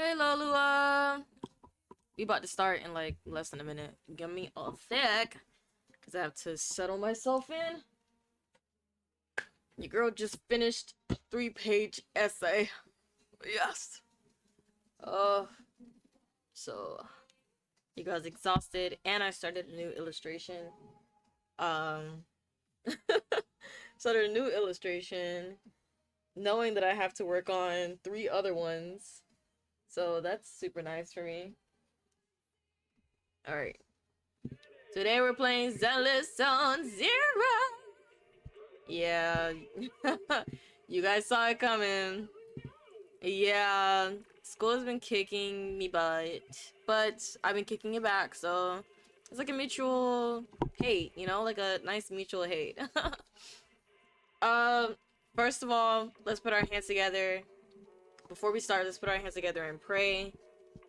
Hey Lolua! We about to start in like less than a minute. Give me a sec, because I have to settle myself in. Your girl just finished a 3-page essay. Yes! Uh, so, you guys exhausted, and I started a new illustration. Um, started a new illustration, knowing that I have to work on 3 other ones. So that's super nice for me. Alright. Today we're playing Zenless on Zero! Yeah. You guys saw it coming. Yeah. School has been kicking me butt. But I've been kicking it back, so... It's like a mutual hate, you know? Like a nice mutual hate. um, First of all, let's put our hands together. Before we start, let's put our hands together and pray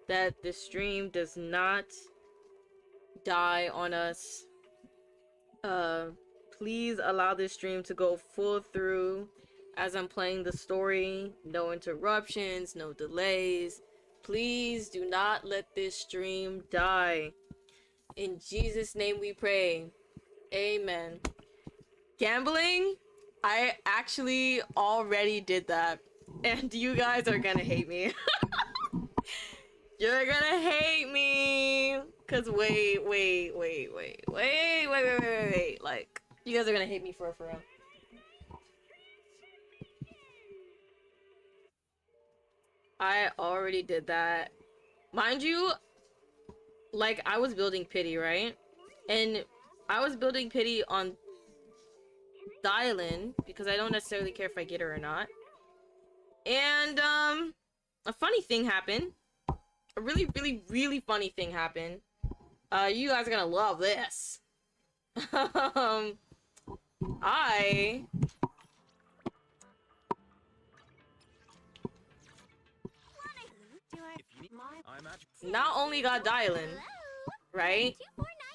that this stream does not die on us. Please allow this stream to go full through as I'm playing the story. No interruptions, no delays. Please do not let this stream die. In Jesus' name we pray. Amen. Gambling? I actually already did that. And you guys are gonna hate me. You're gonna hate me. Cause wait. Like, you guys are gonna hate me for real. I already did that. Mind you, like, I was building pity, right? And I was building pity on Dylan because I don't necessarily care if I get her or not. And, a funny thing happened. A really funny thing happened. You guys are gonna love this. I not only got Dylan, right?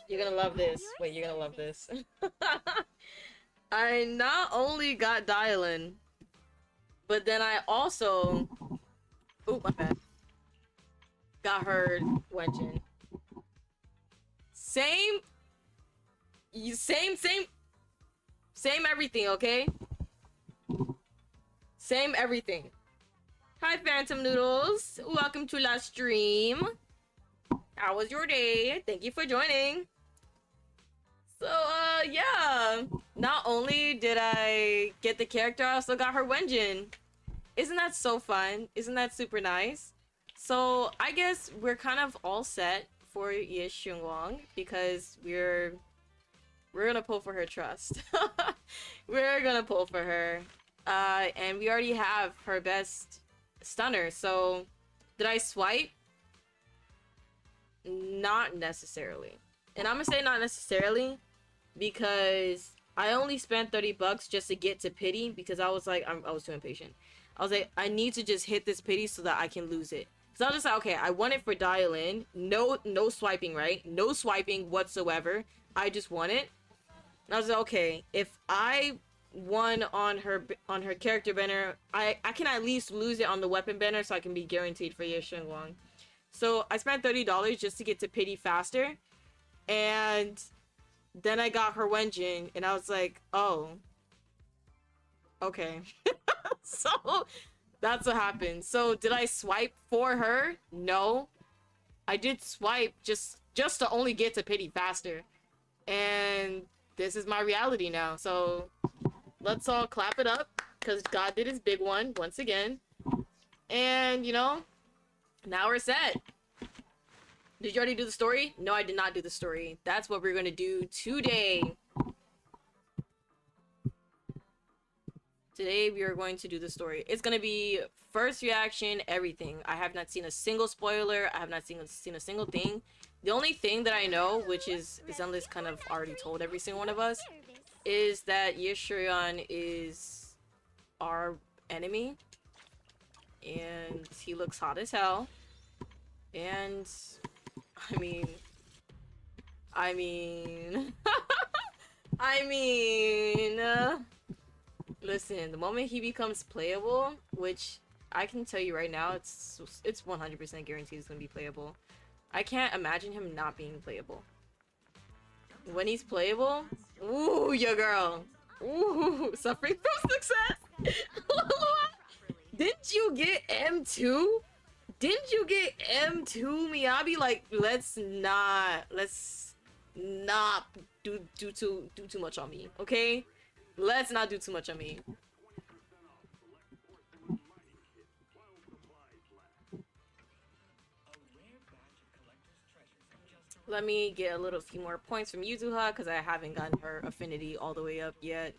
You're gonna love this. Wait, you're gonna love this. I not only got Dylan, but then I also... Oh, my bad. Got her Wenjin. Same everything, okay? Same everything. Hi, Phantom Noodles. Welcome to last stream. How was your day? Thank you for joining. So, yeah. Not only did I get the character, I also got her Wenjin. Isn't that so fun? Isn't that super nice? So, I guess we're kind of all set for Ye Xiongwang because we're gonna pull for her trust. We're gonna pull for her. And we already have her best stunner, so did I swipe? Not necessarily. And I'm gonna say not necessarily because I only spent 30 bucks just to get to pity because I was like, I was too impatient. I was like, I need to just hit this pity so that I can lose it. So I was just like, okay, I want it for dial in. No swiping, right? No swiping whatsoever. I just want it. And I was like, okay, if I won on her character banner, I can at least lose it on the weapon banner so I can be guaranteed for Ye Xiongwang. So I spent $30 just to get to pity faster. And then I got her Wenjin and I was like, oh. Okay. So that's what happened. So did I swipe for her? No. I did swipe just to only get to pity faster. And this is my reality now. So let's all clap it up because God did his big one once again. And, you know, now we're set. Did you already do the story? No, I did not do the story. That's what we're going to do today. Today we are going to do the story. It's going to be first reaction, everything. I have not seen a single spoiler. I have not seen a single thing. The only thing that I know, which is Zenless kind of already told every single one of us, is that Ye Xiongwang is our enemy. And he looks hot as hell. And I mean, listen, the moment he becomes playable, which I can tell you right now, it's 100% guaranteed it's gonna be playable. I can't imagine him not being playable. When he's playable, ooh, your girl, ooh, suffering from success. Didn't you get M2? Didn't you get M2, Miyabi? Like, let's not do too much on me, okay? Let's not do too much on me. Let me get a few more points from Yuzuha because I haven't gotten her affinity all the way up yet.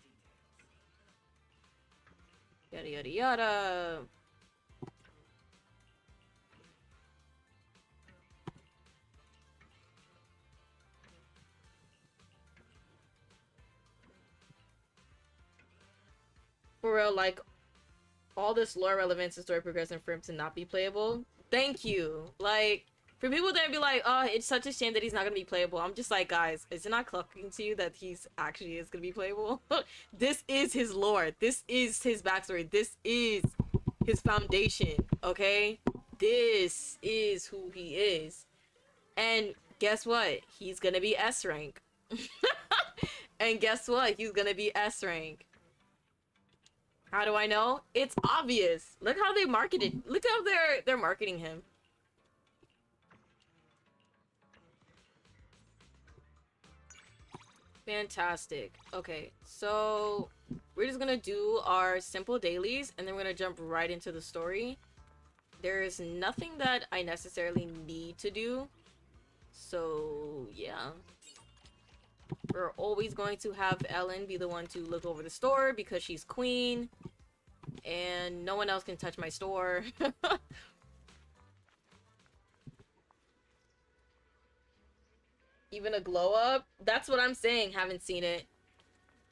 Yada yada yada. For real, like, all this lore relevance and story progression for him to not be playable. Thank you. Like, for people that be like, oh, it's such a shame that he's not gonna be playable. I'm just like, guys, is it not clocking to you that he's actually is gonna be playable? This is his lore. This is his backstory. This is his foundation, okay? This is who he is. And guess what? He's gonna be S rank. And guess what? He's gonna be S rank. How do I know? It's obvious. Look how they marketed. Look how they're marketing him. Fantastic. Okay, so we're just gonna do our simple dailies and then we're gonna jump right into the story. There's nothing that I necessarily need to do. So yeah. We're always going to have Ellen be the one to look over the store because she's queen. And no one else can touch my store. Even a glow up? That's what I'm saying, haven't seen it.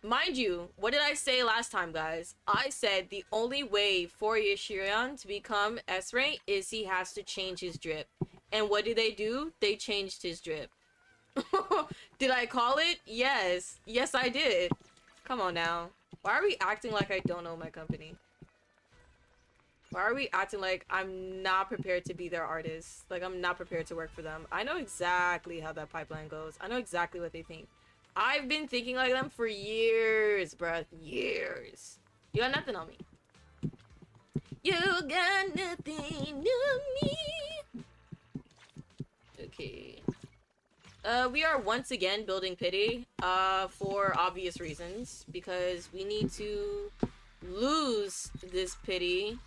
Mind you, what did I say last time, guys? I said the only way for Yashiran to become S-rank is he has to change his drip. And what did they do? They changed his drip. Did I call it? Yes. Yes, I did. Come on now. Why are we acting like I don't know my company? Why are we acting like I'm not prepared to be their artist? Like I'm not prepared to work for them. I know exactly how that pipeline goes. I know exactly what they think. I've been thinking like them for years, bruh. Years. You got nothing on me. You got nothing on me. Okay. We are once again building pity, for obvious reasons, because we need to lose this pity.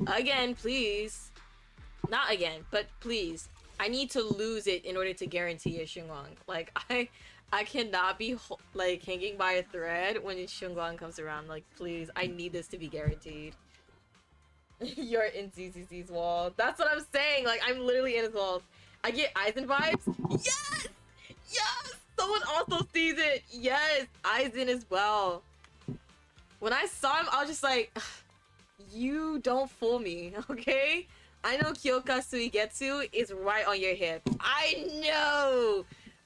Again, please. Not again, but please. I need to lose it in order to guarantee a Xinguang. Like, I cannot be, like, hanging by a thread when Xinguang comes around. Like, please, I need this to be guaranteed. You're in ZZZ's wall. That's what I'm saying. Like, I'm literally in his walls. I get Aizen vibes. Yes! Yes! Someone also sees it. Yes! Aizen as well. When I saw him, I was just like, you don't fool me, okay? I know Kyoka Suigetsu is right on your hip. I know!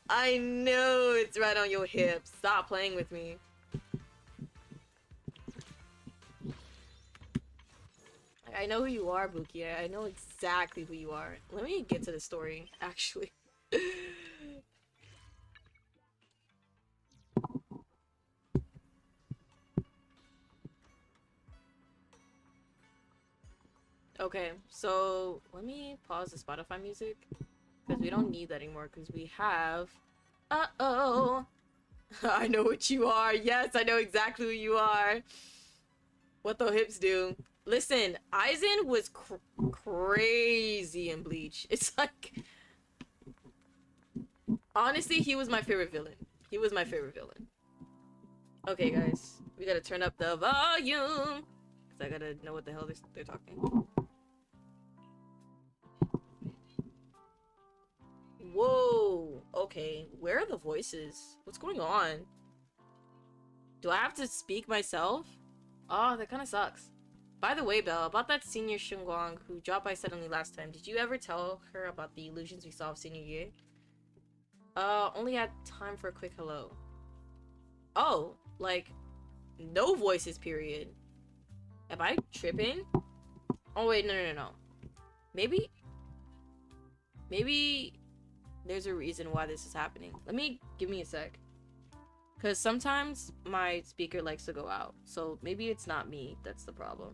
I know it's right on your hip. Stop playing with me. I know who you are, Buki. I know exactly who you are. Let me get to the story, actually. Okay, so let me pause the Spotify music. Because we don't need that anymore, because we have... Uh-oh! I know what you are. Yes, I know exactly who you are. What the hips do. Listen, Aizen was crazy in Bleach. It's like... Honestly, he was my favorite villain. He was my favorite villain. Okay, guys. We gotta turn up the volume. Because I gotta know what the hell they're talking. Whoa. Okay. Where are the voices? What's going on? Do I have to speak myself? Oh, that kind of sucks. By the way, Belle, about that senior Xinguang who dropped by suddenly last time, did you ever tell her about the illusions we saw of senior year? Only had time for a quick hello. Oh, like, no voices, period. Am I tripping? Oh wait, no. Maybe there's a reason why this is happening. Give me a sec. Cause sometimes my speaker likes to go out. So maybe it's not me that's the problem.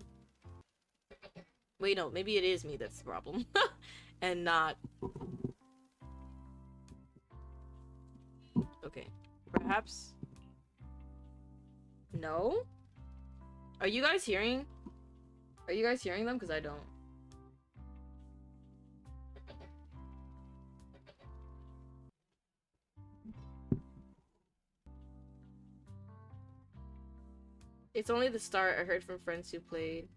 Wait, no, maybe it is me that's the problem. And not... Okay. Perhaps... No? Are you guys hearing? Are you guys hearing them? Because I don't. It's only the start. I heard from friends who played.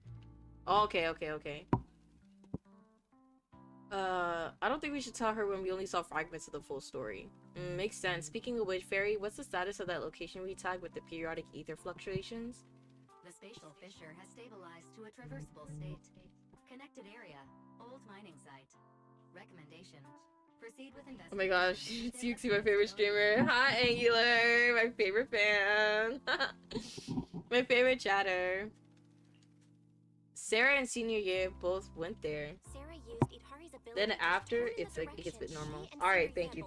Oh, okay. I don't think we should tell her when we only saw fragments of the full story. Makes sense. Speaking of which, Fairy, what's the status of that location we tagged with the periodic ether fluctuations? The spatial fissure has stabilized to a traversable state. Connected area. Old mining site. Recommendation. Proceed with investigation. Oh my gosh, it's Yuxi, my favorite streamer. Hi, Angular, my favorite fan. My favorite chatter. Sarah and senior year both went there. Sarah used Itari's ability. Then after, it's like, it gets a bit normal. Alright, thank you.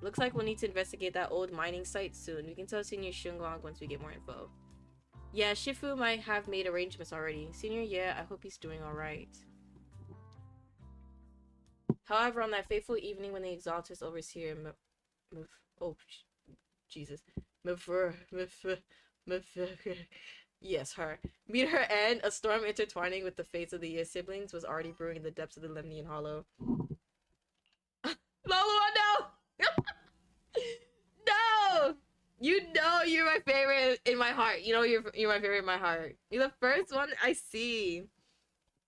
Looks like we'll need to investigate that old mining site soon. We can tell Senior Shunglong once we get more info. Yeah, Shifu might have made arrangements already. Senior, yeah, I hope he's doing alright. However, on that fateful evening when the Exaltus overseer Jesus. Yes, her. Meet her end, a storm intertwining with the fates of the year siblings was already brewing in the depths of the Lemnian Hollow. Lolo, no! No! You know you're my favorite in my heart. You know you're my favorite in my heart. You're the first one I see.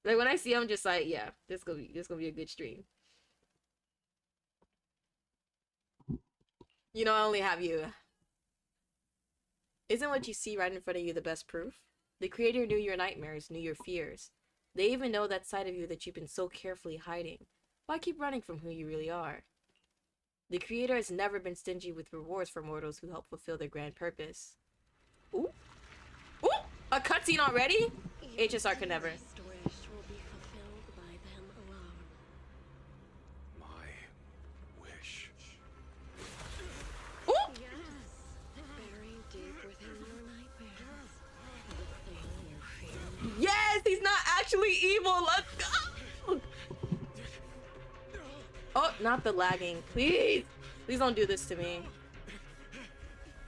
Like when I see him, I'm just like, yeah, this gonna be a good stream. You know I only have you. Isn't what you see right in front of you the best proof? The creator knew your nightmares, knew your fears. They even know that side of you that you've been so carefully hiding. Why keep running from who you really are? The creator has never been stingy with rewards for mortals who help fulfill their grand purpose. Ooh! Ooh! A cutscene already? HSR could never. My wish. Ooh! Yes! He's not actually evil! Let's go! Oh, not the lagging. Please! Please don't do this to me.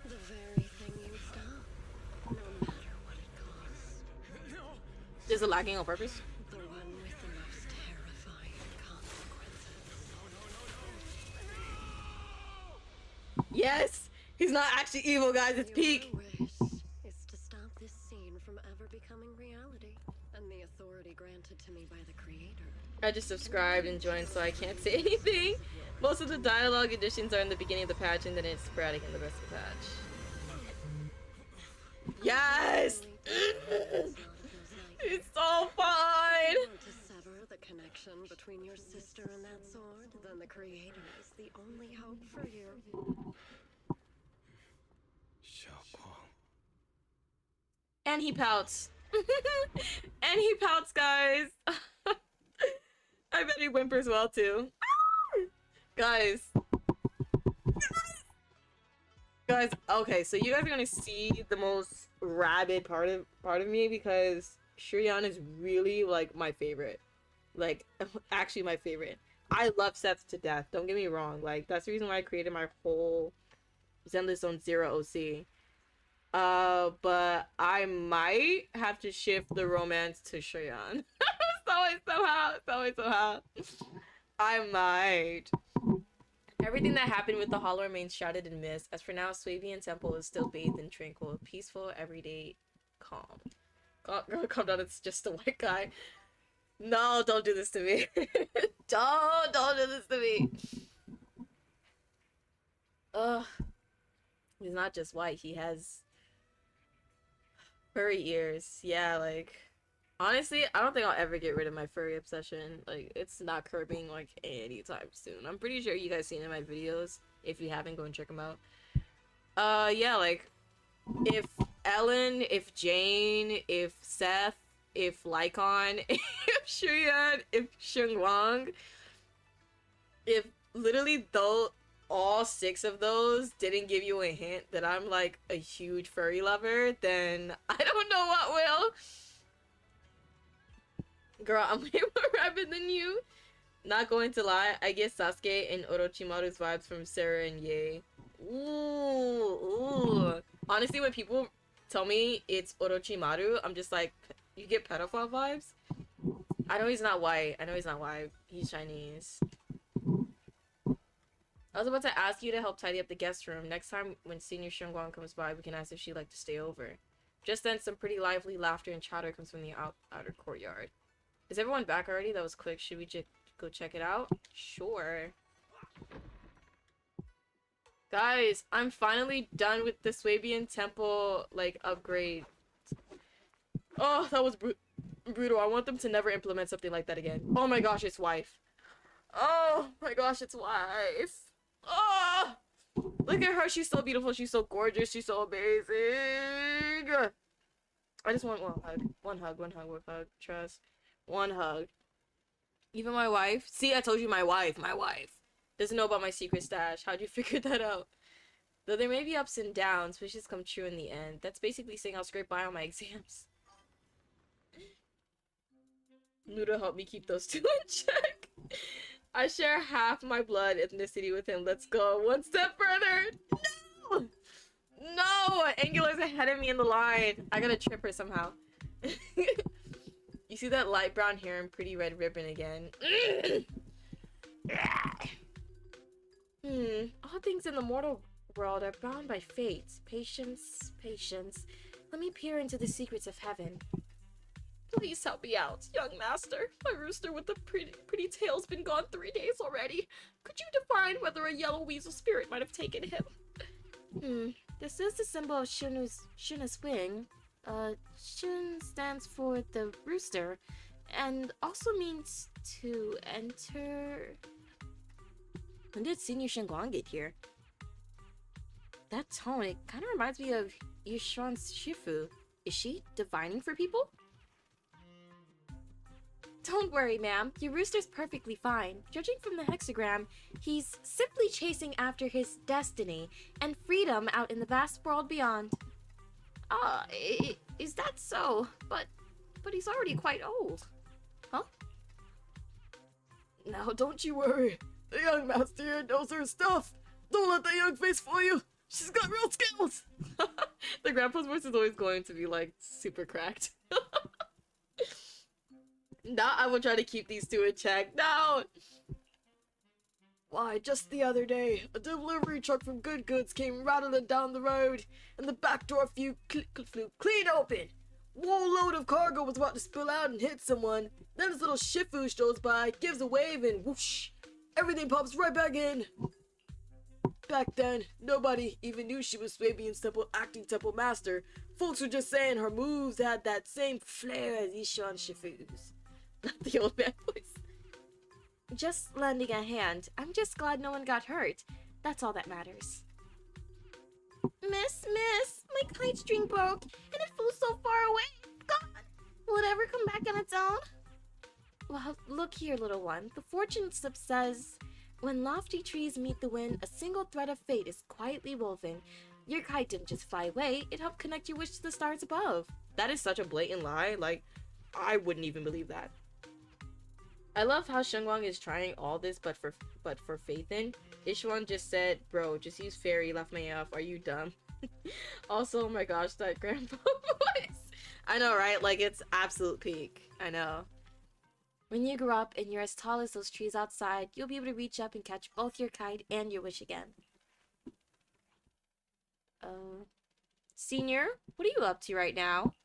The very thing you've done, no matter what it costs. Is it lagging on purpose? The one with the most terrifying consequences. Yes! He's not actually evil, guys. It's peak. Your wish is to stop this scene from ever becoming reality, and the authority granted to me by the creator. I just subscribed and joined, so I can't say anything. Most of the dialogue additions are in the beginning of the patch, and then it's sporadic in the rest of the patch. Yes! It's so fine! To sever the connection between your sister and that sword, then the creator is the only hope for you. And he pouts. And he pouts, guys. I bet he whimpers well too. Guys. Guys, okay, so you guys are gonna see the most rabid part of me because Shurian is really like my favorite. Like actually my favorite. I love Seth to death. Don't get me wrong. Like that's the reason why I created my whole Zenless Zone Zero OC. But I might have to shift the romance to Shurian. somehow. I might. Everything that happened with the Hollow remains shrouded in mist. As for now, Swabian Temple is still bathed in tranquil, peaceful, everyday calm. Calm down, it's just a white guy. No, don't do this to me. Don't do this to me. Ugh. He's not just white, he has furry ears. Yeah, like honestly, I don't think I'll ever get rid of my furry obsession. Like, it's not curbing, like, anytime soon. I'm pretty sure you guys seen it in my videos. If you haven't, go and check them out. Yeah, like, if Ellen, if Jane, if Seth, if Lycon, if Shuyan, if Shengwang, if literally though all 6 of those didn't give you a hint that I'm like a huge furry lover, then I don't know what will. Girl, I'm way more rabid than you. Not going to lie, I get Sasuke and Orochimaru's vibes from Sarah and Yae. Ooh. Honestly, when people tell me it's Orochimaru, I'm just like, you get pedophile vibes? I know he's not white. I know he's not white. He's Chinese. I was about to ask you to help tidy up the guest room. Next time when Senior Shungguang comes by, we can ask if she'd like to stay over. Just then, some pretty lively laughter and chatter comes from the outer courtyard. Is everyone back already? That was quick. Should we go check it out? Sure. Guys, I'm finally done with the Swabian Temple, like, upgrade. Oh, that was brutal. I want them to never implement something like that again. Oh my gosh, it's wife. Oh my gosh, it's wife. Oh! Look at her. She's so beautiful. She's so gorgeous. She's so amazing. I just want one hug. One hug. One hug. One hug. Trust. One hug. Even my wife. See, I told you my wife. My wife doesn't know about my secret stash. How'd you figure that out? Though there may be ups and downs, wishes come true in the end. That's basically saying I'll scrape by on my exams. Luda helped me keep those 2 in check. I share half my blood ethnicity with him. Let's go one step further. No! No! Angela's ahead of me in the line. I gotta trip her somehow. You see that light brown hair and pretty red ribbon again. All things in the mortal world are bound by fate. Patience, patience. Let me peer into the secrets of heaven. Please help me out, young master. My rooster with the pretty tail's been gone 3 days already. Could you define whether a yellow weasel spirit might have taken him? This is the symbol of Shuna's wing. Shun stands for the rooster, and also means to enter. When did Senior Shengguang get here? That tone, it kind of reminds me of Yishuan's Shifu. Is she divining for people? Don't worry, ma'am. Your rooster's perfectly fine. Judging from the hexagram, he's simply chasing after his destiny and freedom out in the vast world beyond. Is that so? But he's already quite old. Huh? Now, don't you worry. The young master here knows her stuff. Don't let that young face fool you. She's got real skills. The grandpa's voice is always going to be, like, super cracked. Now I will try to keep these 2 in check. No! Why, just the other day, a delivery truck from Good Goods came rattling down the road, and the back door flew clean open. Whole load of cargo was about to spill out and hit someone. Then this little Shifu shows by, gives a wave, and whoosh! Everything pops right back in. Back then, nobody even knew she was Swabian's acting temple master. Folks were just saying her moves had that same flair as Ishan Shifu's. Not the old man voice. Just lending a hand. I'm just glad no one got hurt. That's all that matters. Miss, my kite string broke, and it flew so far away. Gone. Will it ever come back on its own? Well, look here, little one. The fortune slip says, when lofty trees meet the wind, a single thread of fate is quietly woven. Your kite didn't just fly away, it helped connect your wish to the stars above. That is such a blatant lie. Like, I wouldn't even believe that. I love how Shengwang is trying all this, but for Faithin. Ishuan just said, bro, just use fairy, laugh me off. Are you dumb? Also, oh my gosh, that grandpa voice. I know, right? Like, it's absolute peak. I know. When you grow up and you're as tall as those trees outside, you'll be able to reach up and catch both your kite and your wish again. Senior, what are you up to right now?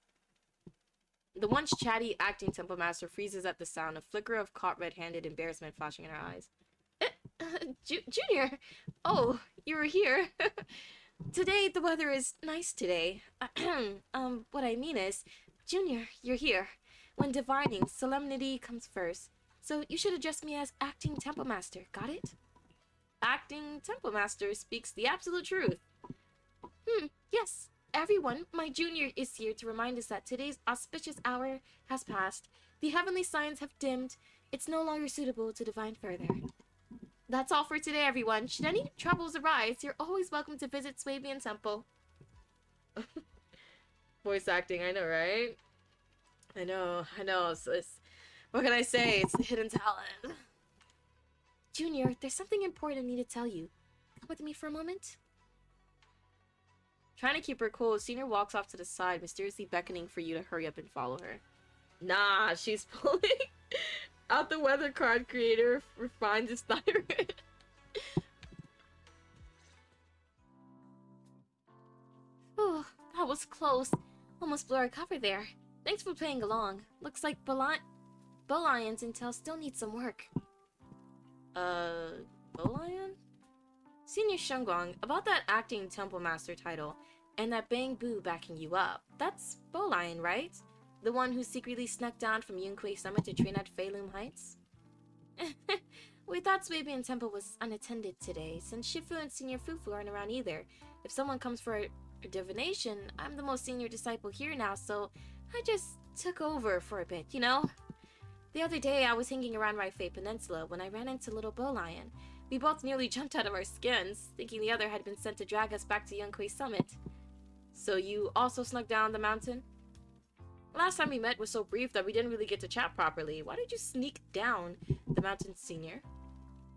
The once chatty acting temple master freezes at the sound, a flicker of caught red-handed embarrassment flashing in her eyes. Junior! Oh, you were here. Today, the weather is nice today. What I mean is, Junior, you're here. When divining, solemnity comes first. So you should address me as acting temple master, got it? Acting temple master speaks the absolute truth. Yes. everyone, my junior is here to remind us that today's auspicious hour has passed. The heavenly signs have dimmed. It's no longer suitable to divine further. That's all for today, everyone. Should any troubles arise, you're always welcome to visit Swabian Temple. Voice acting, I know, right? I know. What can I say? It's the hidden talent. Junior, there's something important I need to tell you. Come with me for a moment. Trying to keep her cool, Senior walks off to the side, mysteriously beckoning for you to hurry up and follow her. Nah, she's pulling out the weather card creator refined as thyroid. Oh, that was close. Almost blew our cover there. Thanks for playing along. Looks like Bolion's intel still needs some work. Bolion? Senior Shunguang, about that acting Temple Master title, and that Bang Boo backing you up. That's Bolion, right? The one who secretly snuck down from Yunquei Summit to train at Feilum Heights? We thought Swabian Temple was unattended today, since Shifu and Senior Fufu aren't around either. If someone comes for a divination, I'm the most senior disciple here now, so I just took over for a bit, you know? The other day, I was hanging around Raifei Peninsula when I ran into little Bolion. We both nearly jumped out of our skins, thinking the other had been sent to drag us back to Yunquei Summit. So you also snuck down the mountain? Last time we met was so brief that we didn't really get to chat properly. Why did you sneak down the mountain, Senior?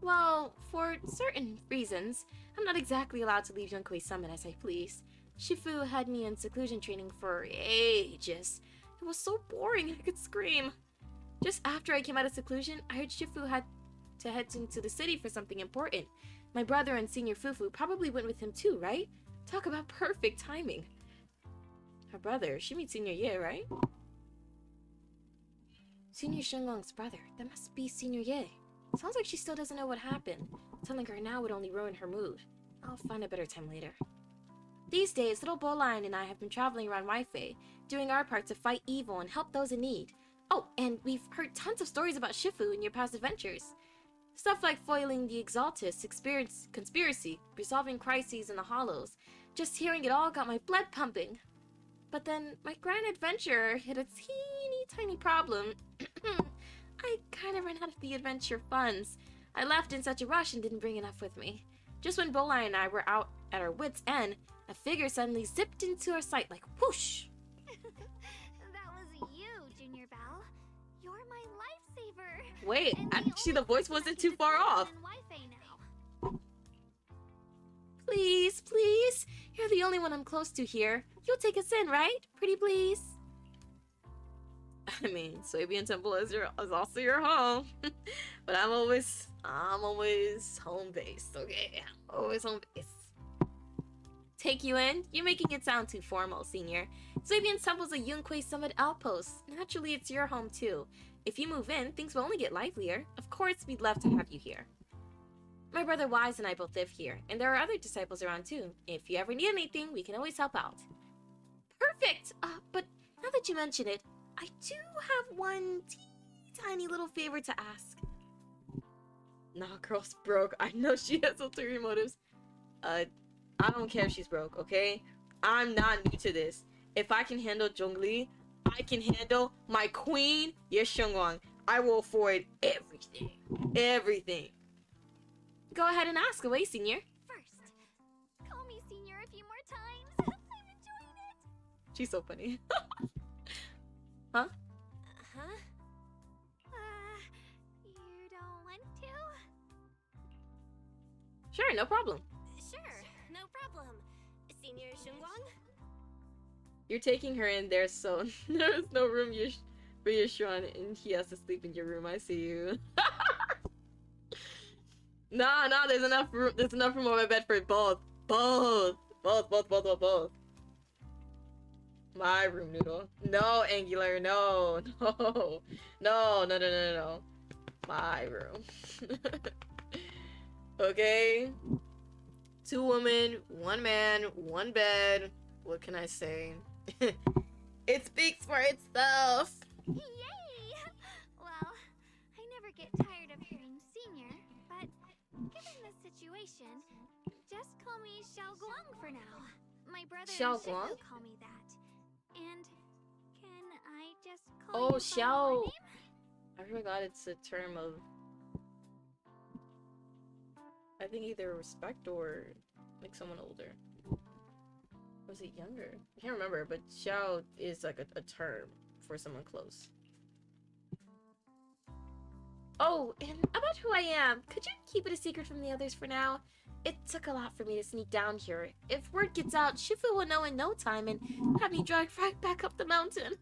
Well, for certain reasons, I'm not exactly allowed to leave Yunquei Summit as I please. Shifu had me in seclusion training for ages. It was so boring I could scream. Just after I came out of seclusion, I heard Shifu had to head into the city for something important. My brother and Senior Fufu probably went with him too, right? Talk about perfect timing. Her brother, she meets Senior Ye, right? Senior Shunguang's brother. That must be Senior Ye. Sounds like she still doesn't know what happened. Telling her now would only ruin her mood. I'll find a better time later. These days, little Bolion and I have been traveling around Waifei, doing our part to fight evil and help those in need. Oh, and we've heard tons of stories about Shifu in your past adventures. Stuff like foiling the Exaltus, conspiracy, resolving crises in the Hollows. Just hearing it all got my blood pumping. But then, my grand adventure hit a teeny tiny problem. I kinda ran out of the adventure funds. I left in such a rush and didn't bring enough with me. Just when Bolai and I were out at our wits' end, a figure suddenly zipped into our sight like whoosh! That was you, Junior Bell. You're my lifesaver. Wait, And actually the only voice person wasn't that too can far defend off. in Wi-Fi now. Please, please. You're the only one I'm close to here. You'll take us in, right? Pretty please. I mean, Swabian Temple is also your home. But I'm always home based, okay? Always home based. Take you in? You're making it sound too formal, Senior. Swabian Temple's a Yunquei Summit outpost. Naturally, it's your home too. If you move in, things will only get livelier. Of course, we'd love to have you here. My brother Wise and I both live here, and there are other disciples around too. If you ever need anything, we can always help out. Perfect! But now that you mention it, I do have one tiny little favor to ask. Nah, girl's broke. I know she has ulterior motives. I don't care if she's broke, okay? I'm not new to this. If I can handle Zhongli, I can handle my queen, Ye Shengwang. I will afford everything. Everything. Go ahead and ask away, Senior. First, call me Senior a few more times. I'm enjoying it. She's so funny. Huh? Huh? You don't want to? Sure, no problem. Sure, no problem. Senior Shunguang? You're taking her in there, so there's no room for Yishuan, and he has to sleep in your room. I see you. No, there's enough room. There's enough room on my bed for both. Both. My room, Noodle. No, Angular. No. My room. Okay. 2 women, 1 man, 1 bed. What can I say? It speaks for itself. Yay! Well, I never get tired of hearing Senior, but given the situation, just call me Xiao Guang for now. My brother Xiao and Guang? Shifu call me that. And can I just call Oh, you by Xiao. your name? I forgot it's a term of, I think, either respect or like someone older. Was it younger? I can't remember, but Xiao is like a term for someone close. Oh, and about who I am, could you keep it a secret from the others for now? It took a lot for me to sneak down here. If word gets out, Shifu will know in no time and have me dragged right back up the mountain.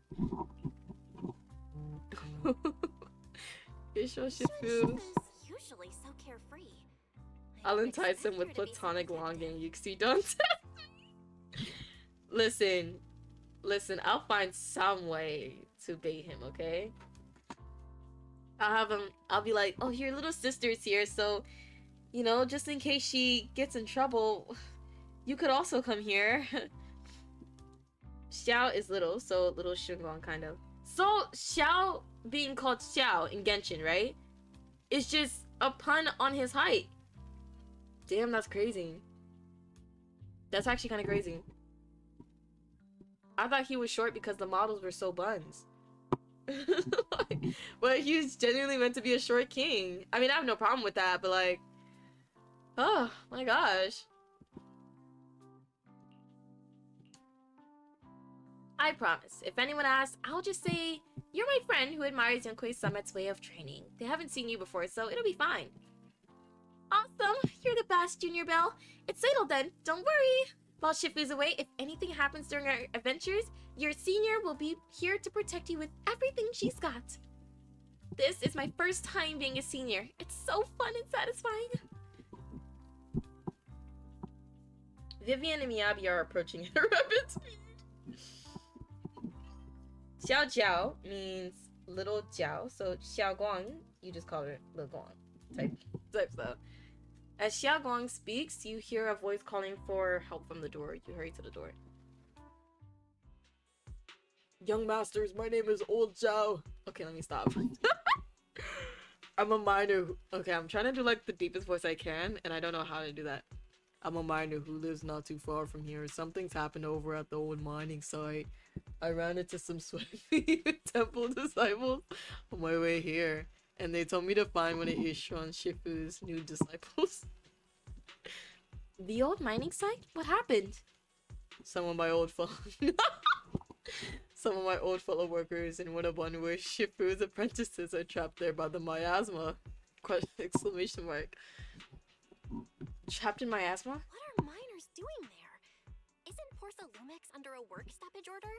Isho Shifu. Usually so carefree. I'll entice him with platonic longing. You don't. Listen, I'll find some way to bait him, okay? I'll be like, oh, your little sister's here, so, you know, just in case she gets in trouble, you could also come here. Xiao is little, so little Shunguang, kind of. So, Xiao being called Xiao in Genshin, right? Is just a pun on his height. Damn, that's crazy. That's actually kind of crazy. I thought he was short because the models were so buns. But he's genuinely meant to be a short king. I mean, I have no problem with that, but like, oh my gosh. I promise, if anyone asks, I'll just say, you're my friend who admires Yonkoi Summit's way of training. They haven't seen you before, so it'll be fine. Awesome, you're the best, Junior Belle. It's settled then, don't worry. While Shifu's away, if anything happens during our adventures, your senior will be here to protect you with everything she's got. This is my first time being a senior. It's so fun and satisfying. Vivian and Miyabi are approaching at a rapid speed. Xiao Jiao means little Jiao, so Xiao Guang, you just call her little Guang type stuff. As Xiao Guang speaks, you hear a voice calling for help from the door. You hurry to the door. Young masters, my name is Old Zhao. Okay, let me stop. I'm a miner. Okay, I'm trying to do like the deepest voice I can, and I don't know how to do that. I'm a miner who lives not too far from here. Something's happened over at the old mining site. I ran into some sweaty temple disciples on my way here, and they told me to find one of Ishuan Shifu's new disciples. The old mining site? What happened? Some of my old fellow workers and one of one where Shifu's apprentices are trapped there by the miasma. Exclamation mark. Trapped in miasma? What are miners doing there? Isn't Porcelumex under a work stoppage order?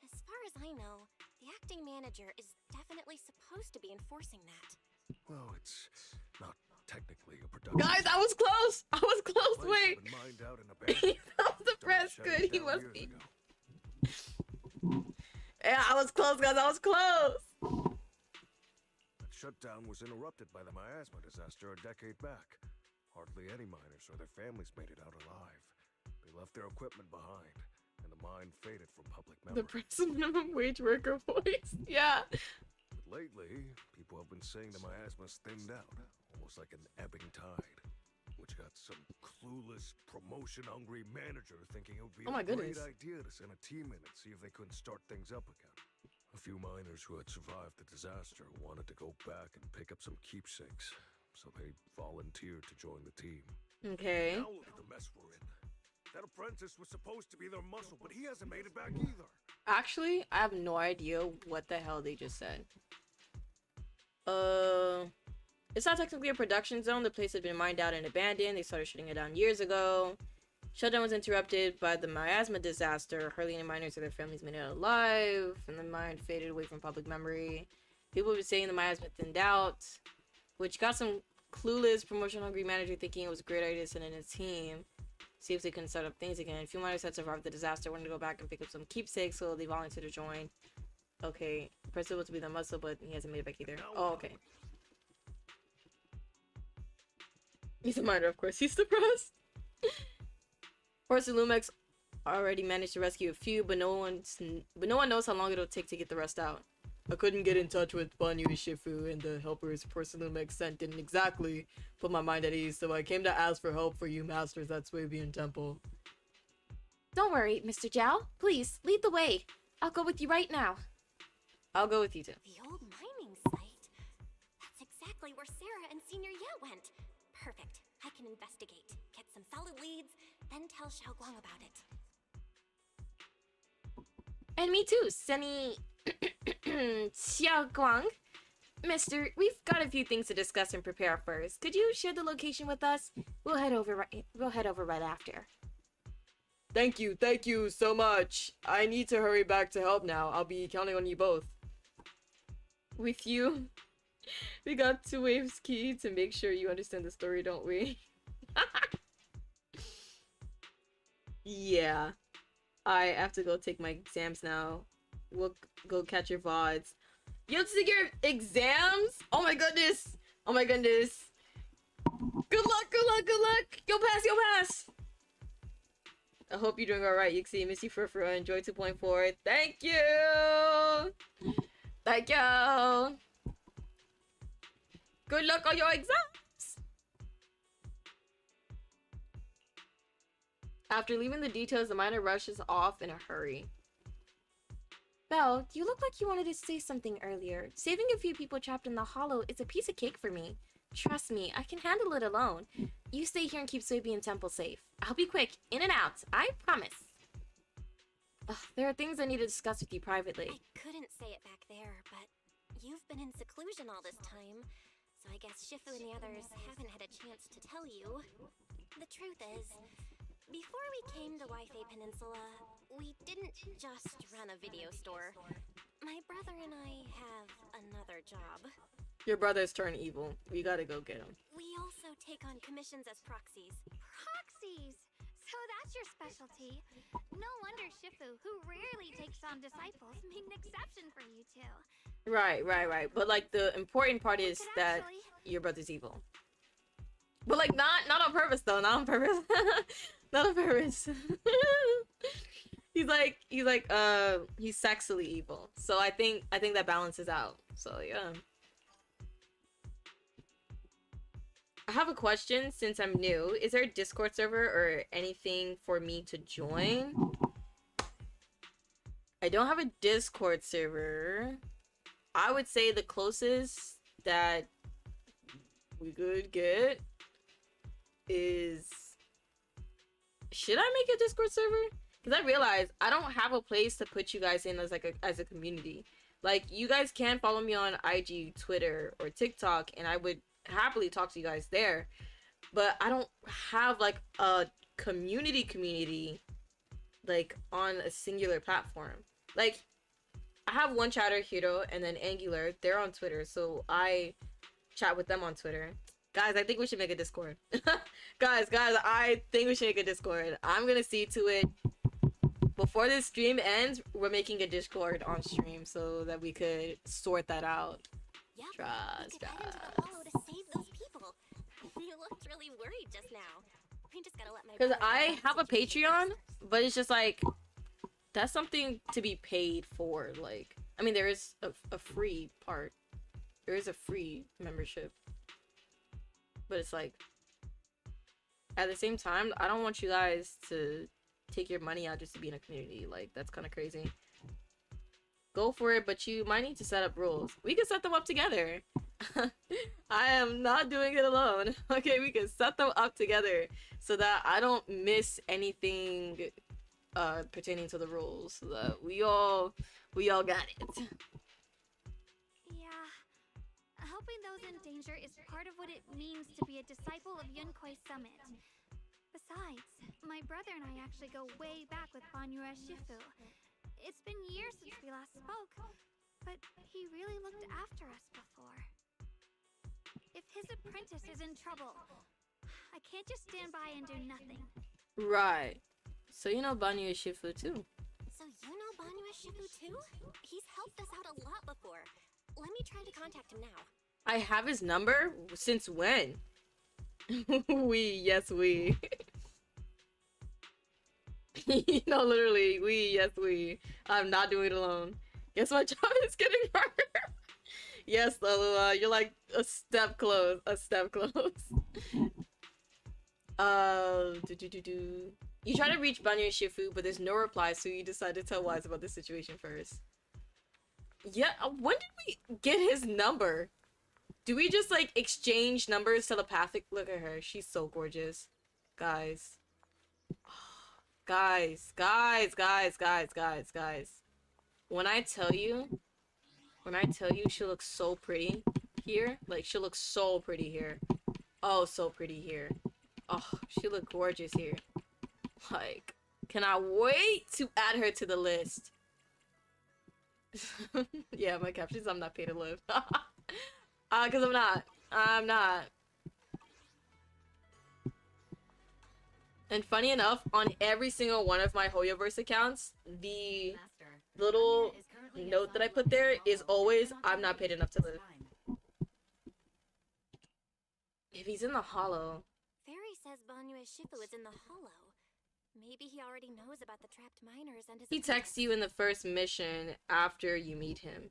As far as I know, the acting manager is definitely supposed to be enforcing that. Well, it's not technically a production. Guys, I was close! I was close! Place Wait! had been mined out and abandoned. That was the press. Started Good, shutting he down must years be. ago. Yeah, I was close, guys. I was close! That shutdown was interrupted by the miasma disaster a decade back. Hardly any miners or their families made it out alive. They left their equipment behind, and the mine faded from public The memory. press minimum wage worker voice. Yeah. But lately, people have been saying the miasma's thinned out, almost like an ebbing tide, which got some clueless, promotion-hungry manager thinking it would be Oh my a great goodness. idea to send a team in and see if they couldn't start things up again. A few miners who had survived the disaster wanted to go back and pick up some keepsakes, so they volunteered to join the team. Okay. Now look at the mess we're in. That apprentice was supposed to be their muscle, but he hasn't made it back either. Actually, I have no idea what the hell they just said. It's not technically a production zone. The place had been mined out and abandoned. They started shutting it down years ago. Shutdown was interrupted by the miasma disaster. Hardly any miners or their families made it alive, and the mine faded away from public memory. People have been saying the miasma thinned out, which got some clueless, promotion-hungry manager thinking it was a great idea to send in a team. See if they can start up things again. A few miners had survived the disaster, wanted to go back and pick up some keepsakes, so they volunteered to join. Okay, President was to be the muscle, but he hasn't made it back either. Oh, okay. He's a miner, of course. He's depressed. Horse and Lumex already managed to rescue a few, but no one knows how long it'll take to get the rest out. I couldn't get in touch with Banyu Shifu, and the helpers Porcelumex sent didn't exactly put my mind at ease, so I came to ask for help for you masters at Swabian Temple. Don't worry, Mr. Zhao. Please, lead the way. I'll go with you right now. I'll go with you too. The old mining site? That's exactly where Sarah and Senior Ye went. Perfect. I can investigate, get some solid leads, then tell Xiaoguang about it. And me too, Sunny Xiaoguang. Mister, we've got a few things to discuss and prepare first. Could you share the location with us? We'll head over right after. Thank you so much. I need to hurry back to help now. I'll be counting on you both. With you, we got two waves key to make sure you understand the story, don't we? Yeah. I have to go take my exams now. We'll go catch your VODs. You have to take your exams? Oh my goodness. Oh my goodness. Good luck, good luck, good luck. You'll pass, you'll pass. I hope you're doing alright, Yixi. Miss you for enjoy 2.4. Thank you. Thank you. Good luck on your exams. After leaving the details, the miner rushes off in a hurry. Belle, you look like you wanted to say something earlier. Saving a few people trapped in the hollow is a piece of cake for me. Trust me, I can handle it alone. You stay here and keep Suibi and Temple safe. I'll be quick, in and out, I promise. Ugh, there are things I need to discuss with you privately. I couldn't say it back there, but you've been in seclusion all this time, so I guess Shifu and the others haven't had a chance to tell you. The truth is, before we came to Wi-Fi Peninsula, we didn't just run a video store. My brother and I have another job. Your brother's turned evil. We gotta go get him. We also take on commissions as proxies. Proxies! So that's your specialty. No wonder Shifu, who rarely takes on disciples, made an exception for you two. Right. But like the important part is Could that actually- your brother's evil. But like not on purpose though. Not on purpose. Not on purpose. he's sexually evil. So I think that balances out. So yeah. I have a question since I'm new. Is there a Discord server or anything for me to join? I don't have a Discord server. I would say the closest that we could get is... Should I make a Discord server? Because I realize I don't have a place to put you guys in as like as a community. Like, you guys can follow me on IG, Twitter, or TikTok, and I would happily talk to you guys there. But I don't have like a community like on a singular platform. Like, I have one chatter, Hiro, and then Angular. They're on Twitter, so I chat with them on Twitter. Guys, I think we should make a Discord. guys, I think we should make a Discord. I'm gonna see to it. Before this stream ends, we're making a Discord on stream so that we could sort that out. Yep, Trust we could head into us. the hollow to save those people. You looked really worried just now. We just gotta let my Because brother know I about the have a situation Patreon, first. but it's just like, that's something to be paid for. Like, I mean, there is a free part. There is a free membership. But it's like, at the same time, I don't want you guys to take your money out just to be in a community. Like, that's kind of crazy. Go for it, but you might need to set up rules. We can set them up together. I am not doing it alone. Okay, we can set them up together so that I don't miss anything pertaining to the rules. So that we all got it. Yeah. Helping those in danger is part of what it means to be a disciple of Yunkuei Summit. Besides, my brother and I actually go way back with Banyue Shifu. It's been years since we last spoke, but he really looked after us before. If his apprentice is in trouble, I can't just stand by and do nothing. Right. So you know Banyu Shifu too. So you know Banyue Shifu too? He's helped us out a lot before. Let me try to contact him now. I have his number? Since when? we. No, literally, we. I'm not doing it alone. Guess my job is getting harder. Yes, Lalua, you're like a step close. You try to reach Banyo and Shifu, but there's no reply, so you decide to tell Wise about the situation first. Yeah, when did we get his number? Do we just, like, exchange numbers telepathic? Look at her. She's so gorgeous. Guys. Guys. When I tell you she looks so pretty here. Like, she looks so pretty here. Oh, so pretty here. Oh, she look gorgeous here. Like, cannot wait to add her to the list. Yeah, my captions, I'm not paid to live. Cause I'm not. And funny enough, on every single one of my Hoyoverse accounts, the little note that I put there is always, I'm not paid enough to live. If he's in the hollow. Fairy says Banyu Shifu is in the hollow. Maybe he already knows about the trapped miners and his... He texts you in the first mission after you meet him.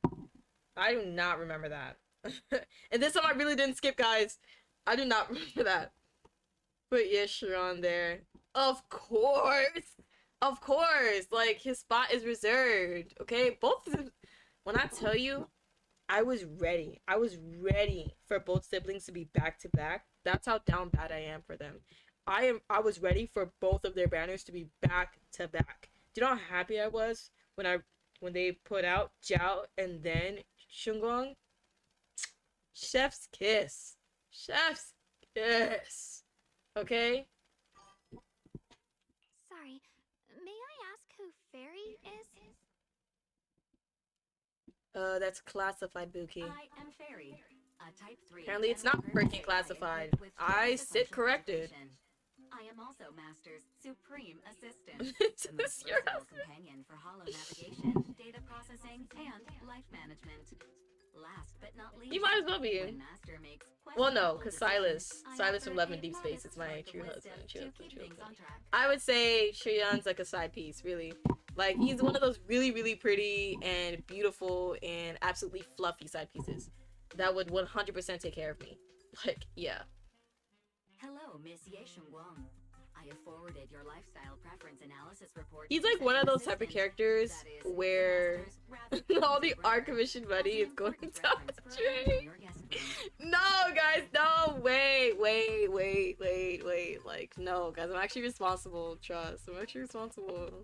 I do not remember that. And this time I really didn't skip, guys. I do not remember that. But yeah, Sharon there. Of course! Of course! Like, his spot is reserved. Okay? Both of them. When I tell you, I was ready. I was ready for both siblings to be back to back. That's how down bad I am for them. I was ready for both of their banners to be back to back. Do you know how happy I was when they put out Jiao and then Shunggong? Chef's kiss. Chef's kiss. Okay? Sorry, may I ask who Fairy is? That's classified, Buki. I am Fairy, a type 3. Apparently it's not freaking classified. I sit corrected. I am also Master's supreme assistant, It's the most your versatile companion for hollow navigation, data processing, and life management. Last but not least, You might as well be. when Master makes Well, no, questionable because decisions, I Silas from offer Love and a Deep Space modest is my short true wisdom husband. to keep things on track. I would say Shreyan's like a side piece, really. Like, he's one of those really, really pretty and beautiful and absolutely fluffy side pieces that would 100% take care of me. Like, yeah. Hello, Miss Ye Shunguang. I have forwarded your lifestyle preference analysis report. He's to like one of Second those type of Assistant. characters That is, the where Master's rapid all the transit art record commission has money an is going important down reference the for drain. your guest room. No, guys, no, wait. Like, no, guys, I'm actually responsible. Trust. I'm actually responsible.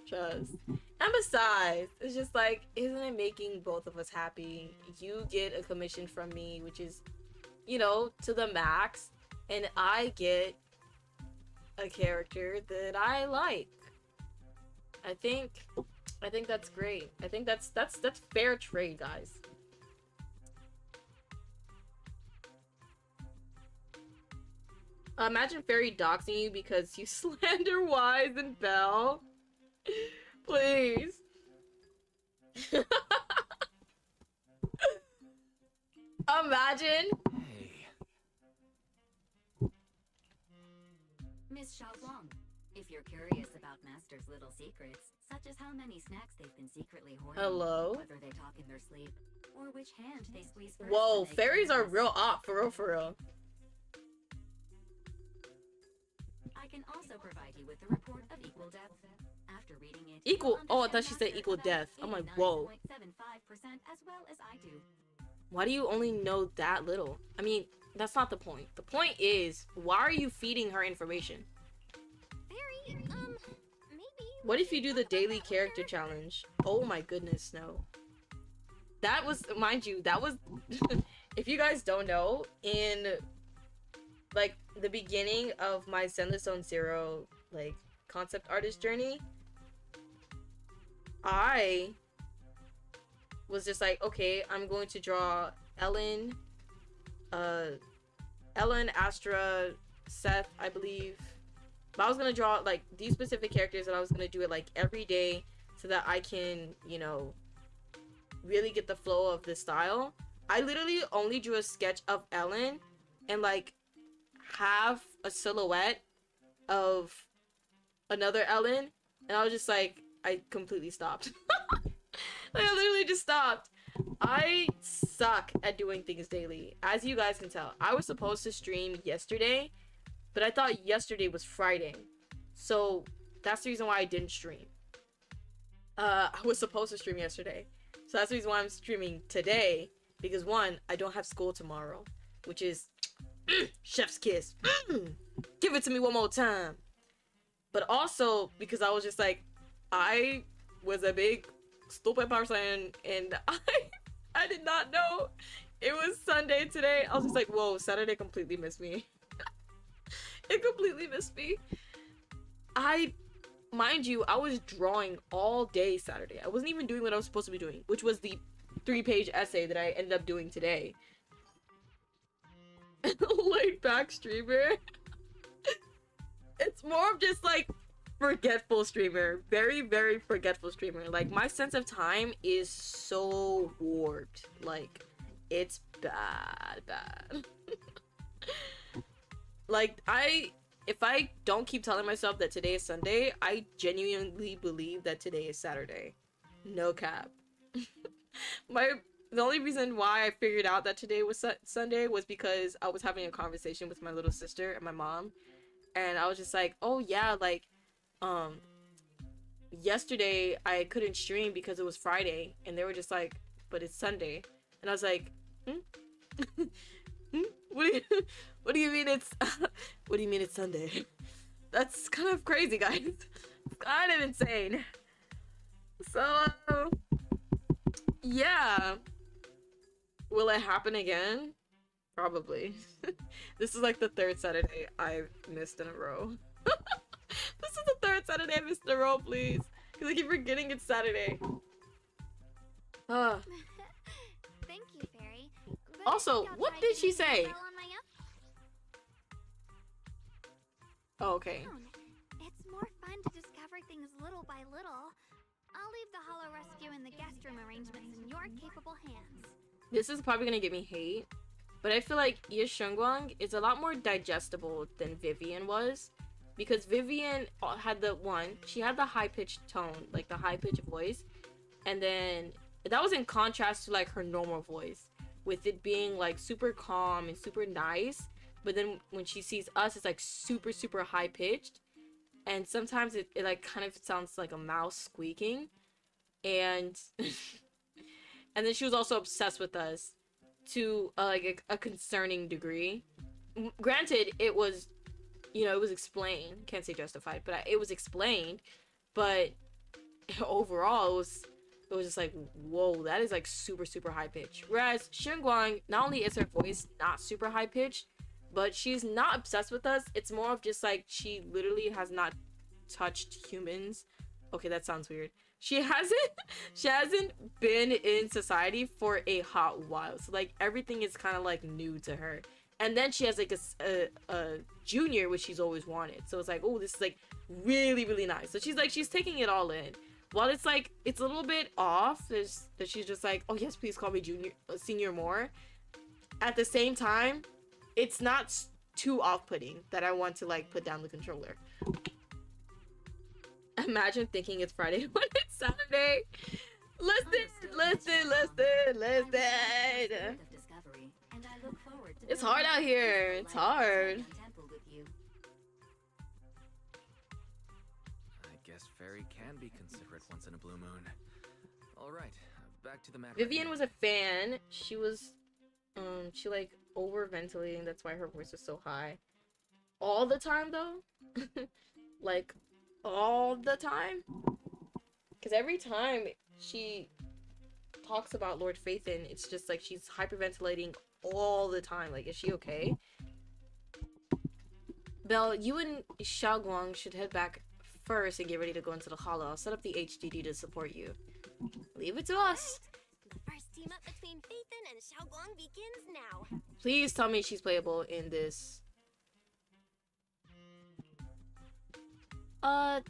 Trust. And besides, it's just like, isn't it making both of us happy? You get a commission from me, which is, you know, to the max, and I get a character that I like. I think that's great. I think that's fair trade, guys. Imagine Fairy doxing you because you slander Wise and Belle. Please. Imagine. Hey. Miss Xiaolong, if you're curious about Master's little secrets, such as how many snacks they've been secretly hoarding, Hello? whether they talk in their sleep, or which hand they squeeze first Whoa, when they fairies are caress, real op, for real, for real. I can also provide you with a report of equal depth. After reading it, Equal- you'll oh, I thought understand she said Master equal about depth. I'm like, whoa. 89.75% as well as I do. Why do you only know that little? I mean, that's not the point. The point is, why are you feeding her information? Fairy, maybe. What if you do the daily character challenge? Oh my goodness, no. That was, mind you, that was, if you guys don't know, in, like, the beginning of my Zenless Zone Zero, like, concept artist journey, I was just like, okay, I'm going to draw Ellen, Astra, Seth, I believe. But I was gonna draw like these specific characters, and I was gonna do it like every day so that I can, you know, really get the flow of the style. I literally only drew a sketch of Ellen and like half a silhouette of another Ellen, and I was just like, I completely stopped. Like, I literally just stopped. I suck at doing things daily, as you guys can tell. I was supposed to stream yesterday, but I thought yesterday was Friday. So that's the reason why I didn't stream. I was supposed to stream yesterday. So that's the reason why I'm streaming today. Because one, I don't have school tomorrow. Which is chef's kiss. Give it to me one more time. But also because I was just like, I was a big stupid person and I did not know it was Sunday today. I was just like, whoa, Saturday completely missed me. It completely missed me. Mind you, I was drawing all day Saturday. I wasn't even doing what I was supposed to be doing, which was the 3-page essay that I ended up doing today. Laid back streamer. It's more of just like forgetful streamer. Very, very forgetful streamer. Like, my sense of time is so warped. Like, it's bad. Like, if I don't keep telling myself that today is Sunday, I genuinely believe that today is Saturday. No cap. The only reason why I figured out that today was Sunday was because I was having a conversation with my little sister and my mom, and I was just like, oh yeah, like, yesterday I couldn't stream because it was Friday, and they were just like, but it's Sunday, and I was like, what do you mean it's what do you mean it's Sunday? That's kind of crazy, guys. It's kind of insane. So yeah, will it happen again? Probably. This is like the third Saturday I've missed in a row. This is the third Saturday I missed in a row, please, because I keep forgetting it's Saturday. Thank you, Fairy. But Also, I'll what try did she to say? spell on my Oh, okay. own. It's more fun to discover things little by little. I'll leave the Hollow Rescue and the guest room arrangements in your capable hands. This is probably gonna get me hate, but I feel like Ye Shengguang is a lot more digestible than Vivian was, because Vivian had she had the high-pitched tone, like the high-pitched voice, and then that was in contrast to like her normal voice, with it being like super calm and super nice, but then when she sees us, it's like super, super high-pitched, and sometimes it like kind of sounds like a mouse squeaking, and and then she was also obsessed with us to like a concerning degree. Granted, it was, it was explained. Can't say justified, but it was explained. But overall, it was just like, whoa, that is like super, super high pitched. Whereas Xinguang, not only is her voice not super high pitched, but she's not obsessed with us. It's more of just like she literally has not touched humans. Okay, that sounds weird. She hasn't been in society for a hot while. So like everything is kind of like new to her. And then she has like a junior, which she's always wanted. So it's like, oh, this is like really, really nice. So she's taking it all in. While it's like, it's a little bit off that she's just like, oh yes, please call me senior more. At the same time, it's not too off-putting that I want to like put down the controller. Imagine thinking it's Friday when it's Saturday. Listen. It's hard out here. It's hard. I guess Fairy can be considerate once in a blue moon. Alright, back to the matter. Vivian was a fan. She was, she like over-ventilating. That's why her voice was so high. All the time, though. Like, all the time. Because every time she talks about Lord Phaethon, it's just like she's hyperventilating all the time. Like, is she okay? Belle, you and Xiaoguang should head back first and get ready to go into the hollow. I'll set up the HDD to support you. Leave it to us. The first team up between Phaethon and Xiaoguang begins now. Please tell me she's playable in this.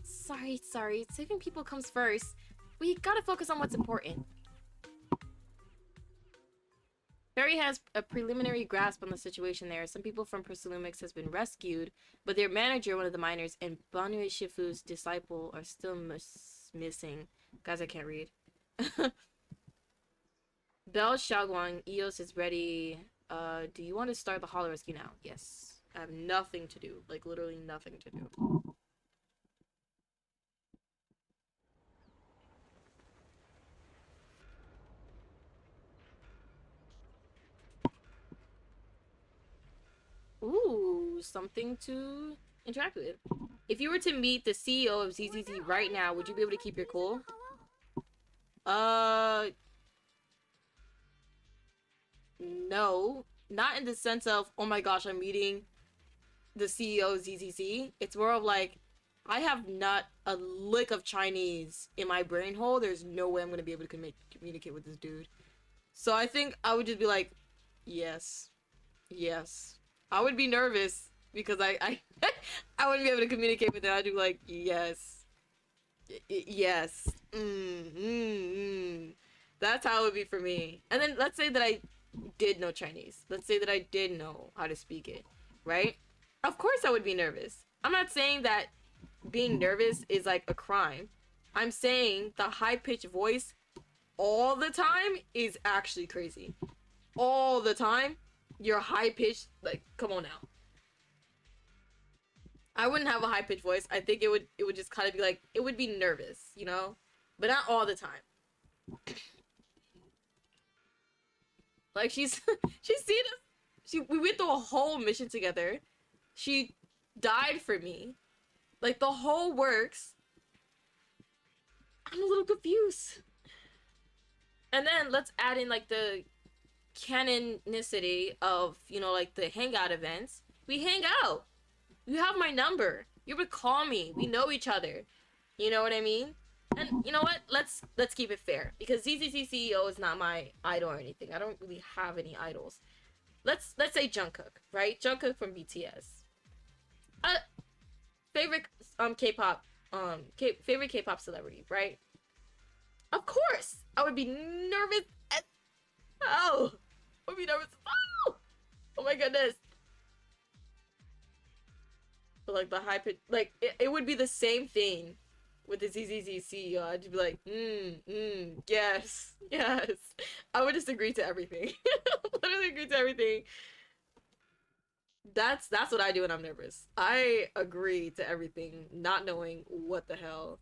Sorry. Saving people comes first. We gotta focus on what's important. Barry has a preliminary grasp on the situation there. Some people from Persilumix has been rescued, but their manager, one of the miners, and Banue Shifu's disciple are still missing. Guys, I can't read. Belle, Xiaoguang, Eos is ready. Do you want to start the hollow rescue now? Yes, I have nothing to do. Like, literally nothing to do. Ooh, something to interact with. If you were to meet the CEO of ZZZ right now, would you be able to keep your cool? No. Not in the sense of, oh my gosh, I'm meeting the CEO of ZZZ. It's more of like, I have not a lick of Chinese in my brain hole. There's no way I'm gonna be able to communicate with this dude. So I think I would just be like, yes. Yes. I would be nervous because I I wouldn't be able to communicate with him. I'd be like, yes. Yes. That's how it would be for me. And then let's say that I did know Chinese. Let's say that I did know how to speak it, right? Of course I would be nervous. I'm not saying that being nervous is like a crime. I'm saying the high-pitched voice all the time is actually crazy. All the time, you're high-pitched, like, come on now. I wouldn't have a high-pitched voice. I think it would just kind of be like, it would be nervous, you know? But not all the time. Like, she's seen us. We went through a whole mission together. She died for me. Like, the whole works. I'm a little confused. And then let's add in, like, the canonicity of, you know, like, the hangout events. We hang out. You have my number. You would call me. We know each other. You know what I mean? And you know what? Let's keep it fair. Because ZZC CEO is not my idol or anything. I don't really have any idols. Let's say Jungkook, right? Jungkook from BTS. Favorite K-pop favorite K-pop celebrity, right? Of course, I would be nervous as hell. I would be nervous as hell. Oh my goodness. But like the high pitch, like it would be the same thing with the ZZZ CEO. I'd just be like, yes, yes. I would just agree to everything. Literally agree to everything. That's what I do when I'm nervous. I agree to everything, not knowing what the hell,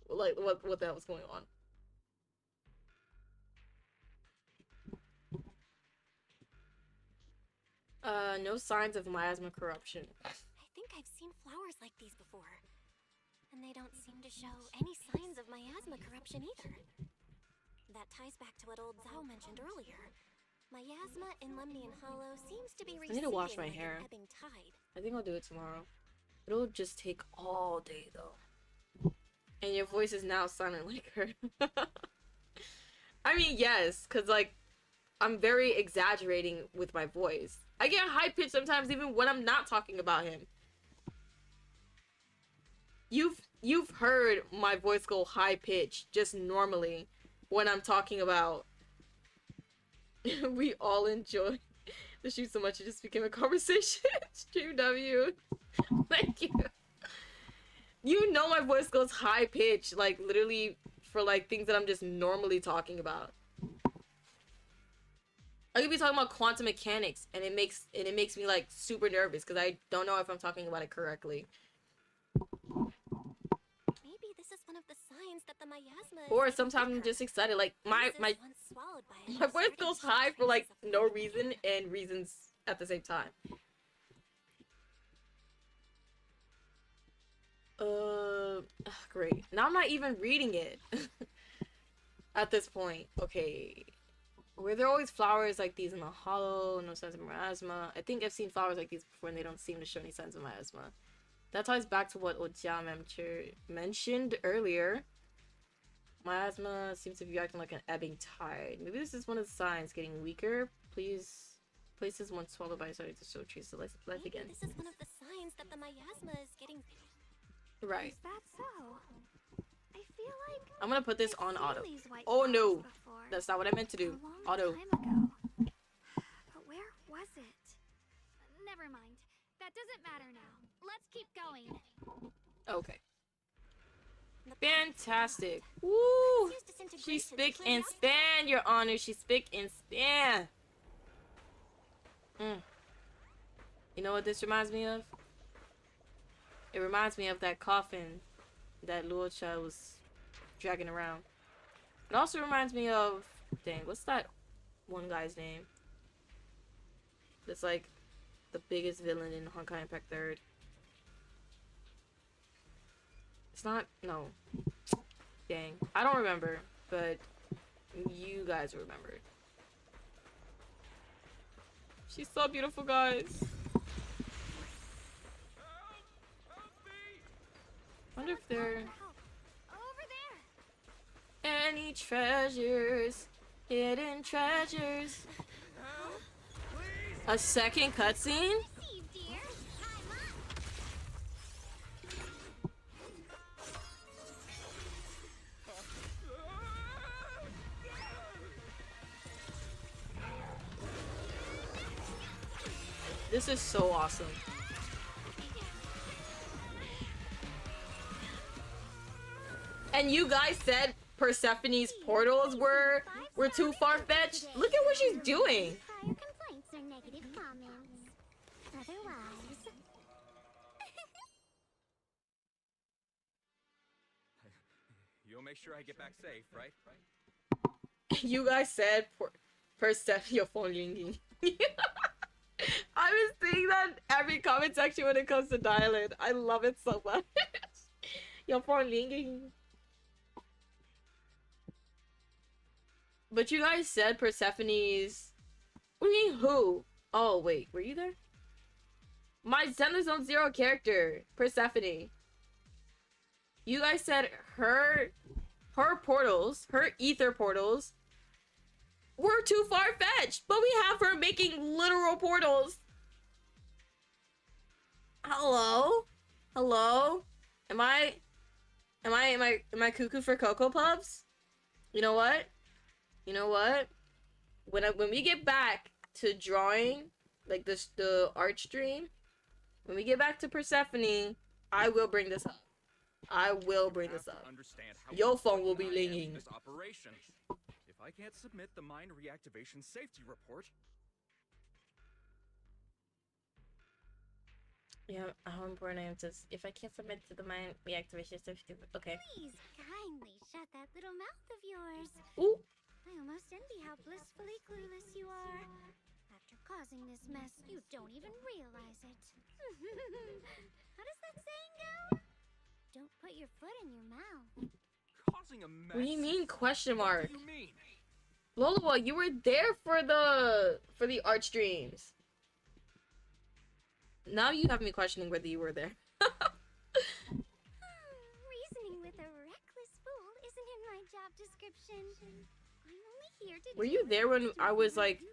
like what the hell was going on. No signs of miasma corruption. I think I've seen flowers like these before. And they don't seem to show any signs of miasma corruption either. That ties back to what old Zhao mentioned earlier. Miasma in Lemnian Hollow seems to be receding I need to wash my like hair. an ebbing tide. I think I'll do it tomorrow. It'll just take all day though. And your voice is now sounding like her. I mean, yes, because like I'm very exaggerating with my voice. I get high pitched sometimes even when I'm not talking about him. You've heard my voice go high pitched just normally when I'm talking about we all enjoy the shoot so much it just became a conversation. Stream W. Thank you. You know my voice goes high pitched, like literally for like things that I'm just normally talking about. I could be talking about quantum mechanics and it makes me like super nervous because I don't know if I'm talking about it correctly. Maybe this is one of the signs that the miasma is Or getting sometimes I'm weaker. just excited. Like my Once swallowed by it, my it's voice starting goes to show high for like traces of no fluid. reason and reasons at the same time. Great. Now I'm not even reading it. At this point. Okay. Were there always flowers like these in the hollow? No signs of miasma. I think I've seen flowers like these before and they don't seem to show any signs of miasma. That ties back to what Ojia mentioned earlier. Miasma seems to be acting like an ebbing tide. Maybe this is one of the signs getting weaker. Please, places once swallowed by starting to show trees to life Maybe again. this is one of the signs that the miasma is getting. Right. Is that so? I feel like I'm gonna put this I've on seen auto. these white Oh flowers no, before. that's not what I meant to do. A long Auto. time ago. But where was it? Never mind. That doesn't matter now. Let's keep going. Okay. The Fantastic. Woo! Let's use She disintegration to spick clear and out. span, Your Honor. She spick and span. You know what this reminds me of? It reminds me of that coffin that Luocha was dragging around. It also reminds me of... Dang, what's that one guy's name? That's like the biggest villain in Honkai Impact 3rd. It's not... No. Dang. I don't remember, but you guys remember. She's so beautiful, guys. I wonder if there... Any treasures, hidden treasures. A second cutscene? This is so awesome. And you guys said Persephone's portals were too far-fetched? Look at what she's doing. Prior complaints or negative comments. Otherwise... You'll make sure I get back safe, right? You guys said Persephone, your phone ringing. I was seeing that every comment section when it comes to Dylan. I love it so much. Your phone ringing. But you guys said Persephone's... What do you mean, who? Oh, wait. Were you there? My Zenless Zone Zero character, Persephone. You guys said her portals, her ether portals, were too far-fetched. But we have her making literal portals. Hello? Hello? Am I cuckoo for Cocoa Puffs? You know what? You know what? When we get back to drawing, like the art stream, when we get back to Persephone, I will bring this up. I will bring this up. Your phone will be ringing. This operation. If I can't submit the mine reactivation safety report. Yeah, how important I am to. If I can't submit to the mine reactivation safety. Okay. Please kindly shut that little mouth of yours. Ooh. I almost envy how blissfully clueless you are. After causing this mess, you don't even realize it. How does that saying go? Don't put your foot in your mouth. Causing a mess. What do you mean question mark? What do you mean? Loloa, you were there for the art streams. Now you have me questioning whether you were there. Reasoning with a reckless fool isn't in my job description. I'm only here to Were you there when I was like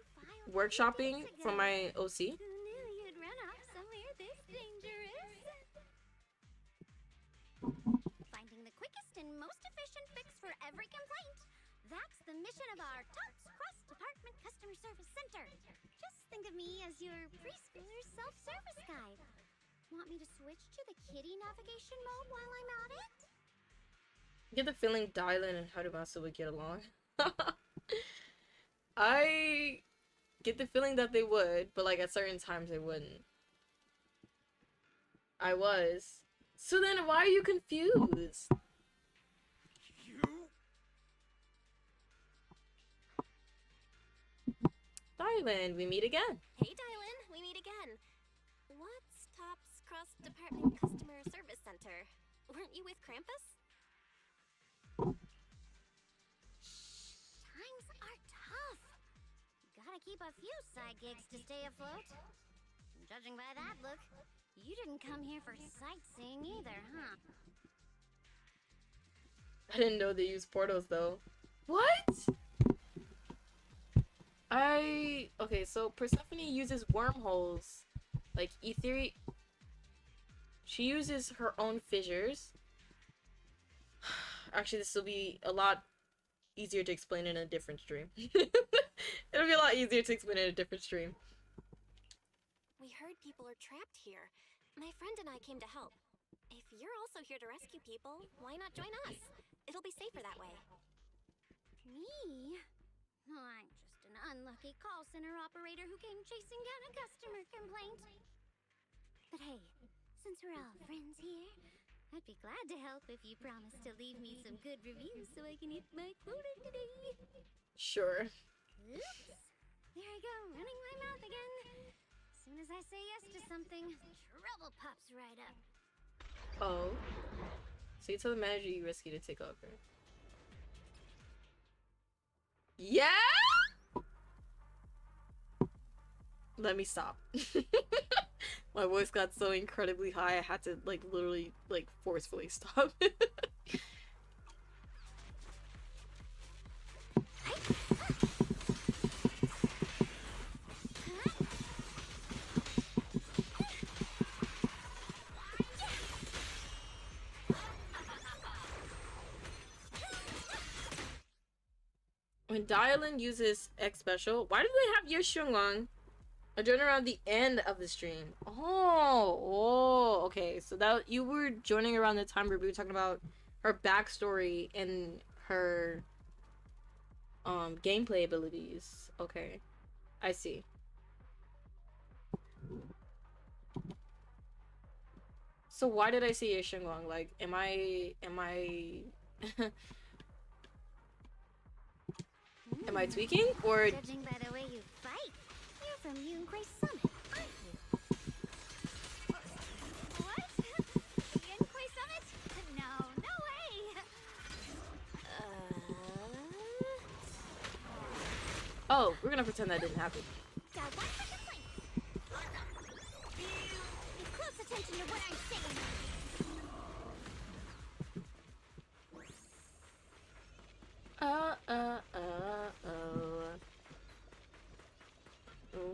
workshopping for my OC? Who knew you'd run off somewhere this dangerous? Finding the quickest and most efficient fix for every complaint. That's the mission of our TOPS cross-department customer service center. Just think of me as your preschooler's self-service guide. Want me to switch to the kiddie navigation mode while I'm at it? I get the feeling Dylan and Harumasa would get along. I get the feeling that they would, but like at certain times they wouldn't. I was. So then why are you confused? You? Dylan, we meet again. Hey, Dylan, we meet again. What's TOPS Cross-Department Customer Service Center? Weren't you with Krampus? Times are tough. Gotta keep a few side gigs to stay afloat. Judging by that look, you didn't come here for sightseeing either, huh? I didn't know they used portals though. What? Okay, so Persephone uses wormholes. Like Aetheri. She uses her own fissures. Actually, this will be a lot easier to explain in a different stream. It'll be a lot easier to explain in a different stream. We heard people are trapped here. My friend and I came to help. If you're also here to rescue people, why not join us? It'll be safer that way. Me? I'm just an unlucky call center operator who came chasing down a customer complaint. But hey, since we're all friends here, I'd be glad to help if you promise to leave me some good reviews so I can hit my quota today. Sure. Oops. There I go, running my mouth again. As soon as I say yes to something, trouble pops right up. Oh. So you tell the manager you risky to take over. Yeah? Let me stop. My voice got so incredibly high I had to like literally like forcefully stop. When Dylan uses X special, why do they have your Shunwang join around the end of the stream? Oh, okay. So that you were joining around the time where we were talking about her backstory and her gameplay abilities. Okay, I see. So why did I say Shunwang? Like, am I am I tweaking or? Judging by the way you fight, you're from Yunquay Summit, aren't you? What? Yunquay Summit? No, no way! Oh, we're gonna pretend that didn't happen. Got 1 second left. Pay close attention to what I'm saying.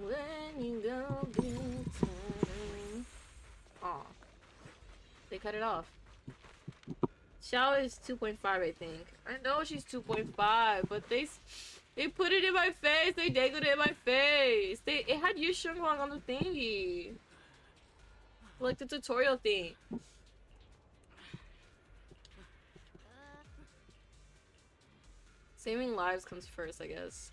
When you go big time. Aw. They cut it off. Xiao is 2.5, I think. I know she's 2.5, but they put it in my face. They dangled it in my face. It had Yu Shunwang on the thingy. Like the tutorial thing. Saving lives comes first, I guess.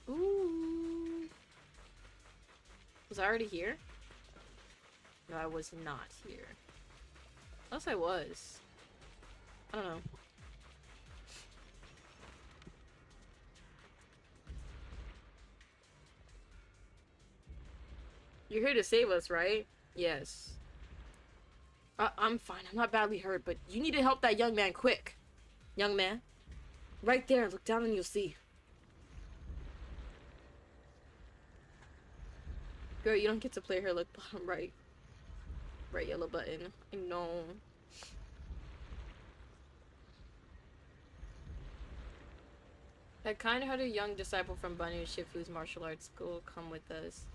Ooh. Was I already here? No, I was not here. Unless I was. I don't know. You're here to save us, right? Yes. I'm fine. I'm not badly hurt, but you need to help that young man quick. Young man. Right there. Look down and you'll see. Girl, you don't get to play her. Look bottom right. Right yellow button. I know. I kind of had a young disciple from Banyu Shifu's martial arts school come with us.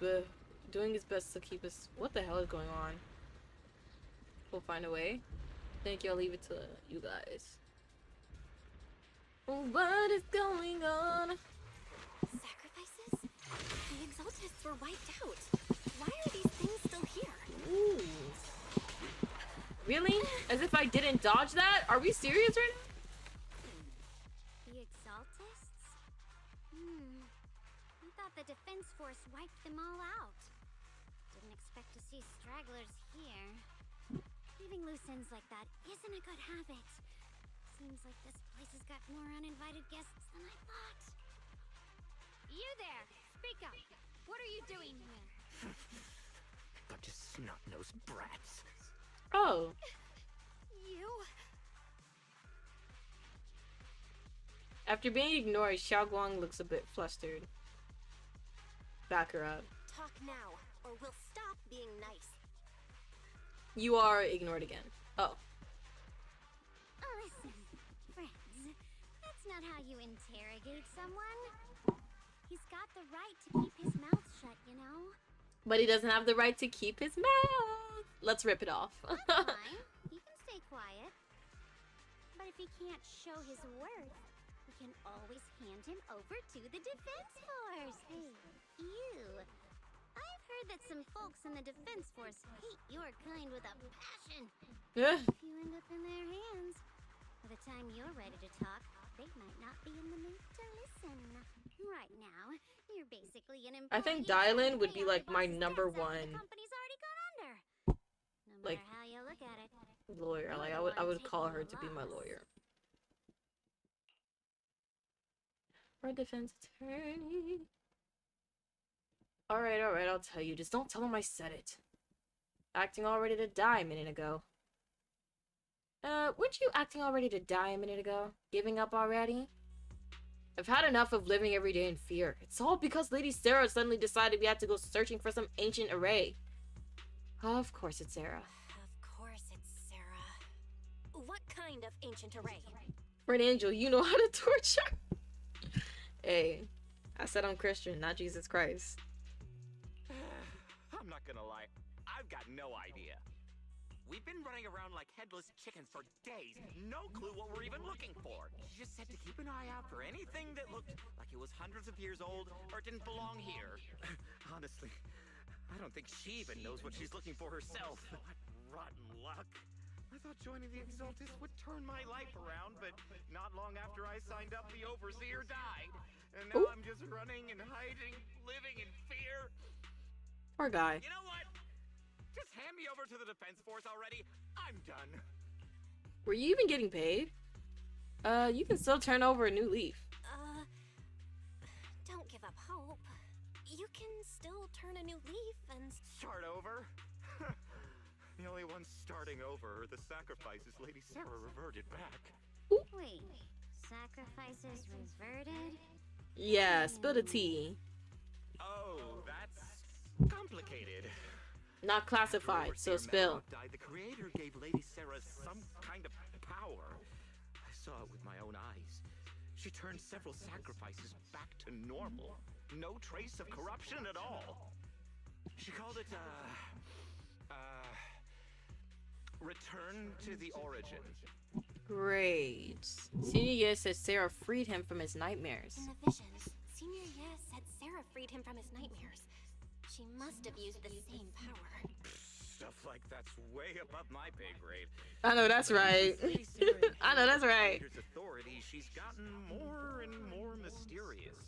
But doing his best to keep us. What the hell is going on? We'll find a way. Thank you. I'll leave it to you guys. What is going on? Sacrifices? The Exaltists were wiped out. Why are these things still here? Ooh. Really? As if I didn't dodge that? Are we serious right now? The Exaltists? I thought the defense force wiped them all out. Didn't expect to see stragglers here. Leaving loose ends like that isn't a good habit. Seems like this place has got more uninvited guests than I thought. You there! Speak up! What are you doing here? Bunch of snot-nosed brats. Oh. You? After being ignored, Xiao Guang looks a bit flustered. Back her up. Talk now, or we'll stop being nice. You are ignored again. Oh. Listen, friends. That's not how you interrogate someone. He's got the right to keep his mouth shut, you know? But he doesn't have the right to keep his mouth. Let's rip it off. That's fine. He can stay quiet. But if he can't show his worth, we can always hand him over to the defense force. Hey, you. I've heard that some folks in the defense force hate your kind with a passion. Yeah. If you end up in their hands, By the time you're ready to talk, they might not be in the mood to listen. Right now, you're basically an employee. I think Dylan would be trying to like pay my off the number boss's debts after one the company's already gone under. No matter like how you look at it. lawyer. Like I would call her to be my lawyer. Or defense attorney. Alright, I'll tell you. Just don't tell him I said it. Acting all ready to die a minute ago. Weren't you acting all ready to die a minute ago? Giving up already? I've had enough of living every day in fear. It's all because Lady Sarah suddenly decided we had to go searching for some ancient array. Of course it's Sarah. Of course it's Sarah. What kind of ancient array? For an angel, you know how to torture. Hey, I said I'm Christian, not Jesus Christ. I'm not gonna lie, I've got no idea. We've been running around like headless chickens for days. No clue what we're even looking for. She just said to keep an eye out for anything that looked like it was hundreds of years old or didn't belong here. Honestly, I don't think she even knows what she's looking for herself. What rotten luck. I thought joining the Exaltis would turn my life around, but not long after I signed up, the Overseer died. And now I'm just running and hiding, living in fear. Poor guy. You know what? Just hand me over to the defense force already. I'm done. Were you even getting paid? You can still turn over a new leaf. Don't give up hope. You can still turn a new leaf and start over? The only ones starting over are the sacrifices Lady Sarah reverted back. Wait, sacrifices reverted? Yeah, spill the tea. Oh, that's complicated. Not classified, so spill. Died, the creator gave Lady Sarah some kind of power. I saw it with my own eyes. She turned several sacrifices back to normal. No trace of corruption at all. She called it, return to the origin. Great. Senior Year says Sarah freed him from his nightmares. in the visions, Senior Yes said Sarah freed him from his nightmares. She must have used the same power. Stuff like that's way above my pay grade. I know that's right. I know that's right. Authority, she's gotten more and more mysterious.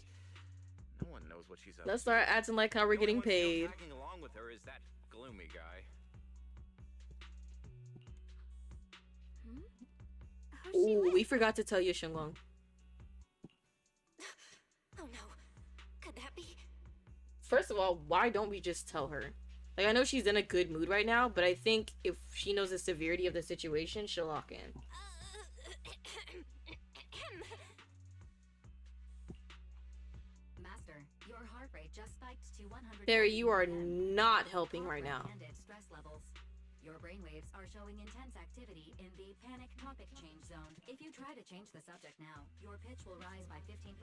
No one knows what she's up Let's start acting like how we're getting paid. Tagging along with her is that gloomy guy. Ooh, we forgot to tell you, Shenlong. Oh no. Could that be? First of all, why don't we just tell her? Like, I know she's in a good mood right now, but I think if she knows the severity of the situation, she'll lock in. Master, your heart rate just spiked to 100. Barry, you are not helping right now. Stress levels. Your brainwaves are showing intense activity in the panic topic change zone. If you try to change the subject now, your pitch will rise by 15%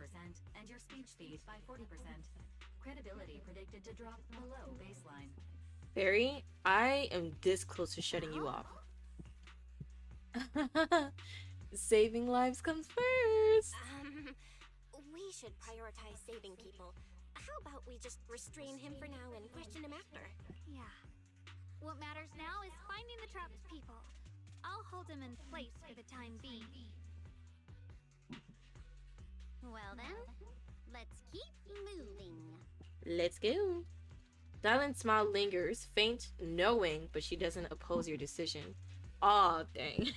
and your speech speed by 40%. Credibility predicted to drop below baseline. Barry, I am this close to shutting you off. Saving lives comes first. We should prioritize saving people. How about we just restrain him for now and question him after? Yeah. What matters now is finding the trapped people. I'll hold them in place for the time being. Well then, let's keep moving. Let's go. Dylan's smile lingers, faint, knowing, but she doesn't oppose your decision. Aw, dang.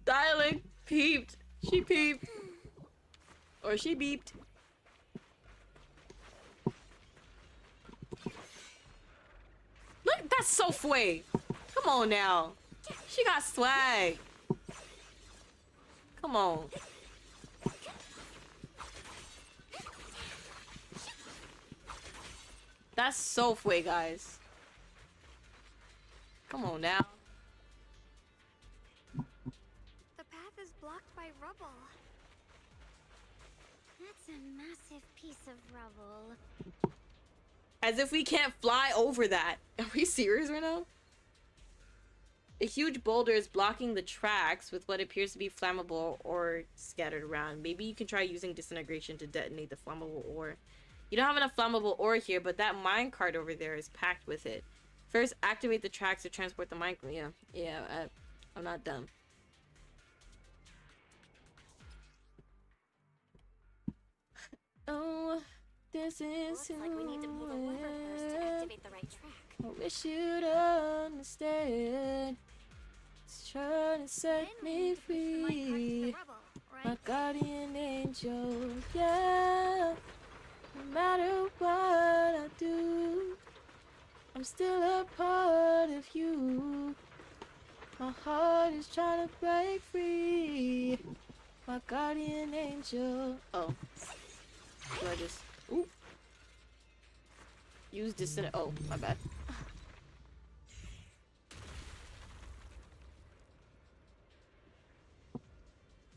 Dylan peeped. She peeped. Or she beeped. Look, that's so fue. Come on now. She got swag. Come on. That's so fue, guys. Come on now. The path is blocked by rubble. That's a massive piece of rubble. As if we can't fly over that. Are we serious right now? A huge boulder is blocking the tracks with what appears to be flammable ore scattered around. Maybe you can try using disintegration to detonate the flammable ore. You don't have enough flammable ore here, but that minecart over there is packed with it. First, activate the tracks to transport the minecart. Yeah, I'm not dumb. listen Looks to like we need to pull the lever first to it. activate the right track. I wish you'd understand. It's trying to set Then we me need to push the minecart to the free. rubble, My right? guardian angel, yeah. No matter what I do, I'm still a part of you. My heart is trying to break free. My guardian angel. Oh. Do I just... Ooh. Use this in... Oh, my bad.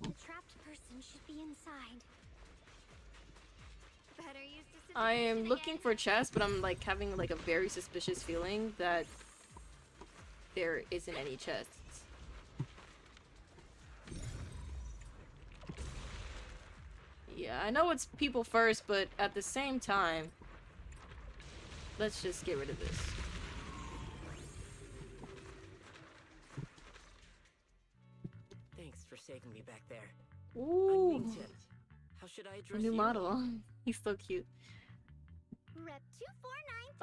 The trapped person should be inside. Better use this. I am looking for chests, but I'm like having like a very suspicious feeling that there isn't any chests. Yeah, I know it's people first, but at the same time, let's just get rid of this. Thanks for saving me back there. Ooh, I'm Ningtian. How should I a address new you? model. He's so cute. Rep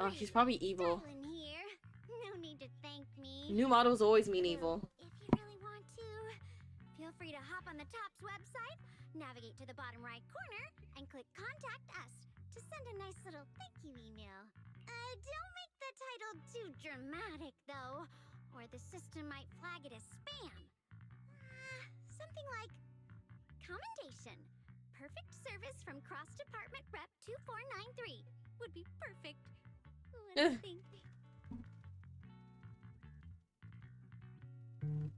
2493. Oh, he's probably evil. Dylan here. No need to thank me. New models always mean evil. If you really want to, feel free to hop on the Top's website, navigate to the bottom right corner, and click Contact Us to send a nice little thank you email. Don't make the title too dramatic, though, or the system might flag it as spam. Something like Commendation. Perfect service from Cross Department Rep 2493 would be perfect. What do you think?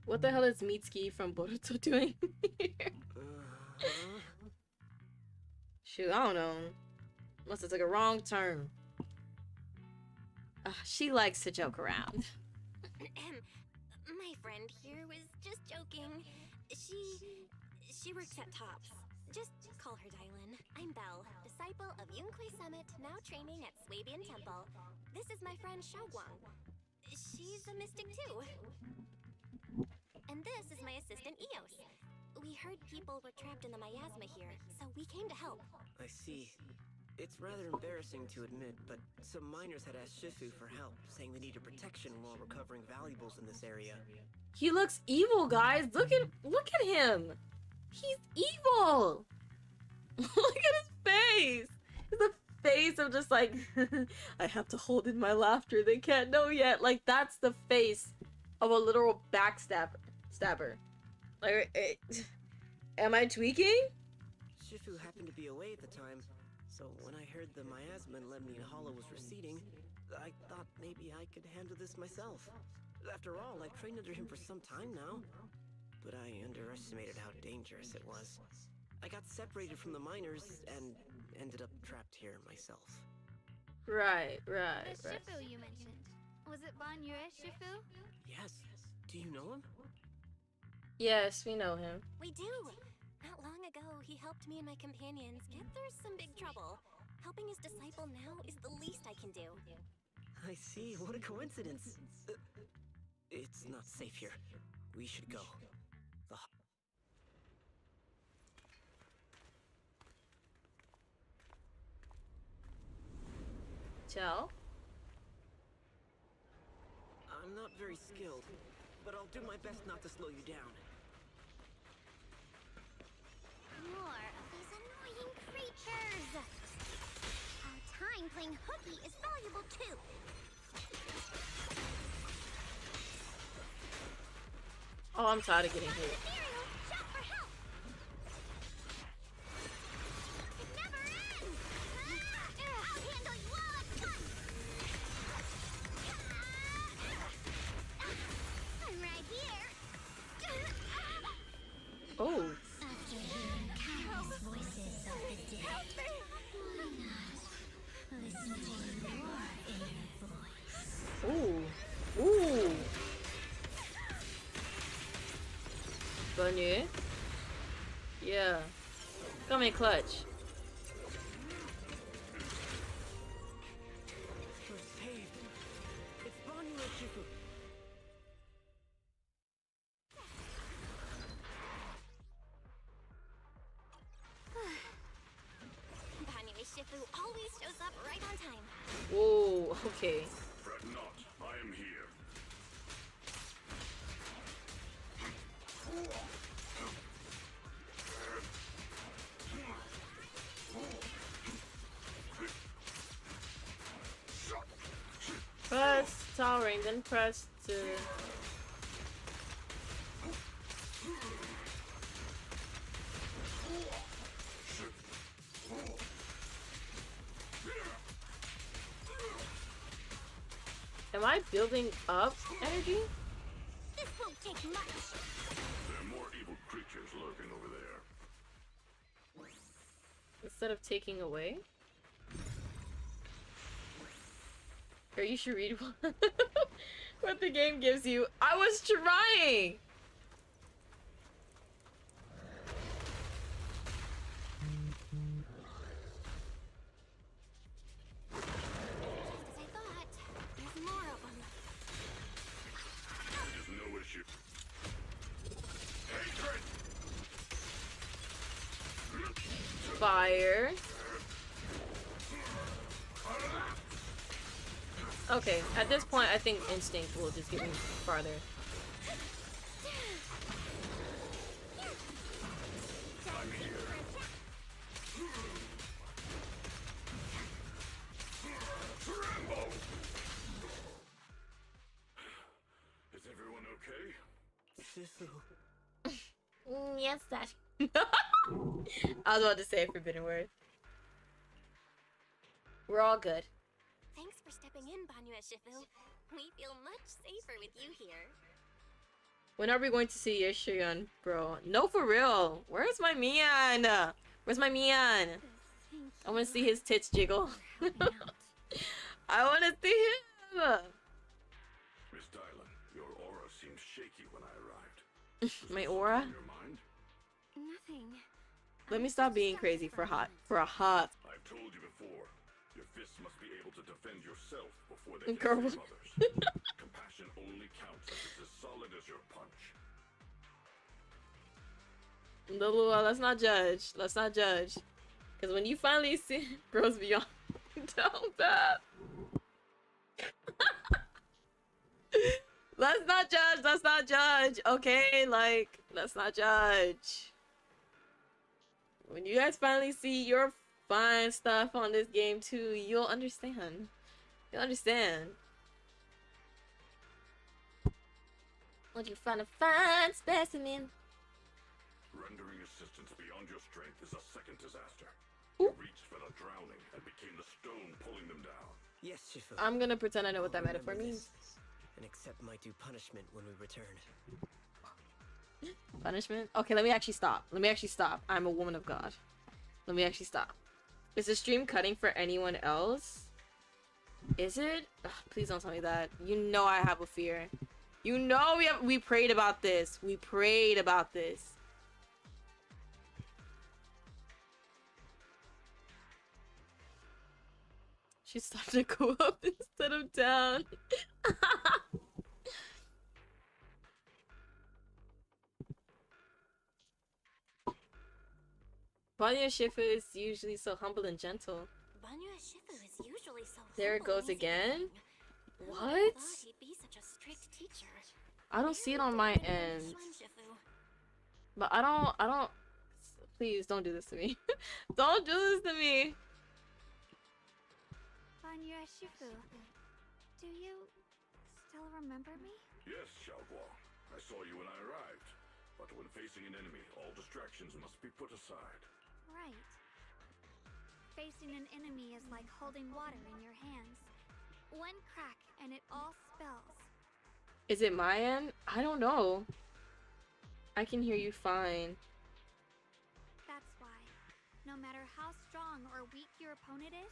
What the hell is Mitsuki from Boruto doing here? Shoot, I don't know. Must have took a wrong turn. She likes to joke around. My friend here was just joking. She works at Tops. Just call her Dylan. I'm Belle, disciple of Yunquei Summit, now training at Swabian Temple. This is my friend Xiaoguang. She's a mystic too. And this is my assistant Eos. We heard people were trapped in the miasma here, so we came to help. I see. It's rather embarrassing to admit, but some miners had asked Shifu for help, saying they needed protection while recovering valuables in this area. He looks evil, guys. Look at him. He's evil. Look at his face. It's a face of just like, I have to hold in my laughter. They can't know yet. Like, that's the face of a literal stabber. Like, am I tweaking? Shifu happened to be away at the time, so when I heard the miasma in Lemnian Hollow was receding, I thought maybe I could handle this myself. After all, I've trained under him for some time now. But I underestimated how dangerous it was. I got separated from the miners and ended up trapped here myself. Right. The Shifu you mentioned. Was it Banyue Shifu? Yes. Do you know him? Yes, we know him. We do. Not long ago, he helped me and my companions get through some big trouble. Helping his disciple now is the least I can do. I see. What a coincidence. It's not safe here. We should go. Tell. I'm not very skilled, but I'll do my best not to slow you down. More of these annoying creatures! Our time playing hooky is valuable too! Oh, I'm tired of getting hit. Ethereal, shout for help! It never ends! I'll handle you all at once! I'm right here! Oh. After hearing countless voices of the dead, why not listen to your inner voice? Ooh. Banyue? Yeah. Come in clutch. We're saved. It's Banyue Shifu. Banyue Shifu always shows okay. Fret not, I am here. Press towering, then press to. Am I building up energy? This won't take much. There are more evil creatures lurking over there. Instead of taking away? Or you should read what the game gives you. I was trying! As I thought, there's more of them. It is no issue. Hatred! Fire. Okay, at this point, I think instinct will just get me farther. Is everyone okay? Shifu. Yes, Dad. I was about to say a forbidden word. We're all good. Thanks for stepping in, Banya Shifu. We feel much safer with you here. When are we going to see Yeshayun, bro? No, for real. Where's my Mian? Where's my Mian? I want to see his tits jiggle. I want to see him. Miss Dylan, your aura seemed shaky when I arrived. My aura? In your mind? Nothing. Let me stop being crazy for a hot. I've told you before. Your fists must be able to defend yourself before they can Girl. save others. Compassion only counts if it's as solid as your punch. Lulu, let's not judge. Let's not judge. Because when you finally see Bros Beyond down bad. Let's not judge. Let's not judge. Okay? Like, let's not judge. When you guys finally see your fine stuff on this game too, you'll understand. You'll understand. When you find a fine specimen. Rendering assistance beyond your strength is a second disaster. You reached for the drowning and became the stone pulling them down. Yes, Shifu. I'm gonna pretend I know what that I'll metaphor remember means. this and accept my due punishment when we return. Punishment? Okay, let me actually stop. Let me actually stop. I'm a woman of God. Let me actually stop. Is the stream cutting for anyone else? Is it? Ugh, please don't tell me that. You know I have a fear. You know we prayed about this. We prayed about this. She stopped to go up instead of down. Banya Shifu is usually so humble and gentle. Banya Shifu is usually so There it humble goes and again. easygoing. Who What? would've thought he'd be such a strict teacher? I don't see it on my end. Shifu. But I don't. Please don't do this to me. Don't do this to me. Banya Shifu, do you still remember me? Yes, Xiaoguang. I saw you when I arrived. But when facing an enemy, all distractions must be put aside. Right. Facing an enemy is like holding water in your hands. One crack and it all spills. Is it my end? I don't know. I can hear you fine. That's why, no matter how strong or weak your opponent is,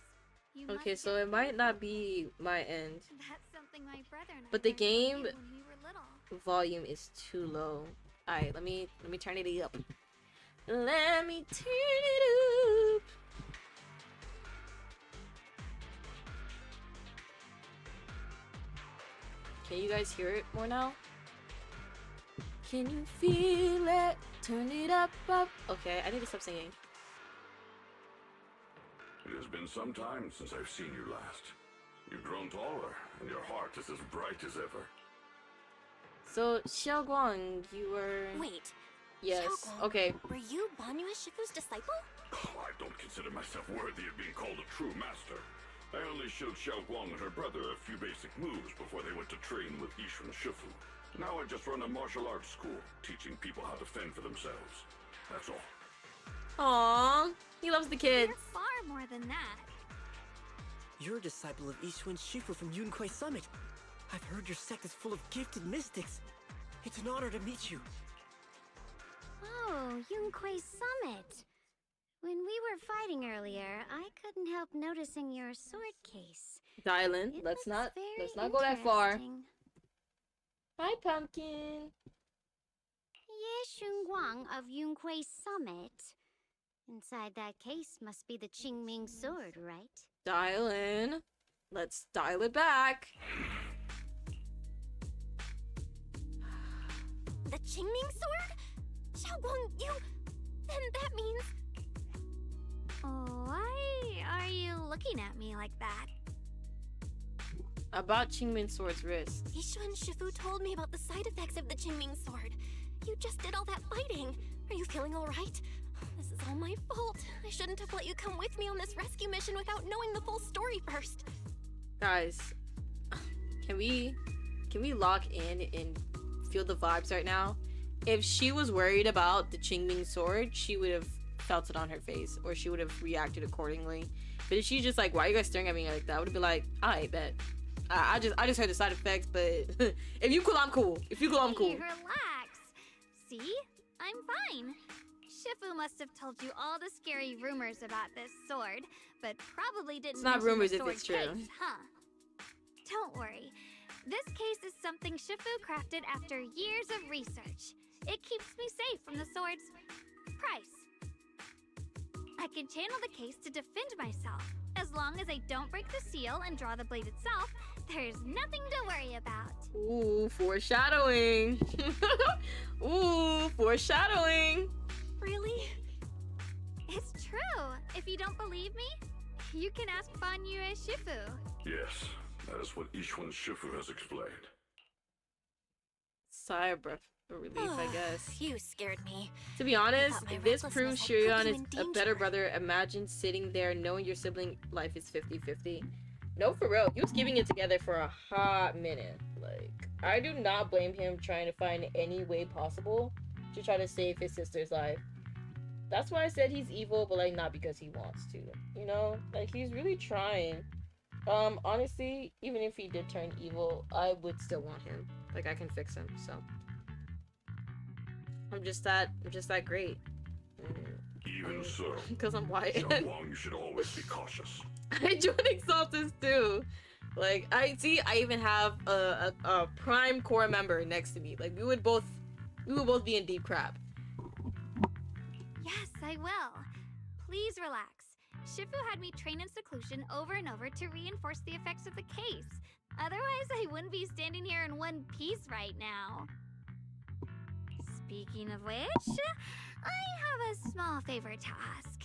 you Okay, must so get it might through. not be my end. That's something my brother and I But the learned from game you when we were little. volume is too low. Alright, let me turn it up. Let me turn it up. Can you guys hear it more now? Can you feel it? Turn it up, up. Okay, I need to stop singing. It has been some time since I've seen you last. You've grown taller, and your heart is as bright as ever. So, Xiaoguang, you were... Wait. Yes, Xiaoguang, okay. Were you Banyue Shifu's disciple? Oh, I don't consider myself worthy of being called a true master. I only showed Xiaoguang and her brother a few basic moves before they went to train with Yishun Shifu. Now I just run a martial arts school, teaching people how to fend for themselves. That's all. Aww, he loves the kids. You're far more than that. You're a disciple of Yishun Shifu from Yunquai Summit. I've heard your sect is full of gifted mystics. It's an honor to meet you. Oh, Yunquai Summit. When we were fighting earlier, I couldn't help noticing your sword case. Dylan, It let's looks not very go that far. interesting. Hi, Pumpkin. Ye Shunguang of Yunquai Summit. Inside that case must be the Qingming sword, right? Dylan, let's dial it back. The Qingming sword? Xiaoguang, you... Then that means... Why are you looking at me like that? About Qingmin Sword's wrist. Yishun Shifu told me about the side effects of the Qingming sword. You just did all that fighting. Are you feeling alright? This is all my fault. I shouldn't have let you come with me on this rescue mission without knowing the full story first. Guys, can we lock in and feel the vibes right now? If she was worried about the Qingming sword, she would have felt it on her face, or she would have reacted accordingly. But if she's just like, why are you guys staring at me like that? I would have been like, I bet. I just heard the side effects, but if you cool, I'm cool. If you cool, I'm cool. Hey, relax. See? I'm fine. Shifu must have told you all the scary rumors about this sword, but probably didn't It's not mention rumors the if sword it's true. case, huh? Don't worry. This case is something Shifu crafted after years of research. It keeps me safe from the sword's price. I can channel the case to defend myself. As long as I don't break the seal and draw the blade itself, there's nothing to worry about. Ooh, foreshadowing. Ooh, foreshadowing. Really? It's true. If you don't believe me, you can ask Banyue Shifu. Yes, that is what Yishun Shifu has explained. Sigh of breath of relief, I guess. You scared me. To be honest, thought my this proves recklessness had put Shiryan you is in a better danger. brother. Imagine sitting there knowing your sibling life is 50-50. No, for real. He was keeping it together for a hot minute. Like, I do not blame him trying to find any way possible to try to save his sister's life. That's why I said he's evil, but like not because he wants to. You know? Like, he's really trying. Honestly, even if he did turn evil, I would still want him. Like, I can fix him, so. I'm just that great. Even so, Because I'm white. Xiaoguang, you should always be cautious. I joined Exaltus too. Like, I even have a prime core member next to me. Like, we would both be in deep crap. Yes, I will. Please relax. Shifu had me train in seclusion over and over to reinforce the effects of the case. Otherwise, I wouldn't be standing here in one piece right now. Speaking of which, I have a small favor to ask.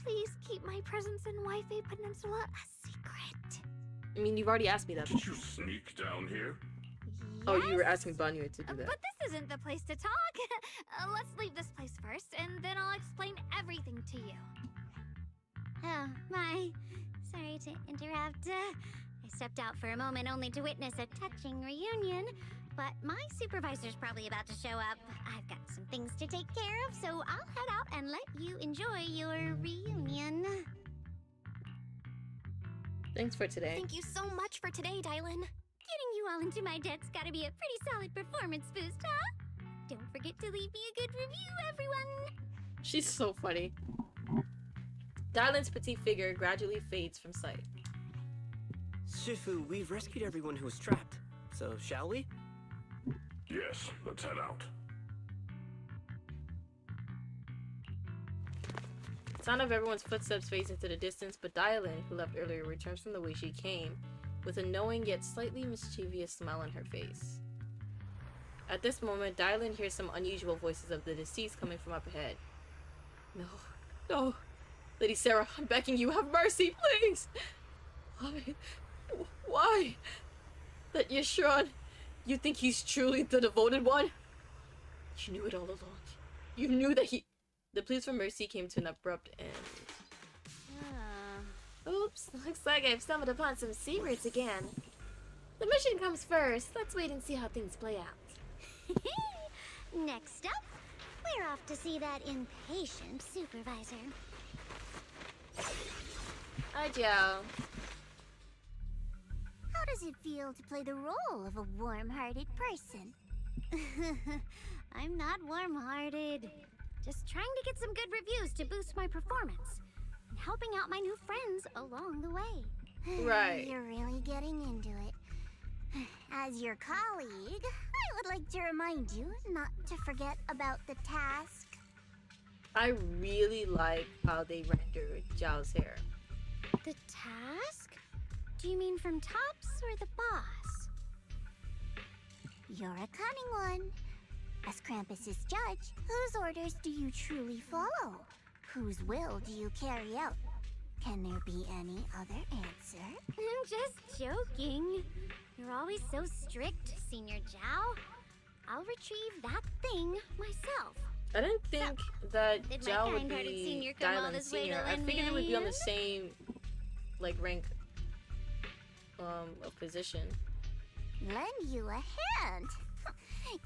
Please keep my presence in Wi-Fi Peninsula a secret. I mean, you've already asked me that. Did you sneak down here? Oh, you were asking Banyue to do that. But this isn't the place to talk. Let's leave this place first, and then I'll explain everything to you. Oh, my. Sorry to interrupt. I stepped out for a moment only to witness a touching reunion. But my supervisor's probably about to show up. I've got some things to take care of, so I'll head out and let you enjoy your reunion. Thanks for today. Thank you so much for today, Dylan. Getting you all into my debt's gotta be a pretty solid performance boost, huh? Don't forget to leave me a good review, everyone! She's so funny. Dylan's petite figure gradually fades from sight. Shifu, we've rescued everyone who was trapped. So, shall we? Yes, let's head out. Sound of everyone's footsteps fades into the distance, but Dylan, who left earlier, returns from the way she came, with a knowing yet slightly mischievous smile on her face. At this moment, Dylan hears some unusual voices of the deceased coming from up ahead. No, no. Lady Sarah, I'm begging you, have mercy, please! Why? That Yeshurun, you think he's truly the devoted one? You knew it all along. You knew that he... The pleas for mercy came to an abrupt end. Oops, looks like I've stumbled upon some secrets again. The mission comes first. Let's wait and see how things play out. Next up, we're off to see that impatient supervisor. Hi, Joe. How does it feel to play the role of a warm-hearted person? I'm not warm-hearted. Just trying to get some good reviews to boost my performance. And helping out my new friends along the way. Right. You're really getting into it. As your colleague, I would like to remind you not to forget about the task. I really like how they rendered Zhao's hair. The task? Do you mean from Tops or the boss? You're a cunning one. As Krampus's judge, whose orders do you truly follow? Whose will do you carry out? Can there be any other answer? I'm just joking. You're always so strict, Senior Zhao. I'll retrieve that thing myself. I didn't think that Did my Zhao would kind-hearted be senior come all Dylan this way to Senior. I lend me figured a it would be on the hand? same, like, rank of position. Lend you a hand?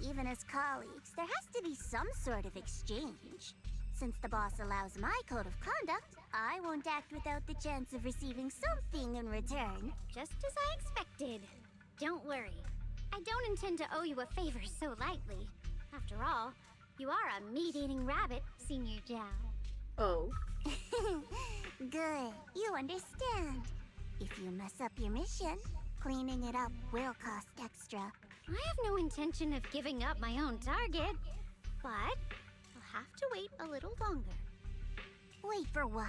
Even as colleagues, there has to be some sort of exchange. Since the boss allows my code of conduct, I won't act without the chance of receiving something in return. Just as I expected. Don't worry. I don't intend to owe you a favor so lightly. After all, you are a meat-eating rabbit, Senior Zhao. Oh. Good. You understand. If you mess up your mission, cleaning it up will cost extra. I have no intention of giving up my own target, but I'll have to wait a little longer. Wait for what?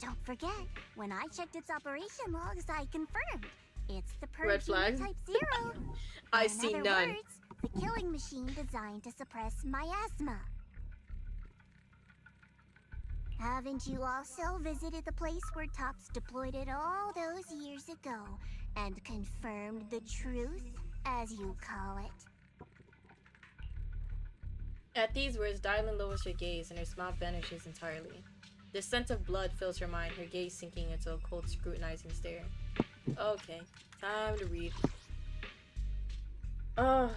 Don't forget, when I checked its operation logs, I confirmed. It's the Red Purge flag. Type 0. I In see other none. words, the killing machine designed to suppress miasma. Haven't you also visited the place where Tops deployed it all those years ago and confirmed the truth, as you call it? At these words, Dylan lowers her gaze and her smile vanishes entirely. The scent of blood fills her mind, her gaze sinking into a cold, scrutinizing stare. Okay, time to read. I'll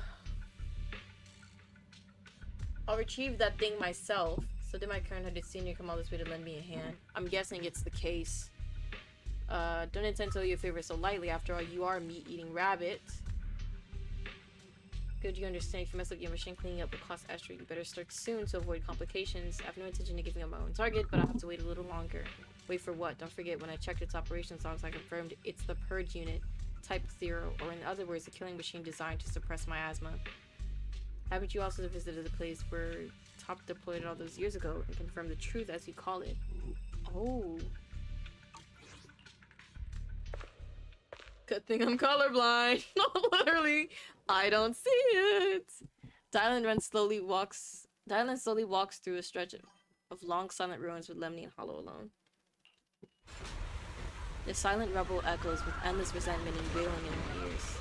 retrieve that thing myself. So did my current-headed senior come all this way to lend me a hand? I'm guessing it's the case. Don't intend to owe you a favor so lightly. After all, you are a meat-eating rabbit. Good, you understand. If you mess up your machine, cleaning up will cost extra. You better start soon to avoid complications. I have no intention of giving up my own target, but I'll have to wait a little longer. Wait for what? Don't forget, when I checked its operations logs, I confirmed it's the Purge Unit, Type 0, or in other words, the killing machine designed to suppress miasma. Haven't you also visited the place where Top deployed all those years ago and confirmed the truth, as you call it? Oh. Good thing I'm colorblind. Literally, I don't see it. Dylan slowly walks through a stretch of long silent ruins with Lemony and Hollow alone. The silent rubble echoes with endless resentment and wailing in her ears.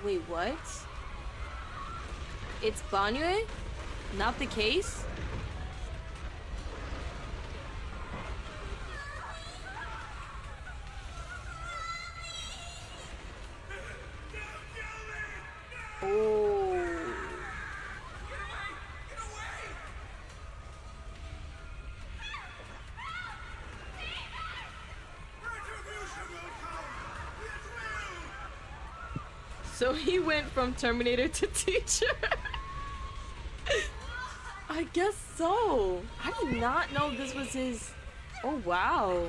Wait, what? It's Banyue? Not the case? Oh. So he went from Terminator to teacher. I guess so. I did not know this was his. Oh wow.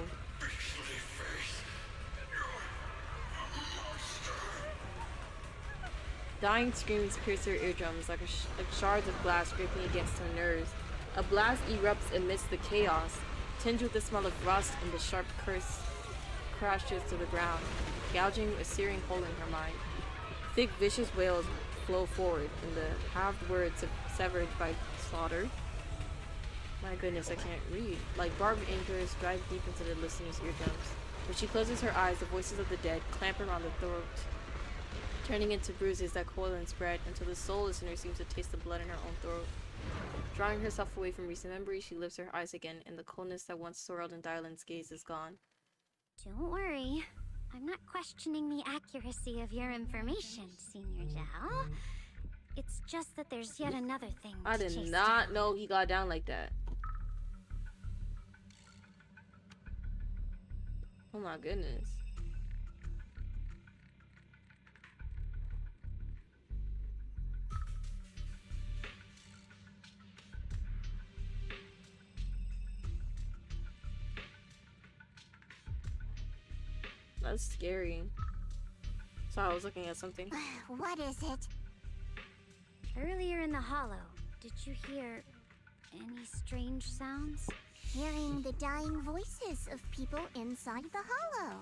Dying screams pierce her eardrums like shards of glass scraping against her nerves. A blast erupts amidst the chaos, tinged with the smell of rust, and the sharp curse crashes to the ground, gouging a searing hole in her mind. Thick, vicious wails flow forward, and the halved words severed by slaughter. My goodness, I can't read. Like barbed anchors drive deep into the listener's eardrums. When she closes her eyes, the voices of the dead clamp around the throat, turning into bruises that coil and spread until the sole listener seems to taste the blood in her own throat. Drawing herself away from recent memories, she lifts her eyes again, and the coldness that once swirled in Dylan's gaze is gone. Don't worry. I'm not questioning the accuracy of your information, Senior Zhao. It's just that there's yet another thing I to did chase not down. know he got down like that. Oh my goodness. That's scary. Sorry, I was looking at something. What is it? Earlier in the hollow, did you hear any strange sounds? Hearing the dying voices of people inside the hollow.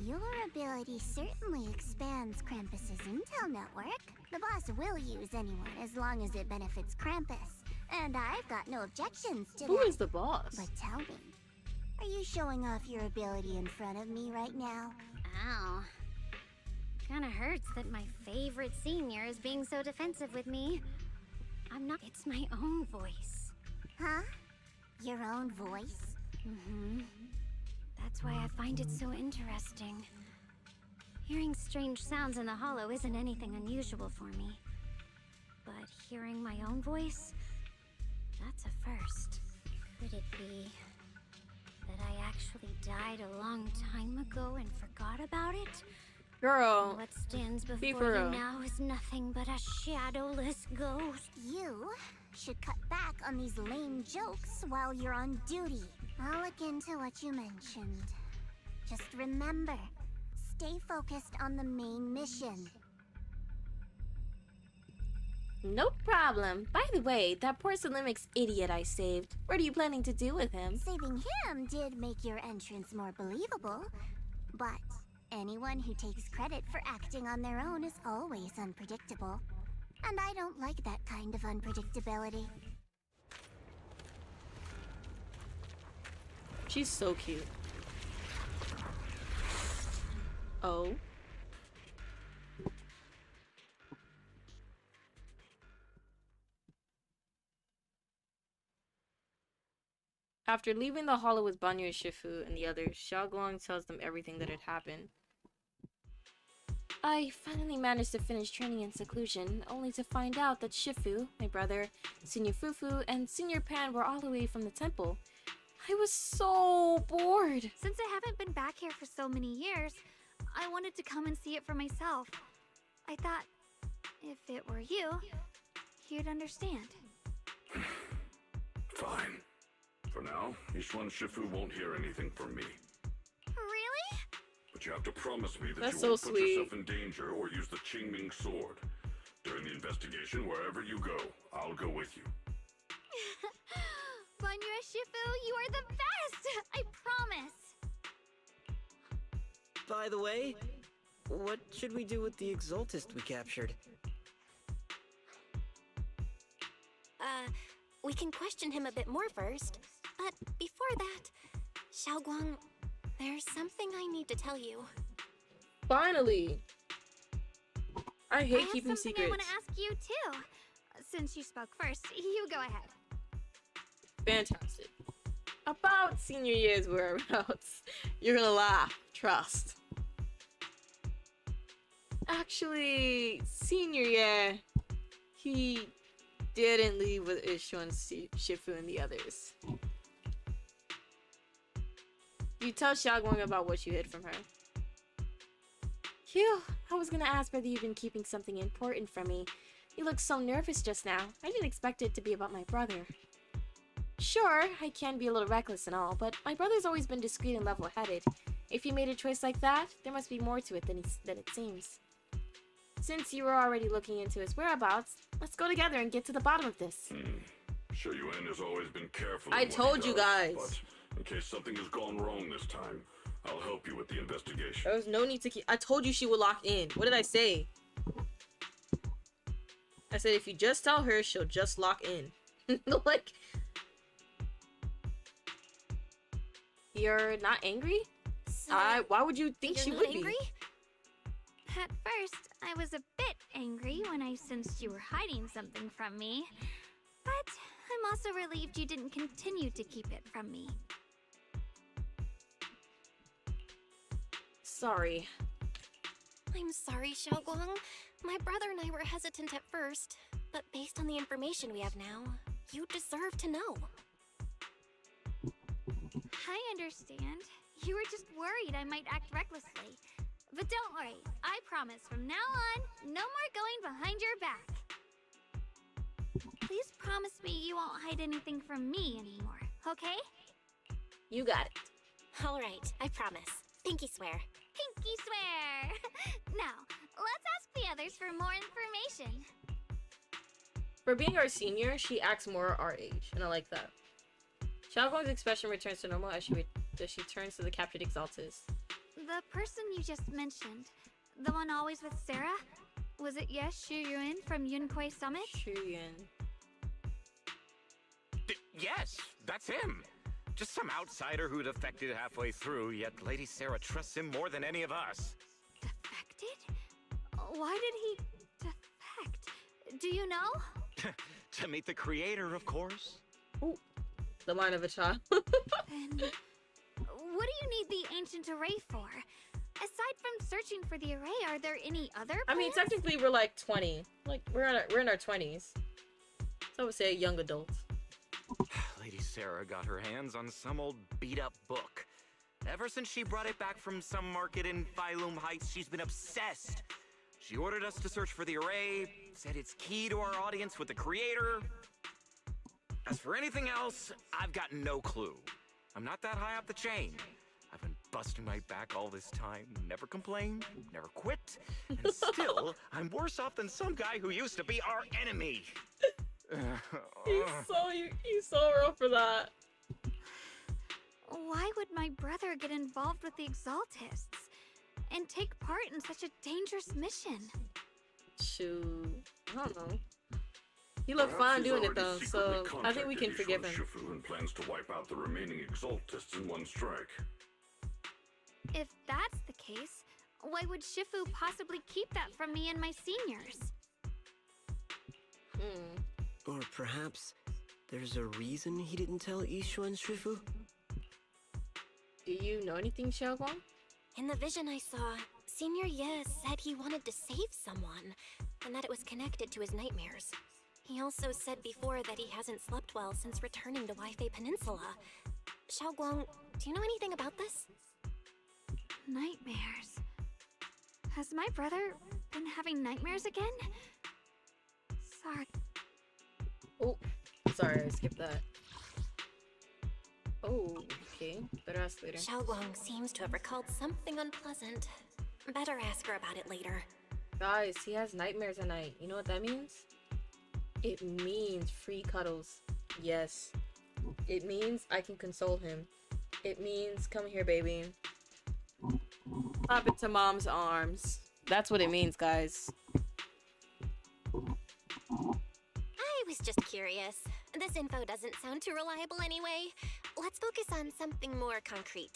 Your ability certainly expands Krampus's intel network. The boss will use anyone as long as it benefits Krampus. And I've got no objections to Who that. is the boss? But tell me, are you showing off your ability in front of me right now? Ow. Kinda hurts that my favorite senior is being so defensive with me. I'm not. It's my own voice. Huh? Your own voice? Mm-hmm. That's why I find it so interesting. Hearing strange sounds in the hollow isn't anything unusual for me. But hearing my own voice, that's a first. Could it be that I actually died a long time ago and forgot about it? Girl, What stands be before for you real. now is nothing but a shadowless ghost. You should cut back on these lame jokes while you're on duty. I'll look into what you mentioned. Just remember, stay focused on the main mission. No problem. By the way, that porcelainics idiot I saved, what are you planning to do with him? Saving him did make your entrance more believable, but anyone who takes credit for acting on their own is always unpredictable. And I don't like that kind of unpredictability. She's so cute. Oh. After leaving the hollow with Banyu and Shifu and the others, Xiaoguang tells them everything that had happened. I finally managed to finish training in seclusion, only to find out that Shifu, my brother, Senior Fufu, and Senior Pan were all away from the temple. I was so bored. Since I haven't been back here for so many years, I wanted to come and see it for myself. I thought, if it were you, you'd understand. Fine. For now, Yishuan Shifu won't hear anything from me. Really? But you have to promise me that That's you won't so put sweet. yourself in danger or use the Qingming sword. During the investigation, wherever you go, I'll go with you. Banyu Shifu, you are the best! I promise! By the way, what should we do with the Exaltist we captured? We can question him a bit more first. But before that, Xiaoguang, there's something I need to tell you. Finally! I hate keeping have something I want secrets. to ask you too. Since you spoke first, you go ahead. Fantastic. About senior year's whereabouts. You're gonna laugh. Trust. Actually, senior year, he didn't leave with Ishuan, Shifu, and the others. You tell Xiaoguang about what you hid from her. Phew, I was gonna ask whether you've been keeping something important from me. You look so nervous just now. I didn't expect it to be about my brother. Sure, I can be a little reckless and all, but my brother's always been discreet and level-headed. If he made a choice like that, there must be more to it than it seems. Since you were already looking into his whereabouts, let's go together and get to the bottom of this. Shoyuan has always been careful. I in what he told you does, guys. But in case something has gone wrong this time, I'll help you with the investigation. There was no need to keep. I told you she would lock in. What did I say? I said if you just tell her, she'll just lock in. Like, You're not angry? So, Why would you think you're she not would angry? At first, I was a bit angry when I sensed you were hiding something from me. But I'm also relieved you didn't continue to keep it from me. Sorry. I'm sorry, Xiaoguang. My brother and I were hesitant at first, but based on the information we have now, you deserve to know. I understand. You were just worried I might act recklessly. But don't worry, I promise from now on, no more going behind your back. Please promise me you won't hide anything from me anymore, okay? You got it. All right, I promise. Pinky swear. Pinky swear! Now, let's ask the others for more information. For being our senior, she acts more our age, and I like that. Xiaoguang's expression returns to normal as she turns to the captured Exaltus. The person you just mentioned, the one always with Sarah? Was it Yes Shuyuin from Yunkui Summit? Shuyuin. Yes, that's him. Just some outsider who defected halfway through, yet Lady Sarah trusts him more than any of us. Defected? Why did he defect? Do you know? To meet the creator, of course. Ooh, the line of a child. Then, what do you need the ancient array for? Aside from searching for the array, are there any other plans? I mean, technically we're like 20. Like, we're in our 20s. So I would say young adults. Lady Sarah got her hands on some old beat-up book. Ever since she brought it back from some market in Phylum Heights, she's been obsessed. She ordered us to search for the array, said it's key to our audience with the creator. As for anything else, I've got no clue. I'm not that high up the chain. I've been busting my back all this time, never complained, never quit, and still, I'm worse off than some guy who used to be our enemy. He's so rough for that. Why would my brother get involved with the Exaltists and take part in such a dangerous mission? Shoot, I don't know. He looked fine doing it though, so I think we can forgive him. Shifu and plans to wipe out the remaining Exaltists in one strike. If that's the case, why would Shifu possibly keep that from me and my seniors? Or perhaps there's a reason he didn't tell Ishu and Shifu? Do you know anything, Xiaoguang? In the vision I saw, Senior Ye said he wanted to save someone, and that it was connected to his nightmares. He also said before that he hasn't slept well since returning to Waifei Peninsula. Xiaoguang, do you know anything about this? Nightmares. Has my brother been having nightmares again? Sorry. Oh, sorry, I skipped that. Oh, okay. Better ask later. Xiaoguang seems to have recalled something unpleasant. Better ask her about it later. Guys, he has nightmares at night. You know what that means? It means free cuddles. Yes. It means I can console him. It means, come here, baby. Pop into mom's arms. That's what it means, guys. I was just curious. This info doesn't sound too reliable anyway. Let's focus on something more concrete.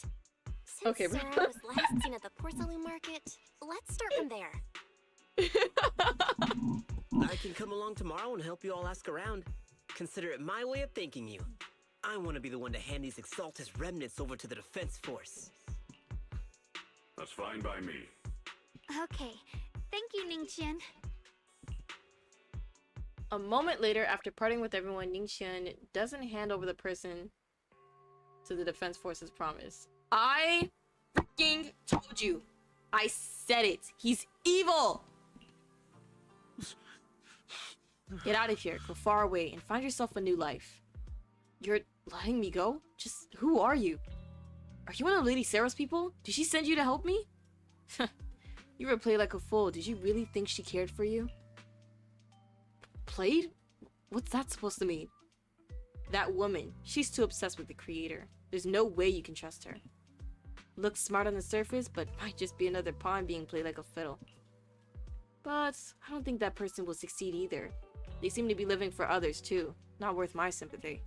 Since Okay, Sarah was last seen at the porcelain market, let's start from there. I can come along tomorrow and help you all ask around. Consider it my way of thanking you. I want to be the one to hand these Exaltus remnants over to the defense force. That's fine by me. Okay. Thank you, Ningqian. A moment later, after parting with everyone, Ningqian doesn't hand over the person to the defense forces promise. I freaking told you. I said it. He's evil. Get out of here. Go far away and find yourself a new life. You're letting me go? Just who are you? Are you one of Lady Sarah's people? Did she send you to help me? You were played like a fool. Did you really think she cared for you? Played? What's that supposed to mean? That woman, she's too obsessed with the creator. There's no way you can trust her. Looks smart on the surface, but might just be another pawn being played like a fiddle. But I don't think that person will succeed either. They seem to be living for others too. Not worth my sympathy.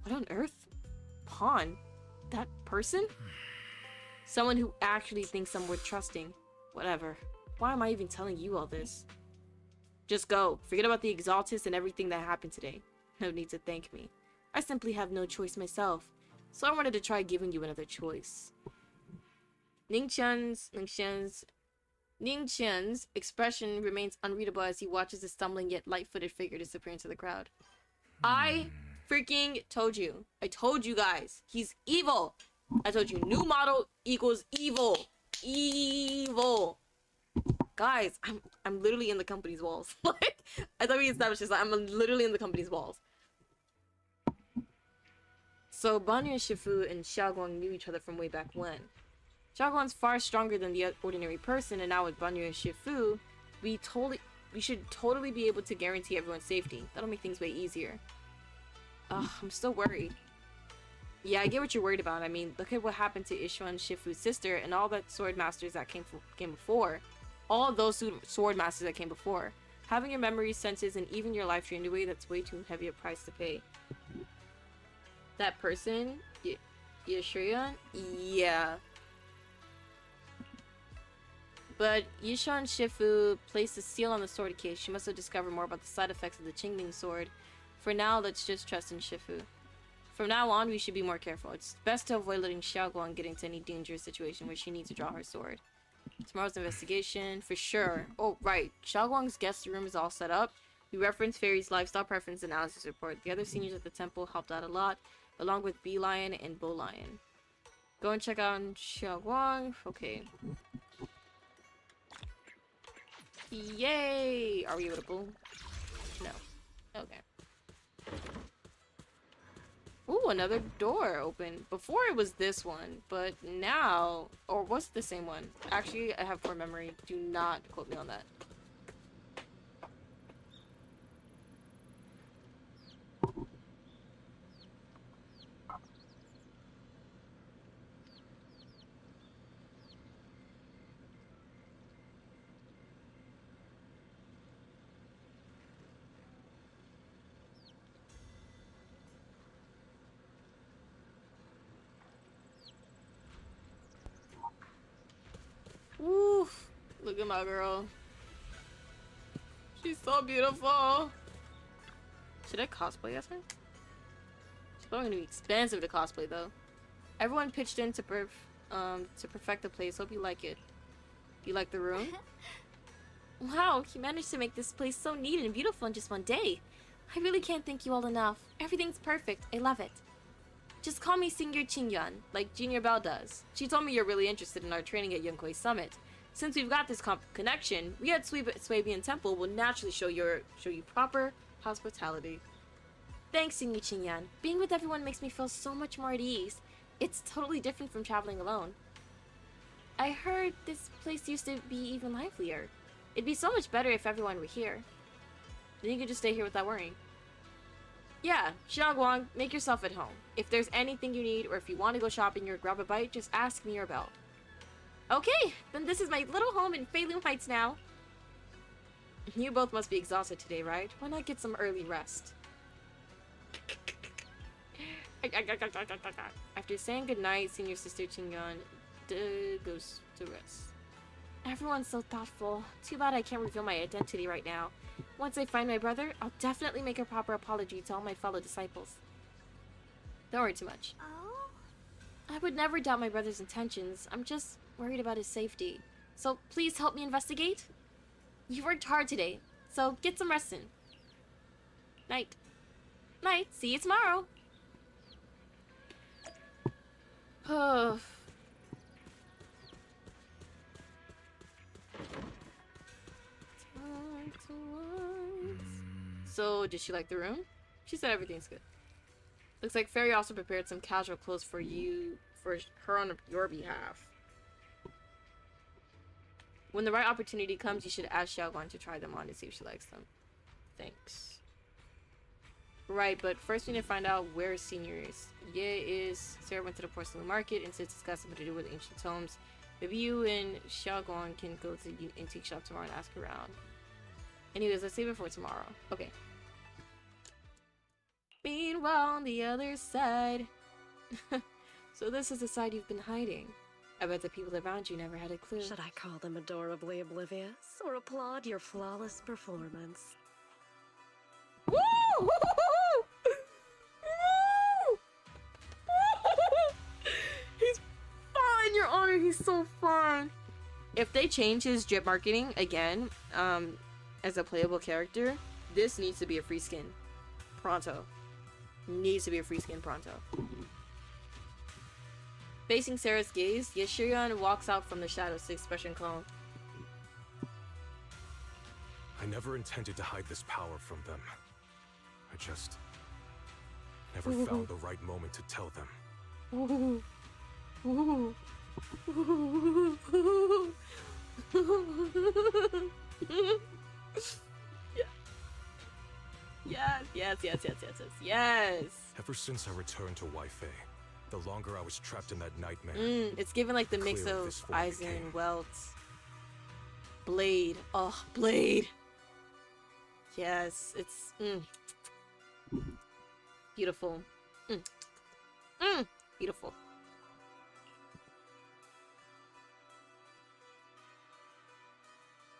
What on earth? Pawn? That person? Someone who actually thinks I'm worth trusting. Whatever. Why am I even telling you all this? Just go. Forget about the Exaltus and everything that happened today. No need to thank me. I simply have no choice myself. So I wanted to try giving you another choice. Ningqian's expression remains unreadable as he watches the stumbling yet light-footed figure disappear into the crowd. I freaking told you. I told you guys. He's evil. I told you new model equals evil. Evil. Guys, I'm literally in the company's walls. Like, I thought we established this. I'm literally in the company's walls. So Banyu and Shifu and Xiaoguang knew each other from way back when. Xiaoguang's far stronger than the ordinary person, and now with Banyu and Shifu, we should totally be able to guarantee everyone's safety. That'll make things way easier. Ugh, I'm still worried. Yeah, I get what you're worried about. I mean, look at what happened to Ishuan and Shifu's sister and all the sword masters that came before. All of those sword masters that came before. Having your memories, senses, and even your life drained away, that's way too heavy a price to pay. That person? Yashuyan? Yeah. But Yisha and Shifu placed a seal on the sword case. She must have discovered more about the side effects of the Qingling sword. For now, let's just trust in Shifu. From now on, we should be more careful. It's best to avoid letting Xiaoguang get into any dangerous situation where she needs to draw her sword. Tomorrow's investigation, for sure. Oh, right. Xiaoguang's guest room is all set up. We referenced Fairy's lifestyle preference analysis report. The other seniors at the temple helped out a lot, along with Bee Lion and Bull Lion. Go and check out Xiaoguang. Okay. Yay! Are we able to pull? No. Okay. Ooh, another door open. Before it was this one, but now... Or was it the same one? Actually, I have poor memory. Do not quote me on that. Oof. Look at my girl. She's so beautiful. Should I cosplay as her? It's probably gonna be expensive to cosplay though. Everyone pitched in to perfect the place. Hope you like it. You like the room? Wow, you managed to make this place so neat and beautiful in just one day. I really can't thank you all enough. Everything's perfect. I love it. Just call me Senior Qingyuan, like Junior Belle does. She told me you're really interested in our training at Yunkwei Summit. Since we've got this connection, we at Swabian Temple will naturally show you proper hospitality. Thanks, Senior Qingyuan. Being with everyone makes me feel so much more at ease. It's totally different from traveling alone. I heard this place used to be even livelier. It'd be so much better if everyone were here. Then you could just stay here without worrying. Yeah, Xiaoguang, make yourself at home. If there's anything you need, or if you want to go shopping or grab a bite, just ask me or Belle. Okay, then this is my little home in Feilun Heights now. You both must be exhausted today, right? Why not get some early rest? After saying goodnight, Senior Sister Qingyuan goes to rest. Everyone's so thoughtful. Too bad I can't reveal my identity right now. Once I find my brother, I'll definitely make a proper apology to all my fellow disciples. Don't worry too much. Oh? I would never doubt my brother's intentions. I'm just worried about his safety. So please help me investigate. You worked hard today, so get some rest in. Night. Night. See you tomorrow. So, did she like the room? She said everything's good. Looks like Fairy also prepared some casual clothes for her on your behalf. When the right opportunity comes, you should ask Xiaoguang to try them on to see if she likes them. Thanks. Right, but first we need to find out where Senior is. Sarah went to the porcelain market and said it's got something to do with ancient tomes. Maybe you and Xiaoguang can go to the antique shop tomorrow and ask around. Anyways, let's save it for tomorrow. Okay. Meanwhile, on the other side. So this is the side you've been hiding. I bet the people around you never had a clue. Should I call them adorably oblivious or applaud your flawless performance? Woo! He's fine, Your Honor. He's so fine. If they change his drip marketing again, as a playable character, this needs to be a free skin. Pronto. Needs to be a free skin pronto. Facing Sarah's gaze, Yashirion walks out from the shadows to expression clone. I never intended to hide this power from them. I just never found the right moment to tell them. Yes. Ever since I returned to Wi-Fi, the longer I was trapped in that nightmare. It's given like the mix clearer of this form Eisen, became. Welts, Blade. Oh, Blade. Yes, it's beautiful. Beautiful.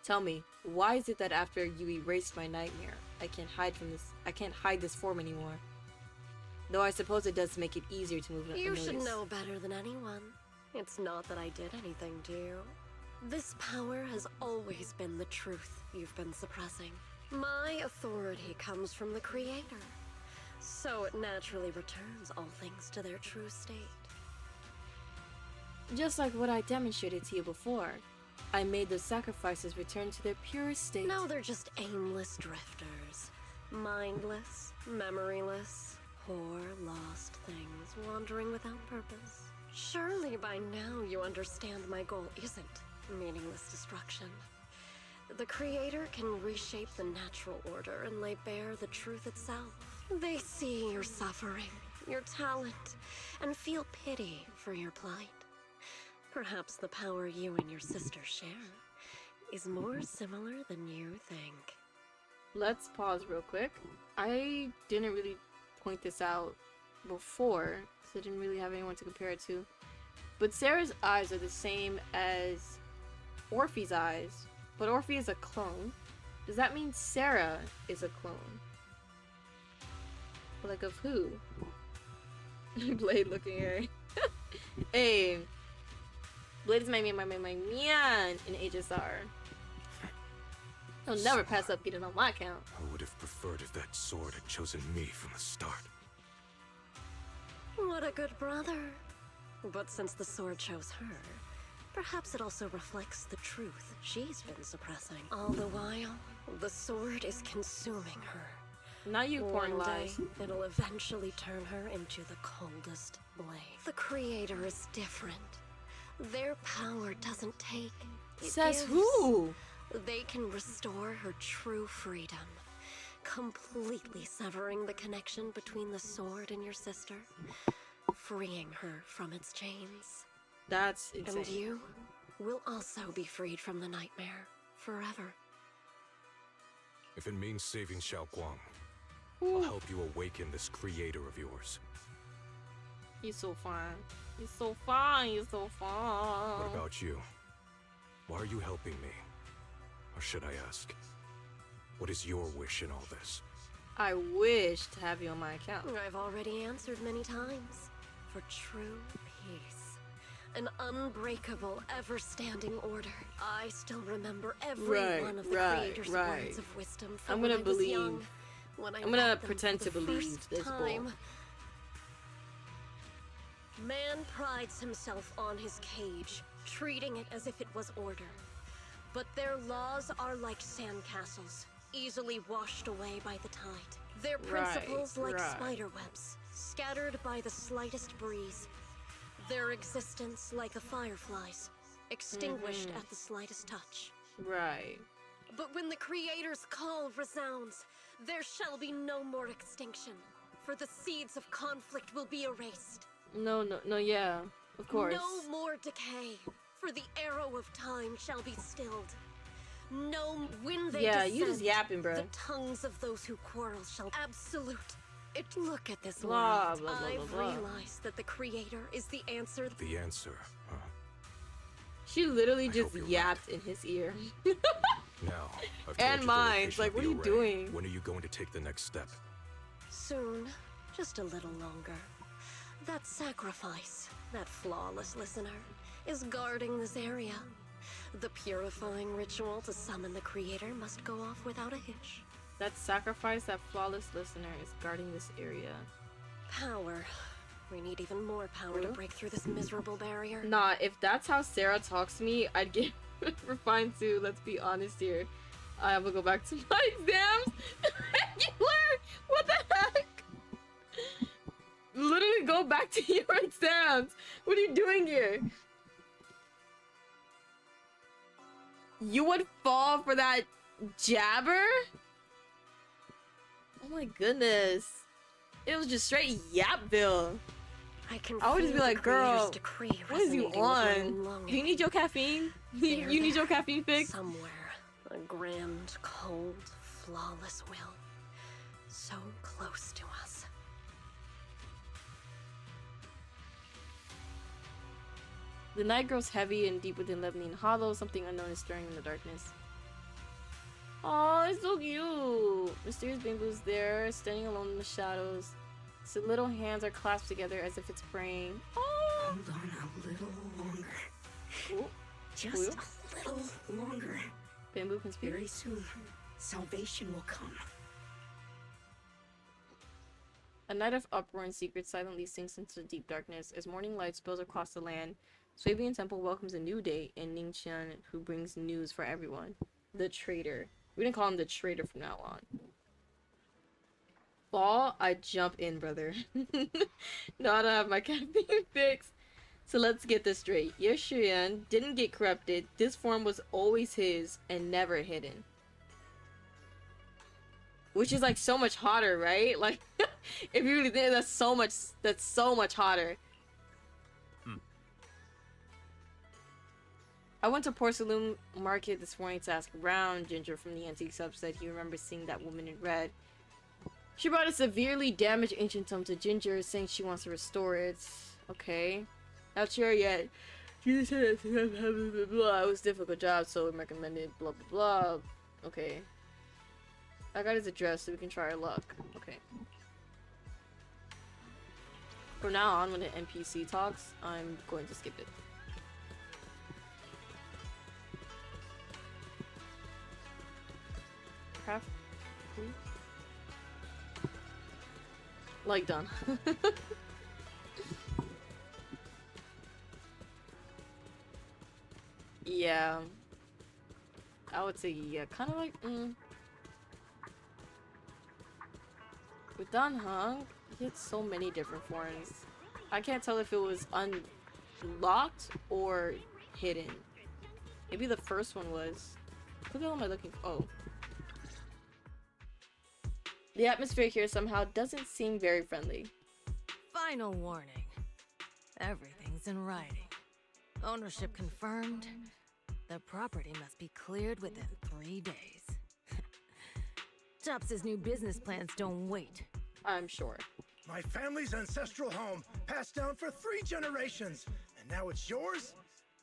Tell me, why is it that after you erased my nightmare, I can't hide this form anymore? Though I suppose it does make it easier to move. You should know better than anyone. It's not that I did anything to you. This power has always been the truth you've been suppressing. My authority comes from the Creator, so it naturally returns all things to their true state. Just like what I demonstrated to you before. I made those sacrifices return to their purest state. Now they're just aimless drifters. Mindless, memoryless, poor, lost things wandering without purpose. Surely by now you understand my goal isn't meaningless destruction. The Creator can reshape the natural order and lay bare the truth itself. They see your suffering, your talent, and feel pity for your plight. Perhaps the power you and your sister share is more similar than you think. Let's pause real quick. I didn't really point this out before, because I didn't really have anyone to compare it to. But Sarah's eyes are the same as Orphe's eyes, but Orphe is a clone. Does that mean Sarah is a clone? Like of who? Blade looking here. Hey, Blade is my man in HSR. He'll never pass up getting on my account. I would have preferred if that sword had chosen me from the start. What a good brother. But since the sword chose her, perhaps it also reflects the truth she's been suppressing. All the while, the sword is consuming her. Not you, pouring One lies. day, it'll eventually turn her into the coldest blade. The Creator is different. Their power doesn't take. It Says gives. who? They can restore her true freedom, completely severing the connection between the sword and your sister, freeing her from its chains. That's insane. And you will also be freed from the nightmare forever. If it means saving Xiaoguang, I'll help you awaken this creator of yours. He's so fine. He's so fine. He's so fine. What about you? Why are you helping me? Or should I ask, what is your wish in all this? I wish to have you on my account. I've already answered many times. For true peace. An unbreakable, ever-standing order. I still remember every one of the Creator's words of wisdom from I'm when gonna I was believe. young, when I I'm gonna met them pretend for to the believe first this bull. time. Man prides himself on his cage, treating it as if it was order. But their laws are like sandcastles, easily washed away by the tide. Their principles like spiderwebs, scattered by the slightest breeze. Their existence like the fireflies, extinguished at the slightest touch. Right. But when the Creator's call resounds, there shall be no more extinction, for the seeds of conflict will be erased. No, yeah. Of course. No more decay, for the arrow of time shall be stilled. No, when they Yeah, descend, you just yapping, bro. the tongues of those who quarrel shall absolute. Look at this Blah, world. blah, blah, I've blah, blah. realized that the creator is the answer. The answer, huh? She literally I just hope you're yapped in his ear. Now, I've told And you the mine. location Like, of what the are you array. doing? When are you going to take the next step? Soon. Just a little longer. That sacrifice, that flawless listener, is guarding this area. The purifying ritual to summon the creator must go off without a hitch. That sacrifice, that flawless listener is guarding this area. Power. We need even more power to break through this miserable barrier. Nah, if that's how Sarah talks to me, I'd get refined too. Let's be honest here. I have to go back to my exams. You learn. What the heck? Literally go back to your exams. What are you doing here? You would fall for that jabber? Oh my goodness. It was just straight Yapville. I would just be like, girl, what is you on? Do you need your caffeine? You need your caffeine fix? Somewhere, a grand, cold, flawless will. So close to us. The night grows heavy and deep within Lebanon Hollow. Something unknown is stirring in the darkness. Oh, it's so cute. Mysterious bamboo's there, standing alone in the shadows. Its little hands are clasped together as if it's praying. Oh! Hold on a little longer. Ooh. Just Ooh. a little longer. Bamboo can speak. Very soon, salvation will come. A night of uproar and secret silently sinks into the deep darkness. As morning light spills across the land, Swabian Temple welcomes a new day in Ningqian, who brings news for everyone. The traitor. We didn't call him the traitor from now on. Fall, I jump in, brother. Now I don't have my caffeine fix. So let's get this straight. Yoshuyan didn't get corrupted. This form was always his and never hidden. Which is like so much hotter, right? Like, if you really think that's so much hotter. I went to Porcelain Market this morning to ask around. Ginger from the antique sub said he remembers seeing that woman in red. She brought a severely damaged ancient tome to Ginger, saying she wants to restore it. Okay. Not sure yet. She just said blah, blah, blah, blah. It was a difficult job, so we recommended blah blah blah. Okay. I got his address so we can try our luck. Okay. From now on, when an NPC talks, I'm going to skip it. Craft. Like done. Yeah. I would say yeah, kind of like We're done, huh? He had so many different forms. I can't tell if it was unlocked or hidden. Maybe the first one was. What the hell am I looking for? Oh. The atmosphere here somehow doesn't seem very friendly. Final warning. Everything's in writing. Ownership confirmed. The property must be cleared within 3 days. Tops's new business plans don't wait. I'm sure. My family's ancestral home, passed down for 3 generations. And now it's yours?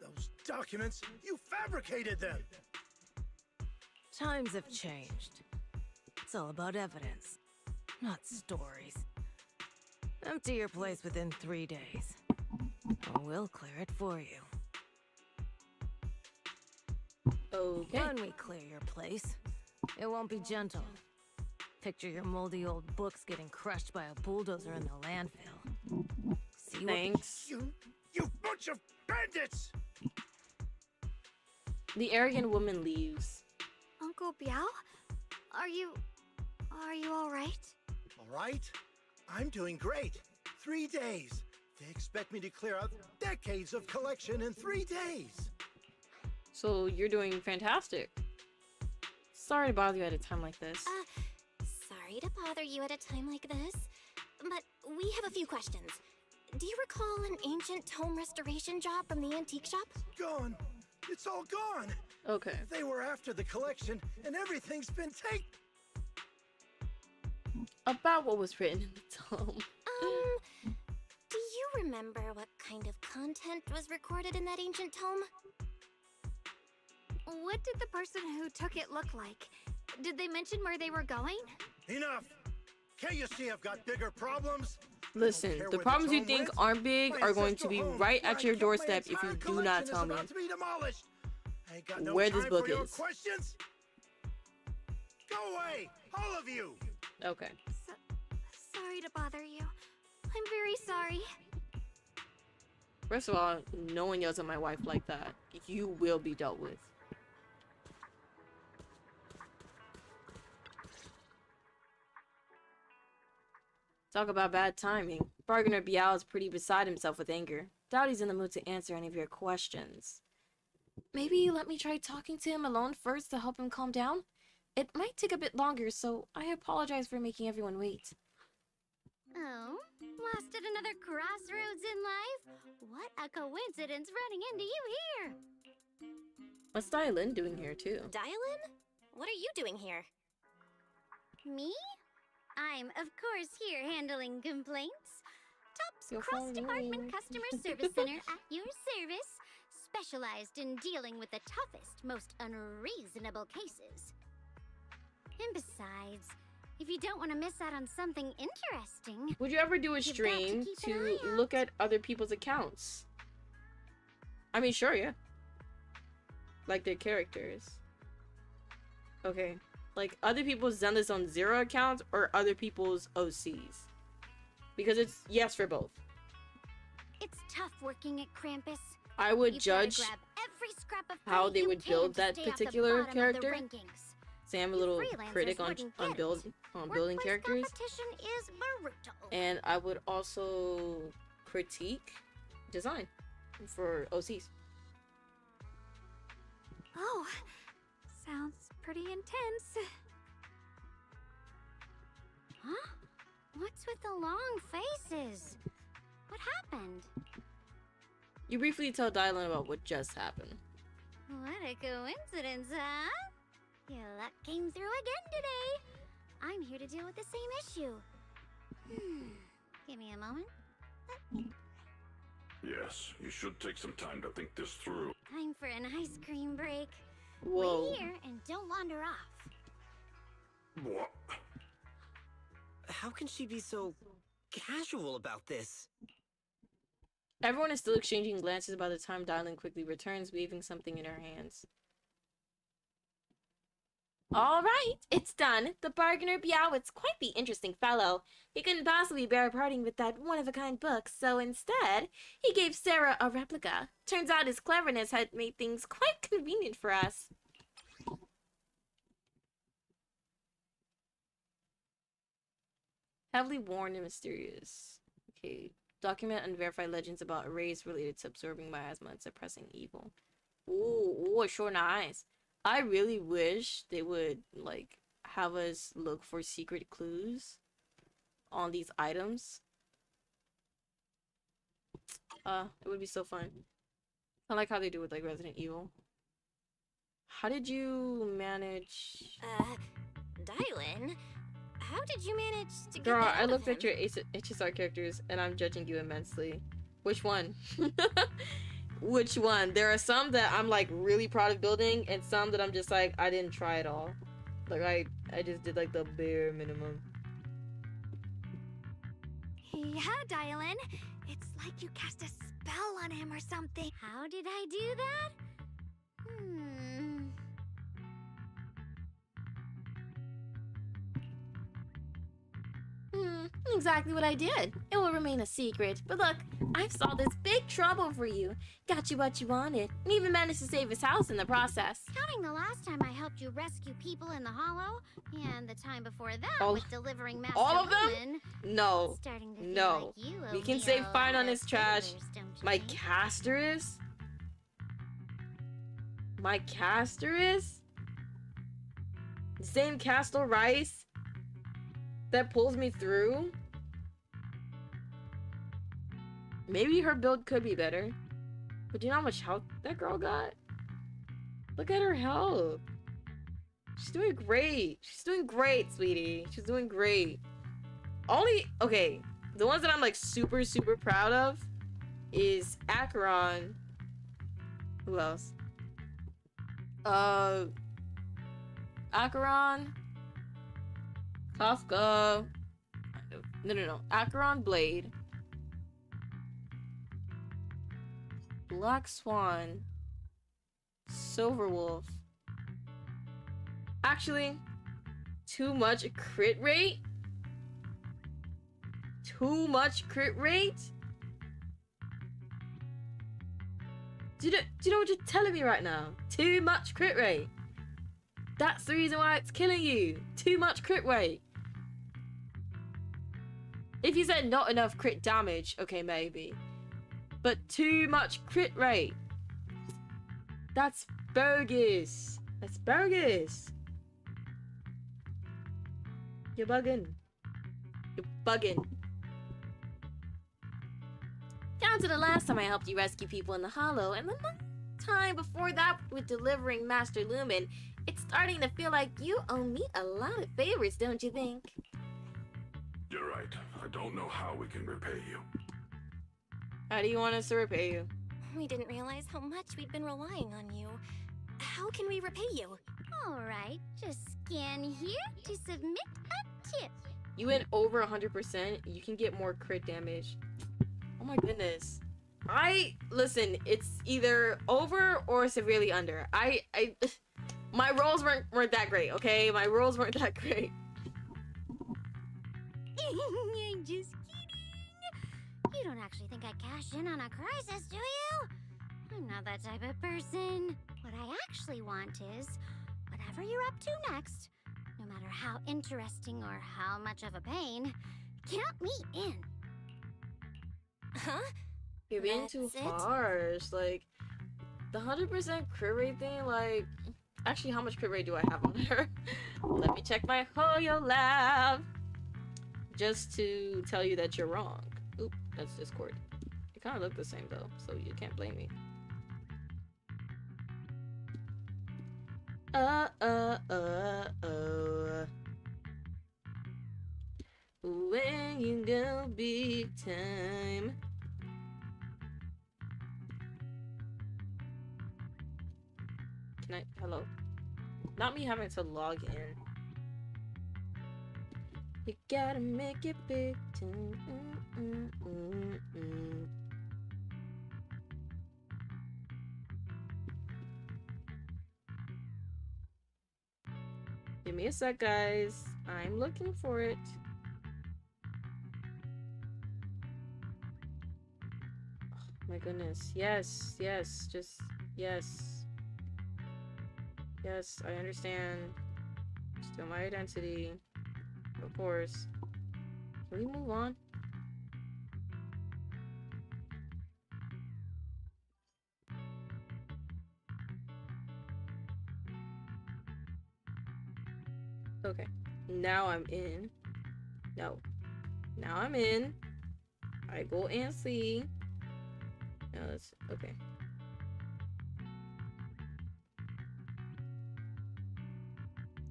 Those documents, you fabricated them! Times have changed. It's all about evidence, not stories. Empty your place within 3 days. And we'll clear it for you. Okay. When we clear your place, it won't be gentle. Picture your moldy old books getting crushed by a bulldozer in the landfill. See Thanks. You bunch of bandits! The arrogant woman leaves. Uncle Biao? Are you alright? Alright? I'm doing great. 3 days. They expect me to clear out decades of collection in 3 days. So you're doing fantastic. Sorry to bother you at a time like this. Sorry to bother you at a time like this, but we have a few questions. Do you recall an ancient tome restoration job from the antique shop? Gone. It's all gone. Okay. They were after the collection, and everything's been taken. about what was written in the tome. Do you remember what kind of content was recorded in that ancient tome? What did the person who took it look like? Did they mention where they were going? Enough! Can't you see I've got bigger problems? Listen, the problems you think aren't big are going to be right at your doorstep if you do not tell me where this book is. Questions? Go away, all of you! Okay. Sorry to bother you. I'm very sorry. First of all, no one yells at my wife like that. You will be dealt with. Talk about bad timing. Bargainer Biao is pretty beside himself with anger. Doubt he's in the mood to answer any of your questions. Maybe let me try talking to him alone first to help him calm down? It might take a bit longer, so I apologize for making everyone wait. Oh, lost at another crossroads in life? What a coincidence running into you here! What's Dylan doing here, too? Dylan? What are you doing here? Me? I'm, of course, here handling complaints. Top's cross-department customer service center at your service, specialized in dealing with the toughest, most unreasonable cases. And besides, if you don't want to miss out on something interesting... Would you ever do a stream to look at other people's accounts? I mean, sure, yeah. Like their characters. Okay. Like other people's Zenless on 0 accounts or other people's OCs? Because it's yes for both. It's tough working at Krampus. I would judge grab every scrap of how credit they you would can build to that stay at the particular bottom of the character. rankings. Say I'm a little freelancers critic on wouldn't get it. building Workplace characters. competition is brutal. And I would also critique design for OCs. Oh, sounds pretty intense. Huh? What's with the long faces? What happened? You briefly tell Dylan about what just happened. What a coincidence, huh? Your luck came through again today. I'm here to deal with the same issue. Give me a moment. Yes, you should take some time to think this through. Time for an ice cream break. Whoa. Wait here and don't wander off. What? How can she be so casual about this? Everyone is still exchanging glances by the time Dylan quickly returns, waving something in her hands. All right, it's done. The bargainer Biao is quite the interesting fellow. He couldn't possibly bear parting with that one-of-a-kind book, so instead, he gave Sarah a replica. Turns out his cleverness had made things quite convenient for us. Heavily worn and mysterious. Okay. Document unverified legends about arrays related to absorbing miasma and suppressing evil. Ooh, sure nice. I really wish they would, like, have us look for secret clues on these items. It would be so fun. I like how they do with, like, Resident Evil. How did you manage... Dylan? How did you manage to get Girl, that I out looked of at your HSR characters and I'm judging you immensely. Which one? Which one? There are some that I'm like really proud of building and some that I'm just like, I didn't try at all. Like I just did like the bare minimum. Yeah, Dylan. It's like you cast a spell on him or something. How did I do that? Exactly what I did. It will remain a secret. But look, I've solved this big trouble for you. Got you what you wanted, and even managed to save his house in the process. Counting the last time I helped you rescue people in the Hollow, and the time before that with delivering Master all of them? Lumen, No. starting to feel No. like you owe We can me say a fine lot on his of trash. favors, don't you My think? caster is? My caster is? The same Castle Rice that pulls me through? Maybe her build could be better. But do you know how much health that girl got? Look at her health. She's doing great. She's doing great, sweetie. She's doing great. Okay, the ones that I'm like super proud of is Acheron. Who else? Acheron, Kafka. No. Acheron Blade, Black Swan, Silverwolf. Actually, too much crit rate? Too much crit rate? Do you know what you're telling me right now? Too much crit rate. That's the reason why it's killing you. Too much crit rate. If you said not enough crit damage, okay, maybe. But too much crit rate. That's bogus. That's bogus. You're bugging. You're bugging. Down to the last time I helped you rescue people in the Hollow, and the time before that with delivering Master Lumen, it's starting to feel like you owe me a lot of favors, don't you think? You're right. I don't know how we can repay you. How do you want us to repay you? We didn't realize how much we'd been relying on you. How can we repay you? Alright, just scan here to submit a tip. You went over 100%, you can get more crit damage. Oh my goodness. Listen, it's either over or severely under. My rolls weren't that great, okay? My rolls weren't that great. I'm just kidding. You don't actually think I cash in on a crisis, do you? I'm not that type of person. What I actually want is, whatever you're up to next, no matter how interesting or how much of a pain, count me in. Huh? You're being too harsh. Like, the 100% crit rate thing, like... Actually, how much crit rate do I have on her? Let me check my Hoyo lab. Just to tell you that you're wrong. Oop, that's Discord. It kind of look the same, though, so you can't blame me. When you go big time. Hello? Not me having to log in. You gotta make it big time. Give me a sec, guys. I'm looking for it. Oh, my goodness. Yes, just yes. Yes, I understand. Still my identity. Of course. Can we move on? Okay. Now I'm in. No. Now I'm in. I go and see. No, that's okay.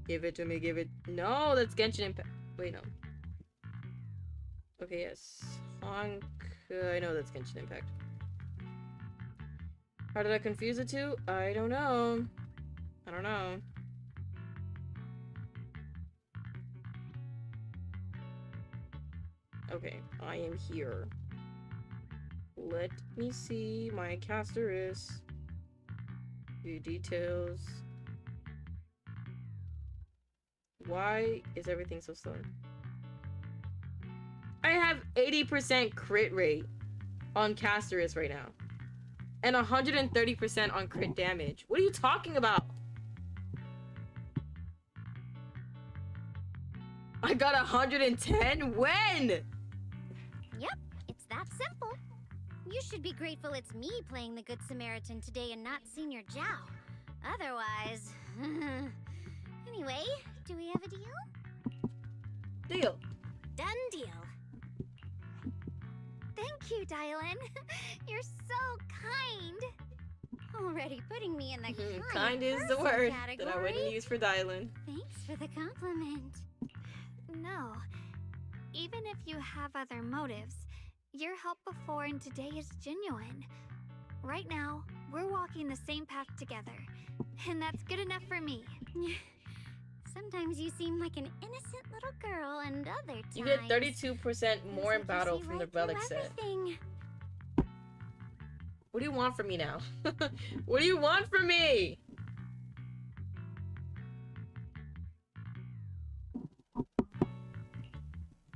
Give it to me, give it. No, that's Genshin Impact. Wait, no. Okay, yes. Honk. I know that's Genshin Impact. How did I confuse the two? I don't know. I don't know. Okay, I am here. Let me see my caster is. View details. Why is everything so slow? I have 80% crit rate on Casterus right now. And 130% on crit damage. What are you talking about? I got 110? When? Yep, it's that simple. You should be grateful it's me playing the Good Samaritan today and not Senior Zhao. Otherwise... Anyway, do we have a deal? Deal. Done deal. Thank you, Dylan. You're so kind. Already putting me in the kind is the word category that I wouldn't use for Dylan. Thanks for the compliment. No, even if you have other motives, your help before and today is genuine. Right now, we're walking the same path together, and that's good enough for me. Sometimes you seem like an innocent little girl, and other times You get 32% more in battle from the relic set. everything. What do you want from me now? What do you want from me?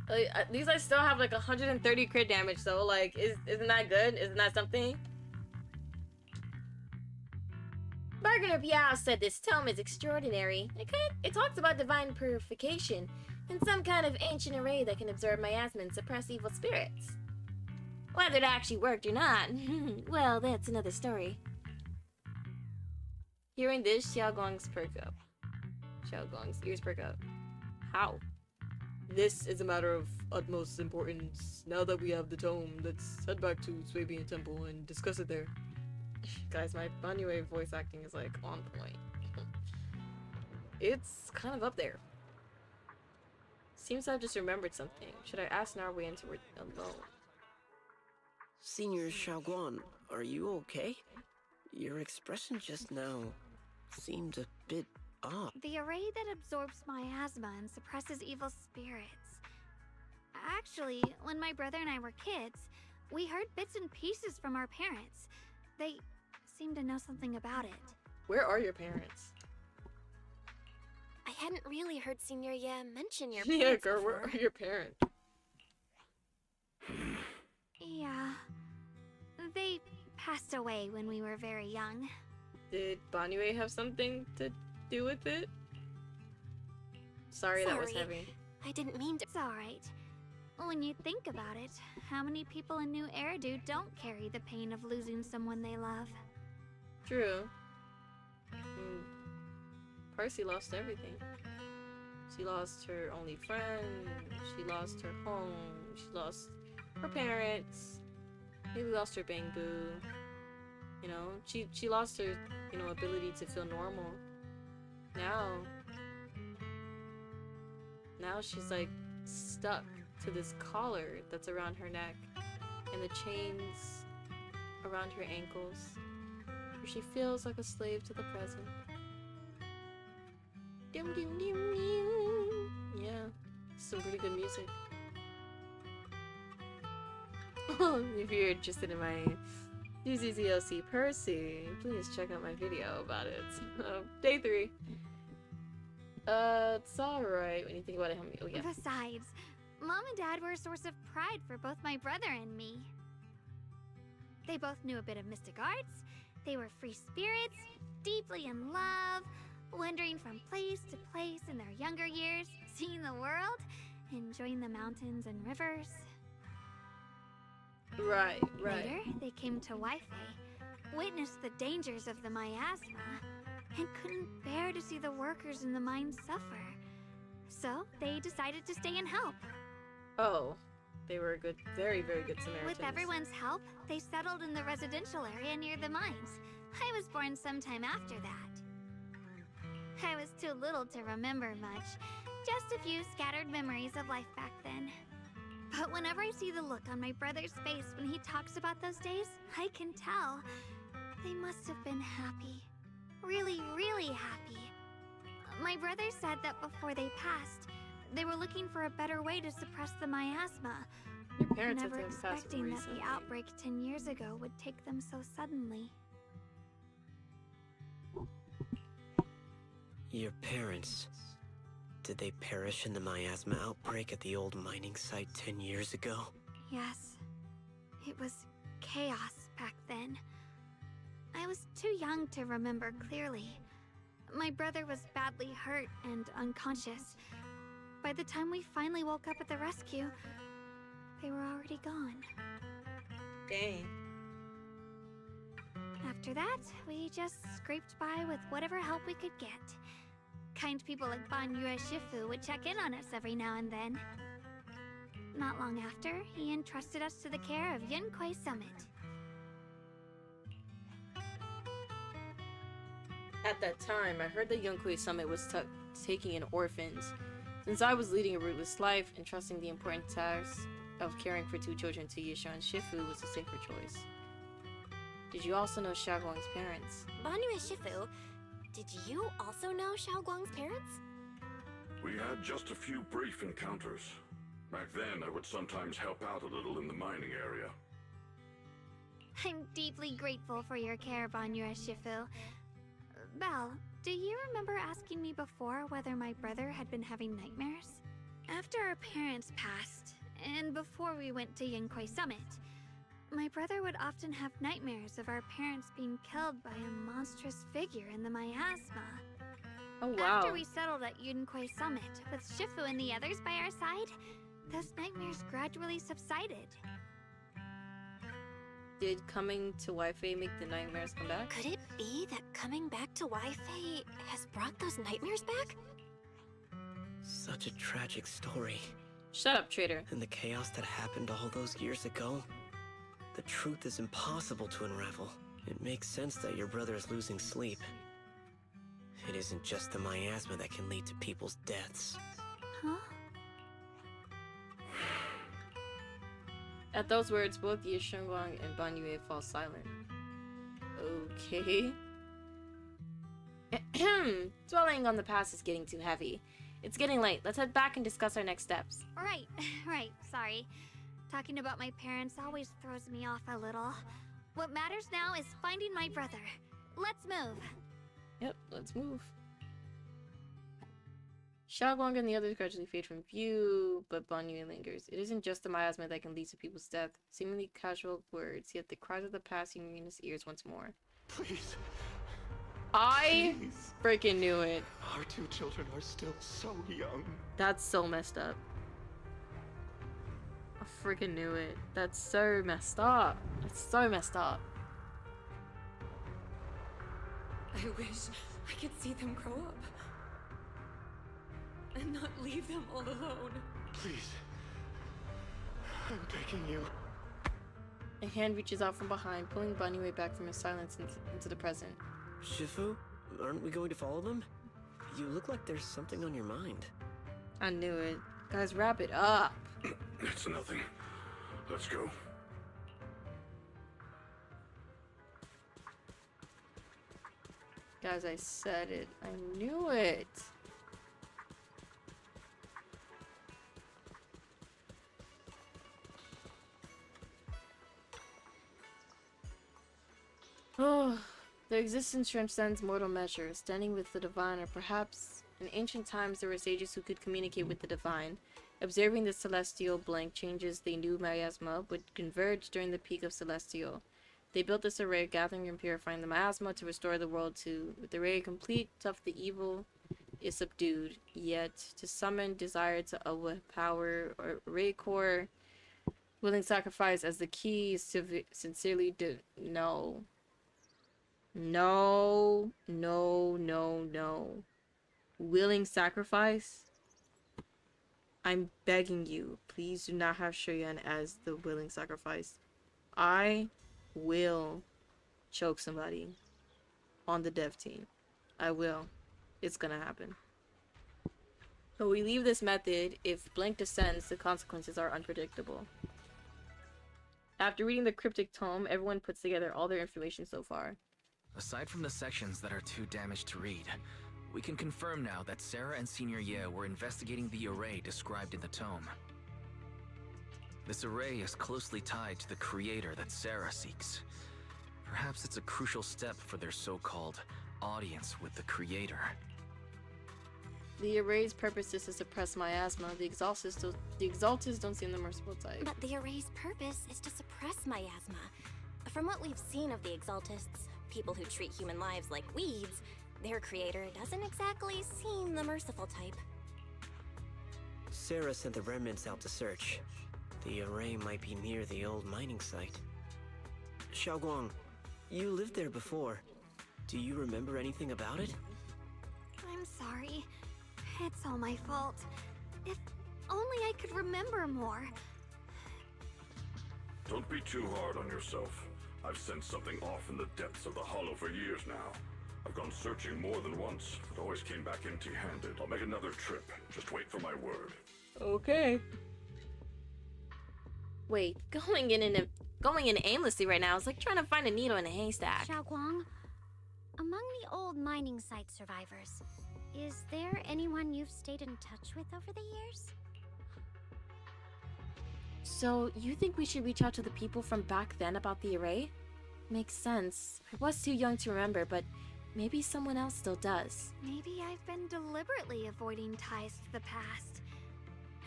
Like, at least I still have like 130 crit damage, so like, isn't that good? Isn't that something? Bargainer Piao said this tome is extraordinary. It talks about divine purification and some kind of ancient array that can absorb miasma and suppress evil spirits. Whether it actually worked or not, well, that's another story. Hearing this, Xiaoguang's perk up. Xiaoguang's ears perk up. How? This is a matter of utmost importance. Now that we have the tome, let's head back to Swabian Temple and discuss it there. Guys, my Banyue voice acting is like on point. It's kind of up there. Seems I've just remembered something. Should I ask Narway into we're alone? Senior Xiaoguan, are you okay? Your expression just now seemed a bit odd. The array that absorbs miasma and suppresses evil spirits. Actually, when my brother and I were kids, we heard bits and pieces from our parents. They seem to know something about it. Where are your parents? I hadn't really heard Senior Ye mention your Yeah, parents girl, before. where are your parents? Yeah. They passed away when we were very young. Did Banyue have something to do with it? Sorry, that was heavy. I didn't mean to. It's alright. When you think about it, how many people in New Eridu don't carry the pain of losing someone they love? True. Percy lost everything. She lost her only friend, she lost her home, she lost her parents, maybe lost her bamboo. You know, she lost her, you know, ability to feel normal. Now she's like stuck to this collar that's around her neck and the chains around her ankles, where she feels like a slave to the present. Dim dim dim dim. Yeah, some pretty good music. If you're interested in my DZZLC Percy, please check out my video about it. Day 3. It's alright when you think about it. Oh yeah. Besides, Mom and Dad were a source of pride for both my brother and me. They both knew a bit of mystic arts, they were free spirits, deeply in love, wandering from place to place in their younger years, seeing the world, enjoying the mountains and rivers. Right. Later, they came to Waifei, witnessed the dangers of the miasma, and couldn't bear to see the workers in the mines suffer. So, they decided to stay and help. Oh, they were good, very, very good Samaritans. With everyone's help, they settled in the residential area near the mines. I was born sometime after that. I was too little to remember much, just a few scattered memories of life back then. But whenever I see the look on my brother's face when he talks about those days, I can tell. They must have been happy. Really, really happy. My brother said that before they passed, they were looking for a better way to suppress the miasma. Your parents Never had to pass expecting that recently. the outbreak 10 years ago would take them so suddenly. Your parents, did they perish in the miasma outbreak at the old mining site 10 years ago? Yes. It was chaos back then. I was too young to remember clearly. My brother was badly hurt and unconscious. By the time we finally woke up at the rescue, they were already gone. Dang. After that, we just scraped by with whatever help we could get. Kind people like Ban Yue Shifu would check in on us every now and then. Not long after, he entrusted us to the care of Yunkui Summit. At that time, I heard the Yunkui Summit was taking in orphans Since I was leading a rootless life, entrusting the important task of caring for 2 children to Yisha and Shifu was a safer choice. Did you also know Xiaoguang's parents? Banyu and Shifu, did you also know Xiaoguang's parents? We had just a few brief encounters. Back then, I would sometimes help out a little in the mining area. I'm deeply grateful for your care, Banyu and Shifu. Belle, do you remember asking me before whether my brother had been having nightmares? After our parents passed, and before we went to Yinkoi Summit, my brother would often have nightmares of our parents being killed by a monstrous figure in the miasma. Oh wow. After we settled at Yinkoi Summit, with Shifu and the others by our side, those nightmares gradually subsided. Did coming to Wi-Fi make the nightmares come back? Could it be that coming back to Wi-Fi has brought those nightmares back? Such a tragic story. Shut up, traitor. And the chaos that happened all those years ago. The truth is impossible to unravel. It makes sense that your brother is losing sleep. It isn't just the miasma that can lead to people's deaths. Huh? At those words, both Yi Shengguang and Ban Yue fall silent. Okay. Dwelling on the past is getting too heavy. It's getting late. Let's head back and discuss our next steps. Right, sorry. Talking about my parents always throws me off a little. What matters now is finding my brother. Let's move. Yep, let's move. Xiaoguang and the others gradually fade from view, but Ban Yue lingers. It isn't just the miasma that can lead to people's death. Seemingly casual words, yet the cries of the past ring in his ears once more. Please. I freaking knew it. Our 2 children are still so young. That's so messed up. I freaking knew it. That's so messed up. That's so messed up. I wish I could see them grow up. And not leave them all alone. Please. I'm begging you. A hand reaches out from behind, pulling Ban Yue back from his silence into the present. Shifu, aren't we going to follow them? You look like there's something on your mind. I knew it. Guys, wrap it up. It's nothing. Let's go. Guys, I said it. I knew it. Oh, their existence transcends mortal measure, standing with the divine, or perhaps in ancient times there were sages who could communicate with the divine. Observing the celestial blank changes, they knew miasma would converge during the peak of celestial. They built this array, gathering and purifying the miasma to restore the world to. With the array complete, tough the evil is subdued. Yet, to summon desire to power or array core, willing sacrifice as the key, sincerely no. No. Willing sacrifice? I'm begging you, please do not have Shuyan as the willing sacrifice. I will choke somebody on the dev team. I will. It's gonna happen. But we leave this method. If Blank descends, the consequences are unpredictable. After reading the cryptic tome, everyone puts together all their information so far. Aside from the sections that are too damaged to read, we can confirm now that Sarah and Senior Ye were investigating the array described in the tome. This array is closely tied to the creator that Sarah seeks. Perhaps it's a crucial step for their so-called audience with the creator. The array's purpose is to suppress miasma. The Exaltists don't seem the merciful type. But the array's purpose is to suppress miasma. From what we've seen of the Exaltists, people who treat human lives like weeds, their creator doesn't exactly seem the merciful type. Sarah sent the remnants out to search. The array might be near the old mining site. Xiaoguang, you lived there before. Do you remember anything about it? I'm sorry. It's all my fault. If only I could remember more. Don't be too hard on yourself. I've sensed something off in the depths of the hollow for years now. I've gone searching more than once, but always came back empty-handed. I'll make another trip. Just wait for my word. Okay. Wait, going in aimlessly right now is like trying to find a needle in a haystack. Xiao Guang, among the old mining site survivors, is there anyone you've stayed in touch with over the years? So, you think we should reach out to the people from back then about the array? Makes sense. I was too young to remember, but maybe someone else still does. Maybe I've been deliberately avoiding ties to the past.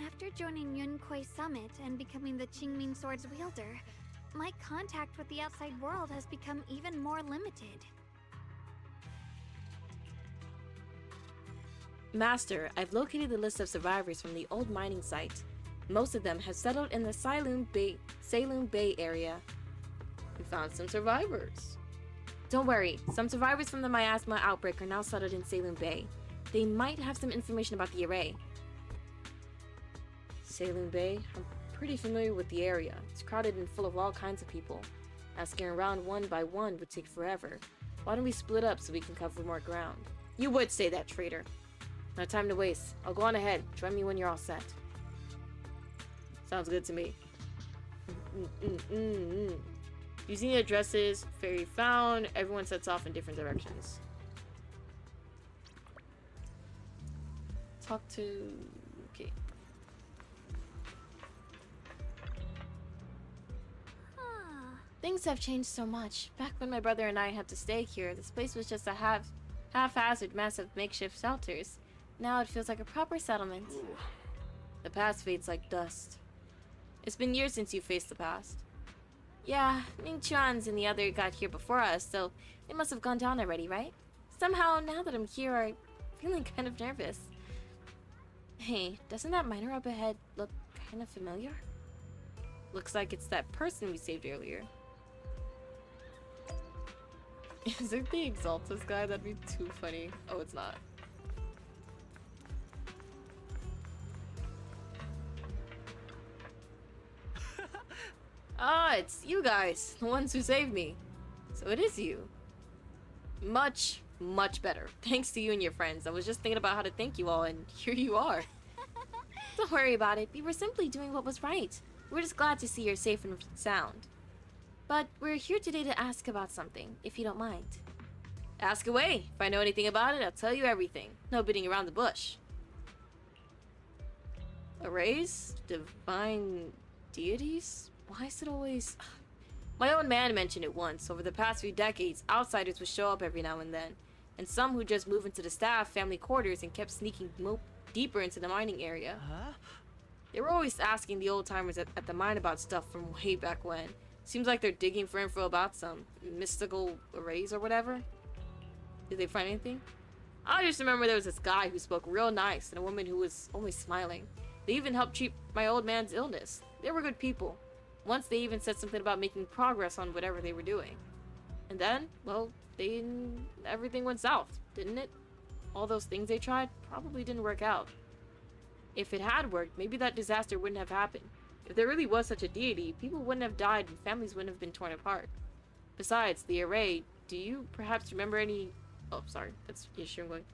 After joining Yunquei Summit and becoming the Qingming Sword's wielder, my contact with the outside world has become even more limited. Master, I've located the list of survivors from the old mining site. Most of them have settled in the Saloon Bay area. We found some survivors. Don't worry, some survivors from the miasma outbreak are now settled in Saloon Bay. They might have some information about the array. Saloon Bay? I'm pretty familiar with the area. It's crowded and full of all kinds of people. Asking around one by one would take forever. Why don't we split up so we can cover more ground? You would say that, traitor. No time to waste. I'll go on ahead. Join me when you're all set. Sounds good to me. Using the addresses, ferry found, everyone sets off in different directions. Talk to... okay. Things have changed so much. Back when my brother and I had to stay here, this place was just a haphazard mess of makeshift shelters. Now it feels like a proper settlement. The past fades like dust. It's been years since you faced the past. Yeah, Ming Chuan's and the other got here before us, so they must have gone down already, right? Somehow, now that I'm here, I'm feeling kind of nervous. Hey, doesn't that miner up ahead look kind of familiar? Looks like it's that person we saved earlier. Is it the Exaltus guy? That'd be too funny. Oh, it's not. Ah, it's you guys, the ones who saved me. So it is you. Much, much better. Thanks to you and your friends. I was just thinking about how to thank you all, and here you are. Don't worry about it. We were simply doing what was right. We're just glad to see you're safe and sound. But we're here today to ask about something, if you don't mind. Ask away. If I know anything about it, I'll tell you everything. No beating around the bush. Arrays? Divine deities? Why is it always... My old man mentioned it once. Over the past few decades, outsiders would show up every now and then. And some who just moved into the staff family quarters and kept sneaking deeper into the mining area. They were always asking the old-timers at the mine about stuff from way back when. Seems like they're digging for info about some mystical arrays or whatever. Did they find anything? I just remember there was this guy who spoke real nice and a woman who was always smiling. They even helped treat my old man's illness. They were good people. Once they even said something about making progress on whatever they were doing. And then, well, everything went south, didn't it? All those things they tried probably didn't work out. If it had worked, maybe that disaster wouldn't have happened. If there really was such a deity, people wouldn't have died and families wouldn't have been torn apart. Besides, the array, do you perhaps remember any... Oh, sorry, that's the issue I'm going.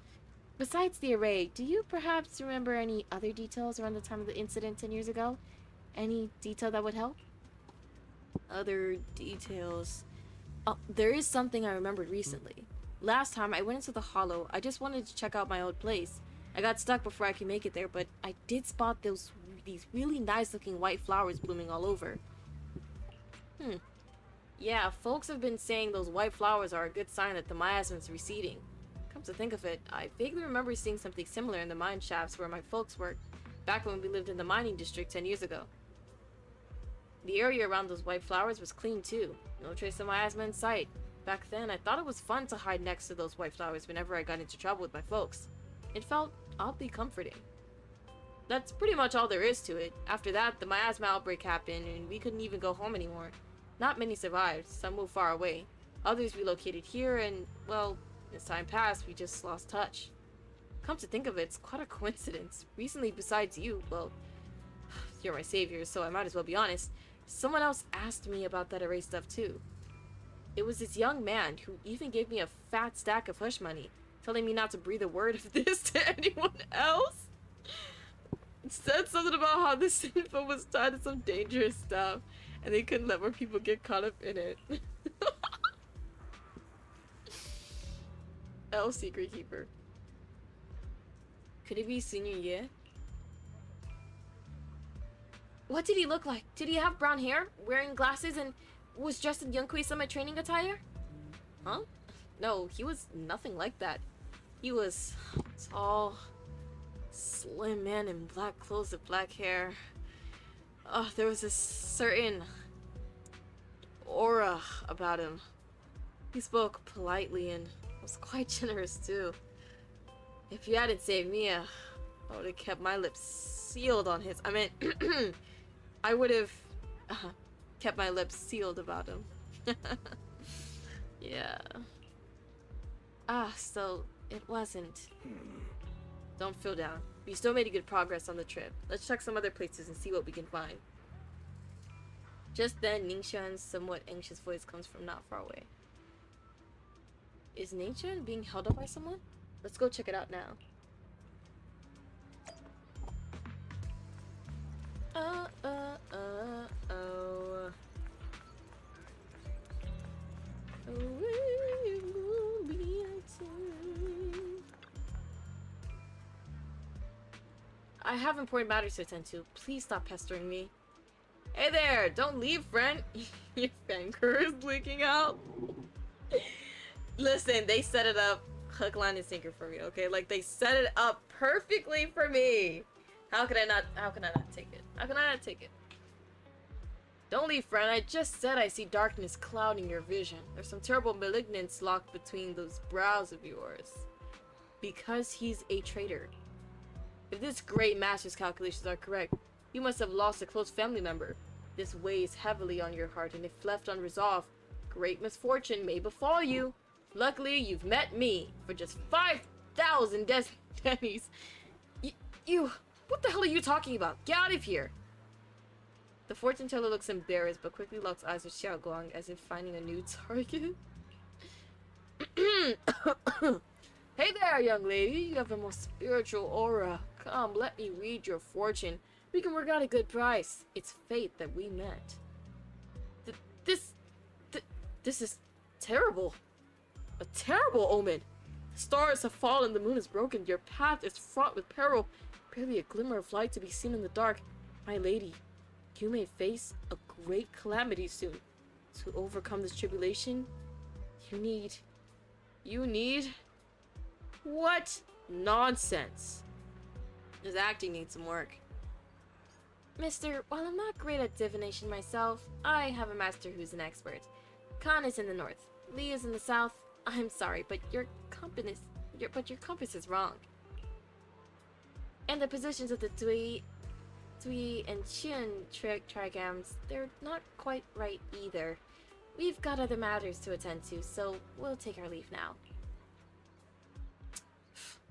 Besides the array, do you perhaps remember any other details around the time of the incident 10 years ago? Any detail that would help? Other details... Oh, there is something I remembered recently. Last time I went into the Hollow, I just wanted to check out my old place. I got stuck before I could make it there, but I did spot these really nice looking white flowers blooming all over. Yeah, folks have been saying those white flowers are a good sign that the miasma's receding. Come to think of it, I vaguely remember seeing something similar in the mine shafts where my folks worked, back when we lived in the mining district 10 years ago. The area around those white flowers was clean too. No trace of miasma in sight. Back then, I thought it was fun to hide next to those white flowers whenever I got into trouble with my folks. It felt oddly comforting. That's pretty much all there is to it. After that, the miasma outbreak happened and we couldn't even go home anymore. Not many survived, some moved far away. Others relocated here and, well, as time passed, we just lost touch. Come to think of it, it's quite a coincidence. Recently, besides you, well, you're my savior, so I might as well be honest. Someone else asked me about that array stuff too. It was this young man who even gave me a fat stack of hush money, telling me not to breathe a word of this to anyone else. It said something about how this info was tied to some dangerous stuff, and they couldn't let more people get caught up in it. L Secret Keeper. Could it be Senior Year? What did he look like? Did he have brown hair, wearing glasses, and was dressed in Yonkui Summit training attire? Huh? No, he was nothing like that. He was tall, slim man in black clothes with black hair. Oh, there was a certain aura about him. He spoke politely and was quite generous too. If you hadn't saved Mia, I would have kept my lips sealed on his. I meant, I would have kept my lips sealed about him. Yeah. Ah, so it wasn't. Don't feel down. We still made good progress on the trip. Let's check some other places and see what we can find. Just then, Ningxuan's somewhat anxious voice comes from not far away. Is Ningxuan being held up by someone? Let's go check it out now. Oh. I have important matters to attend to. Please stop pestering me. Hey there! Don't leave, friend! Your finger is leaking out. Listen, they set it up hook, line, and sinker for me, okay? Like, they set it up perfectly for me. How can I not take it? How can I not take it? Don't leave, friend. I just said I see darkness clouding your vision. There's some terrible malignance locked between those brows of yours. Because he's a traitor. If this great master's calculations are correct, you must have lost a close family member. This weighs heavily on your heart, and if left unresolved, great misfortune may befall you. Luckily, you've met me for just 5,000 pennies. You, what the hell are you talking about? Get out of here. The fortune teller looks embarrassed, but quickly locks eyes with Xiao Guang as if finding a new target. Hey there, young lady. You have a most spiritual aura. Come, let me read your fortune. We can work out a good price. It's fate that we met. This is terrible. A terrible omen. The stars have fallen, the moon is broken. Your path is fraught with peril. Barely a glimmer of light to be seen in the dark. My lady, you may face a great calamity soon. To overcome this tribulation, you need... What nonsense. His acting needs some work. Mister, while I'm not great at divination myself, I have a master who's an expert. Khan is in the north. Lee is in the south. I'm sorry, but your compass is wrong. And the positions of the Dui and Chun trigrams, they're not quite right either. We've got other matters to attend to, so we'll take our leave now.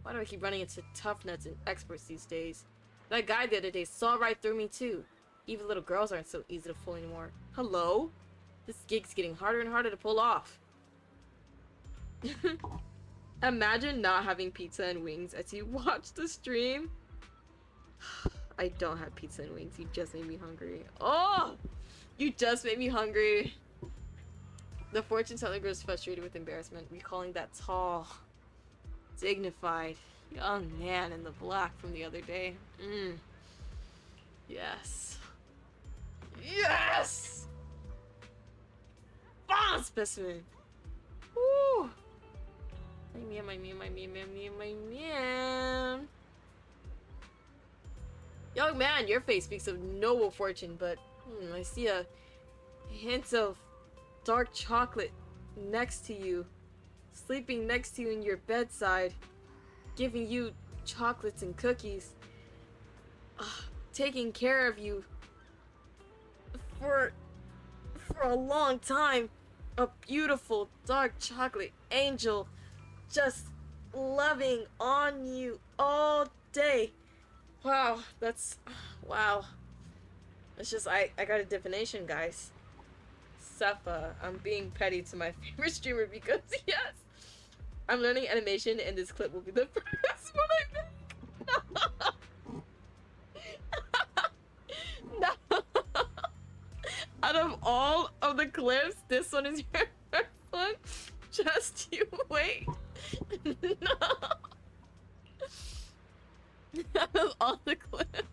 Why do I keep running into tough nuts and experts these days? That guy the other day saw right through me too. Even little girls aren't so easy to fool anymore. Hello? This gig's getting harder and harder to pull off. Imagine not having pizza and wings as you watch the stream. I don't have pizza and wings. You just made me hungry. Oh! You just made me hungry. The fortune teller grows frustrated with embarrassment, recalling that tall, dignified young man in the black from the other day. Yes. Yes! Ah, specimen. Woo! My man. Young man, your face speaks of noble fortune, but I see a hint of dark chocolate next to you, sleeping next to you in your bedside, giving you chocolates and cookies, taking care of you for a long time. A beautiful dark chocolate angel just loving on you all day. Wow, wow. It's just, I got a divination, guys. Safa, I'm being petty to my favorite streamer because yes, I'm learning animation and this clip will be the first one I make. No. Out of all of the clips, this one is your first one. Just you wait. No. Out of all the clips.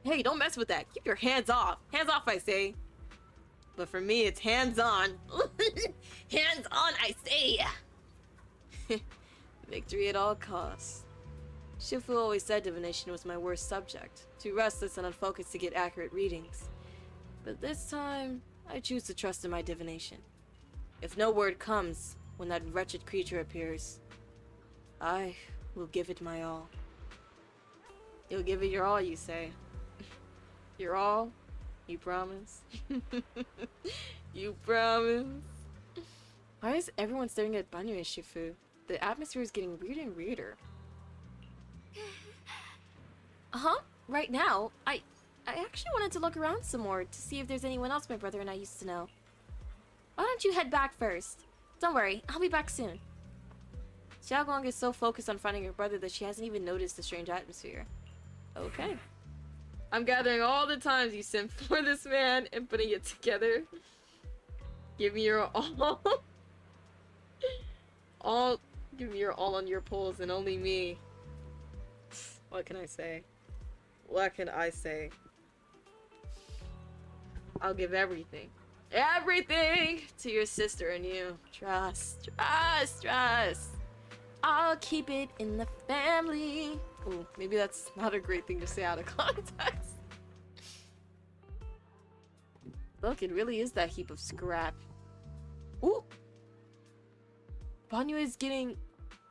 Hey, don't mess with that. Keep your hands off. Hands off, I say. But for me, it's hands on. Hands on, I say. Victory at all costs. Shifu always said divination was my worst subject. Too restless and unfocused to get accurate readings. But this time, I choose to trust in my divination. If no word comes when that wretched creature appears, I will give it my all. You'll give it your all, you say. Your all? You promise? You promise? Why is everyone staring at Banyu and Shifu? The atmosphere is getting weirder and weirder. Uh-huh. Right now, I actually wanted to look around some more to see if there's anyone else my brother and I used to know. Why don't you head back first? Don't worry, I'll be back soon. Xiaoguang is so focused on finding her brother that she hasn't even noticed the strange atmosphere. Okay. I'm gathering all the times you sent for this man and putting it together. Give me your all. Give me your all on your pulls and only me. What can I say? What can I say? I'll give everything. Everything to your sister and you. Trust. Trust. Trust. I'll keep it in the family. Ooh, maybe that's not a great thing to say out of context. Look, it really is that heap of scrap. Ooh! Banyu is getting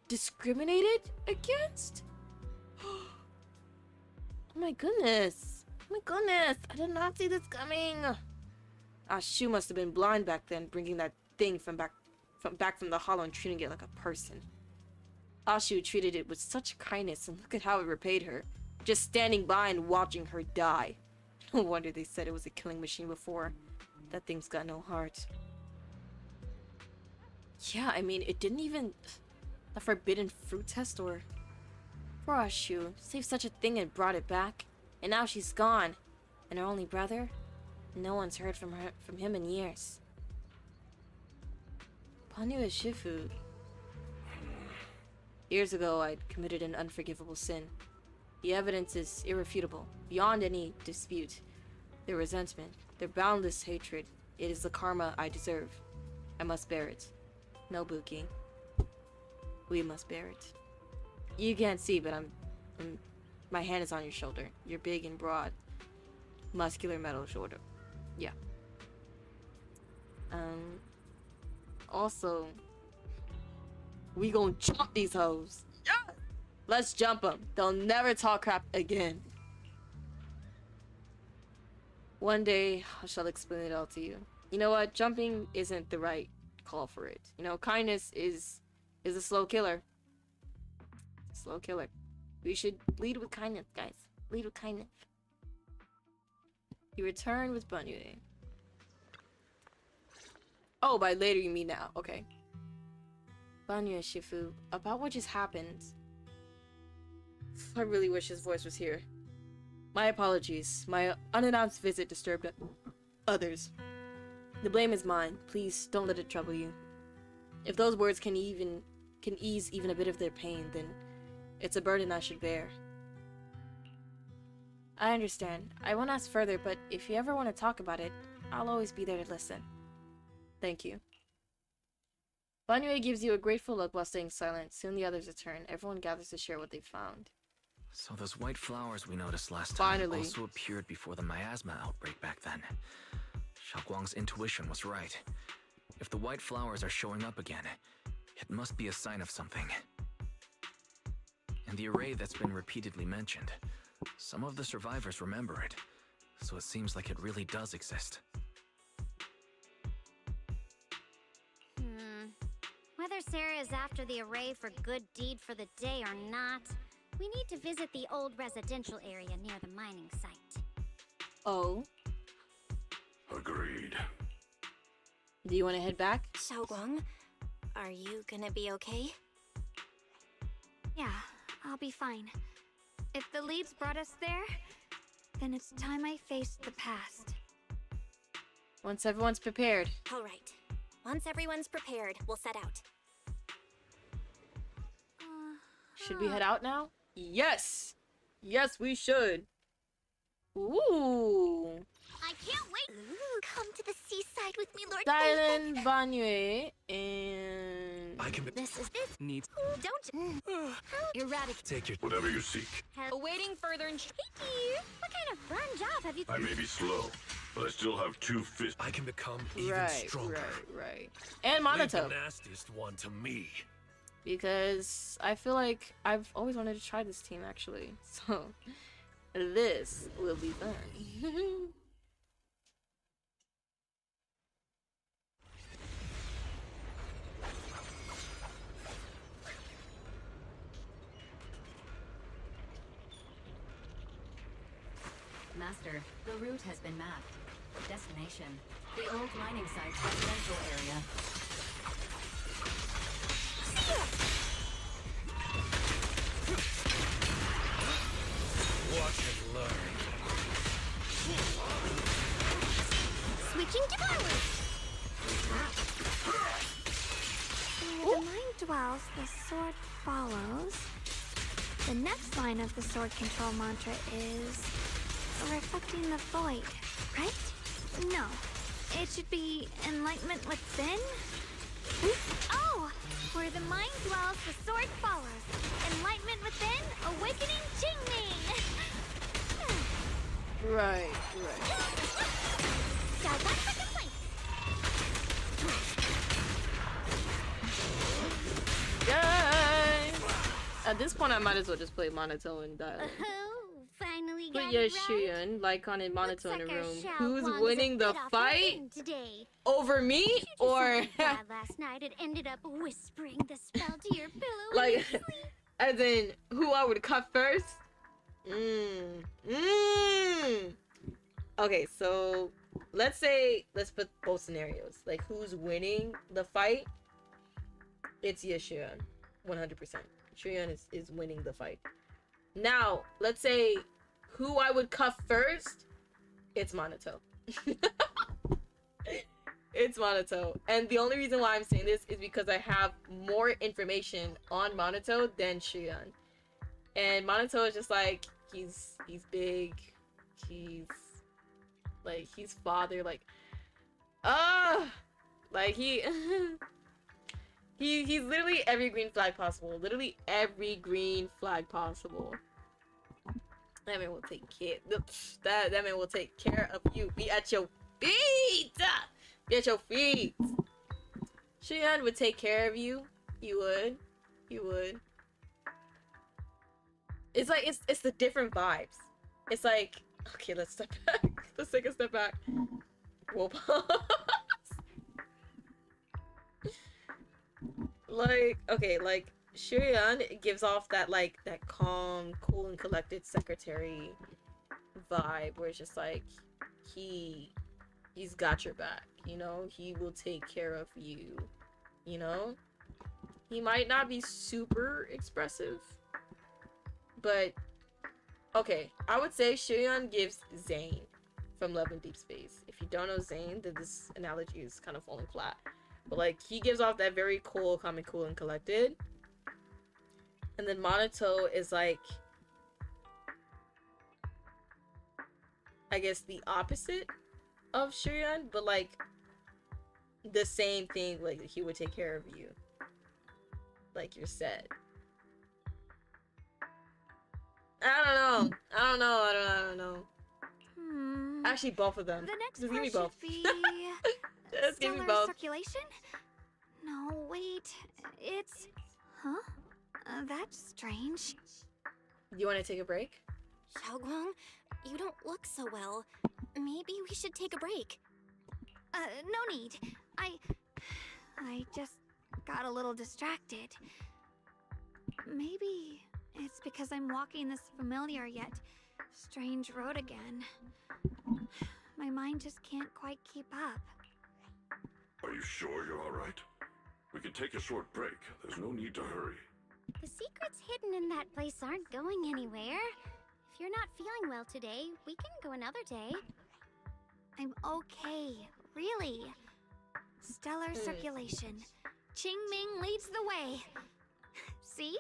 discriminated against? Oh my goodness. Oh my goodness. I did not see this coming. Ah, Shu must have been blind back then, bringing that thing from back from the hollow and treating it like a person. Ashu treated it with such kindness, and look at how it repaid her. Just standing by and watching her die. No wonder they said it was a killing machine before. That thing's got no heart. Yeah, I mean, it didn't even... The forbidden fruit test or... Poor Ashu, saved such a thing and brought it back. And now she's gone. And her only brother? No one's heard from him in years. Banyu is Shifu. Years ago, I'd committed an unforgivable sin. The evidence is irrefutable, beyond any dispute. Their resentment, their boundless hatred, it is the karma I deserve. I must bear it. No, Buki. We must bear it. You can't see, but my hand is on your shoulder. You're big and broad. Muscular metal shoulder. Yeah. Also... We gon' jump these hoes. Yeah! Let's jump them. They'll never talk crap again. One day, I shall explain it all to you. You know what? Jumping isn't the right call for it. You know, kindness is a slow killer. Slow killer. We should lead with kindness, guys. Lead with kindness. You return with Banyu. Oh, by later you mean now. Okay. Banyu and Shifu, about what just happened. I really wish his voice was here. My apologies. My unannounced visit disturbed others. The blame is mine. Please don't let it trouble you. If those words can ease even a bit of their pain, then it's a burden I should bear. I understand. I won't ask further, but if you ever want to talk about it, I'll always be there to listen. Thank you. Banyu gives you a grateful look while staying silent. Soon the others return. Everyone gathers to share what they found. So those white flowers we noticed last time also appeared before the miasma outbreak back then. Xiaoguang's intuition was right. If the white flowers are showing up again, it must be a sign of something. And the array that's been repeatedly mentioned, some of the survivors remember it, so it seems like it really does exist. Whether Sarah is after the array for good deed for the day or not, we need to visit the old residential area near the mining site. Oh? A Agreed. Do you want to head back? Xiaoguang, are you gonna be okay? Yeah, I'll be fine. If the leads brought us there, then it's time I faced the past. Once everyone's prepared. All right. Once everyone's prepared, we'll set out. Should we head out now? Yes! Yes, we should. Ooh. I can't wait! Come to the seaside with me, Lord Silent Banyue and... I can be... This needs... Don't eradicate. Take your... Whatever you seek. Awaiting further Hey, dear! What kind of fun job have you... I may be slow, but I still have 2 fists. I can become even Right, stronger. right. And Leave Monato. the nastiest one to me. Because I feel like I've always wanted to try this team, actually. So, this will be fun. Master, the route has been mapped. Destination, the old mining site's residential area. Watch and learn. Switching to power! Where the mind dwells, the sword follows. The next line of the sword control mantra is reflecting the void, right? No, it should be enlightenment within. Oh, where the mind dwells, the sword follows. Enlightenment within, awakening Jingming. Right. So that's the complaint! Guys! At this point, I might as well just play Monato and dialogue. Oh, finally Put got your it right. Shuyun, Lycon, and Monato in a Looks like our room. Xiao Who's Guang's winning a the bit off her fight? game today. Over me? Did you do Or... something bad last night and ended up whispering the spell to your pillow in like, your sleep? as in, who I would cut first? Okay, so let's put both scenarios. Like, who's winning the fight? It's Yeshuyun, 100%. Shuyun is winning the fight. Now, let's say who I would cut first. It's Monato. It's Monato. And the only reason why I'm saying this is because I have more information on Monato than Shuyun. And Monato is just like, he's big. He's father, like he he's literally every green flag possible. Literally every green flag possible. That man will take care. That man will take care of you. Be at your feet. Be at your feet. Shuyun would take care of you. You would. It's like it's the different vibes. It's like, okay, let's step back. Let's take a step back. We'll pause. Like Shuyun gives off that that calm, cool, and collected secretary vibe, where it's just like he's got your back. You know, he will take care of you. You know, he might not be super expressive, but okay, I would say Shuyun gives Zane from Love in Deep Space. If you don't know Zane, then this analogy is kind of falling flat. But like, he gives off that very cool, calm, and cool and collected. And then Monato is like, I guess the opposite of Shuyun, but like the same thing. Like, he would take care of you, like you're said. I don't know. Actually, both of them. The next Just give me part both. should be Just give me stellar both. circulation? No, wait. It's... Huh? That's strange. You want to take a break? Xiaoguang, you don't look so well. Maybe we should take a break. No need. I just got a little distracted. Maybe it's because I'm walking this familiar yet strange road again. My mind just can't quite keep up. Are you sure you're alright? We can take a short break. There's no need to hurry. The secrets hidden in that place aren't going anywhere. If you're not feeling well today, we can go another day. I'm okay, really. Stellar circulation. Qing Ming leads the way. See?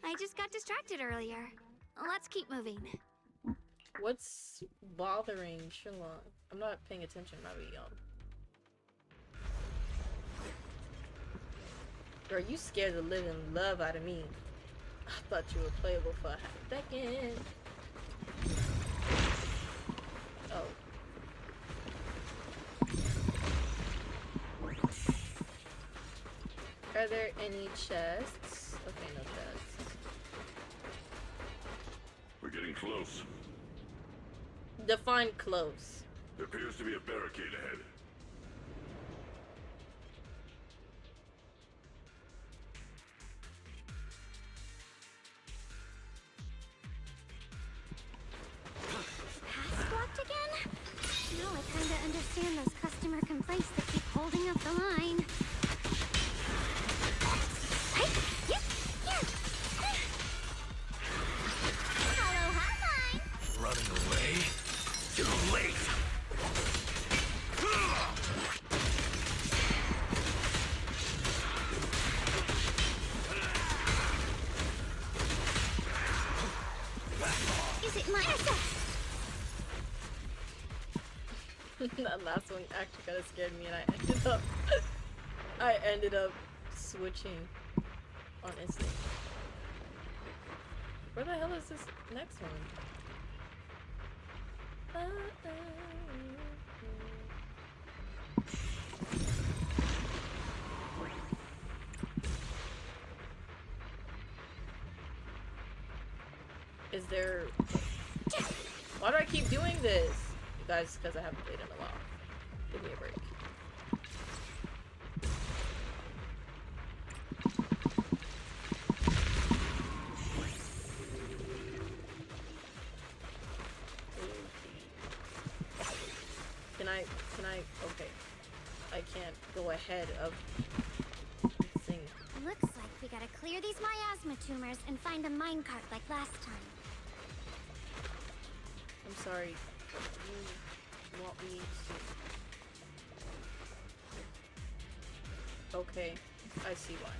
I just got distracted earlier. Let's keep moving. What's bothering Shinlong? I'm not paying attention, I'm not really young. Girl, you scared the living love out of me. I thought you were playable for a second. Oh. Are there any chests? Okay, no chests. We're getting close. Define close. There appears to be a barricade ahead. Pass blocked again? Now I kinda understand those customer complaints that keep holding up the line. Hello, hotline! Running away? Too late! Is it mine or so? That last one actually kind of scared me, and I ended up switching on instinct. Where the hell is this next one? Is there... Why do I keep doing this? You guys, because I haven't played in a while. Give me a break. Can I, okay. I can't go ahead of thing. Looks like we gotta clear these miasma tumors and find a minecart like last time. I'm sorry. You want me to... Okay, I see why.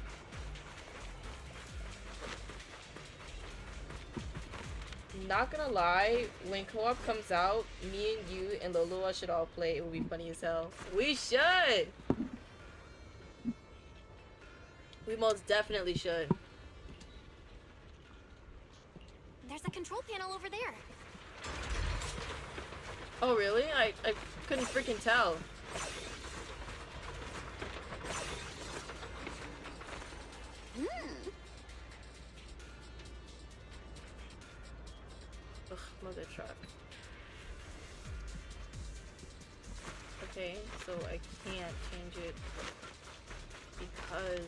Not gonna lie, when co-op comes out, me and you and Lolua should all play. It would be funny as hell. We should! We most definitely should. There's a control panel over there. Oh really? I couldn't freaking tell. Ugh, mother truck. Okay, so I can't change it because...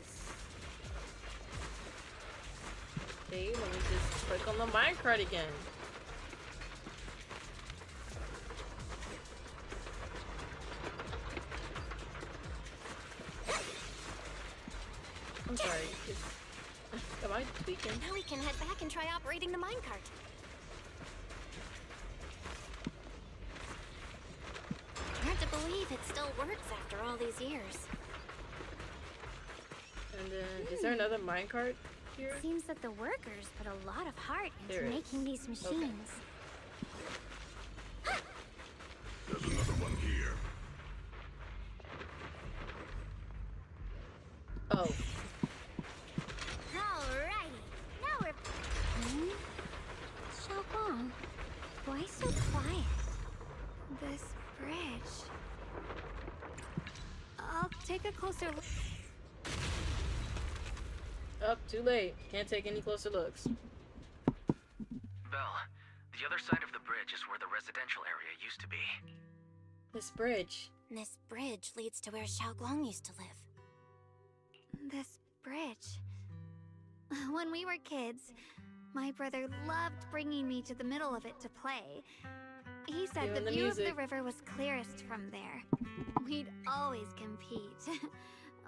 Okay, let me just click on the minecart again. I'm sorry. Am I tweaking? Now we can head back and try operating the minecart. Hard to believe it still works after all these years. And then, is there another minecart here? It seems that the workers put a lot of heart into There is. making these machines. There's another one here. Oh. Alrighty, now we're... Xiaoguang, why so quiet? This bridge. I'll take a closer look. Up, too late. Can't take any closer looks. Belle, the other side of the bridge is where the residential area used to be. This bridge. This bridge leads to where Xiaoguang used to live. This bridge. When we were kids, my brother loved bringing me to the middle of it to play. He said Even the the view of music. the river was clearest from there. We'd always compete.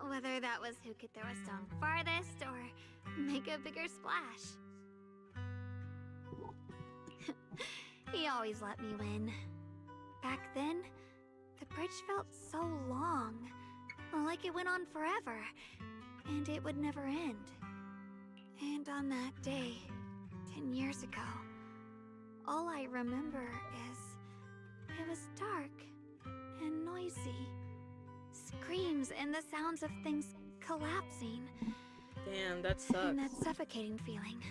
Whether that was who could throw a stone farthest or make a bigger splash. He always let me win. Back then, the bridge felt so long, like it went on forever, and it would never end. And on that day, 10 years ago, all I remember is it was dark and noisy. Screams and the sounds of things collapsing. Damn, that sucks. And that suffocating feeling.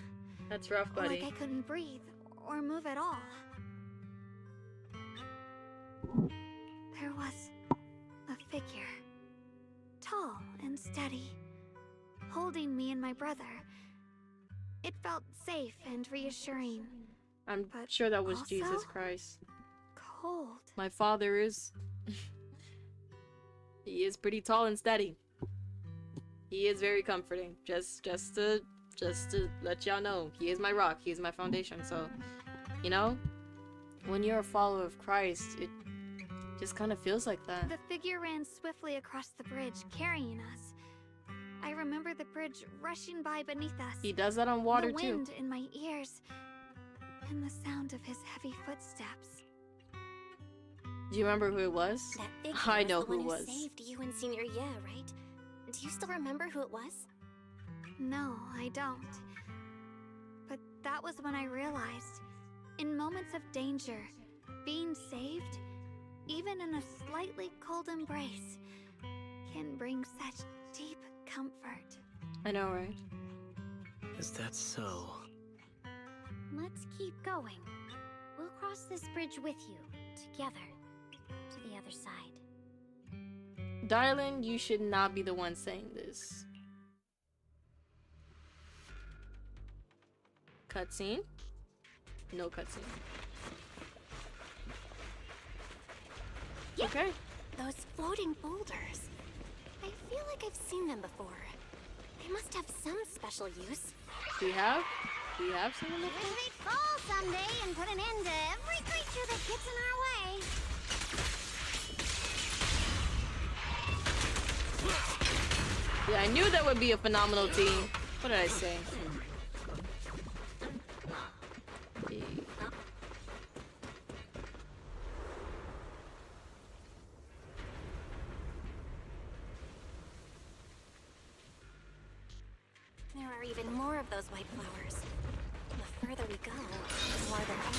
That's rough, buddy. Like I couldn't breathe or move at all. There was a figure. Tall and steady. Holding me and my brother. It felt safe and reassuring. I'm sure that was also Jesus Christ. Cold. My father is... he is pretty tall and steady. He is very comforting. Just to let y'all know, he is my rock. He is my foundation. So, you know, when you're a follower of Christ, it just kind of feels like that. The figure ran swiftly across the bridge, carrying us. I remember the bridge rushing by beneath us. He does that on water the too. wind in my ears, and the sound of his heavy footsteps. Do you remember who it was? That figure I know was the who it one who was. saved you and Senior Yeah, right? Do you still remember who it was? No, I don't. But that was when I realized, in moments of danger, being saved, even in a slightly cold embrace, can bring such deep comfort. I know, right? Is that so? Let's keep going. We'll cross this bridge with you, together, to the other side. Darling, you should not be the one saying this. Cutscene? No cutscene. Okay. Those floating boulders. I feel like I've seen them before. They must have some special use. We have? We have seen them Wish before? we'd fall someday and put an end to every creature that gets in our way. Yeah, I knew that would be a phenomenal team. What did I say? There are even more of those white flowers. The further we go, the more there are.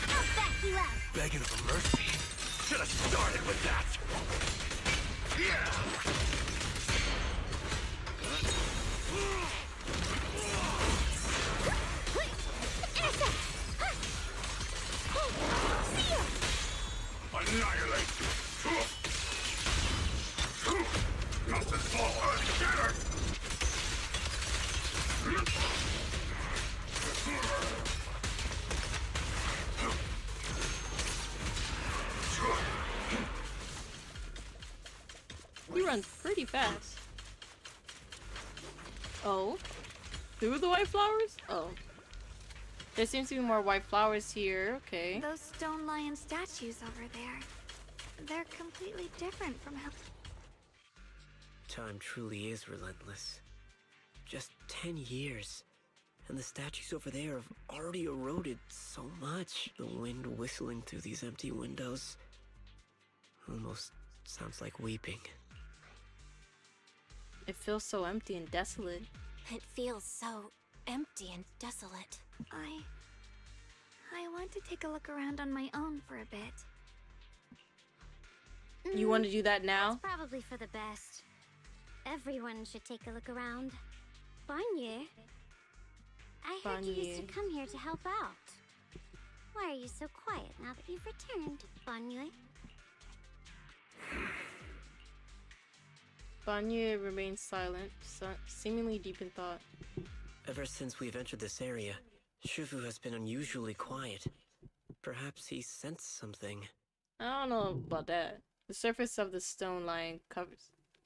I'll back you up. Begging for mercy. Should have started with that. Annihilate. Nothing more scattered. You run pretty fast. Oh? Through the white flowers? Oh. There seems to be more white flowers here. Okay. Those stone lion statues over there. They're completely different from how... Time truly is relentless. Just 10 years, and the statues over there have already eroded so much. The wind whistling through these empty windows almost sounds like weeping. It feels so empty and desolate. It feels so empty and desolate. I want to take a look around on my own for a bit. You want to do that now? That's probably for the best. Everyone should take a look around. Banye, I heard you used to Banye. come here to help out. Why are you so quiet now that you've returned, Banye? Banye remains silent, seemingly deep in thought. Ever since we've entered this area, Shifu has been unusually quiet. Perhaps he sensed something. I don't know about that. The surface of the stone lion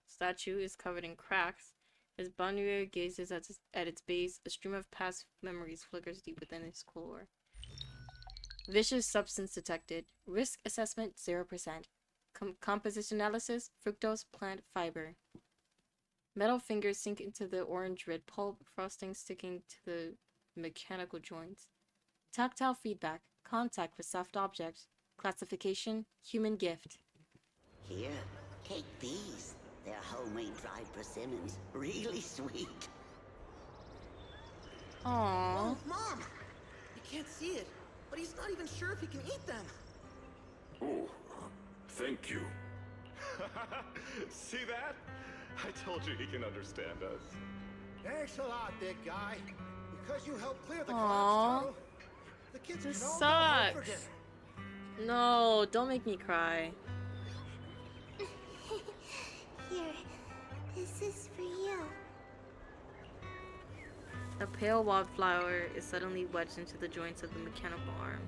statue is covered in cracks, As Banure gazes at its base, a stream of past memories flickers deep within its core. Vicious substance detected. Risk assessment 0%. Composition analysis, fructose plant fiber. Metal fingers sink into the orange-red pulp, frosting sticking to the mechanical joints. Tactile feedback, contact with soft objects. Classification, human gift. Here, take these. They're homemade dried persimmons. Really sweet. Aww. Oh, Mom! You can't see it, but he's not even sure if he can eat them. Oh, thank you. See that? I told you he can understand us. Thanks a lot, big guy. Because you helped clear the Aww. collapse tunnel, the kids This can all go home for sucks. dinner. No, don't make me cry. Here, this is for you. A pale wildflower is suddenly wedged into the joints of the mechanical arm.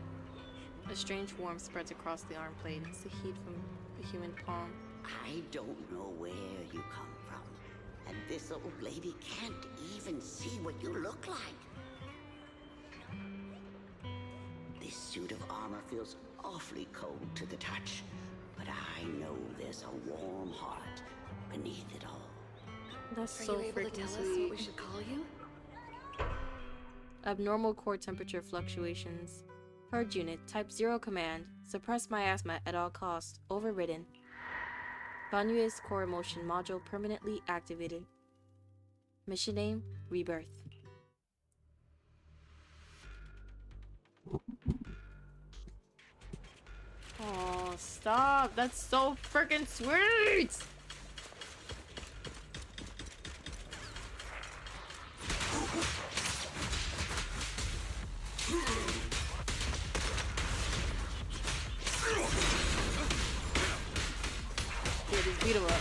A strange warmth spreads across the arm plate. It's the heat from the human palm. I don't know where you come from. And this old lady can't even see what you look like. This suit of armor feels awfully cold to the touch. But I know there's a warm heart beneath it all. That's Are so you able to freaking tell us sweet. what we should call you? Abnormal core temperature fluctuations. Purge unit, type 0 command. Suppress miasma at all costs. Overridden. Banue's core emotion module permanently activated. Mission name, Rebirth. Oh, stop. That's so freaking sweet. Yeah, just beat him up.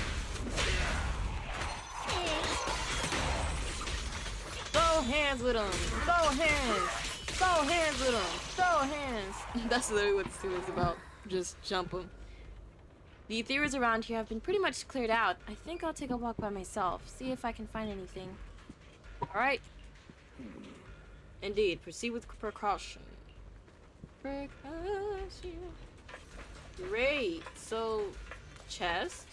Throw hands with him. Throw hands. Throw hands with him. Throw hands. That's literally what this is about. Just jump him. The ethereals around here have been pretty much cleared out. I think I'll take a walk by myself. See if I can find anything. Alright. Indeed. Proceed with precaution. Precaution. Great. So, chest.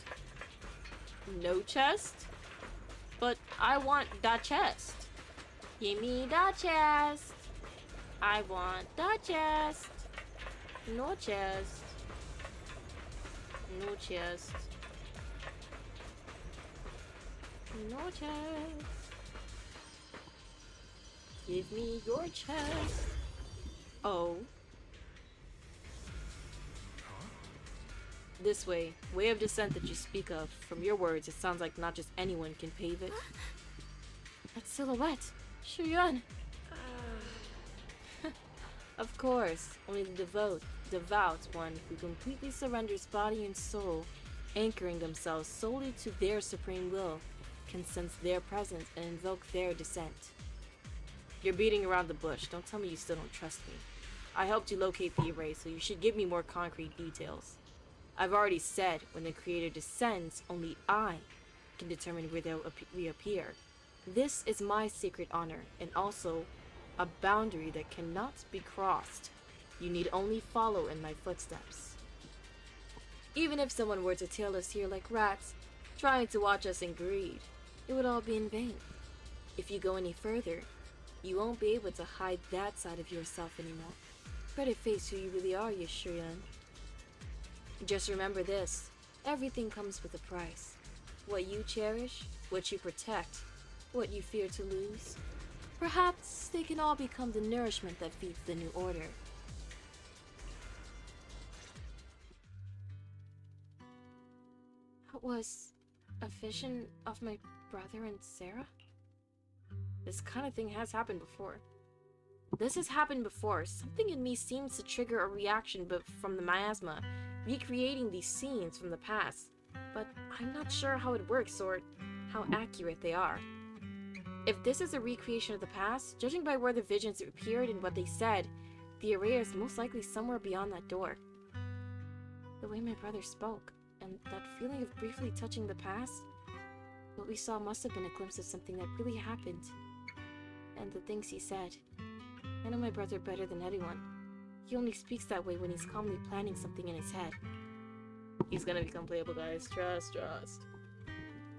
No chest. But I want that chest. Give me that chest. I want that chest. No chest. No chest. No chest. Give me your chest. Oh. This way. Way of descent that you speak of. From your words, it sounds like not just anyone can pave it. That silhouette. Shuyun. Of course. Only the devout one who completely surrenders body and soul, anchoring themselves solely to their supreme will, can sense their presence and invoke their descent. You're beating around the bush. Don't tell me you still don't trust me. I helped you locate the array, so you should give me more concrete details. I've already said, when the creator descends, only I can determine where they'll reappear. This is my sacred honor, and also a boundary that cannot be crossed. You need only follow in my footsteps. Even if someone were to tail us here like rats, trying to watch us in greed, it would all be in vain. If you go any further, you won't be able to hide that side of yourself anymore. Better face who you really are, Yashurian. Just remember this, everything comes with a price. What you cherish, what you protect, what you fear to lose. Perhaps they can all become the nourishment that feeds the new order. That was a vision of my brother and Sarah? This kind of thing has happened before. This has happened before. Something in me seems to trigger a reaction from the miasma, recreating these scenes from the past. But I'm not sure how it works or how accurate they are. If this is a recreation of the past, judging by where the visions appeared and what they said, the array is most likely somewhere beyond that door. The way my brother spoke, and that feeling of briefly touching the past, What we saw must have been a glimpse of something that really happened. And the things he said. I know my brother better than anyone. He only speaks that way when he's calmly planning something in his head. He's gonna become playable, guys. Trust.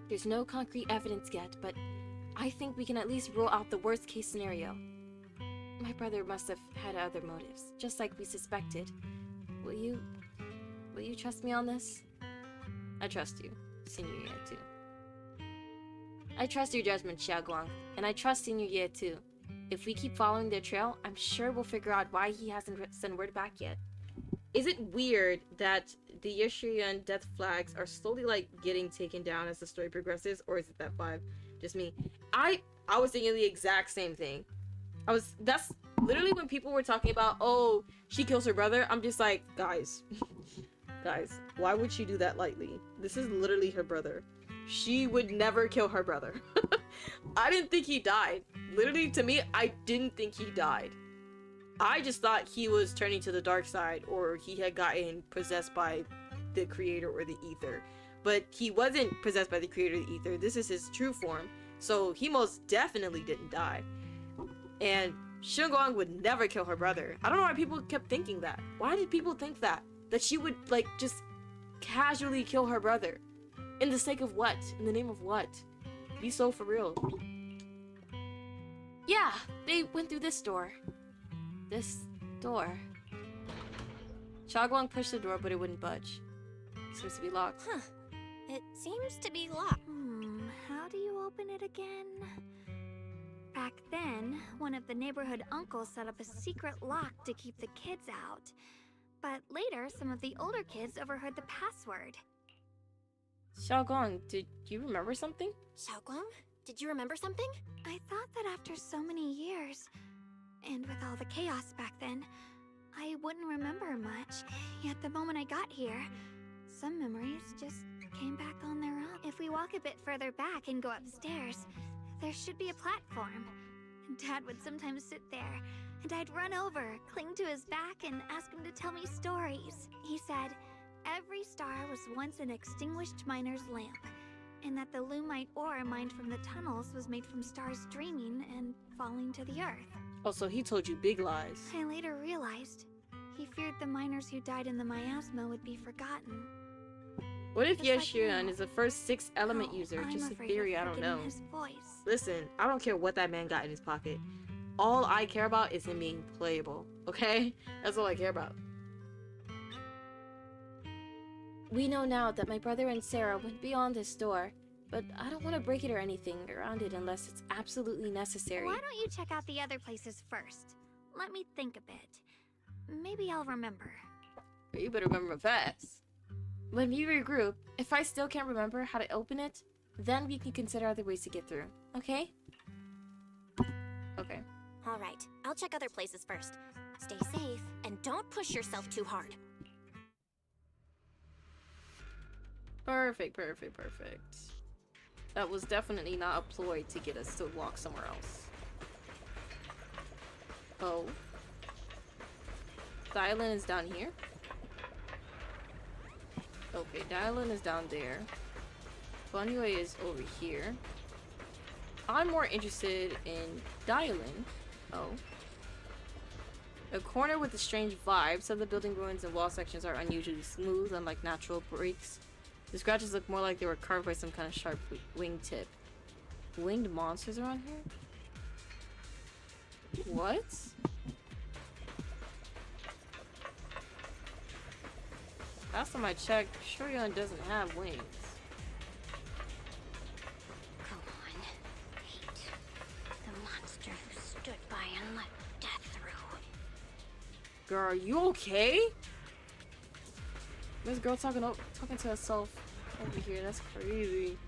There's no concrete evidence yet, but I think we can at least rule out the worst case scenario. My brother must have had other motives, just like we suspected. Will you trust me on this? I trust you, Senior Ye too. I trust your judgment, Xiaoguang, and I trust Senior Ye too. If we keep following their trail, I'm sure we'll figure out why he hasn't sent word back yet. Is it weird that the Yushiyan death flags are slowly like getting taken down as the story progresses, or is it that vibe? Just me. I was thinking the exact same thing. That's literally when people were talking about, oh, she kills her brother. I'm just like, guys, why would she do that lightly? This is literally her brother. She would never kill her brother. I didn't think he died. Literally, to me, I didn't think he died. I just thought he was turning to the dark side, or he had gotten possessed by the creator or the ether. But he wasn't possessed by the creator or the ether. This is his true form. So he most definitely didn't die. And Xinguang would never kill her brother. I don't know why people kept thinking that. Why did people think that? That she would, like, just casually kill her brother? In the sake of what? In the name of what? Be so for real. Yeah, they went through this door. This door. Xiaoguang pushed the door, but it wouldn't budge. It seems to be locked. Huh. It seems to be locked. How do you open it again? Back then, one of the neighborhood uncles set up a secret lock to keep the kids out. But later, some of the older kids overheard the password. Xiaoguang, did you remember something? Xiaoguang? Did you remember something? I thought that after so many years, and with all the chaos back then, I wouldn't remember much. Yet the moment I got here, some memories just came back on their own. If we walk a bit further back and go upstairs, there should be a platform. Dad would sometimes sit there, and I'd run over, cling to his back, and ask him to tell me stories. He said, every star was once an extinguished miner's lamp, and that the Lumite ore mined from the tunnels was made from stars dreaming and falling to the earth. Oh, so he told you big lies. I later realized he feared the miners who died in the miasma would be forgotten. What if Yeshiran is the first 6th element user? Just a theory, I don't know. Listen, I don't care what that man got in his pocket. All I care about is him being playable, okay? That's all I care about. We know now that my brother and Sarah went beyond this door, but I don't want to break it or anything around it unless it's absolutely necessary. Why don't you check out the other places first? Let me think a bit. Maybe I'll remember. You better remember fast. When we regroup, if I still can't remember how to open it, then we can consider other ways to get through, okay? Okay. Alright, I'll check other places first. Stay safe, and don't push yourself too hard. Perfect. That was definitely not a ploy to get us to walk somewhere else. Oh. Dylan is down here. Okay, Dylan is down there. Bunyue is over here. I'm more interested in Dylan. Oh. A corner with a strange vibe. Some of the building ruins and wall sections are unusually smooth, unlike natural breaks. The scratches look more like they were carved by some kind of sharp wingtip. Winged monsters around here? What? Last time I checked, Shuryon doesn't have wings. Go on. Hate. The monster who stood by and let death through. Girl, are you okay? This girl talking to herself over here. That's crazy.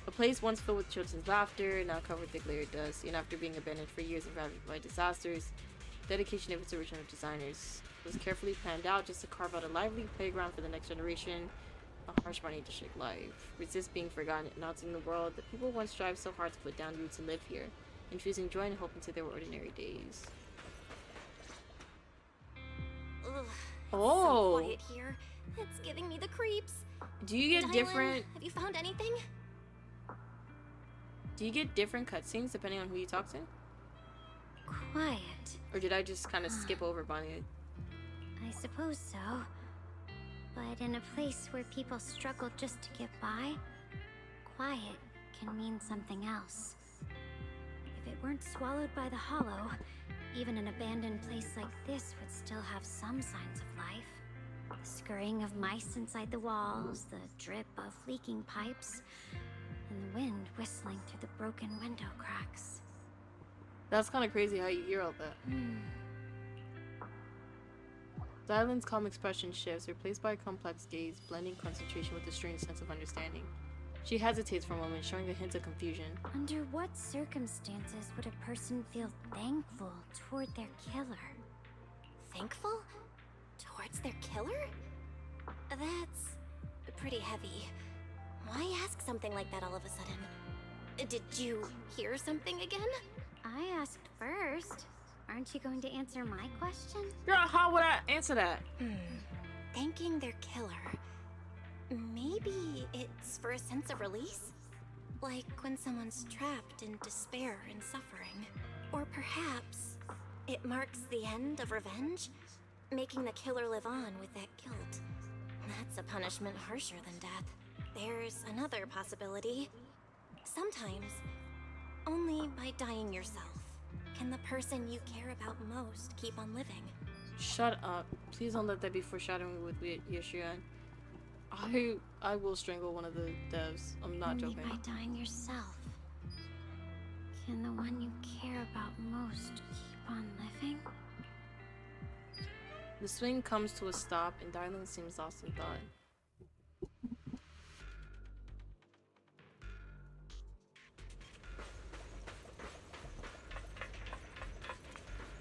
A place once filled with children's laughter, now covered with thick layered dust, and after being abandoned for years and ravaged by disasters, dedication of its original designers was carefully planned out just to carve out a lively playground for the next generation. A harsh money to shake life. Resist being forgotten, announcing the world that people once strived so hard to put down roots and live here, infusing joy and hope into their ordinary days. Ugh, Oh! so quiet here. It's giving me the creeps. Do you get Dylan, different... have you found anything? Do you get different cutscenes depending on who you talk to? Quiet. Or did I just kind of skip over Bonnie? I suppose so. But in a place where people struggle just to get by, quiet can mean something else. If it weren't swallowed by the hollow, even an abandoned place like this would still have some signs of life. The scurrying of mice inside the walls, the drip of leaking pipes, and the wind whistling through the broken window cracks. That's kind of crazy how you hear all that. Dylan's calm expression shifts, replaced by a complex gaze, blending concentration with a strange sense of understanding. She hesitates for a moment, showing a hint of confusion. Under what circumstances would a person feel thankful toward their killer? Thankful? Towards their killer? That's pretty heavy. Why ask something like that all of a sudden? Did you hear something again? I asked first. Aren't you going to answer my question? Girl, how would I answer that? Thanking their killer. Maybe it's for a sense of release? Like when someone's trapped in despair and suffering. Or perhaps it marks the end of revenge, making the killer live on with that guilt. That's a punishment harsher than death. There's another possibility. Sometimes, only by dying yourself can the person you care about most keep on living. Shut up. Please don't let that be foreshadowing with Yashian. I will strangle one of the devs. I'm not Only joking. by dying yourself can the one you care about most keep on living? The swing comes to a stop and Dylan seems lost in thought.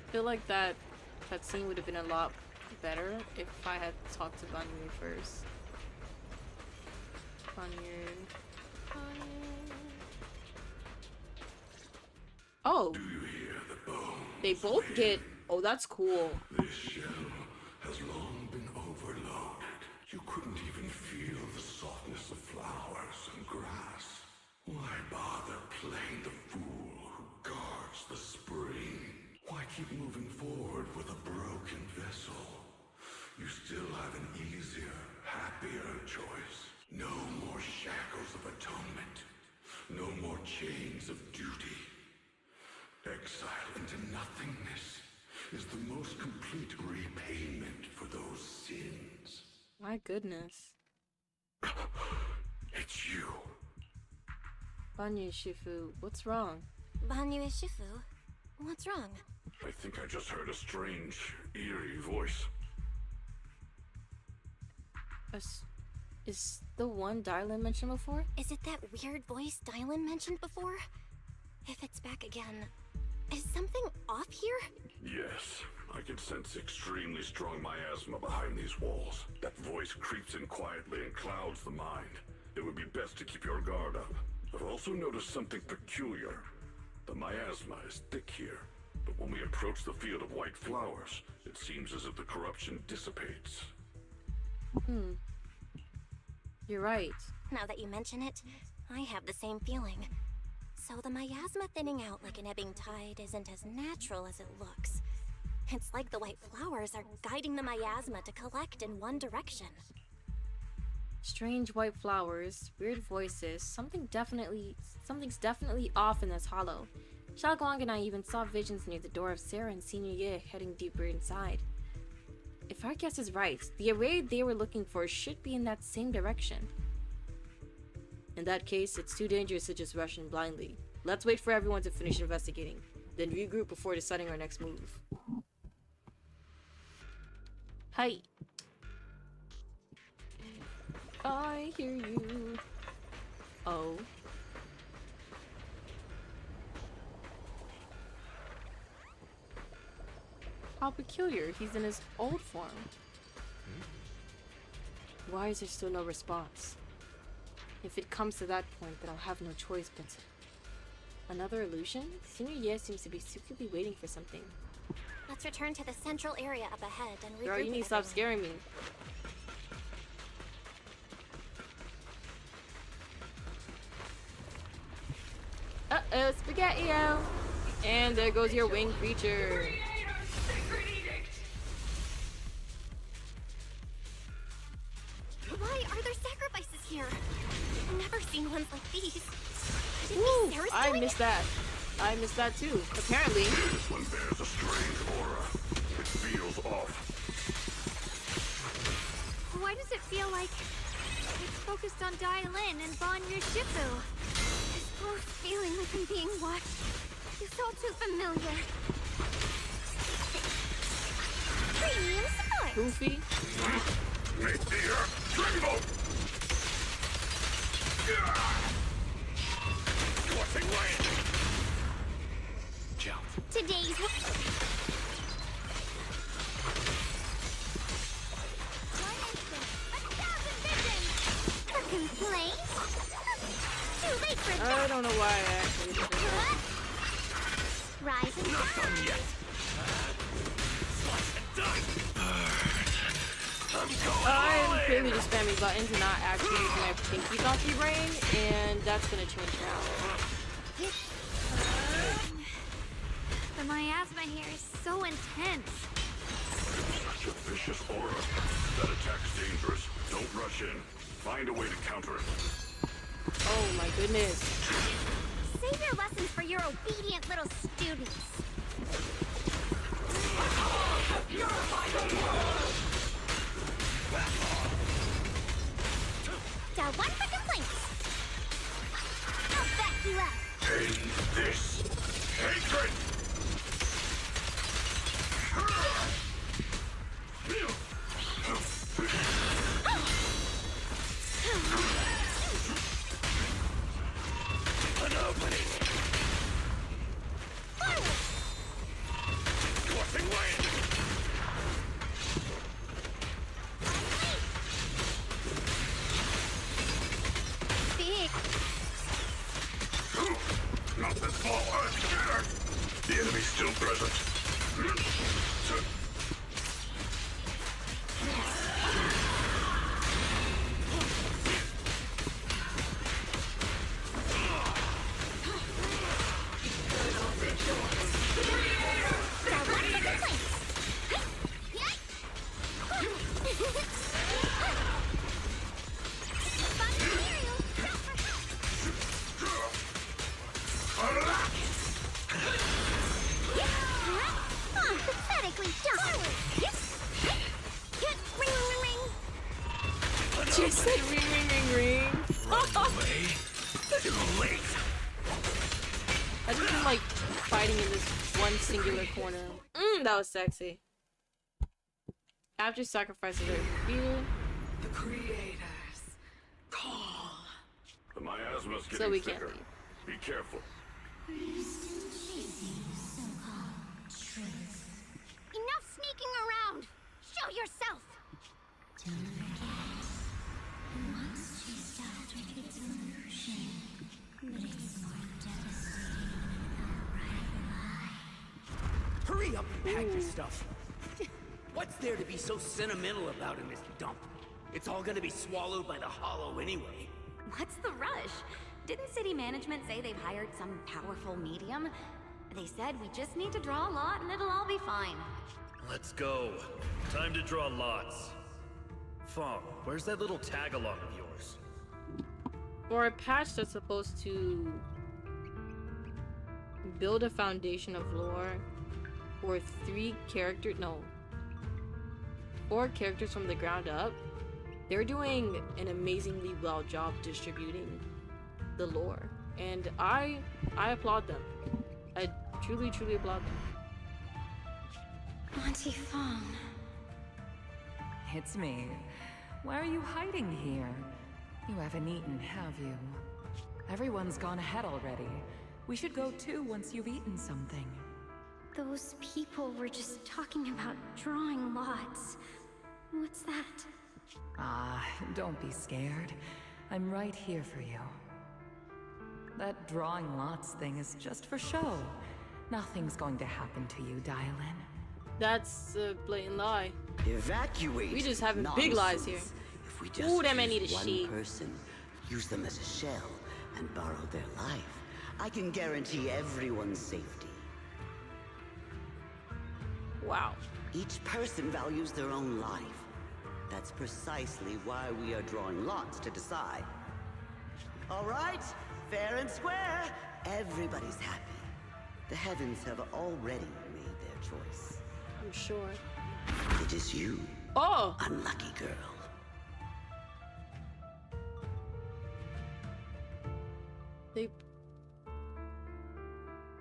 I feel like that scene would have been a lot better if I had talked to Banyu first. Banyu. Oh. Do you hear the bones? They both get. Oh, that's cool. This shell has long been overloaded. You couldn't even feel the softness of flowers and grass. Why bother playing the fool who guards the spring? Why keep moving forward with a broken vessel? You still have an easier, happier choice. No more shackles of atonement. No more chains of duty. Exile into nothingness is the most complete repayment for those sins. My goodness. It's you. Banyu Shifu, what's wrong? Banyu Shifu, what's wrong? I think I just heard a strange, eerie voice. Is the one Dylan mentioned before? Is it that weird voice Dylan mentioned before? If it's back again, is something off here? Yes, I can sense extremely strong miasma behind these walls. That voice creeps in quietly and clouds the mind. It would be best to keep your guard up. I've also noticed something peculiar. The miasma is thick here, but when we approach the field of white flowers, it seems as if the corruption dissipates. You're right. Now that you mention it, I have the same feeling. So the miasma thinning out like an ebbing tide isn't as natural as it looks. It's like the white flowers are guiding the miasma to collect in one direction. Strange white flowers, weird voices, something's definitely off in this hollow. Xiaoguang and I even saw visions near the door of Sarah and Senior Ye heading deeper inside. If our guess is right, the array they were looking for should be in that same direction. In that case, it's too dangerous to just rush in blindly. Let's wait for everyone to finish investigating, then regroup before deciding our next move. Hi. I hear you. Oh. How peculiar. He's in his old form. Why is there still no response? If it comes to that point, then I'll have no choice but to... Another illusion? Senior Ye seems to be secretly waiting for something. Let's return to the central area up ahead and regroup. Girl, you need to stop scaring me. Spaghetti-O. And there goes your winged creature. Why are there sacrifices here? I've never seen ones like these. Could it Ooh, be Sarah's I doing missed it? that. I missed that too. Apparently. This one bears a strange aura. It feels off. Why does it feel like it's focused on Dialin and Banyu Shifu? This close feeling like I'm being watched. It's all too familiar. Premium support. Goofy. Make the earth tremble! Scorching rain! Jump. Today's a complaint? Too late for that. I don't know why I actually did that. Rise and Not done yet. Slice and dice. I'm going all I'm in. clearly just spamming buttons and not actually using my pinky donkey brain, and that's gonna change now. The miasma here is so intense. Such a vicious aura. That attack's dangerous. Don't rush in. Find a way to counter it. Oh my goodness. Save your lessons for your obedient little students. Got one for complaints. I'll back you up. End this. Hatred! An opening. Scorching rain. Big. Not this fall. I'm scared. The enemy's still present. Got one for complaints. Fun material. Pathetically done. Ring, ring, ring. She said ring, ring, ring, ring. Away. Too late. I just been like fighting in this one singular corner. That was sexy. After sacrifices are defeated. The creators call. The miasma's getting So we can't thicker. leave. Be careful. Enough sneaking around. Show yourself. Hurry up and pack your stuff. What's there to be so sentimental about in this dump? It's all gonna be swallowed by the hollow anyway. What's the rush? Didn't city management say they've hired some powerful medium? They said we just need to draw a lot and it'll all be fine. Let's go. Time to draw lots. Fong, where's that little tag-along of yours? For a patch that's supposed to build a foundation of lore for 4 characters from the ground up, they're doing an amazingly well job distributing the lore, and I applaud them. I truly applaud them. Auntie Fong. It's me. Why are you hiding here? You haven't eaten, have you? Everyone's gone ahead already. We should go too once you've eaten something. Those people were just talking about drawing lots. What's that? Ah, don't be scared. I'm right here for you. That drawing lots thing is just for show. Nothing's going to happen to you, Dialin. That's a blatant lie. Evacuate. We just having big lies here. If we just Ooh, that man use need a one sheep. person, use them as a shell, and borrow their life, I can guarantee everyone's safety. Wow. Each person values their own life. That's precisely why we are drawing lots to decide. All right, fair and square. Everybody's happy. The heavens have already made their choice. I'm sure. It is you, unlucky girl.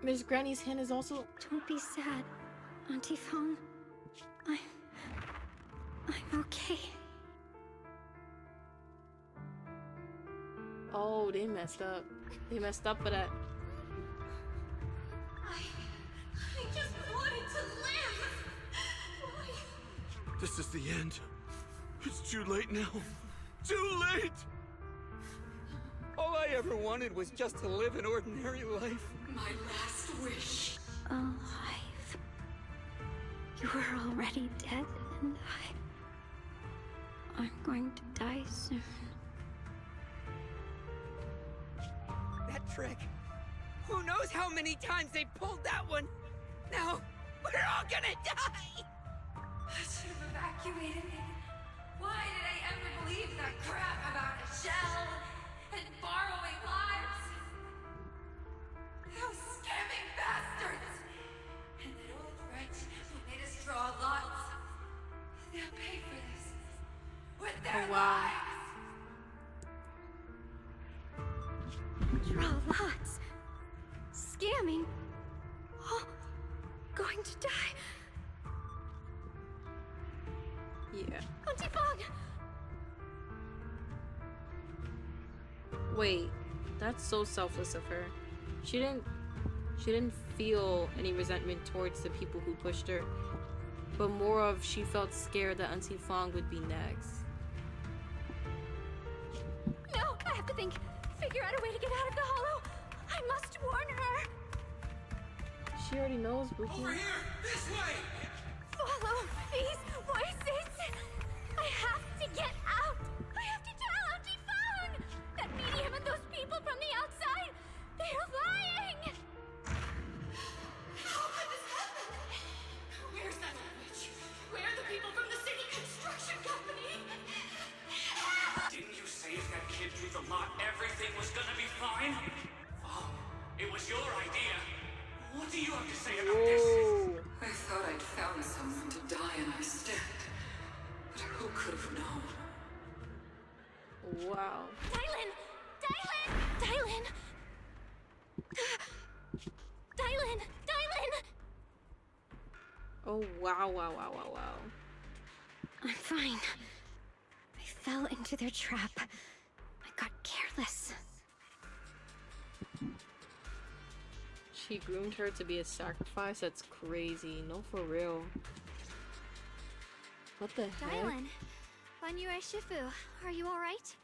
Miss Granny's hen is also. Don't be sad, Auntie Fong. I'm okay. Oh, they messed up. They messed up for that. I just wanted to live! Why? This is the end. It's too late now. Too late! All I ever wanted was just to live an ordinary life. My last wish. Alive. You were already dead, and I'm going to die soon. That trick. Who knows how many times they pulled that one? Now, we're all gonna die! I should have evacuated it. Why did I ever believe that crap about a shell and borrowing lives? Those scamming bastards! And that old wretch who made us draw lots. They'll pay for this with their lives! Draw lots. Scamming. Oh, going to die. Yeah. Auntie Fong! Wait, that's so selfless of her. She didn't feel any resentment towards the people who pushed her, but more of she felt scared that Auntie Fong would be next. No, I have to think. Figure out a way to get out of the hollow. I must warn her. She already knows, Buki. Over here! This way! Follow these voices. I have to get out. I have to tell Auntie Fong. That medium and those people from the outside, they're lying. How could this happen? Where's that witch? Where are the people from the city construction company? Didn't you say if that kid drew the lot, everything was gonna be fine? Oh, it was your idea. What do you have to say about this? I thought I'd found someone to die in my stead. But who could have known? Wow. Dylan! Dylan! Dylan! Dylan! Oh wow, wow, wow, wow, wow. I'm fine. I fell into their trap. I got careless. She groomed her to be a sacrifice? That's crazy. No, for real. What the heck? Dylan, Banyue Shifu, are you alright?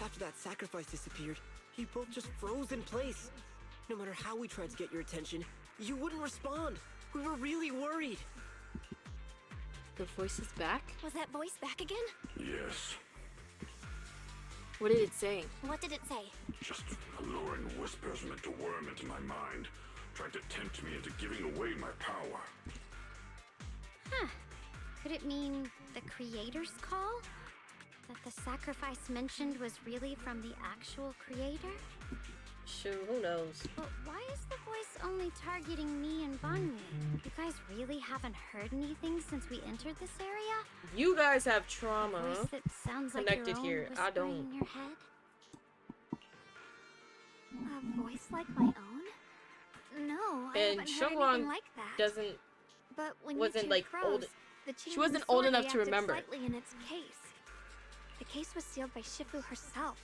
After that sacrifice disappeared, you both just froze in place. No matter how we tried to get your attention, you wouldn't respond. We were really worried. The voice is back? Was that voice back again? Yes. What did it say? What did it say? Just alluring whispers meant to worm into my mind, trying to tempt me into giving away my power. Huh. Could it mean the creator's call? That the sacrifice mentioned was really from the actual creator? Shoot, who knows? But why is the voice only targeting me and Banyu? You guys really haven't heard anything since we entered this area? You guys have trauma A voice that sounds connected like your here. own I whispering don't. in your head? A voice like my own? No, I And haven't heard Shunwang anything like that. doesn't But when wasn't you two like froze, old. the She chain wasn't sword old enough to reacted remember. Slightly in its case. The case was sealed by Shifu herself.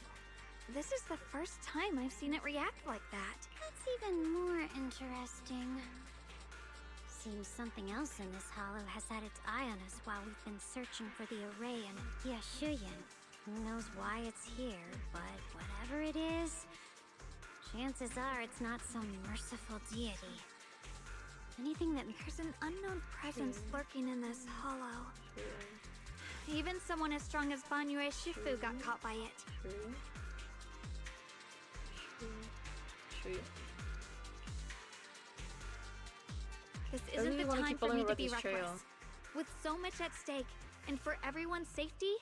This is the first time I've seen it react like that. That's even more interesting. Seems something else in this hollow has had its eye on us while we've been searching for the array in Hyashuyan. Who knows why it's here, but whatever it is, chances are it's not some merciful deity. Anything that There's an unknown presence lurking in this hollow. Even someone as strong as Banyue Shifu got caught by it. sweet. This I isn't really the wanna time keep for following me to about be this reckless. trail. With so much at stake, and for everyone's safety,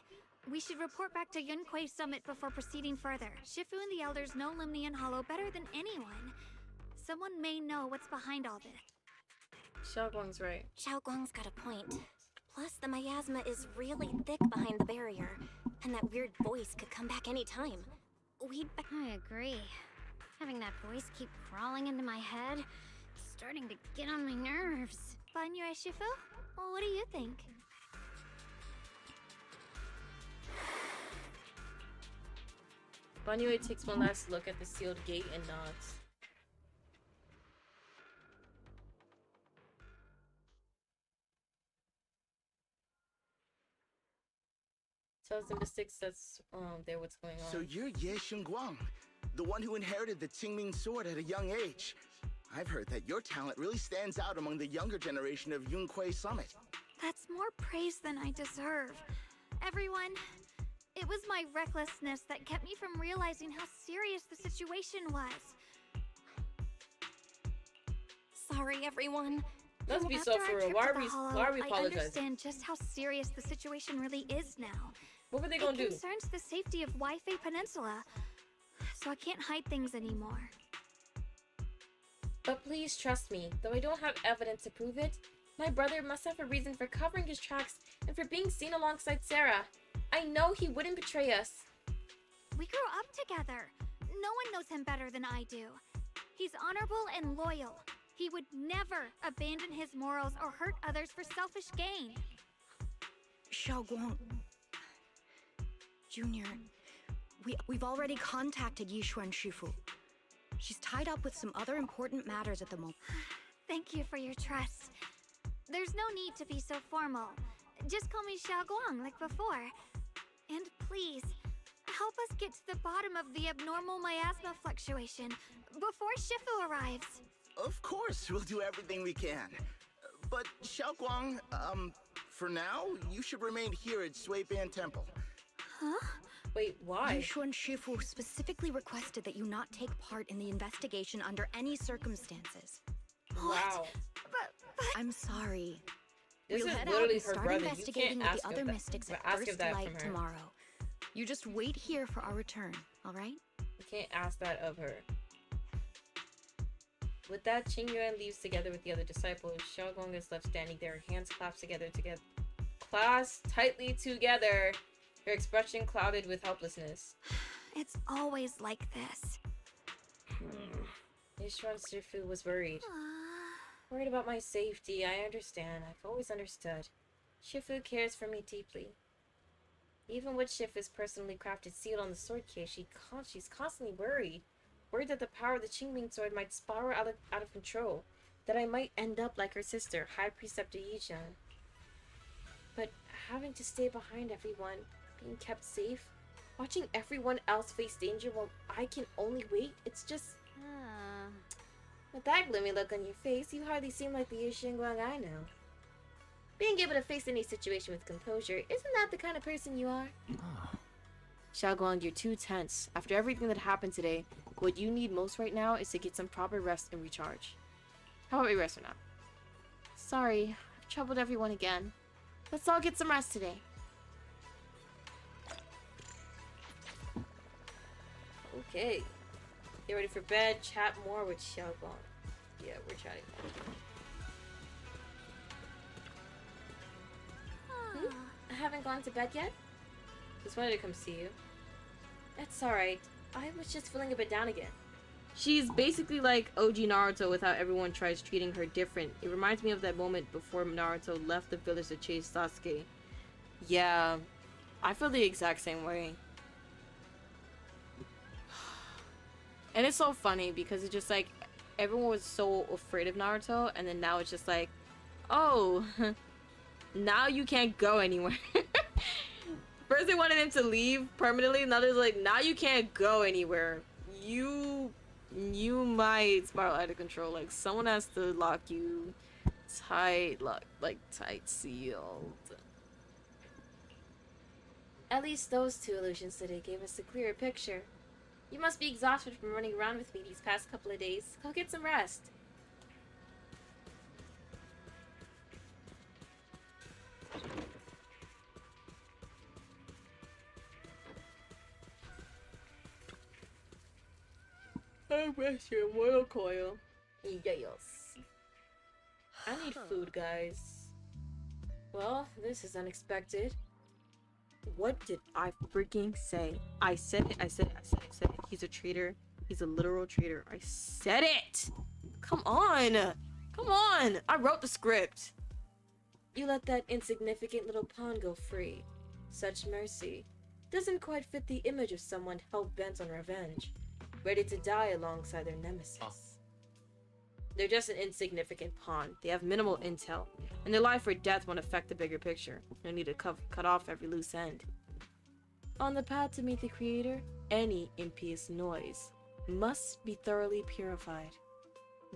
we should report back to Yunquei Summit before proceeding further. Shifu and the elders know Limnian Hollow better than anyone. Someone may know what's behind all this. Xiaoguang's right. Xiaoguang's got a point. Plus, the miasma is really thick behind the barrier, and that weird voice could come back anytime. I agree. Having that voice keep crawling into my head is starting to get on my nerves. Banyu Shifu? Well, what do you think? Banyu takes one last look at the sealed gate and nods. Tells the mystics that's there what's going on. So you're Ye Xingguang, the one who inherited the Qingming sword at a young age. I've heard that your talent really stands out among the younger generation of Yunquei Summit. That's more praise than I deserve. Everyone, it was my recklessness that kept me from realizing how serious the situation was. Sorry, everyone. Let's be After so our for real. trip Why to are the we Hollow, why are we I apologizing? understand just how serious the situation really is now. What were they gonna do? It concerns the safety of Waifei Peninsula, so I can't hide things anymore. But please trust me, though I don't have evidence to prove it, my brother must have a reason for covering his tracks and for being seen alongside Sarah. I know he wouldn't betray us. We grew up together. No one knows him better than I do. He's honorable and loyal. He would never abandon his morals or hurt others for selfish gain. Xiaoguang... Junior, we've already contacted Yishuan Shifu. She's tied up with some other important matters at the moment. Thank you for your trust. There's no need to be so formal. Just call me Xiaoguang like before. And please, help us get to the bottom of the abnormal miasma fluctuation before Shifu arrives. Of course, we'll do everything we can. But Xiaoguang, for now, you should remain here at Suiban Temple. Huh? Wait, why? Yishuan Shifu specifically requested that you not take part in the investigation under any circumstances. Wow. But I'm sorry. This We'll is head literally out and her start brother. You investigating can't with the ask other of that. mystics at Ask of first that light from her. tomorrow. You just wait here for our return, all right? You can't ask that of her. With that, Qing Yuan leaves together with the other disciples. Xiaoguang is left standing there, hands clasped tightly together, her expression clouded with helplessness. it's always like this. Yishuan Shifu was worried. Worried about my safety, I understand. I've always understood. Shifu cares for me deeply. Even with Shifu's personally crafted seal on the sword case, she's constantly worried. Worried that the power of the Qingming sword might spiral out of control. That I might end up like her sister, High Preceptor Yishan. But having to stay behind everyone, being kept safe, watching everyone else face danger while I can only wait, it's just... With that gloomy look on your face, you hardly seem like the Yu Xingguang I know. Being able to face any situation with composure, isn't that the kind of person you are? Xiaoguang, you're too tense. After everything that happened today, what you need most right now is to get some proper rest and recharge. How about we rest for now? Sorry, I've troubled everyone again. Let's all get some rest today. Okay. Get ready for bed, chat more with Xiaoguang. Yeah, we're chatting more. I haven't gone to bed yet? Just wanted to come see you. That's alright. I was just feeling a bit down again. She's basically like OG Naruto with how everyone tries treating her different. It reminds me of that moment before Naruto left the village to chase Sasuke. Yeah, I feel the exact same way. And it's so funny because it's just like everyone was so afraid of Naruto, and then now it's just like, oh, now you can't go anywhere. First they wanted him to leave permanently, now they're like, now you can't go anywhere. You might spiral out of control. Like someone has to lock you tight, tight sealed. At least those two illusions today gave us a clearer picture. You must be exhausted from running around with me these past couple of days. Go get some rest. I rest your immortal coil. Yes. I need food, guys. Well, this is unexpected. What did I freaking say? I said it, I said it, I said it, I said it. He's a traitor. He's a literal traitor. I said it! Come on! Come on! I wrote the script! You let that insignificant little pawn go free. Such mercy doesn't quite fit the image of someone hell-bent on revenge, ready to die alongside their nemesis. They're just an insignificant pawn. They have minimal intel, and their life or death won't affect the bigger picture. No need to cut off every loose end. On the path to meet the Creator, any impious noise must be thoroughly purified.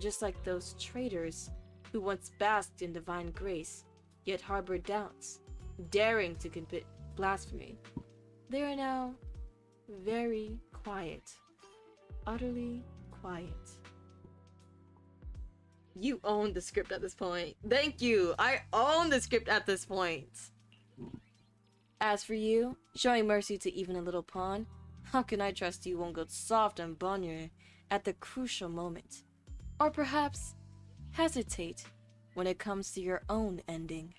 Just like those traitors who once basked in divine grace, yet harbored doubts, daring to commit blasphemy. They are now very quiet. Utterly quiet. You own the script at this point. Thank you. I own the script at this point. As for you, showing mercy to even a little pawn, how can I trust you won't go soft on Bonnier at the crucial moment? Or perhaps hesitate when it comes to your own ending.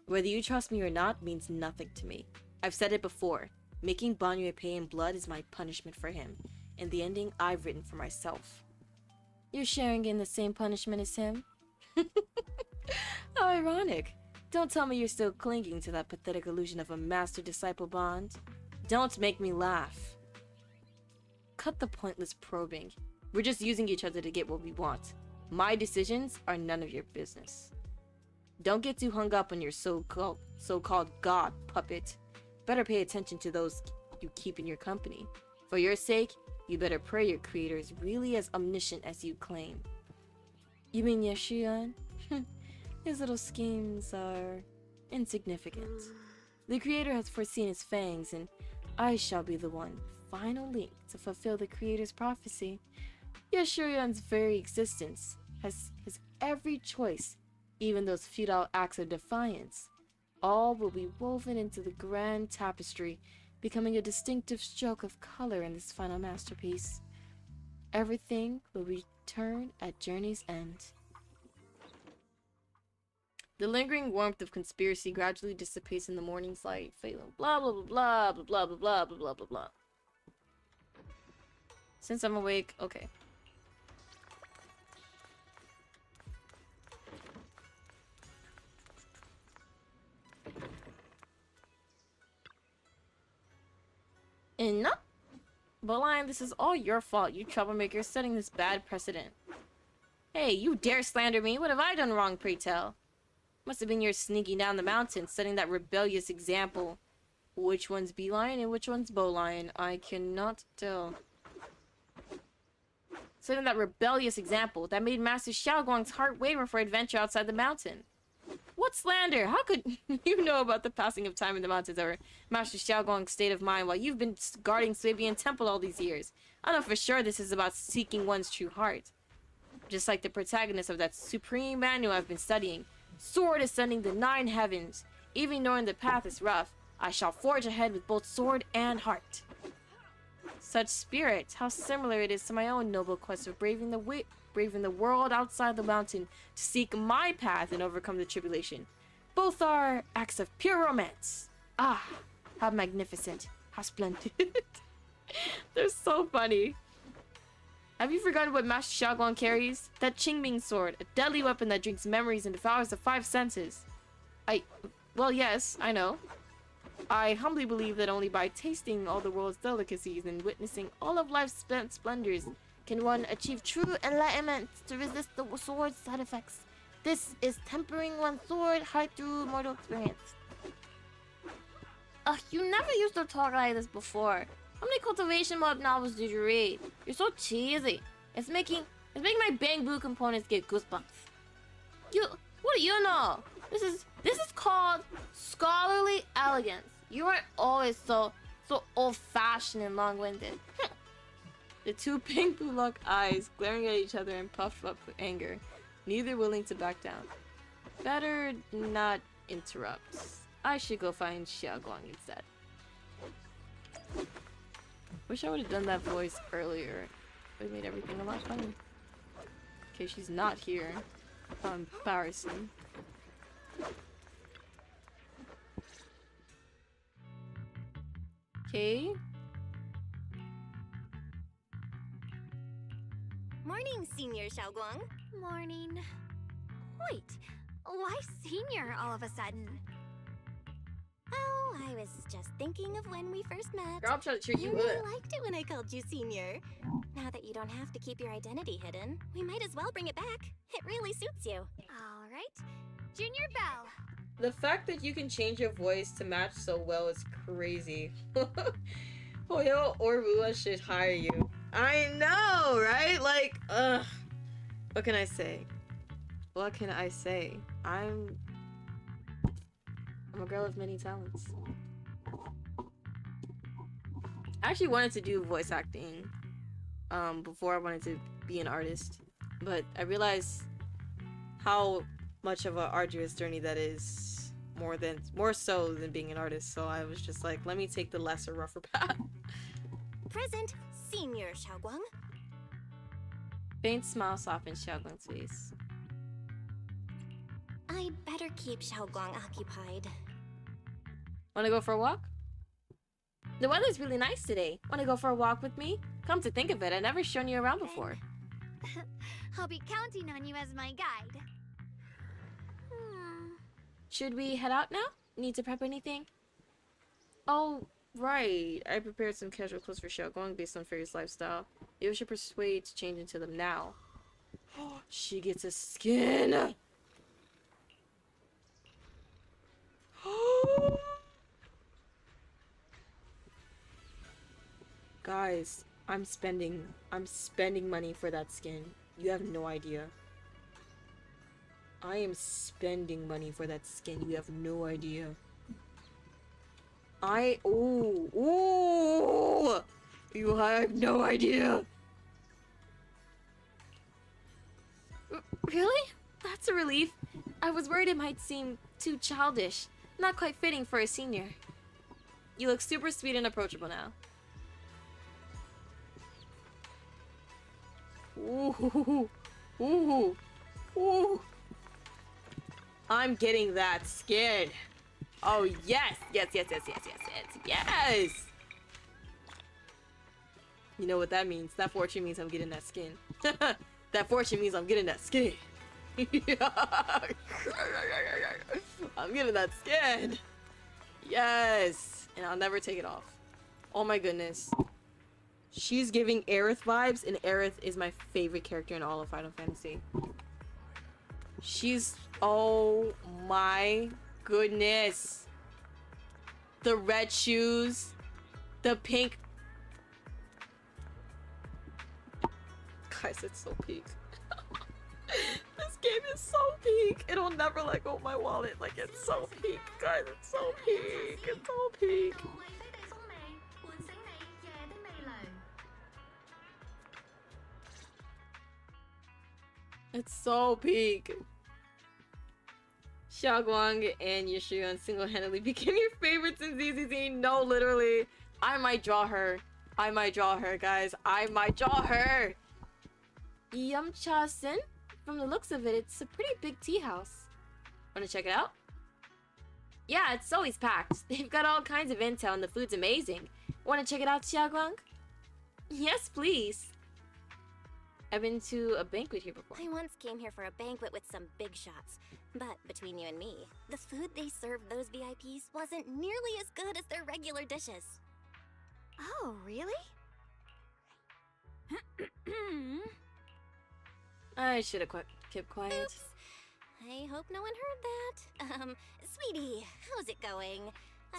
Whether you trust me or not means nothing to me. I've said it before. Making Bonnier pay in blood is my punishment for him, and the ending I've written for myself. You're sharing in the same punishment as him? How ironic. Don't tell me you're still clinging to that pathetic illusion of a master-disciple bond. Don't make me laugh. Cut the pointless probing. We're just using each other to get what we want. My decisions are none of your business. Don't get too hung up on your so-called god puppet. Better pay attention to those you keep in your company. For your sake, you better pray your creator is really as omniscient as you claim. You mean Yeshion? His little schemes are insignificant. The creator has foreseen his fangs, and I shall be the one, final link to fulfill the creator's prophecy. Yeshurion's very existence has his every choice, even those futile acts of defiance. All will be woven into the grand tapestry, becoming a distinctive stroke of color in this final masterpiece. Everything will return at journey's end. The lingering warmth of conspiracy gradually dissipates in the morning's light, failing blah blah blah blah blah blah blah blah blah blah blah. Since I'm awake, okay. Enough! Bolian, this is all your fault, you troublemaker, setting this bad precedent. Hey, you dare slander me? What have I done wrong, pray tell? Must have been your sneaking down the mountain, setting that rebellious example. Which one's Beeline and which one's Bowline? I cannot tell. Setting that rebellious example that made Master Xiaoguang's heart waver for adventure outside the mountain. What slander? How could you know about the passing of time in the mountains or Master Xiaoguang's state of mind while you've been guarding Swabian Temple all these years? I know for sure this is about seeking one's true heart. Just like the protagonist of that supreme manual I've been studying. Sword ascending the 9 heavens. Even knowing the path is rough, I shall forge ahead with both sword and heart. Such spirit, how similar it is to my own noble quest of braving the world outside the mountain to seek my path and overcome the tribulation. Both are acts of pure romance. Ah, how magnificent, how splendid. They're so funny. Have you forgotten what Master Xiaoguang carries? That Qingming sword, a deadly weapon that drinks memories and devours the 5 senses. Well, yes, I know. I humbly believe that only by tasting all the world's delicacies and witnessing all of life's splendors can one achieve true enlightenment to resist the sword's side effects. This is tempering one's sword heart through mortal experience. You never used to talk like this before. How many cultivation mob novels did you read? You're so cheesy. It's making my bamboo components get goosebumps. What do you know? This is called scholarly elegance. You weren't always so So old-fashioned and long-winded. The two pink blue-locked eyes glaring at each other and puffed up with anger, neither willing to back down. Better not interrupt. I should go find Xiaoguang instead. Wish I would have done that voice earlier. It would have made everything a lot funny. Okay, she's not here. How embarrassing. Okay. Morning, Senior Xiaoguang. Morning. Wait, why senior all of a sudden? Oh, I was just thinking of when we first met. Girl, I'm trying to treat you really good. liked it when I called you Senior. Now that you don't have to keep your identity hidden, we might as well bring it back. It really suits you. All right, Junior Bell. The fact that you can change your voice to match so well is crazy. Hoyo or Rua should hire you. I know, right? Like, ugh. What can I say? What can I say? I'm a girl of many talents. I actually wanted to do voice acting before I wanted to be an artist, but I realized how much of an arduous journey that is, more so than being an artist. So I was just like, let me take the lesser, rougher path. Present, Senior Xiaoguang. Faint smile softened Xiaoguang's face. I'd better keep Xiaoguang occupied. Wanna go for a walk? The weather's really nice today. Wanna go for a walk with me? Come to think of it, I've never shown you around before. I'll be counting on you as my guide. Should we head out now? Need to prep anything? Oh, right. I prepared some casual clothes for Xiaoguang based on Fairy's lifestyle. Maybe we should persuade to change into them now. She gets a skin! Guys, I'm spending money for that skin. You have no idea. I am spending money for that skin. You have no idea. Ooh! You have no idea. Really? That's a relief. I was worried it might seem too childish. Not quite fitting for a senior. You look super sweet and approachable now. Ooh. Ooh. Ooh. I'm getting that skin. Oh, yes. Yes. You know what that means. That fortune means I'm getting that skin. That fortune means I'm getting that skin. I'm getting that skin. Yes. And I'll never take it off. Oh my goodness. She's giving Aerith vibes, and Aerith is my favorite character in all of Final Fantasy. She's... Oh my goodness. The red shoes. The pink... Guys, it's so peak. This game is so peak. It'll never let go of my wallet. Like, it's so peak. Guys, it's so peak. It's so peak. It's so peak. Xiaoguang and Yushuan single-handedly became your favorites in ZZZ. No, literally. I might draw her. I might draw her, guys. I might draw her. Yumcha-sen? From the looks of it, it's a pretty big tea house. Wanna check it out? Yeah, it's always packed. They've got all kinds of intel and the food's amazing. Wanna check it out, Xiaoguang? Yes, please. I've been to a banquet here before. I once came here for a banquet with some big shots. But between you and me, the food they served those VIPs wasn't nearly as good as their regular dishes. Oh, really? I should have kept quiet. Oops. I hope no one heard that. Sweetie, how's it going?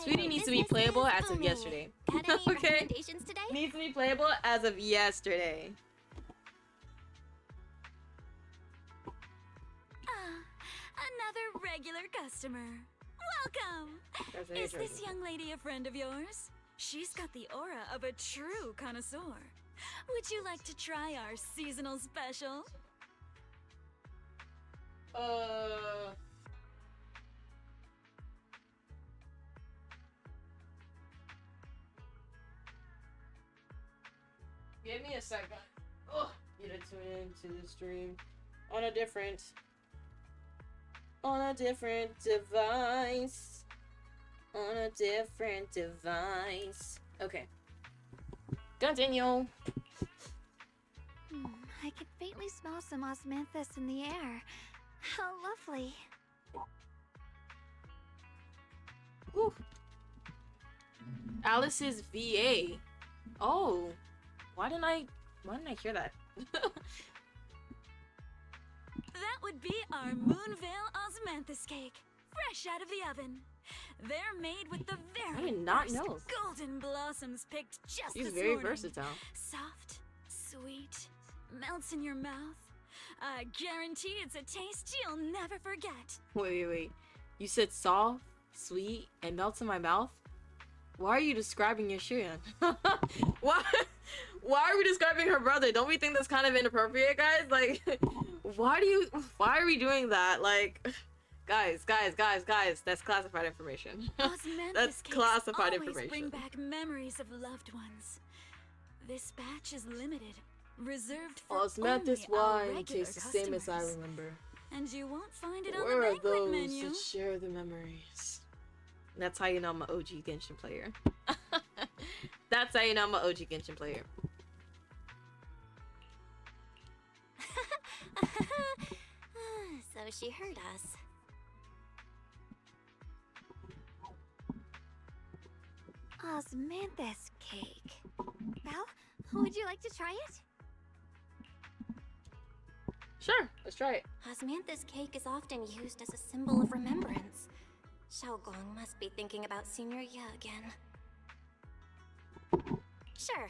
Sweetie needs to be playable as of yesterday. Got any recommendations today? Needs to be playable as of yesterday. Another regular customer. Welcome! Is this young lady a friend of yours? She's got the aura of a true connoisseur. Would you like to try our seasonal special? Give me a second. Oh, need to tune into the stream on a different device. On a different device. Okay. Continue. I can faintly smell some osmanthus in the air. How lovely. Ooh. Alice's VA. Oh. Why didn't I hear that? That would be our Moonvale Osmanthus cake, fresh out of the oven. They're made with the very I did not best know. golden blossoms picked just She's this very morning. versatile. Soft, sweet, melts in your mouth. I guarantee it's a taste you'll never forget. Wait. You said soft, sweet, and melts in my mouth? Why are you describing your Shion? Why are we describing her brother? Don't we think that's kind of inappropriate, guys? Like, why are we doing that? Like, guys, that's classified information. That's classified always information. Bring back memories of loved ones. This batch is limited, reserved for Osmanthus only our wine regular tastes the same as I customers. remember. And you won't find it on Where the are banquet those menu. that share the memories? That's how you know I'm an OG Genshin player. That's how you know I'm an OG Genshin player. So she heard us. Osmanthus cake. Well, would you like to try it? Sure, let's try it. Osmanthus cake is often used as a symbol of remembrance. Xiaogong must be thinking about Senior Ye again. Sure.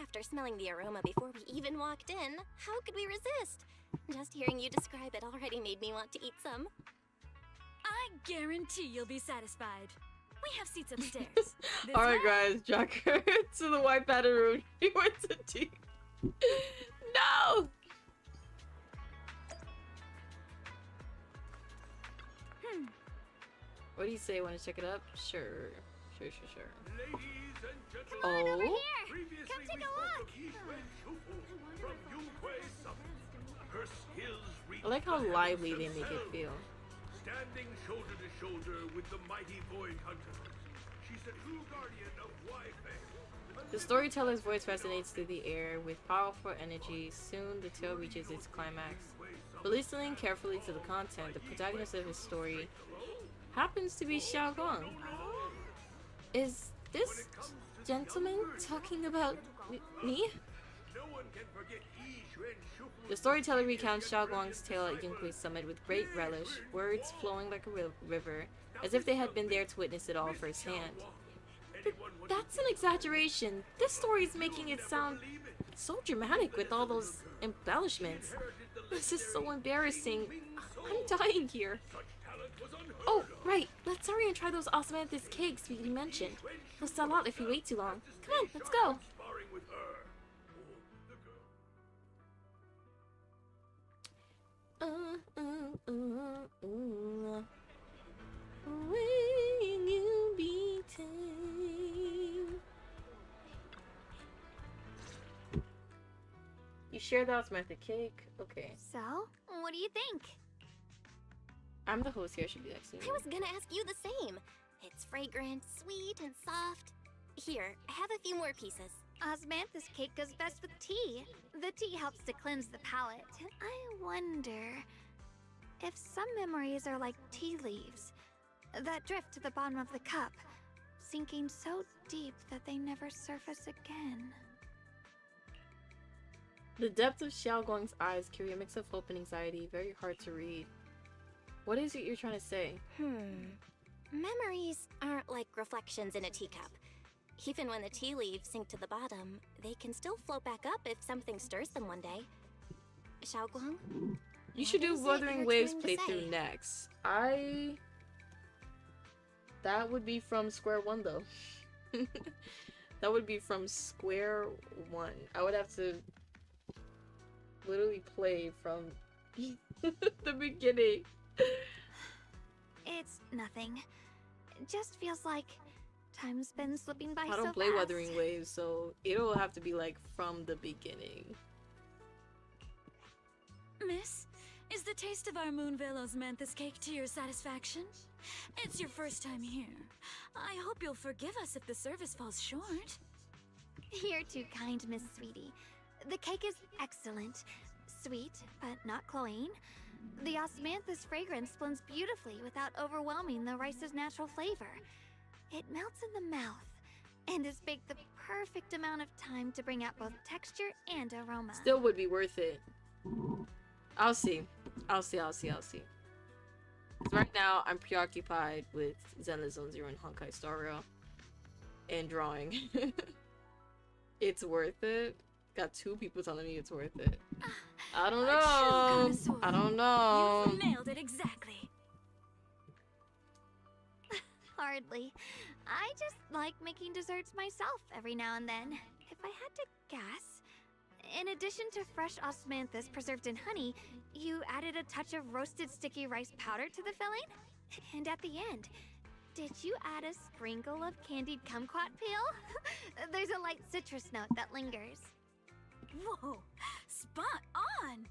After smelling the aroma before we even walked in, how could we resist? Just hearing you describe it already made me want to eat some. I guarantee you'll be satisfied. We have seats upstairs. This Alright way. guys, Jacker to the white pattern room. He went to tea. No! What do you say? Want to check it up? Sure. Oh? Come take a look! I like how lively they make it feel. Standing shoulder to shoulder with the mighty Void Hunters. She's the true guardian of Wi-Fei. The storyteller's voice resonates through the air with powerful energy. Soon, the tale reaches its climax. But listening carefully to the content, the protagonist of his story happens to be Xiaogong. Is this gentleman talking about me? The storyteller recounts Xiaogong's tale at Yunkui's summit with great relish, words flowing like a river, as if they had been there to witness it all firsthand. But that's an exaggeration. This story is making it sound so dramatic with all those embellishments. This is so embarrassing. I'm dying here. Oh, right. Let's hurry and try those osmanthus cakes we mentioned. They'll sell out if we wait too long. Come on, let's go. Will you be tame? You share the osmanthus cake? Okay. So, what do you think? I'm the host here, should be next to me. I was gonna ask you the same. It's fragrant, sweet, and soft. Here, have a few more pieces. Osmanthus cake goes best with tea. The tea helps to cleanse the palate. I wonder if some memories are like tea leaves that drift to the bottom of the cup, sinking so deep that they never surface again. The depth of Xiaogong's eyes carry a mix of hope and anxiety, very hard to read. What is it you're trying to say? Memories aren't like reflections in a teacup. Even when the tea leaves sink to the bottom, they can still float back up if something stirs them one day. Xiaogong? You should do What is it Wuthering you're Waves trying to playthrough say? next. That would be from Square One though. That would be from square one. I would have to literally play from the beginning. It's nothing. It just feels like time's been slipping by I don't so play fast. Wuthering Waves, so it'll have to be like from the beginning. Miss, is the taste of our Moonvale osmanthus cake to your satisfaction? It's your first time here. I hope you'll forgive us if the service falls short. You're too kind, Miss Sweetie. The cake is excellent. Sweet, but not cloying. The osmanthus fragrance blends beautifully without overwhelming the rice's natural flavor. It melts in the mouth and is baked the perfect amount of time to bring out both texture and aroma. Still would be worth it. I'll see. I'll see. 'Cause right now, I'm preoccupied with Zenless Zone Zero and Honkai Star Rail. And drawing. It's worth it. Got 2 people telling me it's worth it. I don't know. I don't know. You've nailed it exactly. Hardly. I just like making desserts myself every now and then. If I had to guess, in addition to fresh osmanthus preserved in honey, you added a touch of roasted sticky rice powder to the filling? And at the end, did you add a sprinkle of candied kumquat peel? There's a light citrus note that lingers. Whoa, spot on!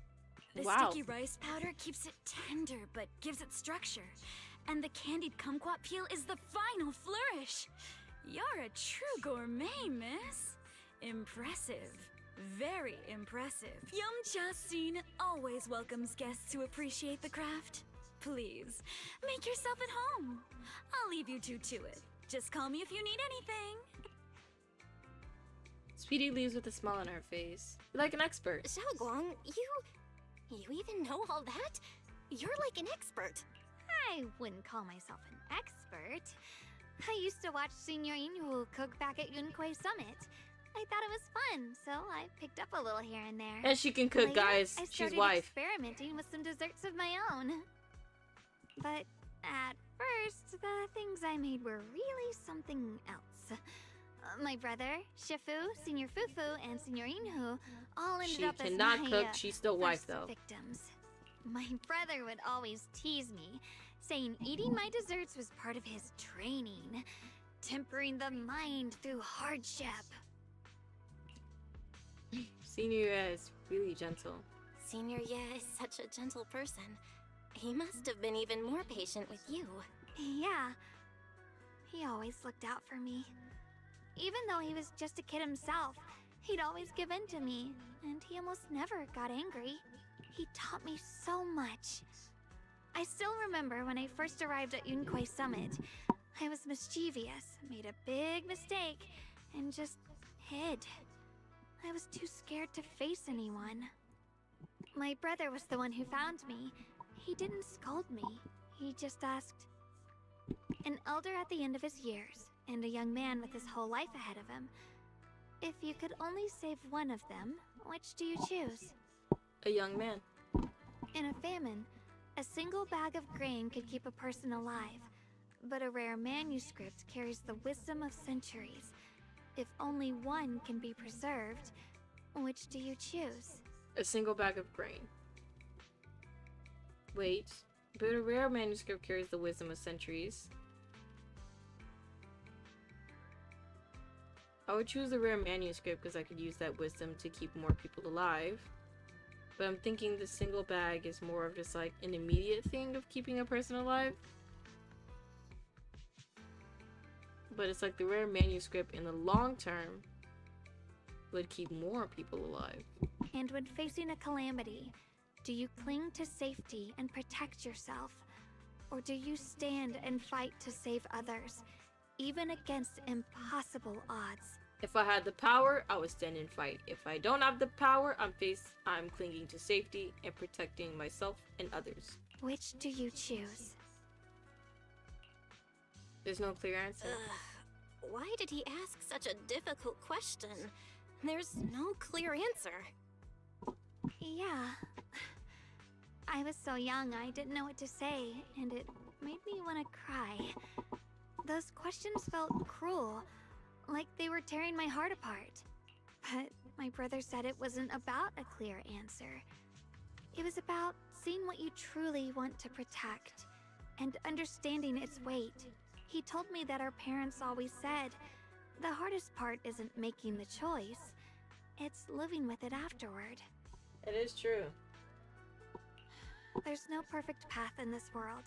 The Wow. sticky rice powder keeps it tender but gives it structure. And the candied kumquat peel is the final flourish. You're a true gourmet, miss. Impressive. Very impressive. Yum-Cha Scene always welcomes guests who appreciate the craft. Please, make yourself at home. I'll leave you two to it. Just call me if you need anything. Sweetie leaves with a smile on her face. You're like an expert. Xiaoguang, you even know all that? You're like an expert. I wouldn't call myself an expert. I used to watch Senior Inhu cook back at Yunkui Summit. I thought it was fun, so I picked up a little here and there. And she can cook, Later, guys. I She's started wife. experimenting with some desserts of my own. But at first, the things I made were really something else. My brother, Shifu, Senior Fufu, and Senior Inhu all ended She up as cannot my cook. She's still wife, first though. victims. My brother would always tease me, saying eating my desserts was part of his training, tempering the mind through hardship. Senior is really gentle. Senior Ye is such a gentle person. He must have been even more patient with you. Yeah. He always looked out for me. Even though he was just a kid himself, he'd always give in to me, and he almost never got angry. He taught me so much. I still remember when I first arrived at Yunkui Summit. I was mischievous, made a big mistake, and just hid. I was too scared to face anyone. My brother was the one who found me. He didn't scold me. He just asked. An elder at the end of his years, and a young man with his whole life ahead of him. If you could only save one of them, which do you choose? A young man. In a famine, a single bag of grain could keep a person alive, but a rare manuscript carries the wisdom of centuries. If only one can be preserved, which do you choose? A single bag of grain. Wait, but a rare manuscript carries the wisdom of centuries. I would choose the rare manuscript because I could use that wisdom to keep more people alive. But I'm thinking the single bag is more of just like an immediate thing of keeping a person alive. But it's like the rare manuscript in the long term would keep more people alive. And when facing a calamity, do you cling to safety and protect yourself? Or do you stand and fight to save others, even against impossible odds? If I had the power, I would stand and fight. If I don't have the power, I'm clinging to safety and protecting myself and others. Which do you choose? There's no clear answer. Why did he ask such a difficult question? There's no clear answer. Yeah. I was so young I didn't know what to say, and it made me want to cry. Those questions felt cruel, like they were tearing my heart apart. But my brother said it wasn't about a clear answer. It was about seeing what you truly want to protect and understanding its weight. He told me that our parents always said, the hardest part isn't making the choice, it's living with it afterward. It is true. There's no perfect path in this world.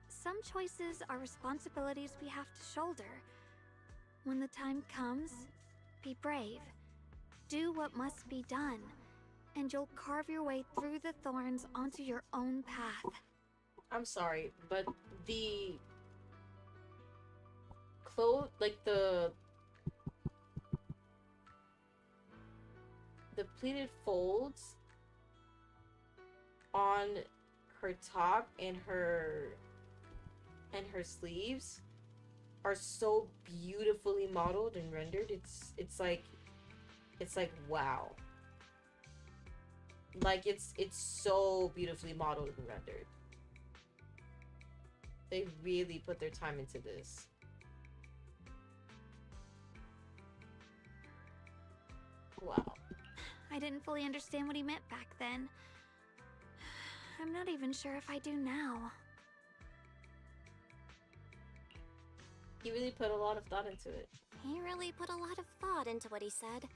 Some choices are responsibilities we have to shoulder. When the time comes, be brave. Do what must be done, and you'll carve your way through the thorns onto your own path. I'm sorry, but the like the pleated folds on her top and her sleeves are so beautifully modeled and rendered. It's like wow. Like it's so beautifully modeled and rendered. They really put their time into this. Wow. I didn't fully understand what he meant back then. I'm not even sure if I do now. He really put a lot of thought into it. He really put a lot of thought into what he said.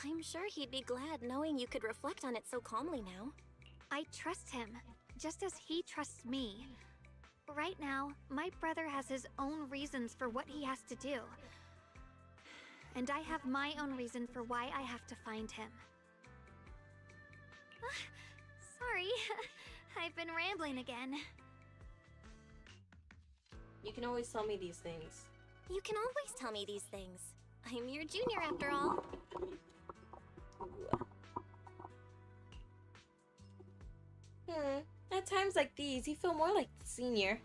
I'm sure he'd be glad knowing you could reflect on it so calmly now. I trust him, just as he trusts me. Right now, my brother has his own reasons for what he has to do. And I have my own reason for why I have to find him. Sorry, I've been rambling again. You can always tell me these things. You can always tell me these things. I'm your junior after all. At times like these, you feel more like the senior.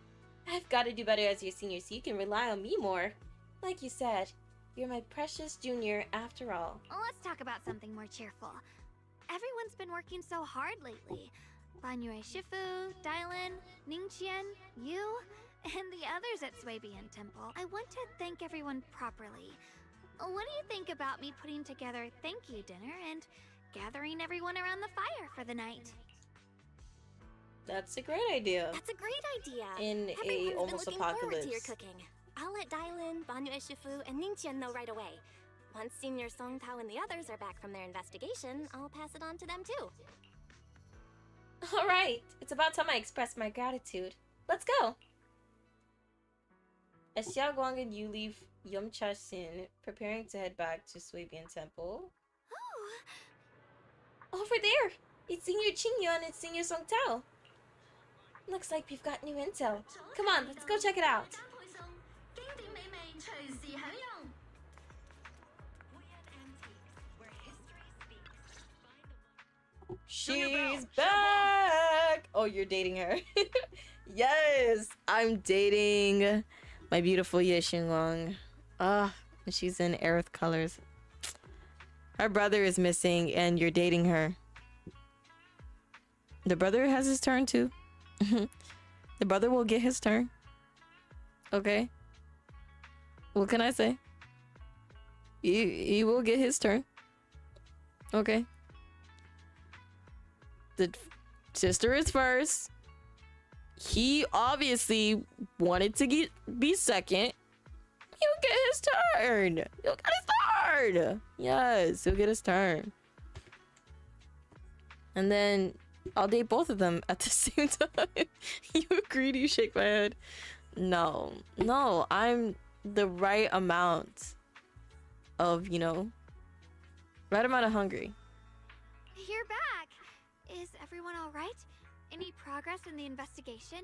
I've got to do better as your senior so you can rely on me more. Like you said, you're my precious junior after all. Let's talk about something more cheerful. Everyone's been working so hard lately. Banyue Shifu, Dylan, Ningqian, you, and the others at Swabian Temple. I want to thank everyone properly. What do you think about me putting together a thank you dinner and gathering everyone around the fire for the night? That's a great idea. That's a great idea. In Everyone's a almost been looking apocalypse. forward to your cooking. I'll let Dylan, Banyue Shifu, and Ningqian know right away. Once Senior Song Tao and the others are back from their investigation, I'll pass it on to them too. Alright, it's about time I express my gratitude. Let's go! As Xiaoguang and you leave Yumcha Xin, preparing to head back to Swabian Temple. Oh! Over there! It's Senior Qingyuan and Senior Song Tao. Looks like we've got new intel. Come on, let's go check it out. She's back! Oh, you're dating her. Yes, I'm dating my beautiful Ye Xinguang. Ah, she's in Aerith colors. Her brother is missing and you're dating her. The brother has his turn too. The brother will get his turn. Okay. What can I say? He will get his turn. Okay. The sister is first. He obviously wanted to be second. He'll get his turn. He'll get his turn. Yes, he'll get his turn. And then I'll date both of them at the same time. You agreed? You shake my head. No, I'm the right amount of, right amount of hungry. You're back! Is everyone alright? Any progress in the investigation?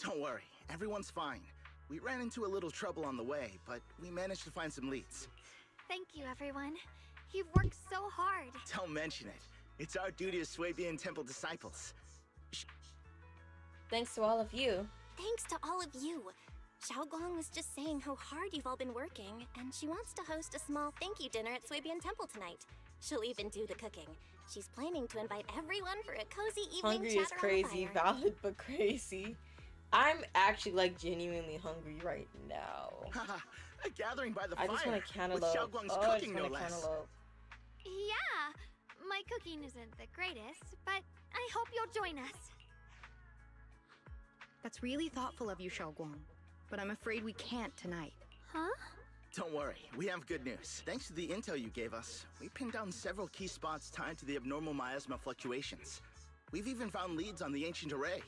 Don't worry, everyone's fine. We ran into a little trouble on the way, but we managed to find some leads. Thank you, everyone. You've worked so hard. Don't mention it. It's our duty as Swabian Temple disciples. Thanks to all of you. Thanks to all of you. Xiaoguang was just saying how hard you've all been working, and she wants to host a small thank you dinner at Swabian Temple tonight. She'll even do the cooking. She's planning to invite everyone for a cozy evening Hungry chat is around crazy, the fire. valid but crazy. I'm actually like genuinely hungry right now. A gathering by the I fire. just want a cantaloupe. With Xiaoguang's Oh, I just cooking, want no a less. cantaloupe. Yeah, my cooking isn't the greatest, but I hope you'll join us. That's really thoughtful of you, Xiaoguang. But I'm afraid we can't tonight. Huh? Don't worry, we have good news. Thanks to the intel you gave us, we pinned down several key spots tied to the abnormal miasma fluctuations. We've even found leads on the ancient array.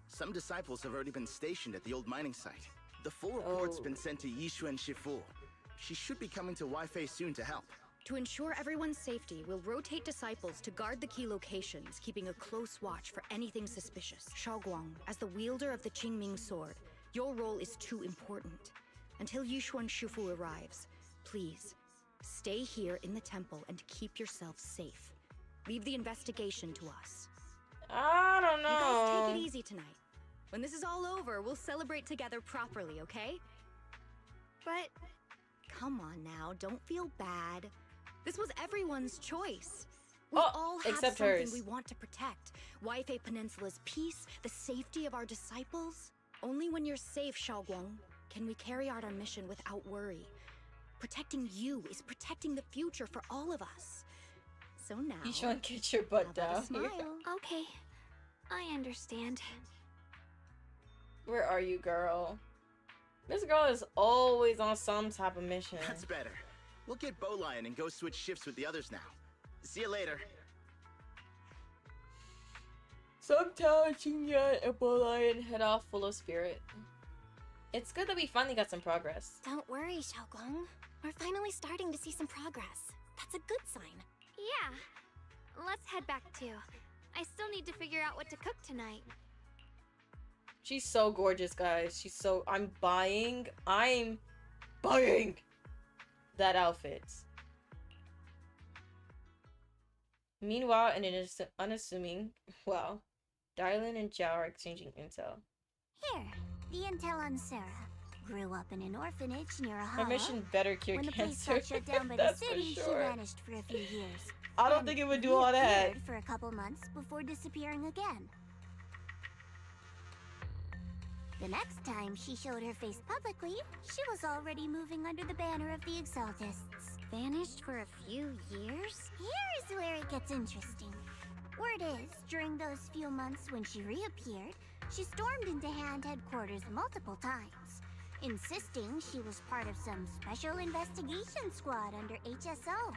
Some disciples have already been stationed at the old mining site. The full report's been sent to Yixuan Shifu. She should be coming to Wi-Fei soon to help. To ensure everyone's safety, we'll rotate disciples to guard the key locations, keeping a close watch for anything suspicious. Xiaoguang, as the wielder of the Qingming sword, your role is too important. Until Yixuan Shifu arrives, please, stay here in the temple and keep yourself safe. Leave the investigation to us. I don't know. You guys take it easy tonight. When this is all over, we'll celebrate together properly, okay? But... Come on now, don't feel bad. This was everyone's choice. We Oh, all have except something hers. we want to protect. Wi-Fi Peninsula's peace, the safety of our disciples. Only when you're safe, Xiaoguang, can we carry out our mission without worry. Protecting you is protecting the future for all of us. So now... You trying to get your butt down. Smile. Okay, I understand. Where are you, girl? This girl is always on some type of mission. That's better. We'll get Bowlion and go switch shifts with the others now. See you later. Sometimes Xinyan and Bolian head off full of spirit. It's good that we finally got some progress. Don't worry, Xiaoguang. We're finally starting to see some progress. That's a good sign. Yeah, let's head back too. I still need to figure out what to cook tonight. She's so gorgeous, guys. She's so... I'm buying that outfit. Meanwhile, in an unassuming... Well, Dylan and Zhao are exchanging intel. Here, the intel on Sarah. Grew up in an orphanage near a hollow. Her mission better cure When the place cancer. got shut down by the That's for city, sure. she vanished for a few years. I don't And think it would do all that. reappeared for a couple months before disappearing again. The next time she showed her face publicly, she was already moving under the banner of the Exaltists. Vanished for a few years? Here's where it gets interesting. Word is, during those few months when she reappeared, she stormed into Hand headquarters multiple times, insisting she was part of some special investigation squad under HSO.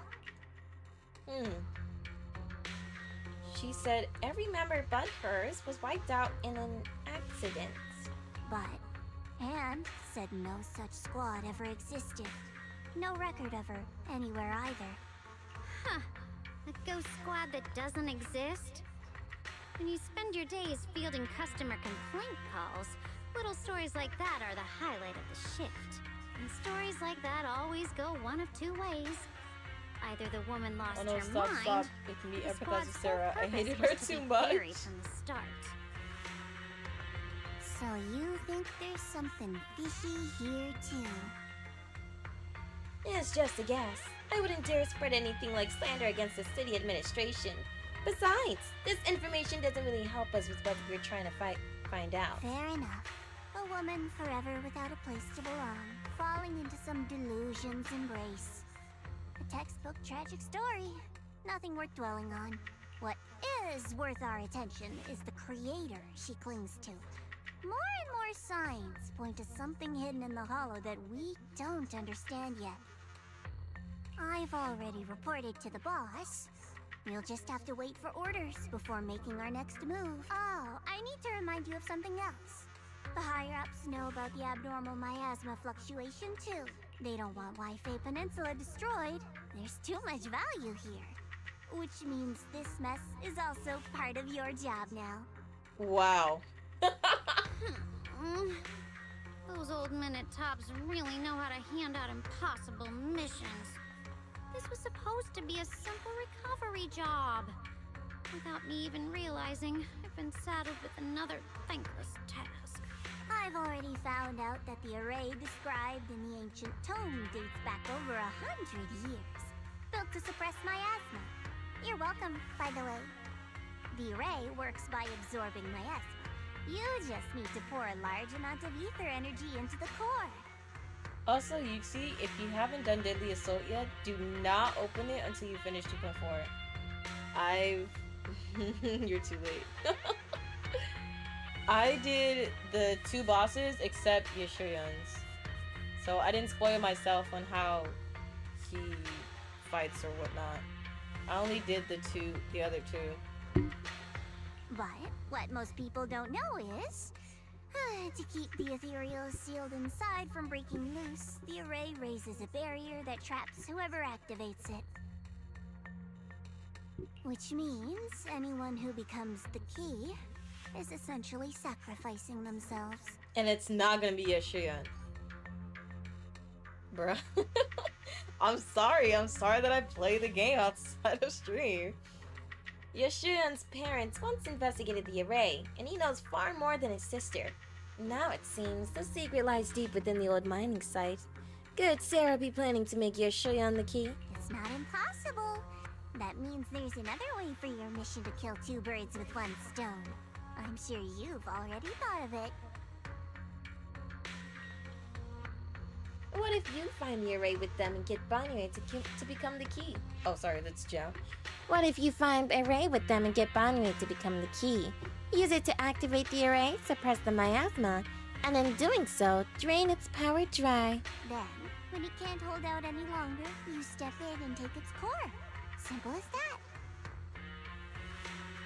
She said every member but hers was wiped out in an accident. But Hand said no such squad ever existed. No record of her anywhere either. Huh. A ghost squad that doesn't exist? When you spend your days fielding customer complaint calls, little stories like that are the highlight of the shift. And stories like that always go one of two ways. Either the woman lost Oh no, her stop, mind, stop. It can be or the empathized squad's with Sarah. whole I hated purpose her was to too be much. buried from the start. So you think there's something fishy here too? It's just a guess. I wouldn't dare spread anything like slander against the city administration. Besides, this information doesn't really help us with what we're trying to find out. Fair enough. A woman forever without a place to belong, falling into some delusion's embrace. A textbook tragic story. Nothing worth dwelling on. What is worth our attention is the creator she clings to. More and more signs point to something hidden in the hollow that we don't understand yet. I've already reported to the boss. We'll just have to wait for orders before making our next move. Oh, I need to remind you of something else. The higher-ups know about the abnormal miasma fluctuation too. They don't want Wi-Fi Peninsula destroyed. There's too much value here. Which means this mess is also part of your job now. Wow. Those old men at Tops really know how to hand out impossible missions. This was supposed to be a simple recovery job. Without me even realizing, I've been saddled with another thankless task. I've already found out that the array described in the ancient tome dates back over 100 years. Built to suppress miasma. You're welcome, by the way. The array works by absorbing miasma, You just need to pour a large amount of ether energy into the core. Also, Yuxi, if you haven't done Deadly Assault yet, do not open it until you finish 2.4. You're too late. I did the 2 bosses except Yashuyun's. So I didn't spoil myself on how he fights or whatnot. I only did the other 2. But what most people don't know is, to keep the ethereal sealed inside from breaking loose, the array raises a barrier that traps whoever activates it. Which means anyone who becomes the key is essentially sacrificing themselves. And it's not gonna be Yashuyun. Bruh. I'm sorry that I play the game outside of stream. Yashuyun's parents once investigated the array, and he knows far more than his sister. Now it seems the secret lies deep within the old mining site. Could Sarah be planning to make Yashuyun the key? It's not impossible. That means there's another way for your mission to kill 2 birds with 1 stone. I'm sure you've already thought of it. What if you find the array with them and get Banyu to become the key? Oh, sorry, that's Joe. What if you find the array with them and get Banyu to become the key? Use it to activate the array, suppress the miasma, and in doing so, drain its power dry. Then, when it can't hold out any longer, you step in and take its core. Simple as that.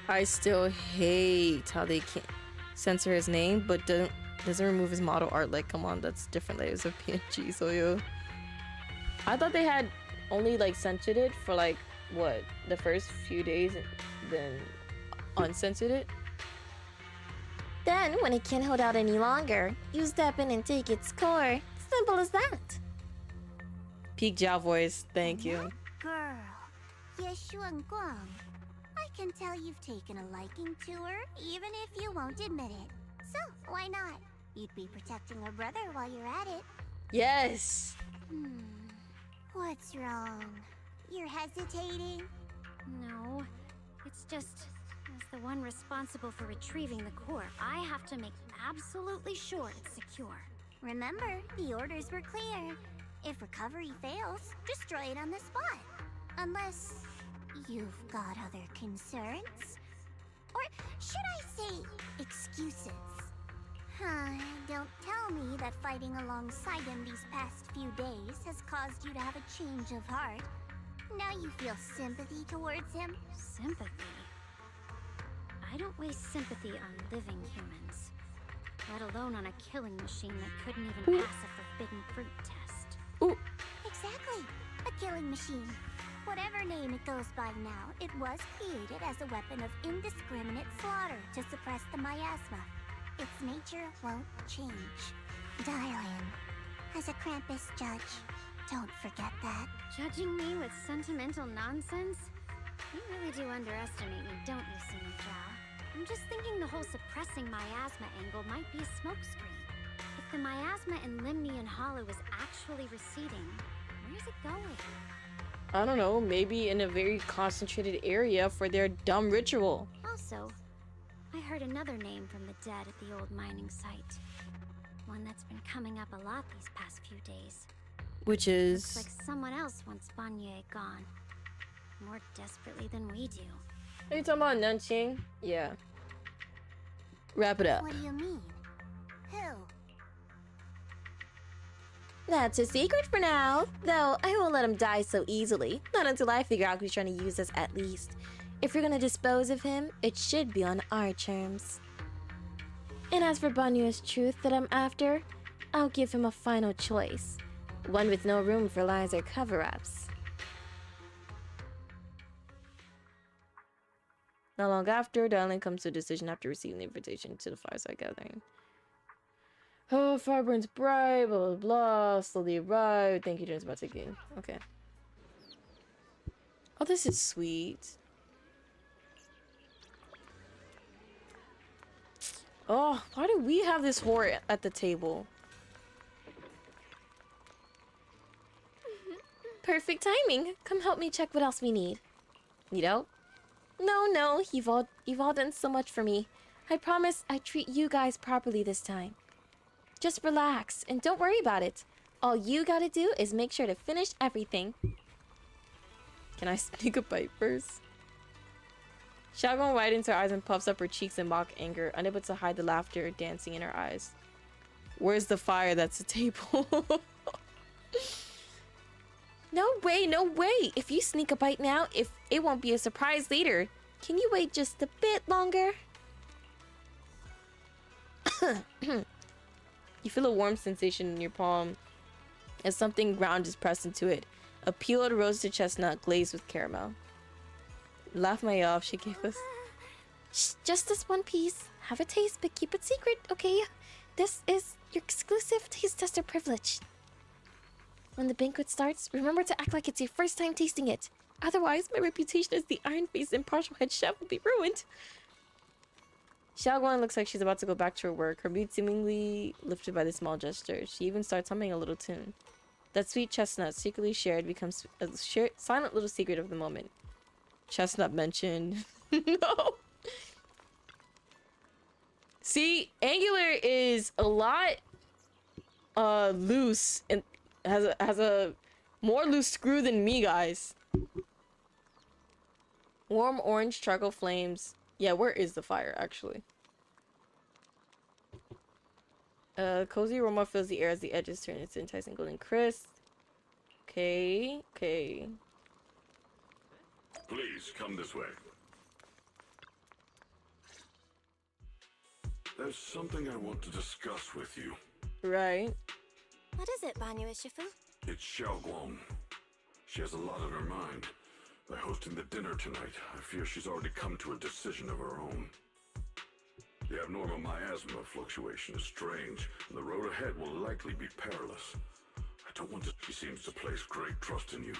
I still hate how they can't censor his name, but doesn't remove his model art. Like, come on, that's different layers of PNG, so yo. I thought they had only like censored it for like what, the first few days, then uncensored it. Then, when it can't hold out any longer, you step in and take its core. Simple as that. Peak Jiao voice, thank you. Girl, Yeshun Guang. I can tell you've taken a liking to her, even if you won't admit it. So, why not? You'd be protecting her brother while you're at it. Yes! What's wrong? You're hesitating? No, it's just, as the one responsible for retrieving the core, I have to make absolutely sure it's secure. Remember, the orders were clear. If recovery fails, destroy it on the spot. Unless you've got other concerns? Or should I say, excuses? Don't tell me that fighting alongside him these past few days has caused you to have a change of heart. Now you feel sympathy towards him? Sympathy? I don't waste sympathy on living humans, let alone on a killing machine that couldn't even pass a forbidden fruit test. Exactly, a killing machine. Whatever name it goes by now, it was created as a weapon of indiscriminate slaughter to suppress the miasma. Its nature won't change. Darling, as a Krampus judge, don't forget that. Judging me with sentimental nonsense? You really do underestimate me, don't you, Senior Zhao? I'm just thinking the whole suppressing miasma angle might be a smokescreen. If the miasma in Limnian Hollow is actually receding, where's it going? I don't know, maybe in a very concentrated area for their dumb ritual. Also, I heard another name from the dead at the old mining site. One that's been coming up a lot these past few days. Which is... Looks like someone else wants Banyu gone. More desperately than we do. Are you talking about Nanqing? Yeah. Wrap it up. What do you mean? Who? That's a secret for now. Though, I won't let him die so easily. Not until I figure out who's trying to use us at least. If you're gonna dispose of him, it should be on our terms. And as for Banyu's truth that I'm after, I'll give him a final choice. One with no room for lies or cover-ups. Not long after, Darling comes to a decision after receiving the invitation to the fireside gathering. Oh, fire burns bright, blah blah blah, slowly arrive. Thank you, James, about taking. Okay. Oh, this is sweet. Oh, why do we have this whore at the table? Perfect timing. Come help me check what else we need. Need help? No, you've all done so much for me. I promise I treat you guys properly this time. Just relax and don't worry about it. All you gotta do is make sure to finish everything. Can I sneak a bite first? Xiaoguang widens her eyes and puffs up her cheeks in mock anger, unable to hide the laughter dancing in her eyes. Where's the fire? That's the table. No way, no way! If you sneak a bite now, it won't be a surprise later. Can you wait just a bit longer? You feel a warm sensation in your palm as something round is pressed into it. A peeled roasted chestnut glazed with caramel. Laugh my off, she gave us. Shh, just this one piece. Have a taste, but keep it secret, okay? This is your exclusive taste tester privilege. When the banquet starts, remember to act like it's your first time tasting it. Otherwise, my reputation as the iron-faced impartial head chef will be ruined. Xiaoguang looks like she's about to go back to her work, her mood seemingly lifted by the small gesture. She even starts humming a little tune. That sweet chestnut, secretly shared, becomes a silent little secret of the moment. Chestnut mentioned. No! See, Angular is a lot loose and has a more loose screw than me, guys. Warm orange charcoal flames. Yeah, where is the fire, actually? Cozy aroma fills the air as the edges turn into enticing golden crisp. Okay, okay. Please, come this way. There's something I want to discuss with you. Right. What is it, Banyu Ishifu? It's Xiaoguang. She has a lot on her mind. By hosting the dinner tonight, I fear she's already come to a decision of her own. The abnormal miasma fluctuation is strange, and the road ahead will likely be perilous. I don't want to... She seems to place great trust in you.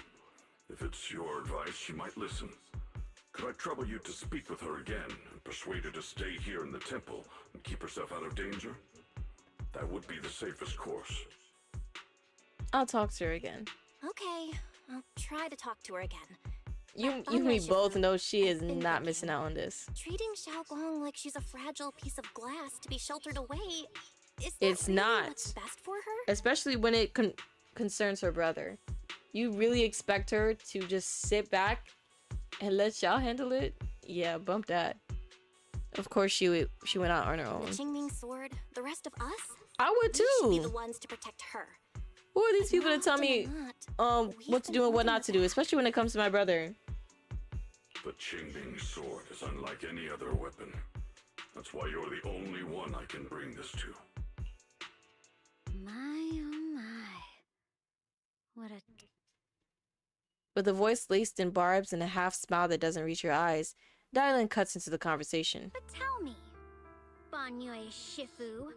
If it's your advice, she might listen. Could I trouble you to speak with her again, and persuade her to stay here in the temple, and keep herself out of danger? That would be the safest course. I'll talk to her again. Okay, I'll try to talk to her again. You and me both know she is not missing out on this. Treating Xiaoguang like she's a fragile piece of glass to be sheltered away, is that It's really not. what's best for her? Especially when it concerns her brother. You really expect her to just sit back and let y'all handle it? Yeah, bump that. Of course she went out on her own. The Qingming sword, the rest of us? I would too. We should be the ones to protect her. Who are these people to tell me what to do and what not to do, especially when it comes to my brother? The Qingming sword is unlike any other weapon. That's why you're the only one I can bring this to. My, oh my. What a... With a voice laced in barbs and a half smile that doesn't reach your eyes, Dylan cuts into the conversation. But tell me, Banyu Shifu,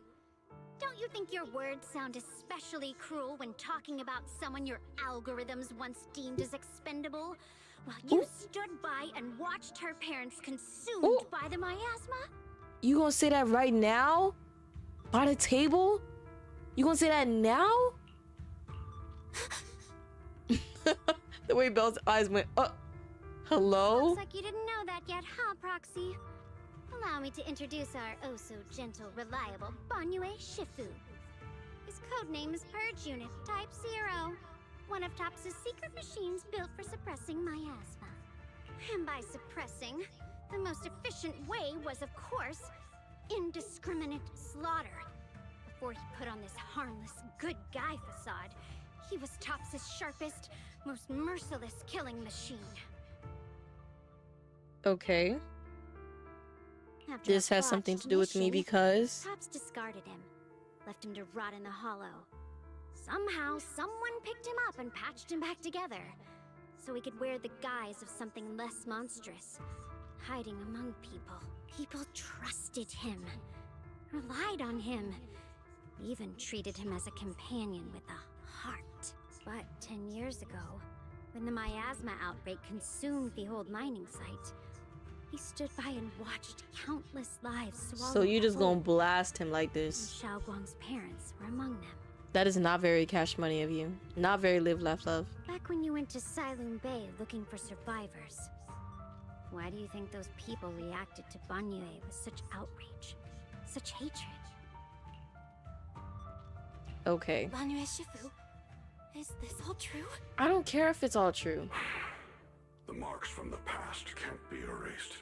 don't you think your words sound especially cruel when talking about someone your algorithms once deemed as expendable? While you stood by and watched her parents consumed by the miasma? You gonna say that right now? By the table? You gonna say that now? The way Belle's eyes went, hello? Looks like you didn't know that yet, huh, Proxy? Allow me to introduce our oh-so-gentle, reliable Banyu Shifu. His codename is Purge Unit Type 0, one of TOPS' secret machines built for suppressing miasma. And by suppressing, the most efficient way was, of course, indiscriminate slaughter. Before he put on this harmless, good guy facade, he was TOPS' sharpest, most merciless killing machine. Okay. After This a has something to botched do with me mission, because... TOPS discarded him, left him to rot in the hollow. Somehow, someone picked him up and patched him back together, so he could wear the guise of something less monstrous, hiding among people. People trusted him, relied on him, even treated him as a companion with a heart. But 10 years ago, when the miasma outbreak consumed the old mining site, he stood by and watched countless lives swallowed. So you just whole. gonna blast him like this? And Xiaoguang's parents were among them. That is not very cash money of you. Not very live, laugh, love. Back when you went to Silum Bay looking for survivors, Why do you think those people reacted to Banyue with such outrage? Such hatred? Okay. Banyue Shifu, is this all true? I don't care if it's all true. The marks from the past can't be erased.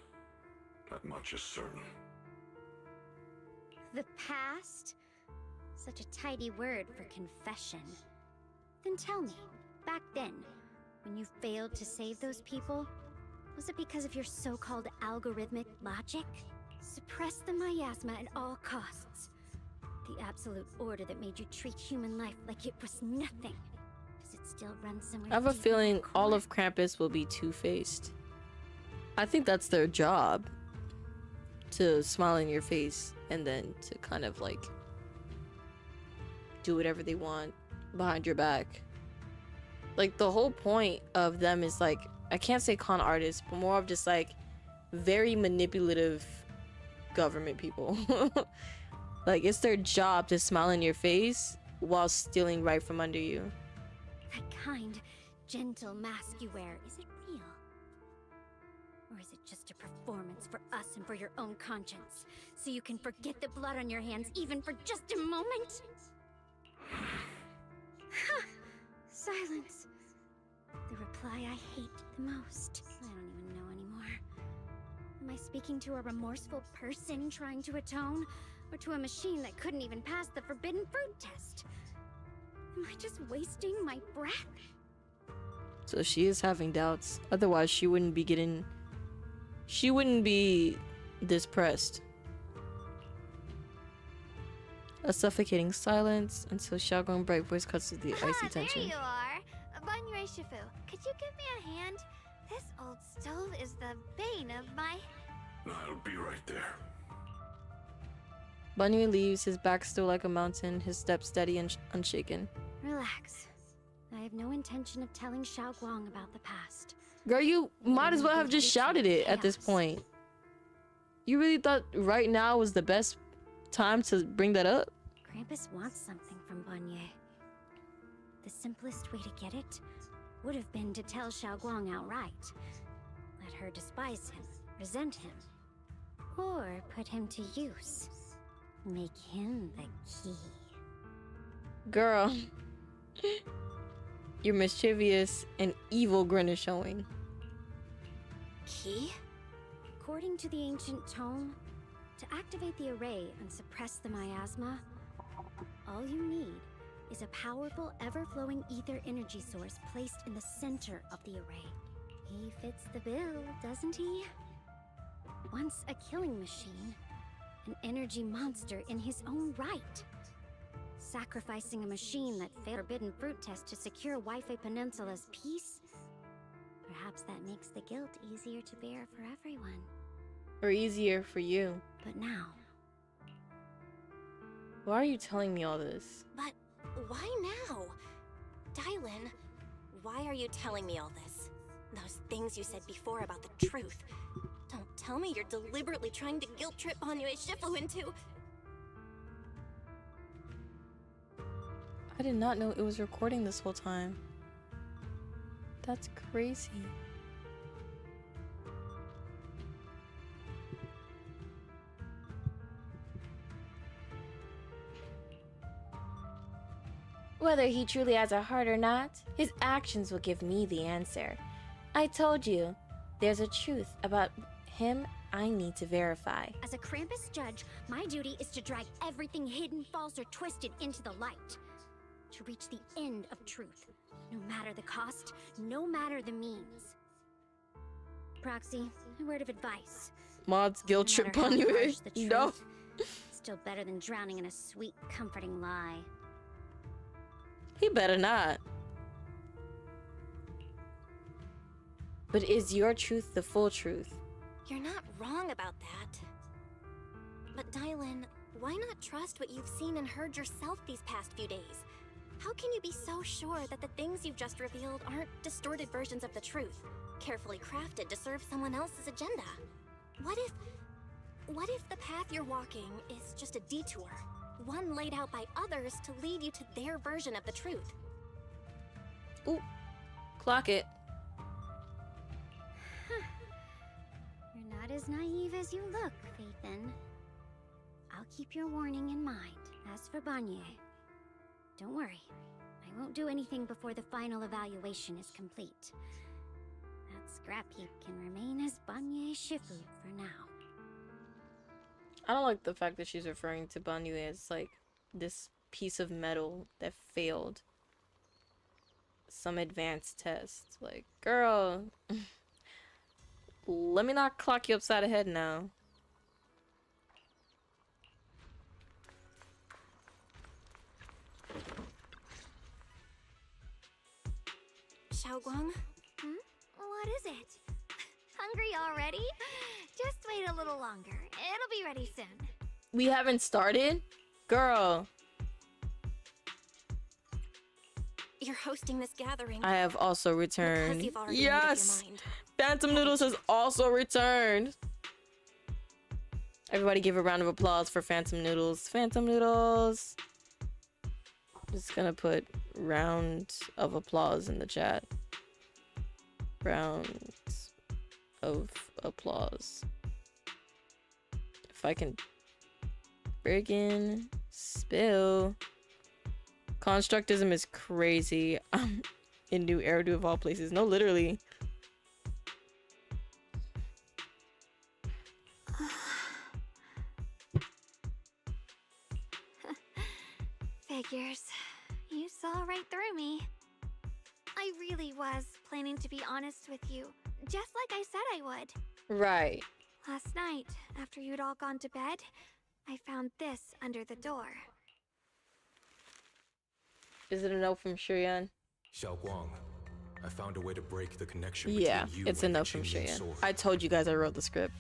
That much is certain. The past? Such a tidy word for confession. Then tell me, back then, when you failed to save those people, was it because of your so-called algorithmic logic? Suppress the miasma at all costs. The absolute order that made you treat human life like it was nothing. Does it still run somewhere? I have a deep in feeling your all core? of Krampus will be two-faced. I think that's their job. To smile in your face and then to kind of like do whatever they want behind your back. Like the whole point of them is like, I can't say con artists, but more of just like very manipulative government people. Like it's their job to smile in your face while stealing right from under you. That kind, gentle mask you wear, is it real? Or is it just a performance for us and for your own conscience? So you can forget the blood on your hands even for just a moment? Silence. The reply I hate the most. I don't even know anymore. Am I speaking to a remorseful person trying to atone? Or to a machine that couldn't even pass the forbidden fruit test? Am I just wasting my breath? So she is having doubts. Otherwise she wouldn't be this pressed. A suffocating silence until Xiaoguang bright voice cuts through the icy tension. There you are! Banyue Shifu, could you give me a hand? This old stove is the bane of my... I'll be right there. Banyue leaves, his back still like a mountain, his steps steady and unshaken. Relax. I have no intention of telling Xiaoguang about the past. Girl, you might as well have just shouted it at this point. You really thought right now was the best time to bring that up? Krampus wants something from Banyue. The simplest way to get it would have been to tell Xiaoguang outright. Let her despise him, resent him, or put him to use. Make him the key. Girl. Your mischievous and evil grin is showing. Key? According to the ancient tome, to activate the array and suppress the miasma, all you need is a powerful, ever-flowing ether energy source placed in the center of the array. He fits the bill, doesn't he? Once a killing machine, an energy monster in his own right. Sacrificing a machine that failed the forbidden fruit test to secure Wi-Fi Peninsula's peace? Perhaps that makes the guilt easier to bear for everyone. Or easier for you. But now... Why are you telling me all this? But why now? Dylan, why are you telling me all this? Those things you said before about the truth. Don't tell me you're deliberately trying to guilt trip Banyue Shifu into... I did not know it was recording this whole time. That's crazy. Whether he truly has a heart or not, his actions will give me the answer. I told you, there's a truth about him I need to verify. As a Krampus judge, my duty is to drag everything hidden, false, or twisted into the light. To reach the end of truth, no matter the cost, no matter the means. Proxy, a word of advice. Mods guilt trip No on matter you. how harsh the No. truth, it's still better than drowning in a sweet, comforting lie. He better not. But is your truth the full truth? You're not wrong about that. But Dylan, why not trust what you've seen and heard yourself these past few days? How can you be so sure that the things you've just revealed aren't distorted versions of the truth, carefully crafted to serve someone else's agenda? What if the path you're walking is just a detour, one laid out by others to lead you to their version of the truth? Ooh, clock it. not as naive as you look, Phaethon. I'll keep your warning in mind. As for Banye, don't worry. I won't do anything before the final evaluation is complete. That scrap heap can remain as Banye Shifu for now. I don't like the fact that she's referring to Banyu as like this piece of metal that failed some advanced test. Like, girl, let me not clock you upside the head now. Xiaoguang? What is it? Hungry already? Just wait a little longer. It'll be ready soon. We haven't started? Girl. You're hosting this gathering. I have also returned. Because you've already made up Yes! your mind. Phantom Noodles has also returned. Everybody give a round of applause for Phantom Noodles. Phantom Noodles. Just gonna put round of applause in the chat. Round of applause. If I can friggin' spill. Constructism is crazy. In New Eridu of all places. No, literally. Figures. You saw right through me. I really was planning to be honest with you, just like I said I would. Right. Last night, after you'd all gone to bed, I found this under the door. Is it a note from Shuyan? Xiaoguang, I found a way to break the connection Yeah, between you it's a and the note from Qingming Shuyan. sword. I told you guys I wrote the script.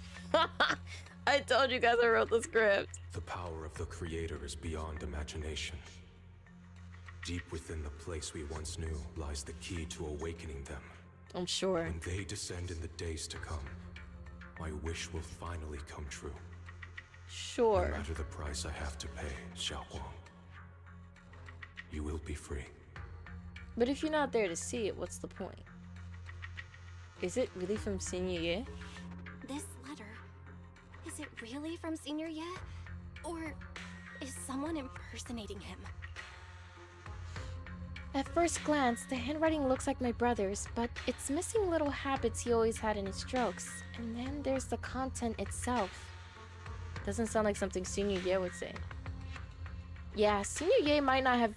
I told you guys I wrote the script. The power of the Creator is beyond imagination. Deep within the place we once knew lies the key to awakening them. I'm sure. When they descend in the days to come, my wish will finally come true. Sure. No matter the price I have to pay, Xiaoguang, you will be free. But if you're not there to see it, what's the point? Is it really from Senior Ye? This letter, is it really from Senior Ye? Or is someone impersonating him? At first glance, the handwriting looks like my brother's, but it's missing little habits he always had in his strokes. And then there's the content itself. Doesn't sound like something Senior Ye would say. Yeah, Senior Ye might not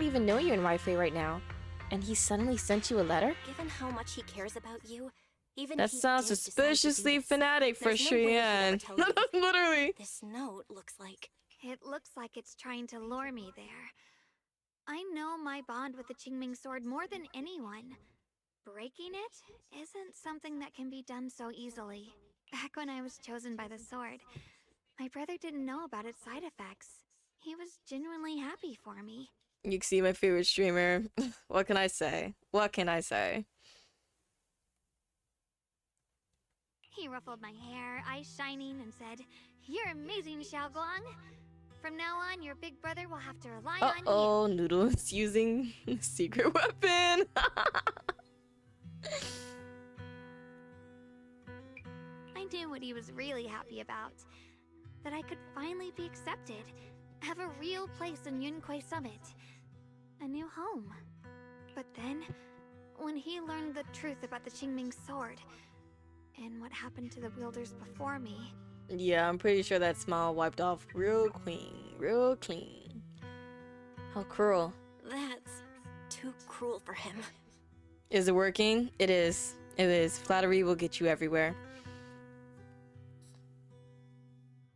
even know you're in Wi-Fi right now. And he suddenly sent you a letter? Given how much he cares about you, even That if he sounds did suspiciously decide to do this, fanatic for there's no way he would ever Shuyan. tell you this. Literally. This note looks like... It looks like it's trying to lure me there. I know my bond with the Qingming sword more than anyone. Breaking it isn't something that can be done so easily. Back when I was chosen by the sword, my brother didn't know about its side effects. He was genuinely happy for me. You can see my favorite streamer. What can I say? What can I say? He ruffled my hair, eyes shining, and said, "You're amazing, Xiaoguang. From now on, your big brother will have to rely on you." Uh-oh, Noodle's using a secret weapon. I knew what he was really happy about. That I could finally be accepted. Have a real place in Yunquay Summit. A new home. But then, when he learned the truth about the Qingming sword, and what happened to the wielders before me... Yeah, I'm pretty sure that smile wiped off real clean. How cruel. That's too cruel for him. Is it working? It is. It is. Flattery will get you everywhere.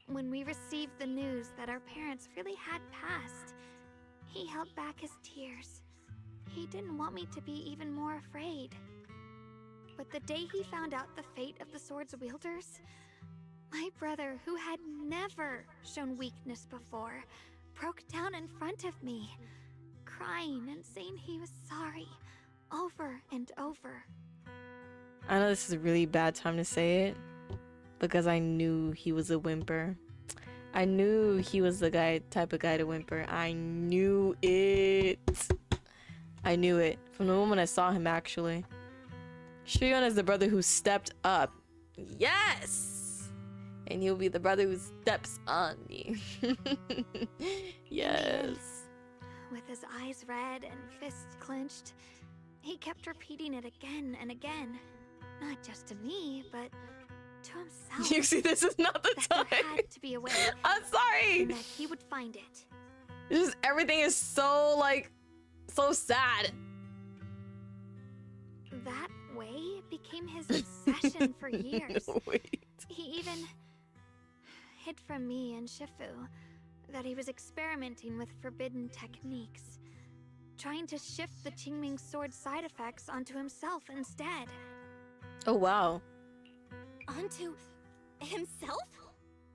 When we received the news that our parents really had passed, he held back his tears. He didn't want me to be even more afraid. But the day he found out the fate of the sword's wielders, my brother, who had never shown weakness before, broke down in front of me, crying and saying he was sorry, over and over. I know this is a really bad time to say it, because I knew he was a whimper. I knew he was the type of guy to whimper. I knew it. I knew it from the moment I saw him, actually. Shuyan is the brother who stepped up Yes! And he'll be the brother who steps on me. Yes. With his eyes red and fists clenched, he kept repeating it again and again. Not just to me, but to himself. You see, this is not the time. There had to be a way. I'm sorry. And that he would find it. This is, everything is so, like, so sad. That way became his obsession for years. Wait. He even hid from me and Shifu that he was experimenting with forbidden techniques, trying to shift the Qingming sword side effects onto himself instead. Oh, wow. Onto himself?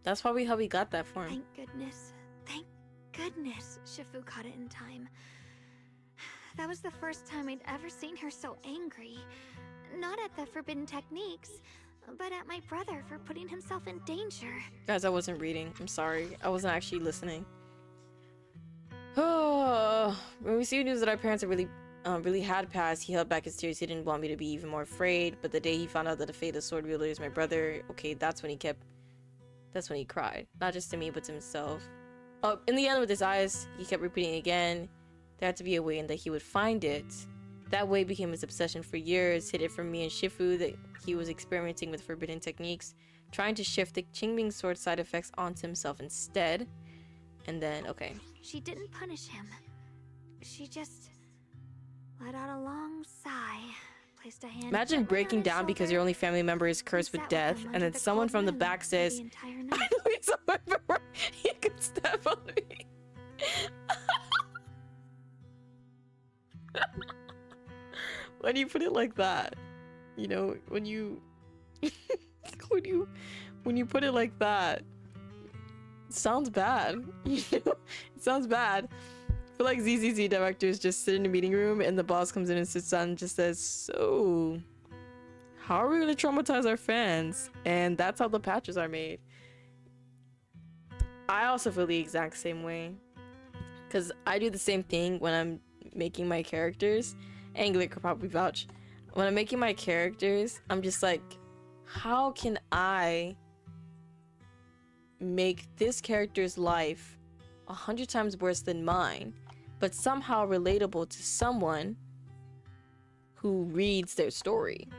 That's probably how we got that form. Thank goodness. Thank goodness Shifu caught it in time. That was the first time I'd ever seen her so angry. Not at the forbidden techniques, but at my brother for putting himself in danger. Guys, I wasn't reading. I'm sorry. I wasn't actually listening. Oh, when we see news that our parents are really had passed, he held back his tears. He didn't want me to be even more afraid. But the day he found out that the fate of the sword wielder is my brother, okay, that's when he cried. Not just to me, but to himself. Oh, in the end, with his eyes, he kept repeating again. There had to be a way and that he would find it. That way became his obsession for years, hid it from me and Shifu that he was experimenting with forbidden techniques, trying to shift the Qingming sword side effects onto himself instead. And then, okay. She didn't punish him. She just let out a long sigh, placed a hand. Imagine breaking down because your only family member is cursed with death, and then someone from the back says, someone from he could step on me. When you put it like that, you know, when you when you put it like that, it sounds bad. It sounds bad. I feel like ZZZ directors just sit in the meeting room and the boss comes in and sits down and just says, so how are we gonna traumatize our fans? And that's how the patches are made. I also feel the exact same way, because I do the same thing when I'm making my characters. Angler could probably vouch. When I'm making my characters, I'm just like, how can I make this character's life 100 times worse than mine, but somehow relatable to someone who reads their story?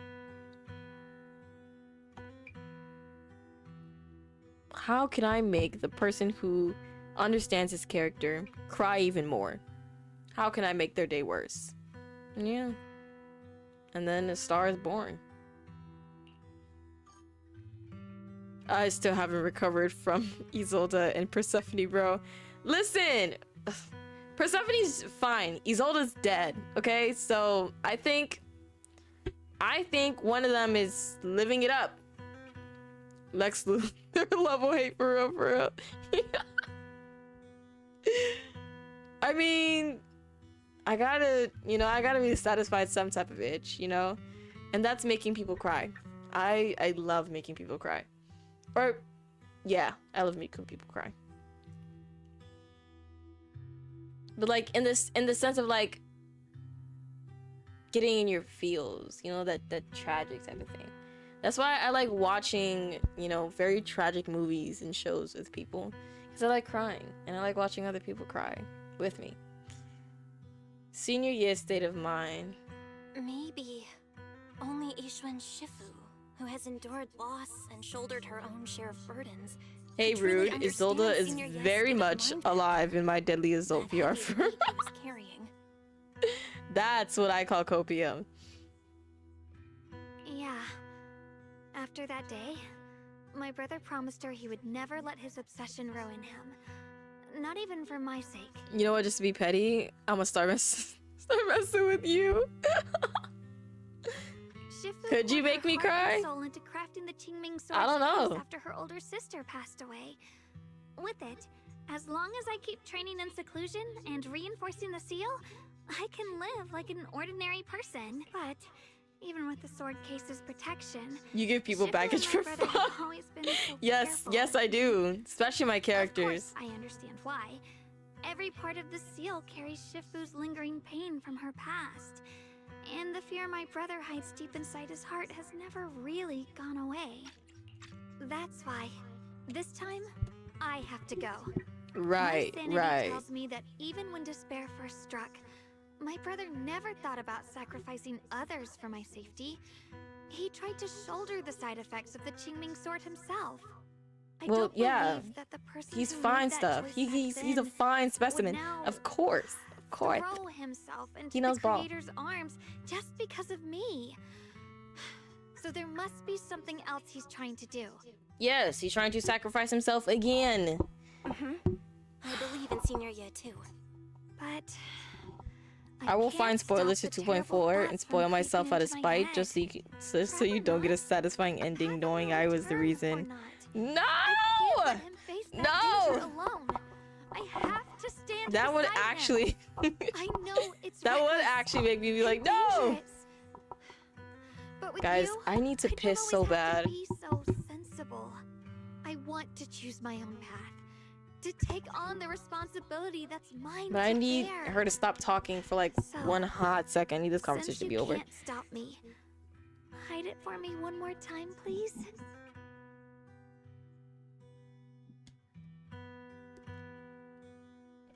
How can I make the person who understands his character cry even more? How can I make their day worse? Yeah. And then a star is born. I still haven't recovered from Isolde and Persephone, bro. Listen! Persephone's fine. Isolde's dead, okay? So I think one of them is living it up. Lex Luthor level hate for real, for real. I mean, I gotta be satisfied some type of itch, you know? And that's making people cry. I love making people cry. Or, yeah, I love making people cry. But like, in the sense of like, getting in your feels, you know, that tragic type of thing. That's why I like watching, you know, very tragic movies and shows with people. Because I like crying. And I like watching other people cry with me. Senior year state of mind. Maybe only Yixuan Shifu, who has endured loss and shouldered her own share of burdens. Hey, truly Rude. Isolde is Senior Ye's very state of much mind alive in my Deadly Isolde VR. weight he was carrying. That's what I call copium. Yeah. After that day, my brother promised her he would never let his obsession ruin him. Not even for my sake. You know what? Just to be petty, I'm gonna start messing with you. Shifu Could you poured make her me heart and cry? soul into crafting the Qingming sword I don't know. after her older sister passed away. With it, as long as I keep training in seclusion and reinforcing the seal, I can live like an ordinary person. But even with the sword case's protection, You give people Shifu baggage and my for brother fun. have always been so Yes, careful. yes, I do. Especially my Of characters. course, I understand why. Every part of the seal carries Shifu's lingering pain from her past. And the fear my brother hides deep inside his heart has never really gone away. That's why, this time, I have to go. Right, My sanity right. tells me that even when despair first struck, my brother never thought about sacrificing others for my safety. He tried to shoulder the side effects of the Qingming sword himself. I Well, don't yeah. believe that the person He's who fine made that stuff. choice He's a back fine then specimen. would now Of course. Of course. throw himself into He the knows ball. creator's arms just because of me. So there must be something else he's trying to do. Yes, he's trying to sacrifice himself again. I believe in Senior Ye too. But I will can't find spoilers to stop the terrible 2.4 and thoughts spoil from myself creeping out of into my spite head. just so you don't get a satisfying ending knowing I was the reason. No! Let him face that No! danger alone. I have to stand That would beside him. actually I know it's that would reckless actually make me be and like, no! dangerous. But with Guys, you, I need to piss so have bad. to be so sensible. I want to choose my own path. To take on the responsibility that's mine But to I need bear. her to stop talking for like So, one hot second. I need this Since conversation to you be over. can't stop me, hide it for me one more time, please.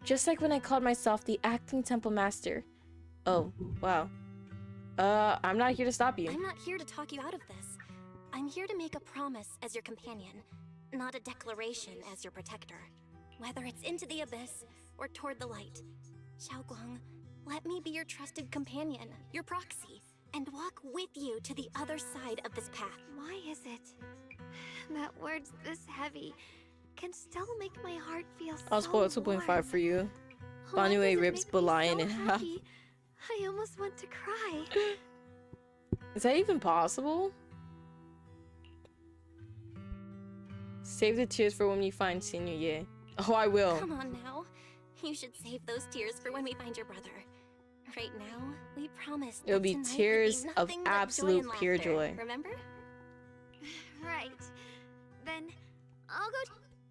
Just like when I called myself the acting temple master. Oh, wow. I'm not here to stop you. I'm not here to talk you out of this. I'm here to make a promise as your companion, not a declaration as your protector. Whether it's into the abyss or toward the light. Xiaoguang, let me be your trusted companion, your proxy, and walk with you to the other side of this path. Why is it that words this heavy can still make my heart feel I'll so spoil 2.5 warm? for you. Why does Banue it rips make me Belian so in half. happy? I almost want to cry. Is that even possible? Save the tears for when you find Senior Ye. Oh, I will. Come on now. You should save those tears for when we find your brother. Right now, we promised It'll that be tonight would tears be of nothing but absolute joy and pure laughter. joy. Remember? Right. Then I'll go.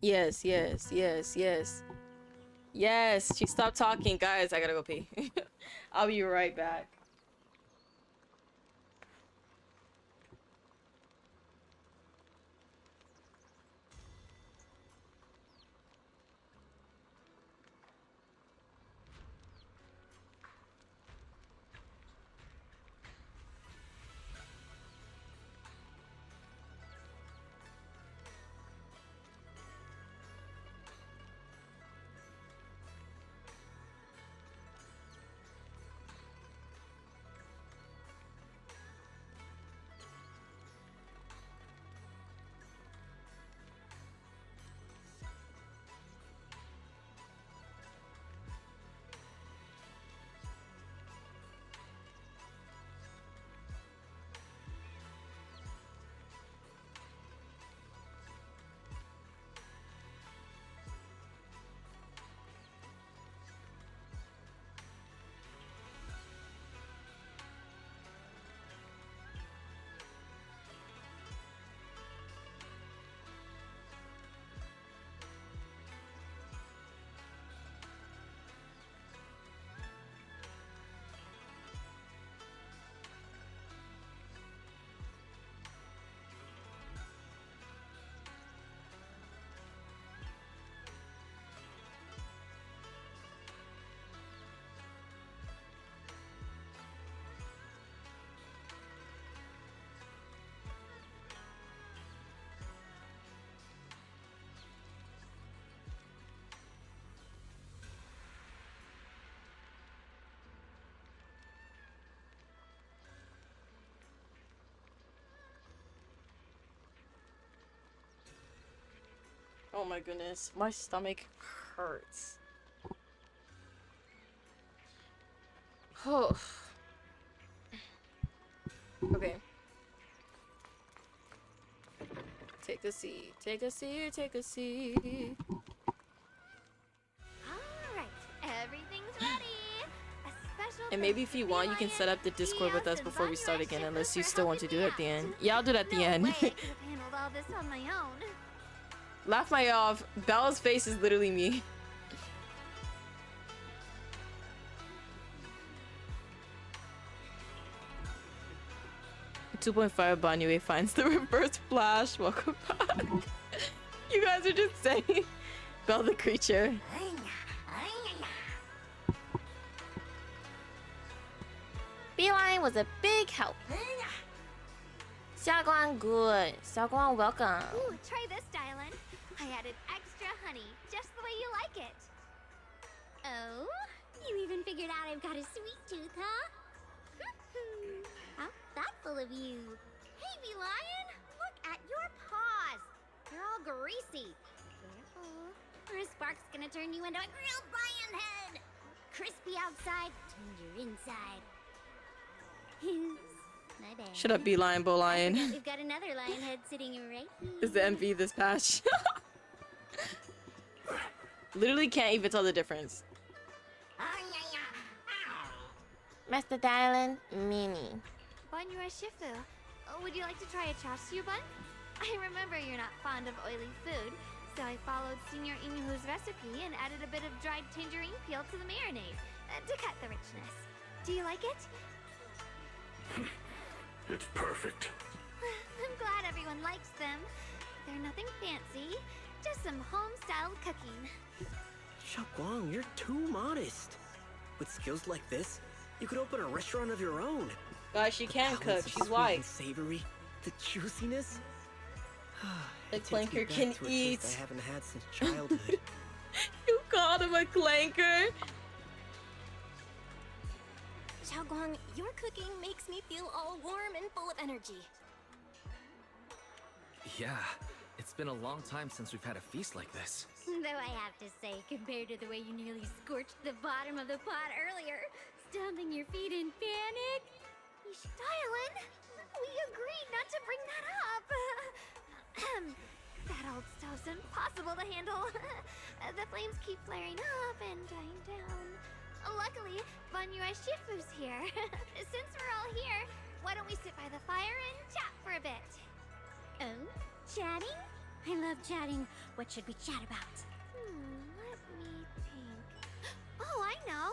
Yes, yes, yes, yes. Yes, she stopped talking. Guys, I gotta go pee. I'll be right back. Oh my goodness, my stomach hurts. Oh. Okay. Take a seat, take a seat, take a seat. Alright, everything's ready. A special And maybe if you want, you can set up the Discord with us before we start again, unless you still want to do it at the end. Yeah, I'll do it at the end. way I could have handled all this on my own. Laugh my off. Bella's face is literally me. 2.5 Banyue finds the reverse flash. Welcome back. You guys are just saying. Bell the creature. Beeline was a big help. Xiaoguang, good. Xiaoguang, welcome. Ooh, try this, Dylan. I added extra honey, just the way you like it. Oh? You even figured out I've got a sweet tooth, huh? How thoughtful of you. Hey, Bee Lion! Look at your paws! They're all greasy. Careful, or a spark's gonna turn you into a grilled lion head! Crispy outside, tender inside. My bad. Shut up, Beeline, Bolion. We've got another lion head sitting right here. Is the MV this patch? Literally can't even tell the difference. Master Dylan, Mini. Banyue Shifu, would you like to try a chashu bun? I remember you're not fond of oily food, so I followed Senior Inuhu's recipe and added a bit of dried tangerine peel to the marinade to cut the richness. Do you like it? It's perfect. I'm glad everyone likes them. They're nothing fancy, just some home-styled cooking. Xiaoguang, you're too modest. With skills like this, you could open a restaurant of your own. Guys, she can cook. She's Sweet white. and savory, the juiciness. The It takes me clanker back can to a eat. taste I haven't had since childhood. You called him a clanker? Xiaoguang, your cooking makes me feel all warm and full of energy. Yeah, it's been a long time since we've had a feast like this. Though I have to say, compared to the way you nearly scorched the bottom of the pot earlier, stomping your feet in panic. Dylan, we agreed not to bring that up. That old stove's impossible to handle. The flames keep flaring up and dying down. Luckily, Banyue Shifu's here. Since we're all here, why don't we sit by the fire and chat for a bit? Oh? Chatting? I love chatting. What should we chat about? Let me think. Oh, I know.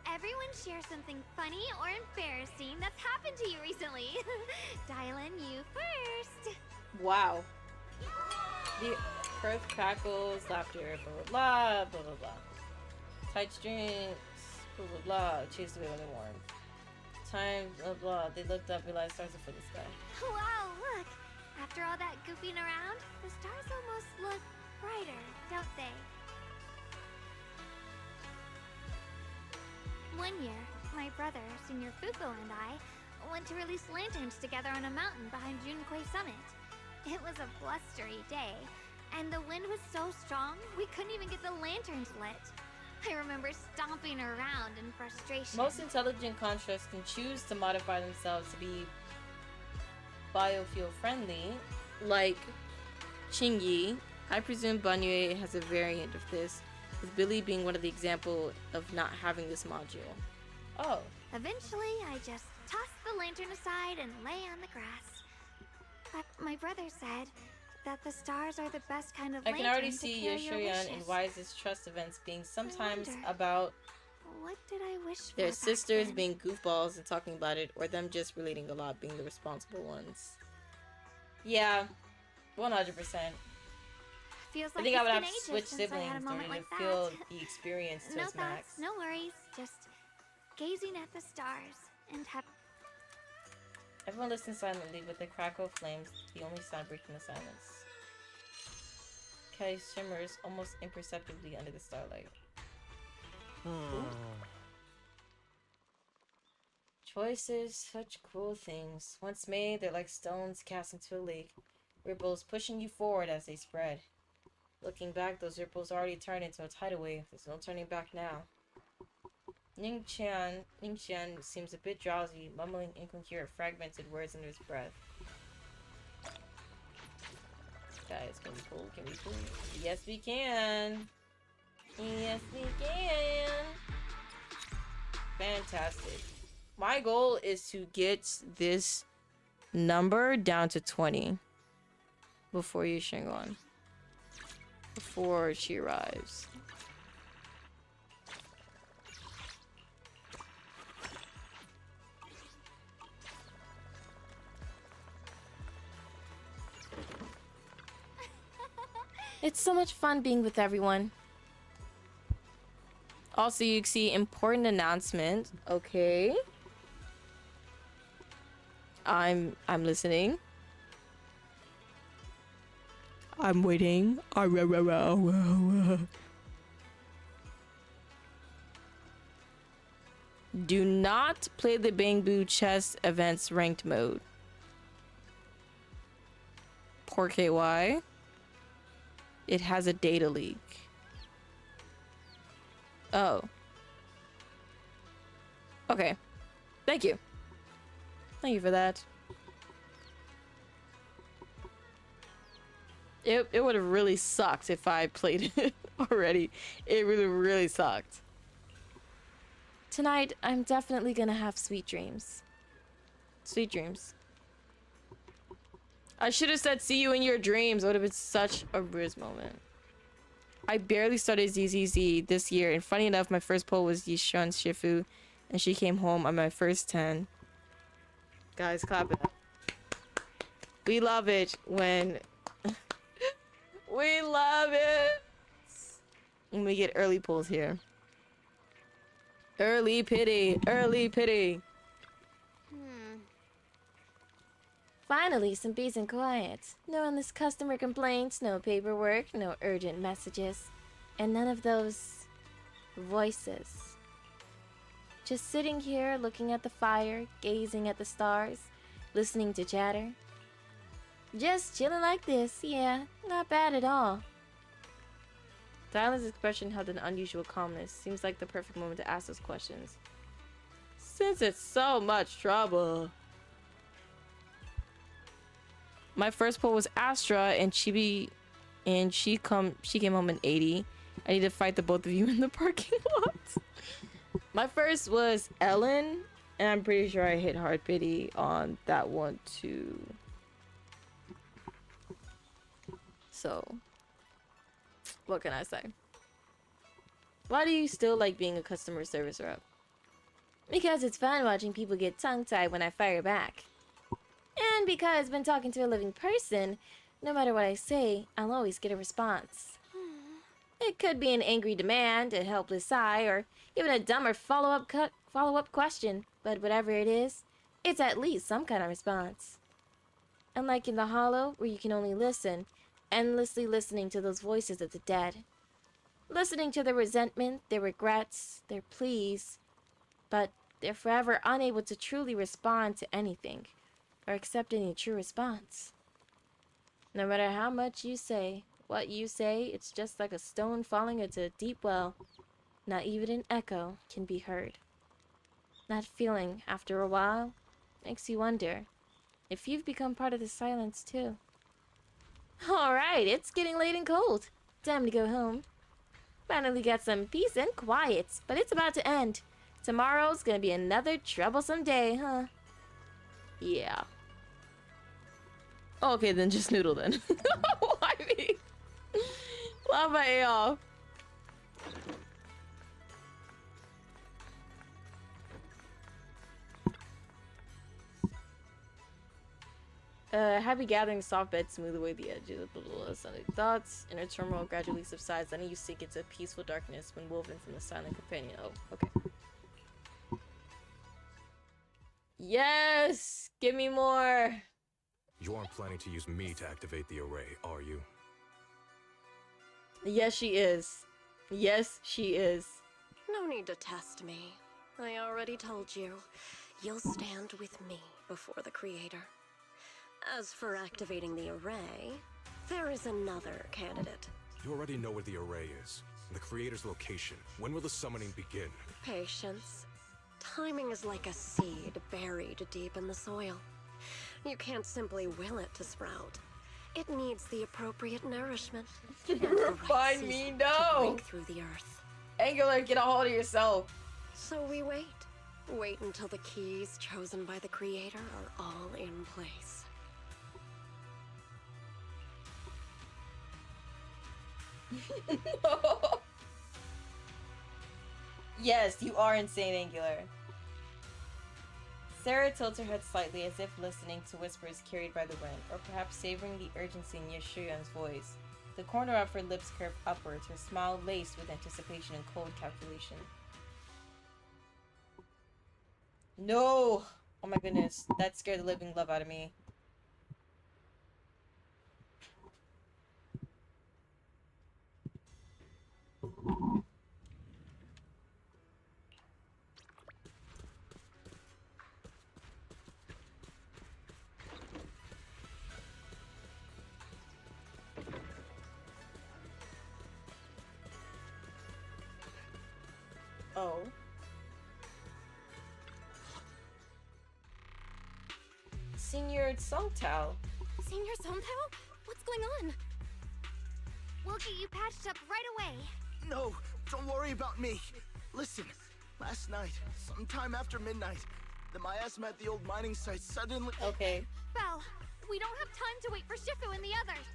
Everyone share something funny or embarrassing that's happened to you recently. Dylan, you first. Wow. The earth crackles, laughter, blah, blah, blah, blah, blah. Tight strings, blah, blah, blah. Chased away when they warmed. Time, blah, blah. They looked up, realized stars are for the sky. Wow, look. After all that goofing around, the stars almost look brighter, don't they? One year, my brother, Senior Fuko, and I went to release lanterns together on a mountain behind Junkui Summit. It was a blustery day, and the wind was so strong we couldn't even get the lanterns lit. I remember stomping around in frustration. Most intelligent constructs can choose to modify themselves to be biofuel friendly, like Chingy. I presume Banyue has a variant of this, with Billy being one of the example of not having this module. Oh. Eventually, I just tossed the lantern aside and lay on the grass. But my brother said that the stars are the best kind of I lantern can already to see carry your Yoshurian and wishes. Wise's trust events being sometimes wonder, about what did I wish for their back sisters then? being goofballs and talking about it, or them just relating a lot being the responsible ones. Yeah, 100%. Feels I like think I it's would have been to ages switch since I siblings had a in order moment to like feel that. the experience to No its thoughts, max. no worries, just gazing at the stars and Everyone listens silently with the crackle of flames, the only sound breaking the silence. Kelly shimmers almost imperceptibly under the starlight. Choices, such cruel things. Once made, they're like stones cast into a lake. Ripples pushing you forward as they spread. Looking back, those ripples already turned into a tidal wave. There's no turning back now. Ningqian seems a bit drowsy, mumbling incoherent, fragmented words under his breath. Guys, can we pull? Can we pull? Yes, we can! Yes, we can! Fantastic. My goal is to get this number down to 20 before Yushingon. Before she arrives. It's so much fun being with everyone. Also, you see important announcement. Okay. I'm listening. I'm waiting. Do not play the Bangbu chess events ranked mode. Poor KY. It has a data leak. Oh. Okay. Thank you. Thank you for that. It would have really sucked if I played it already. It really sucked. Tonight, I'm definitely gonna have sweet dreams. Sweet dreams. I should have said see you in your dreams. It would have been such a Riz moment. I barely started ZZZ this year, and funny enough, my first poll was Yishun Shifu, and she came home on my first 10. Guys, clap it up. We love it when... we love it when we get early polls here. Early pity. Early pity. Finally, some peace and quiet. No endless customer complaints, no paperwork, no urgent messages, and none of those voices. Just sitting here, looking at the fire, gazing at the stars, listening to chatter. Just chilling like this, yeah, not bad at all. Dylan's expression held an unusual calmness. Seems like the perfect moment to ask those questions. Since it's so much trouble. My first poll was Astra, and she came home in 80. I need to fight the both of you in the parking lot. My first was Ellen, and I'm pretty sure I hit hard pity on that one too. So, what can I say? Why do you still like being a customer service rep? Because it's fun watching people get tongue-tied when I fire back. And because when talking to a living person, no matter what I say, I'll always get a response. It could be an angry demand, a helpless sigh, or even a dumber follow-up question, but whatever it is, it's at least some kind of response. Unlike in the Hollow, where you can only listen, endlessly listening to those voices of the dead. Listening to their resentment, their regrets, their pleas, but they're forever unable to truly respond to anything, or accept any true response. No matter how much you say, what you say, it's just like a stone falling into a deep well. Not even an echo can be heard. That feeling, after a while, makes you wonder if you've become part of the silence too. Alright, it's getting late and cold. Time to go home. Finally got some peace and quiet, but it's about to end. Tomorrow's gonna be another troublesome day, huh? Yeah. Okay, then just noodle then. Why me? Love my A off. Happy gathering soft bed smooth away the edges of the Sunday thoughts. Inner turmoil gradually subsides, then you sink into peaceful darkness when woven from the silent companion. Oh, okay. Yes! Give me more! You aren't planning to use me to activate the array, are you? Yes, she is. Yes, she is. No need to test me. I already told you. You'll stand with me before the Creator. As for activating the array, there is another candidate. You already know where the array is. The Creator's location. When will the summoning begin? Patience. Timing is like a seed buried deep in the soil. You can't simply will it to sprout. It needs the appropriate nourishment. And the right Find me, season no! to break through the earth. Angular, get a hold of yourself. So we wait. Wait until the keys chosen by the Creator are all in place. Yes, you are insane, Angular. Sarah tilts her head slightly as if listening to whispers carried by the wind, or perhaps savoring the urgency in Yashuyun's voice. The corner of her lips curved upwards, her smile laced with anticipation and cold calculation. No! Oh my goodness, that scared the living love out of me. Oh. Senior Songtao. Senior Songtao? What's going on? We'll get you patched up right away. No, don't worry about me. Listen, last night, sometime after midnight, the miasma at the old mining site suddenly... Okay. Belle, we don't have time to wait for Shifu and the others.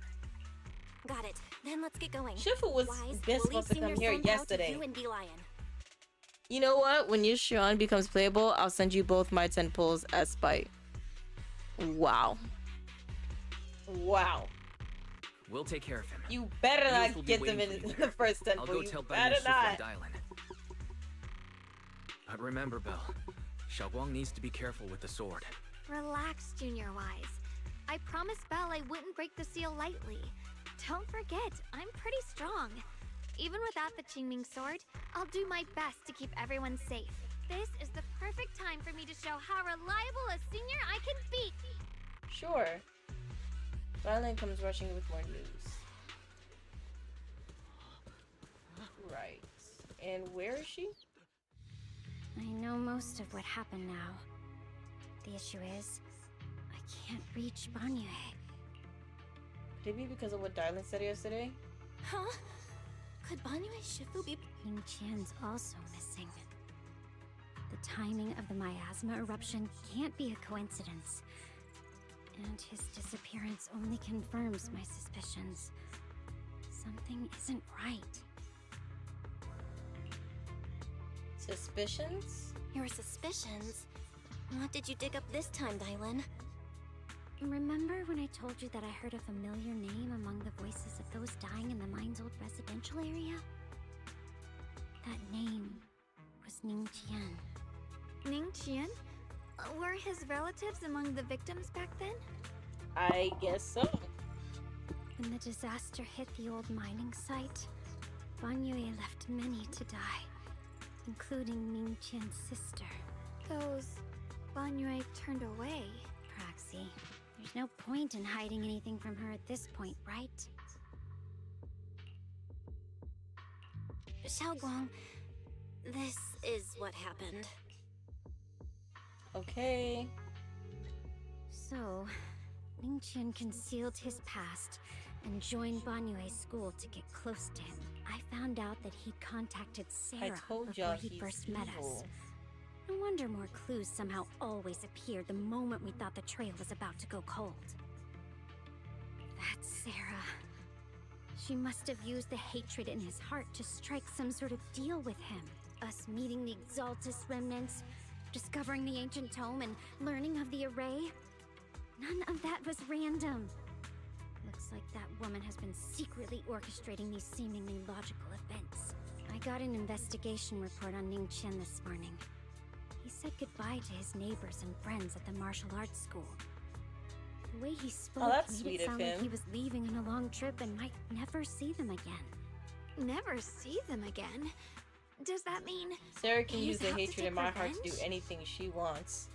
Got it. Then let's get going. Shifu was Wise, supposed to come here yesterday. You and D-Lion. You know what? When your Shion becomes playable, I'll send you both my 10 pulls as spite. Wow. Wow. We'll take care of him. You better Niels will not be get them waiting in for you the first 10 I'll pull. go You tell better Shifu not. and Dylan. But remember, Belle, Xiaoguang needs to be careful with the sword. Relax, Junior Wise. I promised Belle I wouldn't break the seal lightly. Don't forget, I'm pretty strong. Even without the Qingming sword, I'll do my best to keep everyone safe. This is the perfect time for me to show how reliable a senior I can be. Sure. Violet comes rushing with more news. Right. And where is she? I know most of what happened now. The issue is, I can't reach Banyue. Could it be because of what Dylan said yesterday? Huh? Could Banyue Shifu be... Ning Qian's also missing. The timing of the miasma eruption can't be a coincidence. And his disappearance only confirms my suspicions. Something isn't right. Suspicions? Your suspicions? What did you dig up this time, Dylan? Remember when I told you that I heard a familiar name among the voices of those dying in the mine's old residential area? That name was Ning Qian. Ning Qian? Were his relatives among the victims back then? I guess so. When the disaster hit the old mining site, Banyue left many to die, including Ning Qian's sister. Those Banyue turned away. Proxy, there's no point in hiding anything from her at this point, right? Xiaoguang, this is what happened. Okay. So, Ning Qian concealed his past and joined Banyue's school to get close to him. I found out that he'd contacted Sarah before he first met us. No wonder more clues somehow always appeared the moment we thought the trail was about to go cold. That's Sarah. She must have used the hatred in his heart to strike some sort of deal with him. Us meeting the Exaltus remnants, discovering the ancient tome, and learning of the array. None of that was random. Looks like that woman has been secretly orchestrating these seemingly logical events. I got an investigation report on Ning Qian this morning. He said goodbye to his neighbors and friends at the martial arts school. The way he spoke made it sound like he was leaving on a long trip and might never see them again. Never see them again? Does that mean Sarah can use the hatred in my heart to do anything she wants.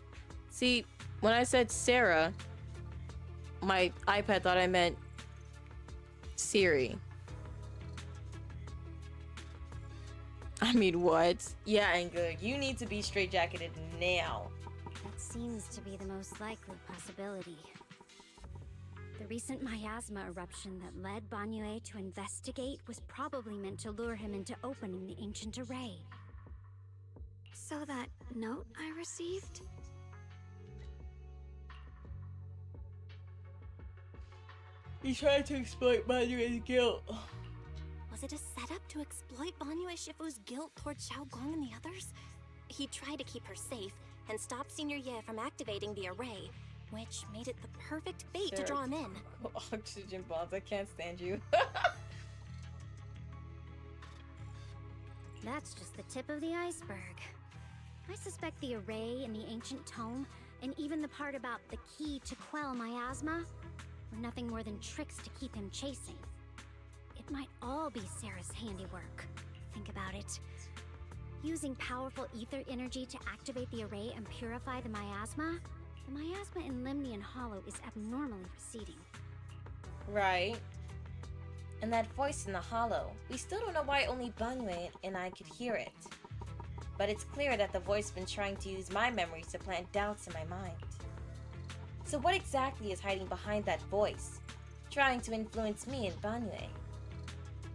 See, when I said Sarah, my iPad thought I meant Siri. I mean, what? Yeah, and good. You need to be straitjacketed now. That seems to be the most likely possibility. The recent miasma eruption that led Banyue to investigate was probably meant to lure him into opening the ancient array. So that note I received? He tried to exploit Banyue's guilt. Was it a setup to exploit Banyue Shifu's guilt towards Xiaoguang and the others? He tried to keep her safe and stop Senior Ye from activating the array, which made it the perfect bait to draw him in. Oxygen bombs. I can't stand you. That's just the tip of the iceberg. I suspect the array and the ancient tome, and even the part about the key to quell miasma, were nothing more than tricks to keep him chasing. It might all be Sarah's handiwork. Think about it. Using powerful ether energy to activate the array and purify the miasma in Limnian Hollow is abnormally receding. Right. And that voice in the hollow, we still don't know why only Banue and I could hear it. But it's clear that the voice has been trying to use my memories to plant doubts in my mind. So what exactly is hiding behind that voice, trying to influence me and Banue?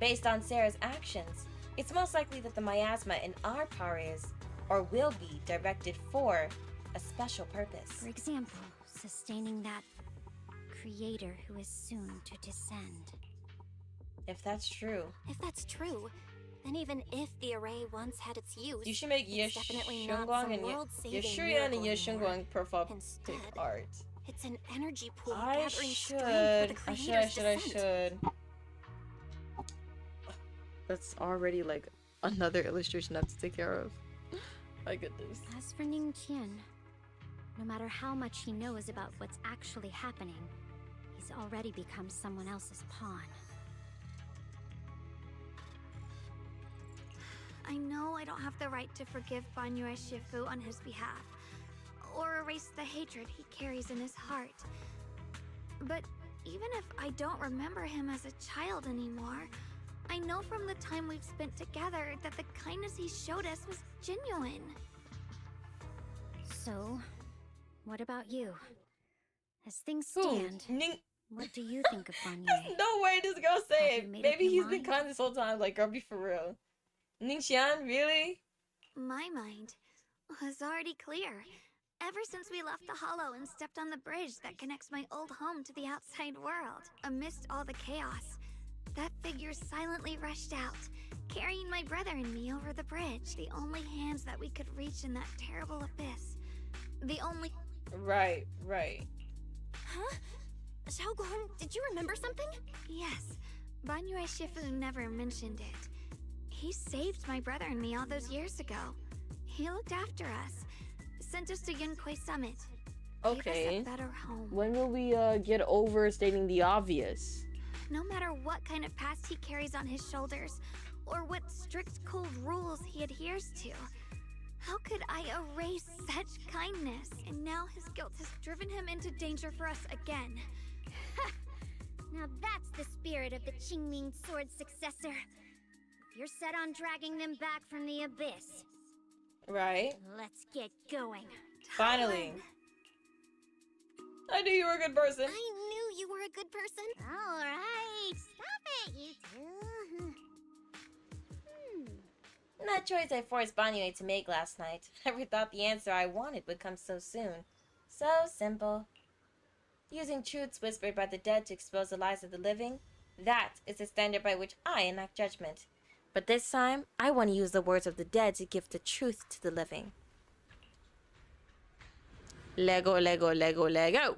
Based on Sarah's actions, it's most likely that the miasma in our power is, or will be, directed for a special purpose. For example, sustaining that creator who is soon to descend. If that's true. If that's true, then even if the array once had its use, You should make it's definitely not Yeshungwang some and world-saving Yeshurian and miracle anymore. Yeshungwang profile pic Instead, art. it's an energy pool I gathering strength for the should. creator's I descent. should. That's already like another illustration I have to take care of. My goodness. As for Ning Qian, no matter how much he knows about what's actually happening, he's already become someone else's pawn. I know I don't have the right to forgive Banyu Shifu on his behalf, or erase the hatred he carries in his heart. But even if I don't remember him as a child anymore, I know from the time we've spent together that the kindness he showed us was genuine. So, what about you? As things Who? stand, Ning. what do you think of Banyu? No way this girl say Have it. you made up Maybe your he's been mind? kind this whole time. Like, girl, be for real. Ningxian, really? My mind was already clear. Ever since we left the Hollow and stepped on the bridge that connects my old home to the outside world, amidst all the chaos, that figure silently rushed out, carrying my brother and me over the bridge, the only hands that we could reach in that terrible abyss. The only... Right. Huh? Xiaoguang, did you remember something? Yes. Banyu Shifu never mentioned it. He saved my brother and me all those years ago. He looked after us, sent us to Yunquay Summit. Gave Okay. us a better home. When will we get over stating the obvious? No matter what kind of past he carries on his shoulders, or what strict cold rules he adheres to, how could I erase such kindness? And now his guilt has driven him into danger for us again. Now that's the spirit of the Qingming Sword's successor. If you're set on dragging them back from the abyss, Right. let's get going. Finally. I knew you were a good person. I knew you were a good person. All right, stop it, you two. That choice I forced Banyu to make last night. Never thought the answer I wanted would come so soon. So simple. Using truths whispered by the dead to expose the lies of the living, that is the standard by which I enact judgment. But this time, I want to use the words of the dead to give the truth to the living. Lego, Lego, Lego, Lego.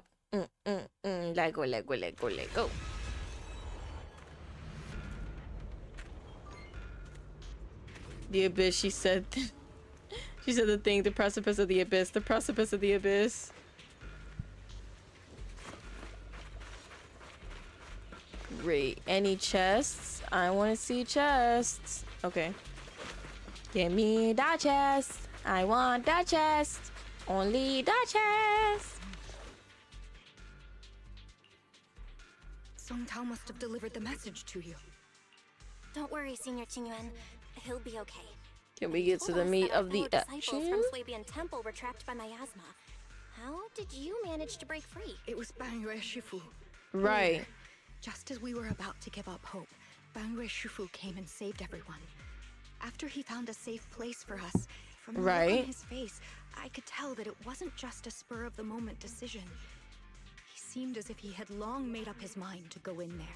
Lego, Lego, Lego, Lego. The abyss, she said. She said the thing, the precipice of the abyss, the precipice of the abyss. Great. Any chests? I want to see chests. Okay. Give me that chest. I want that chest. Only that chest. Song Tao must have delivered the message to you. Don't worry, Senior Qingyuan. He'll be okay. Can we get to the meat of the disciples action? from Swabian Temple were trapped by miasma. How did you manage to break free? It was Banyu Shifu. Right. Just as we were about to give up hope, Banyu Shifu came and saved everyone. After he found a safe place for us, from the look Right. on his face, I could tell that it wasn't just a spur-of-the-moment decision. He seemed as if he had long made up his mind to go in there.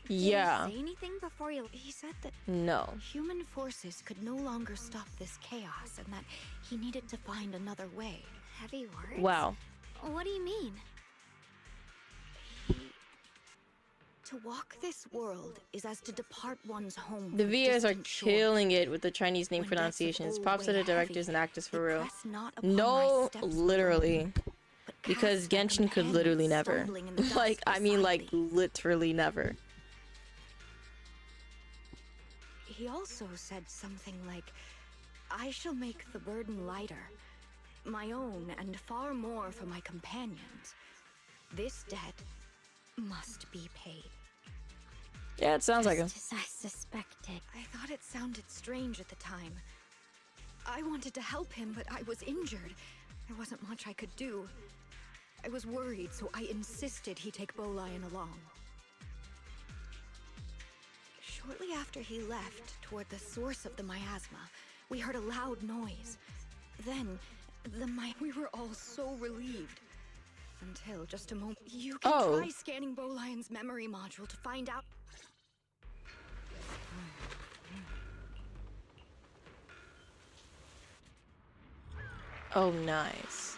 Yeah. Did he say anything before you... He said that No. human forces could no longer stop this chaos and that he needed to find another way. Heavy words? Wow. What do you mean? To walk this world is as to depart one's home. The for VAs are distant shores. killing it with the Chinese name When debts of pronunciations. old Props to weigh the directors heavy, and actors for they real. press not upon my No, steps literally. Because their Genshin could literally companions never. stumbling in the dust Like, I mean, beside like, literally never. He also said something like, I shall make the burden lighter, my own and far more for my companions. This debt must be paid. Yeah, it sounds like him. Just as I suspected. I thought it sounded strange at the time. I wanted to help him, but I was injured. There wasn't much I could do. I was worried, so I insisted he take Bowlion along. Shortly after he left, toward the source of the miasma, we heard a loud noise. Then, we were all so relieved. Until just a moment. You can try scanning Bowlion's memory module to find out. Oh, nice.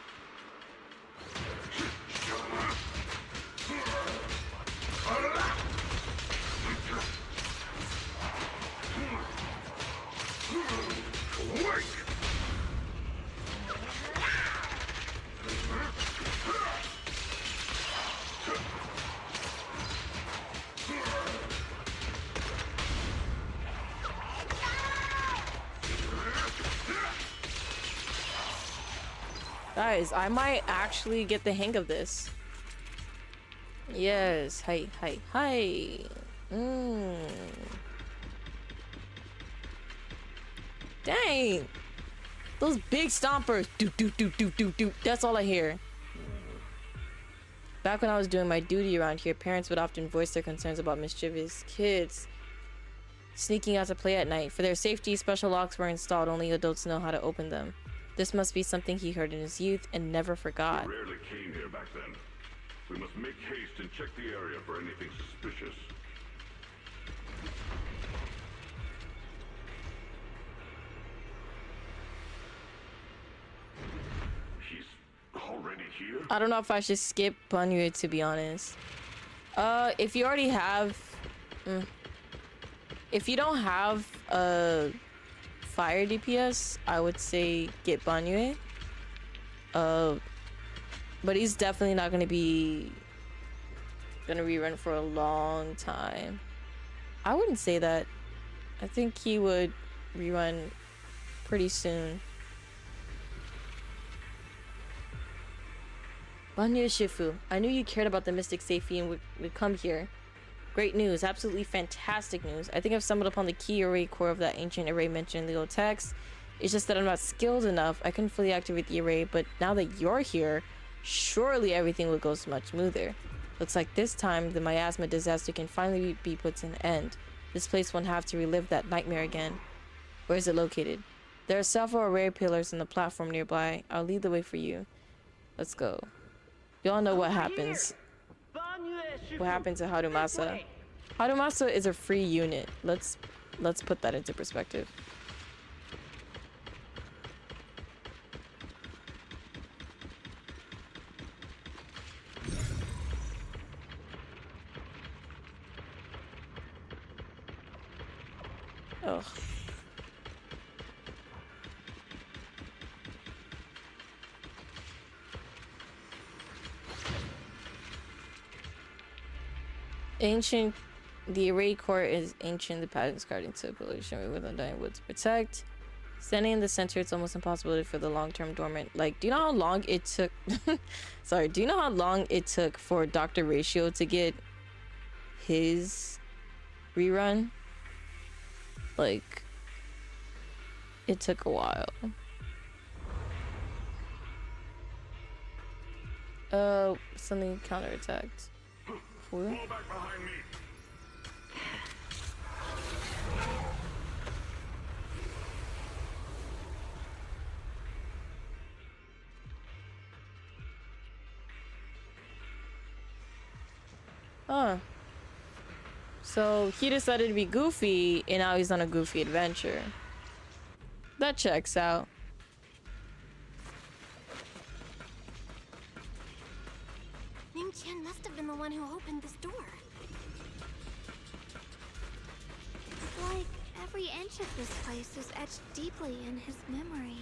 Guys, I might actually get the hang of this. Yes, hi. Dang! Those big stompers. Do. That's all I hear. Back when I was doing my duty around here, parents would often voice their concerns about mischievous kids sneaking out to play at night. For their safety, special locks were installed. Only adults know how to open them. This must be something he heard in his youth and never forgot. We rarely came here back then. We must make haste and check the area for anything suspicious. He's already here? I don't know if I should skip Banyu, to be honest. If you already have... If you don't have fire DPS, I would say get Banyu. But he's definitely not gonna rerun for a long time. I wouldn't say that. I think he would rerun pretty soon. Banyu Shifu, I knew you cared about the mystic safety and would come here. Great news, absolutely fantastic news. I think I've stumbled upon the key array core of that ancient array mentioned in the old text. It's just that I'm not skilled enough. I couldn't fully activate the array, but now that you're here, surely everything will go much smoother. Looks like this time the miasma disaster can finally be put to an end. This place won't have to relive that nightmare again. Where is it located? There are several array pillars on the platform nearby. I'll lead the way for you. Let's go. Y'all know what happens. What happened to Harumasa? Harumasa is a free unit. Let's put that into perspective. Ugh. Ancient. The array core is ancient. The patterns card into pollution with undying wood to protect. Standing in the center, it's almost impossible for the long-term dormant. Like, do you know how long it took? Sorry, do you know how long it took for Dr. Ratio to get his rerun? Like, it took a while. Something counterattacked. Fall back behind me. Huh. So he decided to be goofy, and now he's on a goofy adventure. That checks out. Qian must have been the one who opened this door. It's like every inch of this place is etched deeply in his memory.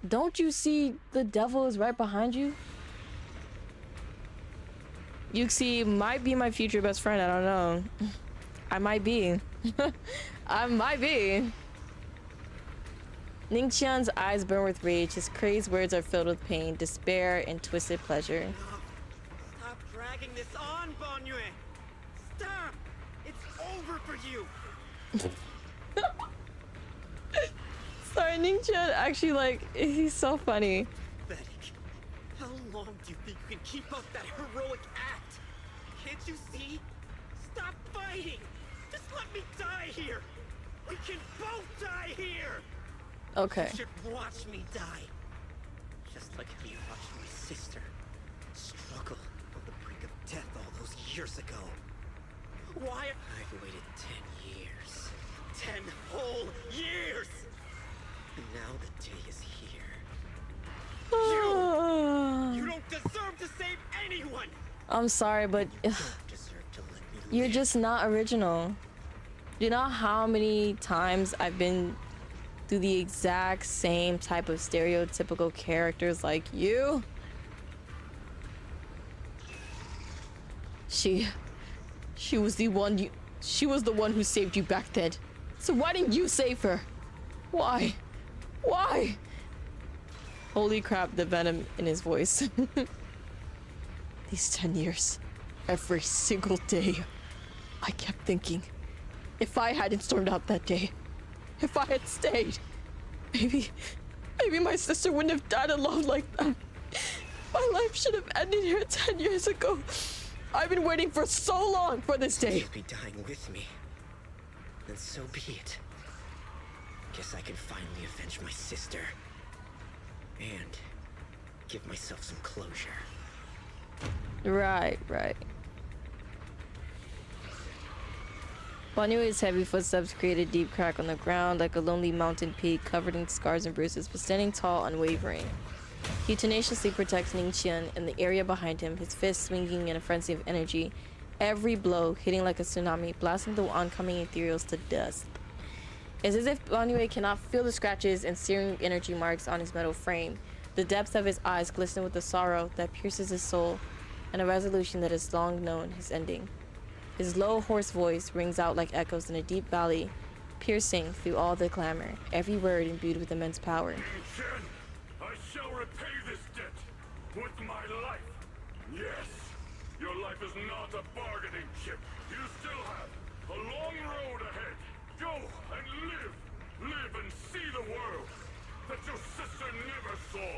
Don't you see the devil is right behind you? Yuxi might be my future best friend, I don't know. I might be. I might be. Ningqian's eyes burn with rage. His crazed words are filled with pain, despair, and twisted pleasure. Stop dragging this on, Banyue! Stop! It's over for you! Sorry, Ningqian actually, like, he's so funny. Pathetic. How long do you think you can keep up that heroic act? Can't you see? Stop fighting! Just let me die here! We can both die here! Okay. You should watch me die. Just like how you watched my sister struggle on the brink of death all those years ago. Why? I've waited 10 years. 10 whole years! And now the day is here. You don't deserve to save anyone! I'm sorry, but you're just not original. You know how many times I've been through the exact same type of stereotypical characters like you? She was the one who saved you back then. So why didn't you save her? Why? Why? Holy crap, the venom in his voice. These 10 years, every single day, I kept thinking, if I hadn't stormed out that day, if I had stayed, maybe my sister wouldn't have died alone like that. My life should have ended here 10 years ago. I've been waiting for so long for this day. You'll be dying with me. Then so be it. Guess I can finally avenge my sister. And give myself some closure. Right. Banyue's heavy footsteps created a deep crack on the ground like a lonely mountain peak covered in scars and bruises, but standing tall, unwavering. He tenaciously protects Ningqian and the area behind him, his fists swinging in a frenzy of energy, every blow hitting like a tsunami, blasting the oncoming ethereals to dust. It's as if Banyue cannot feel the scratches and searing energy marks on his metal frame. The depths of his eyes glisten with the sorrow that pierces his soul, and a resolution that has long known his ending. His low, hoarse voice rings out like echoes in a deep valley, piercing through all the clamor, every word imbued with immense power. Chen, I shall repay this debt with my life. Yes, your life is not a bargaining chip. You still have a long road ahead. Go and live and see the world that your sister never saw.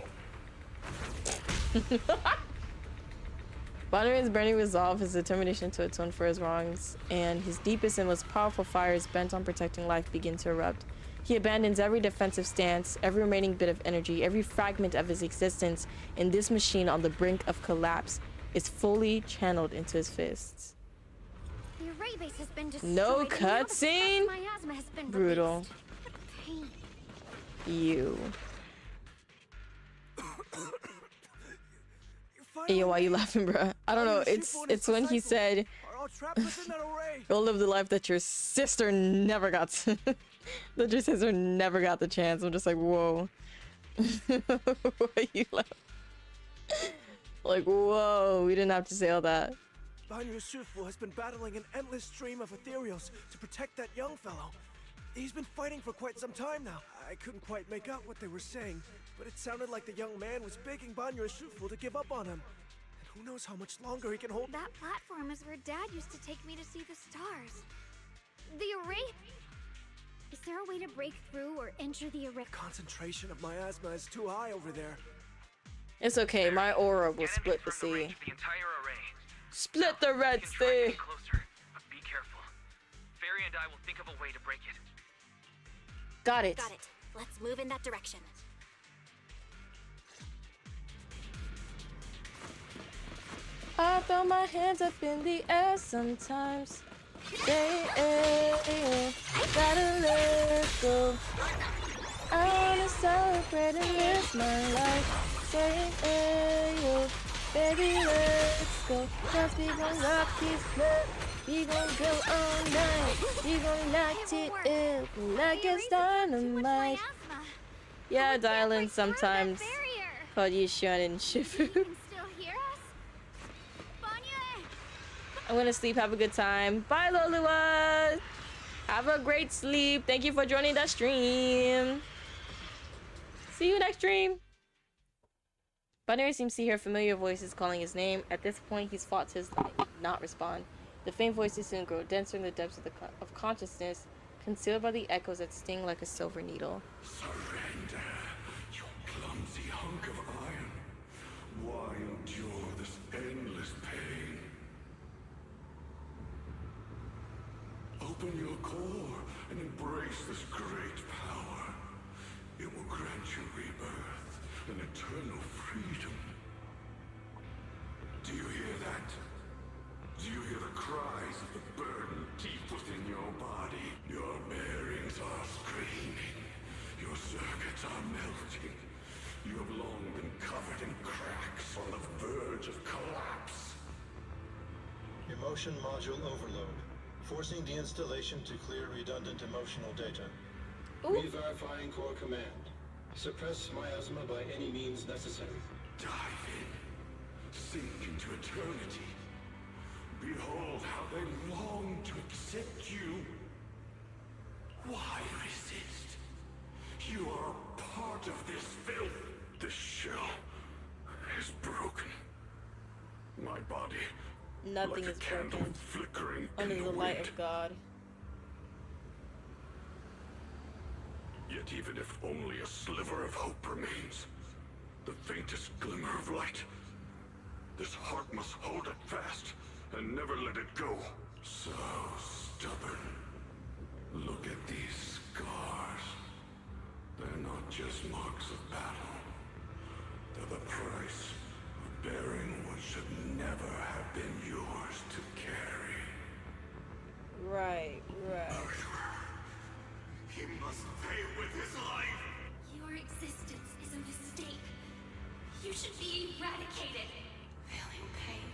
Banyue's burning resolve, his determination to atone for his wrongs, and his deepest and most powerful fires bent on protecting life begin to erupt. He abandons every defensive stance, every remaining bit of energy, every fragment of his existence in this machine on the brink of collapse is fully channeled into his fists. The array base has been destroyed. No and now the cutscene? miasma has been Brutal. released. Pain. You. Hey, yo, why you laughing, bruh? I don't know. It's when he said, "Go live the life that your sister never got." That your sister never got the chance. I'm just like, whoa. Why you laugh? Like, whoa. We didn't have to say all that. Banyue Shifu has been battling an endless stream of ethereals to protect that young fellow. He's been fighting for quite some time now. I couldn't quite make out what they were saying, but it sounded like the young man was begging Banyue Shifu to give up on him. And who knows how much longer he can hold— That platform is where Dad used to take me to see the stars. The array? Is there a way to break through or enter the array? Concentration of miasma is too high over there. It's okay, my aura will split the sea. The entire array. Split the Red You can try getting Sea! closer, but be careful. Fairy and I will think of a way to break it. Got it. Got it. Let's move in that direction. I throw my hands up in the air sometimes. Yeah, gotta let go. I wanna celebrate and live my life. Say, hey, baby, let's go. Cause we gon' rock this club. We gon' go all night. We gon' light it up like it's dynamite. Yeah, dial in sometimes. Called you Shun and Shifu. I'm gonna sleep. Have a good time. Bye, Lolua. Have a great sleep. Thank you for joining the stream. See you next stream. Binary seems to hear familiar voices calling his name. At this point, he's fought to his life, not respond. The faint voices soon grow denser in the depths of consciousness, concealed by the echoes that sting like a silver needle. Surrender, you clumsy hunk of iron. Why endure this endless pain? Open your core and embrace this great power. It will grant you rebirth and eternal freedom. Do you hear that? Do you hear the cries of the burden deep within your body? Your bearings are screaming. Your circuits are melting. You have long been covered in cracks on the verge of collapse. Emotion module overload. Forcing deinstallation to clear redundant emotional data. Re-verifying core command. Suppress miasma by any means necessary. Dive in. Sink into eternity. Behold how they long to accept you. Why resist? You are a part of this filth. This shell is broken. My body, Nothing like is a candle broken flickering under in the light wind. of God. Yet even if only a sliver of hope remains, the faintest glimmer of light, this heart must hold it fast and never let it go. So stubborn. Look at these scars. They're not just marks of battle. They're the price of bearing what should never have been yours to carry. Right. He must pay with his life. Your existence is a mistake. You should be eradicated. Feeling pain.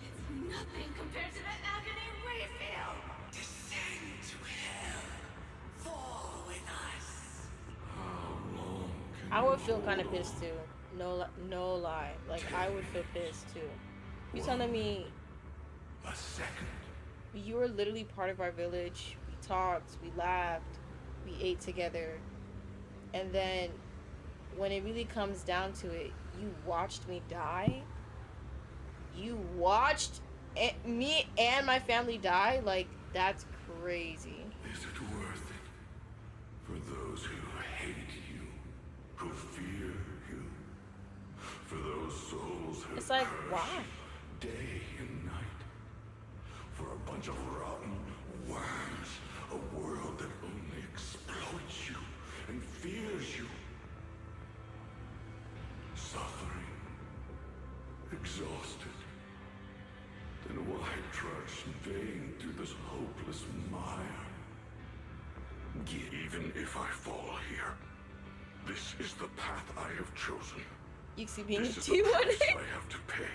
It's nothing compared to the agony we feel. Descend to hell. Fall with us. How long can I would you feel kind of hold pissed too. No lie. Like, I would feel pissed too. You telling me a second? You were literally part of our village. We talked, we laughed, we ate together. And then when it really comes down to it, you watched me die? You watched me and my family die? Like, that's crazy. Is it worth it for those who hate you, who fear you, for those souls who It's like, curse why? day and night, for a bunch of rotten worms, a world that only exploits you and fears you, suffering, exhausted? Then why trudge in vain through this hopeless mire? Even if I fall here, this is the path I have chosen. You see being a This is the T1. price I have to pay.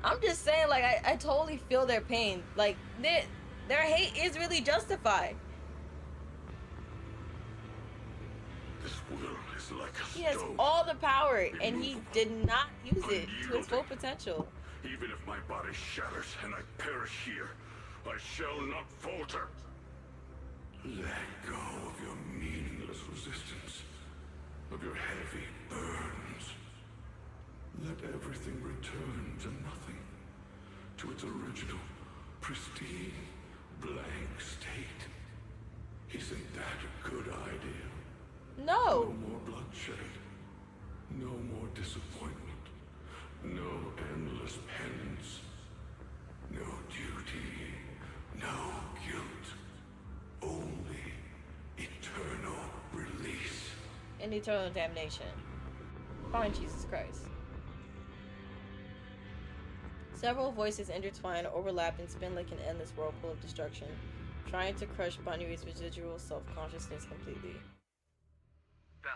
I'm just saying, like, I totally feel their pain. Like, their hate is really justified. This will is like a He has stone. all the power, and he did not use it to its full potential. Even if my body shatters and I perish here, I shall not falter. Let go of your meaningless resistance, of your heavy burdens. Let everything return to nothing, to its original, pristine, blank state. Isn't that a good idea? No. No more bloodshed. No more disappointment. No endless penance. No duty. No guilt. Only eternal release. And eternal damnation. Fine, Jesus Christ. Several voices intertwine, overlap, and spin like an endless whirlpool of destruction, trying to crush Banyui's residual self-consciousness completely. Belle,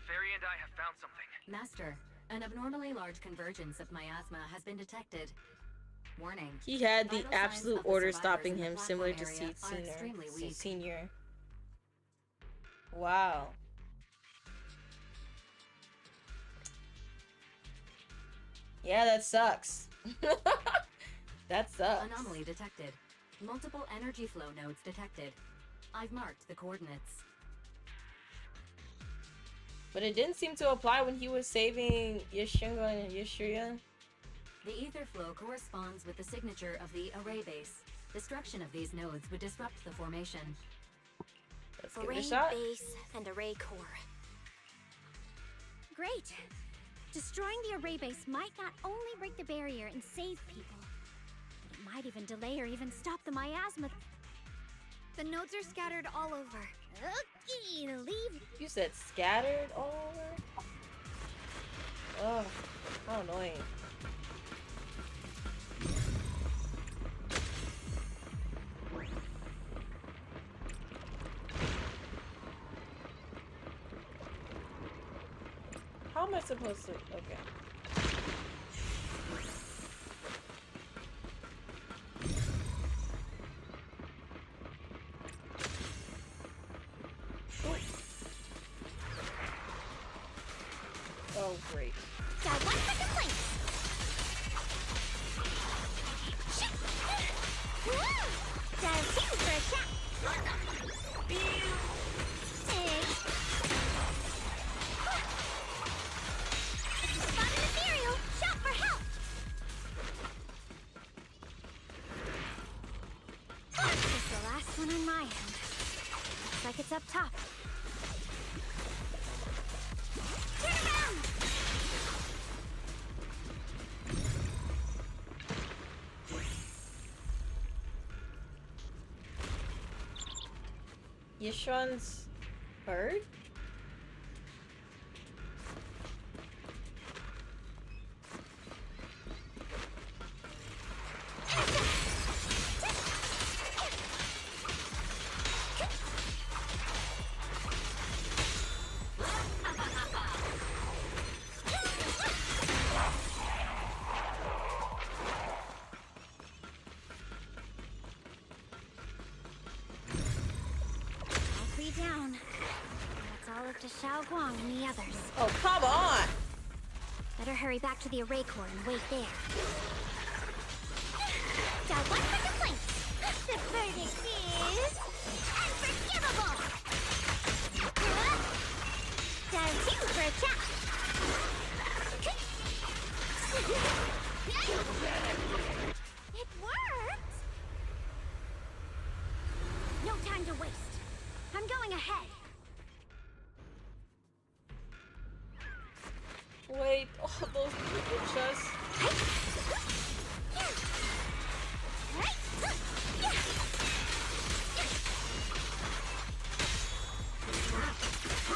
Fairy and I have found something. Master, an abnormally large convergence of miasma has been detected. Warning. He had the Vital signs absolute of the order survivors stopping in the him, platform similar to area are extremely weak. Senior. Wow. Yeah, that sucks. That sucks. Anomaly detected. Multiple energy flow nodes detected. I've marked the coordinates. But it didn't seem to apply when he was saving Yashunga and Yashuya. The ether flow corresponds with the signature of the array base. Destruction of these nodes would disrupt the formation. Let's give it Array a shot. base and array core. Great! Destroying the array base might not only break the barrier and save people, but it might even delay or even stop the miasma. The nodes are scattered all over. Okay, to leave. You said scattered all over? Oh, how annoying. How am I supposed to? Okay. Oh, great. Got one for complaints. Dive two for a shot. Hey. If you spot an ethereal, shout for help. This is the last one on my end. Looks like it's up top. Turn around! Yishuan's bird? Three down. That's all up to Xiao Guang and the others. Oh, come on! Better hurry back to the array core and wait there. Got one for complaints. The verdict is unforgivable. Got two for a chat. It worked. No time to waste. I'm going ahead. Wait, all those people chests.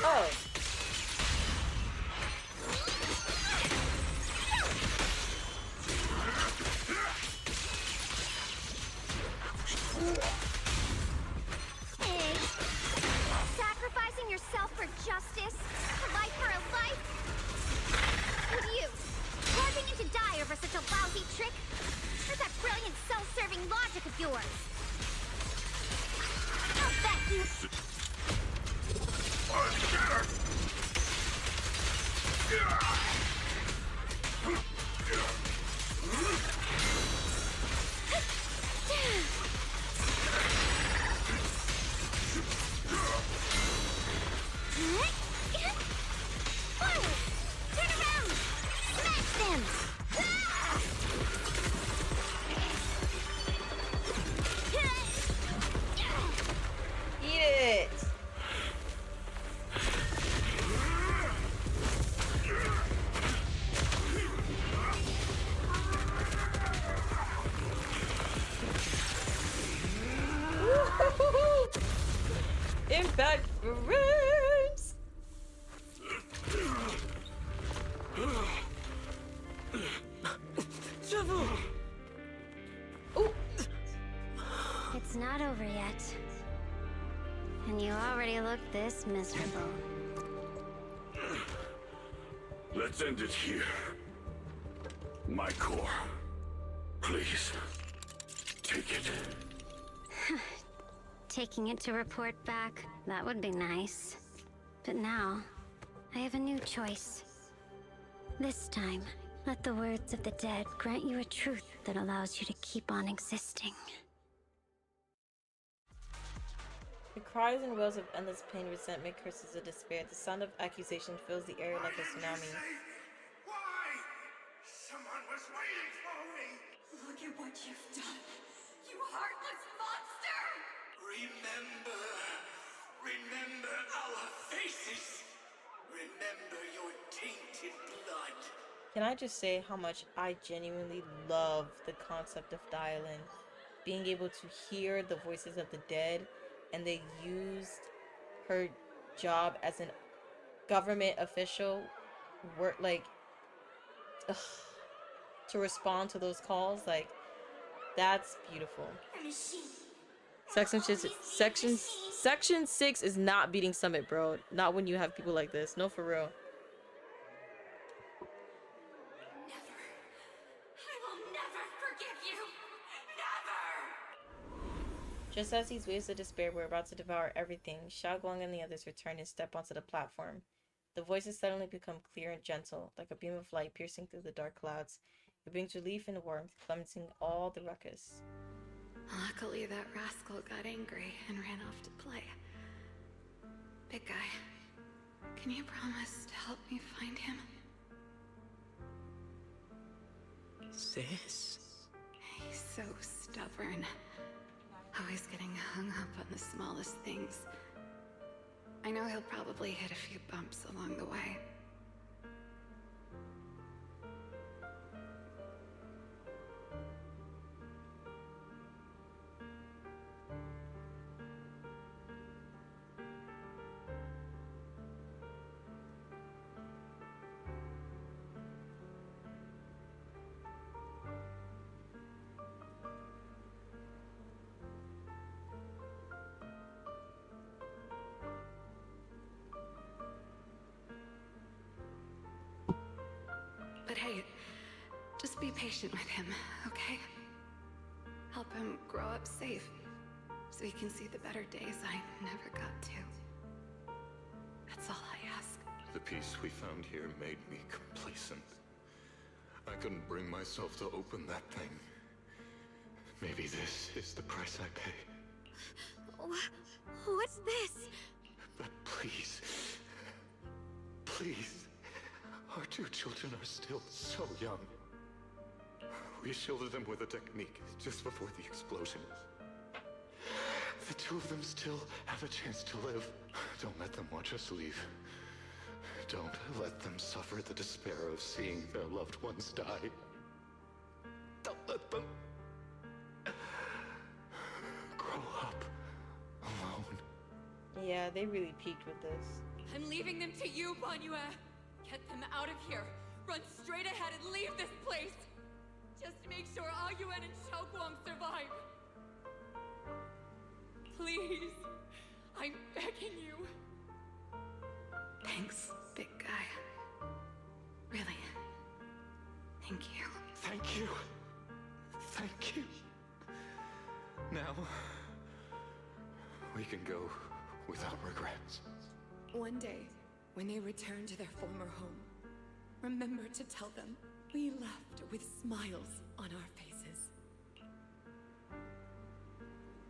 Oh. Hey, sacrificing yourself for justice? A life for a life? And you, plunging into die over such a lousy trick? Where's that brilliant self-serving logic of yours? I'll bet you... Forward! Turn around! Smash them! back for ribs. It's not over yet. And you already look this miserable. Let's end it here. My core. Please. Take it. Taking it to report back, that would be nice. But now, I have a new choice. This time, let the words of the dead grant you a truth that allows you to keep on existing. The cries and wails of endless pain, resentment, curses of despair. The sound of accusation fills the air like a tsunami. Why? Someone was waiting for me. Look at what you've done, you heartless monster! Remember our faces. Remember your tainted blood. Can I just say how much I genuinely love the concept of Dylan? Being able to hear the voices of the dead, and they used her job as a government official to respond to those calls. Like, that's beautiful. Section 6 is not beating Summit, bro. Not when you have people like this. No, for real. I will never forgive you! Never! Just as these waves of despair were about to devour everything, Xiaoguang and the others returned and stepped onto the platform. The voices suddenly become clear and gentle, like a beam of light piercing through the dark clouds. It brings relief and warmth, cleansing all the ruckus. Luckily, that rascal got angry and ran off to play. Big guy, can you promise to help me find him? Sis? He's so stubborn. Always getting hung up on the smallest things. I know he'll probably hit a few bumps along the way. But hey, just be patient with him, okay? Help him grow up safe, so he can see the better days I never got to. That's all I ask. The peace we found here made me complacent. I couldn't bring myself to open that thing. Maybe this is the price I pay. What's this? But please, please. Our two children are still so young. We shielded them with a technique just before the explosion. The two of them still have a chance to live. Don't let them watch us leave. Don't let them suffer the despair of seeing their loved ones die. Don't let them grow up alone. Yeah, they really peaked with this. I'm leaving them to you, Banyue. Get them out of here. Run straight ahead and leave this place. Just make sure Ayuan and Xiaoguang survive. Please. I'm begging you. Thanks, big guy. Really. Thank you. Thank you. Thank you. Now, we can go without regrets. One day, when they return to their former home, remember to tell them we left with smiles on our faces.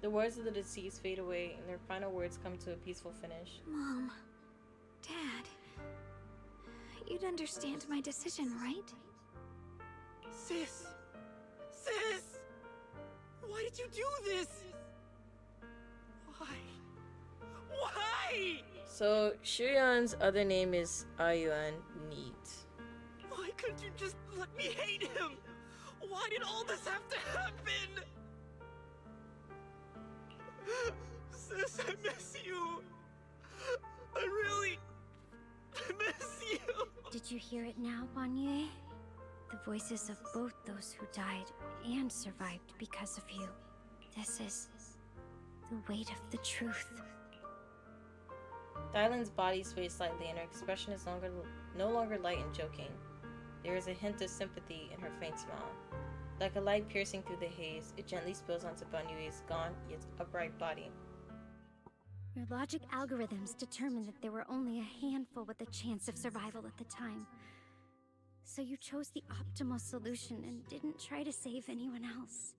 The words of the deceased fade away, and their final words come to a peaceful finish. Mom, Dad, you'd understand my decision, right? Sis! Sis! Why did you do this? Why? Why? So, Shuyuan's other name is Ayuan. Neat. Why couldn't you just let me hate him? Why did all this have to happen? Sis, I miss you. Did you hear it now, Banyue? The voices of both those who died and survived because of you. This is the weight of the truth. Dylan's body swayed slightly and her expression is no longer light and joking. There is a hint of sympathy in her faint smile. Like a light piercing through the haze, it gently spills onto Banyue's gaunt yet upright body. Your logic algorithms determined that there were only a handful with a chance of survival at the time. So you chose the optimal solution and didn't try to save anyone else.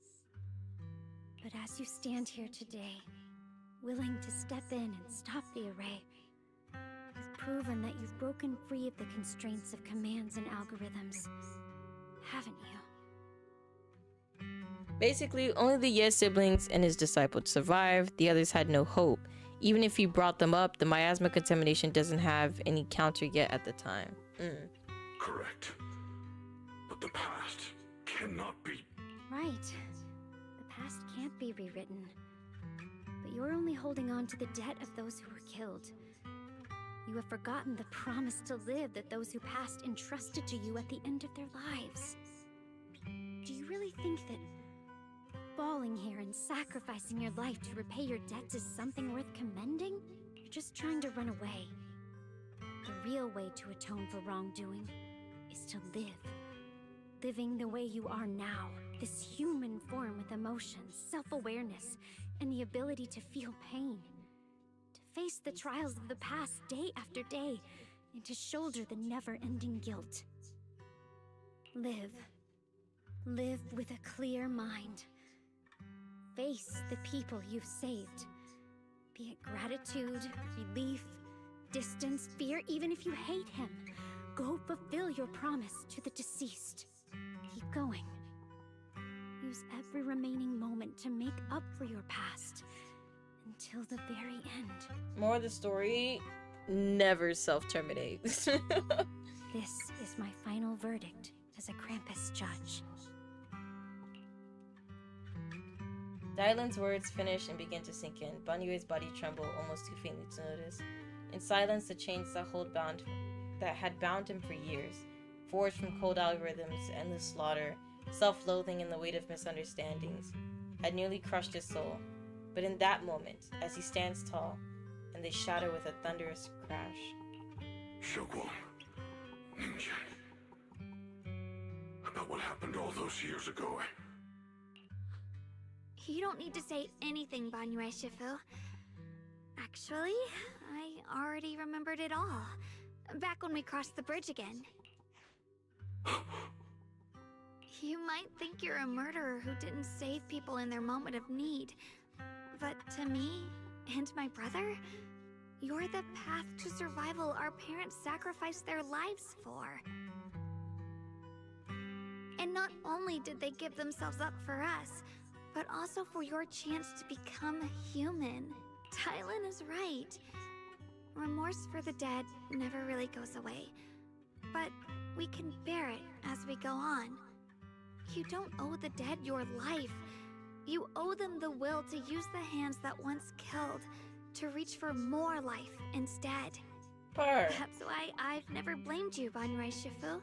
But as you stand here today, willing to step in and stop the array, you've proven that you've broken free of the constraints of commands and algorithms, haven't you? Basically, only the Ye siblings and his disciple survived. The others had no hope. Even if he brought them up, the miasma contamination doesn't have any counter yet at the time. Correct. But the past cannot be. Right. The past can't be rewritten. But you're only holding on to the debt of those who were killed. You have forgotten the promise to live that those who passed entrusted to you at the end of their lives. Do you really think that falling here and sacrificing your life to repay your debts is something worth commending? You're just trying to run away. The real way to atone for wrongdoing is to live. Living the way you are now, this human form with emotions, self-awareness, and the ability to feel pain. To face the trials of the past day after day, and to shoulder the never-ending guilt. Live. Live with a clear mind. Face the people you've saved. Be it gratitude, relief, distance, fear, even if you hate him. Go fulfill your promise to the deceased. Keep going. Use every remaining moment to make up for your past. Until the very end. More of the story, never self-terminate. This is my final verdict as a Krampus judge. Dylan's words finish and begin to sink in. Banyue's body trembled almost too faintly to notice. In silence, the chains that had bound him for years, forged from cold algorithms, endless slaughter, self-loathing, and the weight of misunderstandings, had nearly crushed his soul. But in that moment, as he stands tall, and they shatter with a thunderous crash. Xiaoguang, Ningqian. About what happened all those years ago. You don't need to say anything, Banyue Shifu. Actually, I already remembered it all. Back when we crossed the bridge again. You might think you're a murderer who didn't save people in their moment of need. But to me, and my brother, you're the path to survival our parents sacrificed their lives for. And not only did they give themselves up for us, but also for your chance to become a human. Tylan is right. Remorse for the dead never really goes away. But we can bear it as we go on. You don't owe the dead your life. You owe them the will to use the hands that once killed to reach for more life instead. That's why I've never blamed you, Banyue Shifu.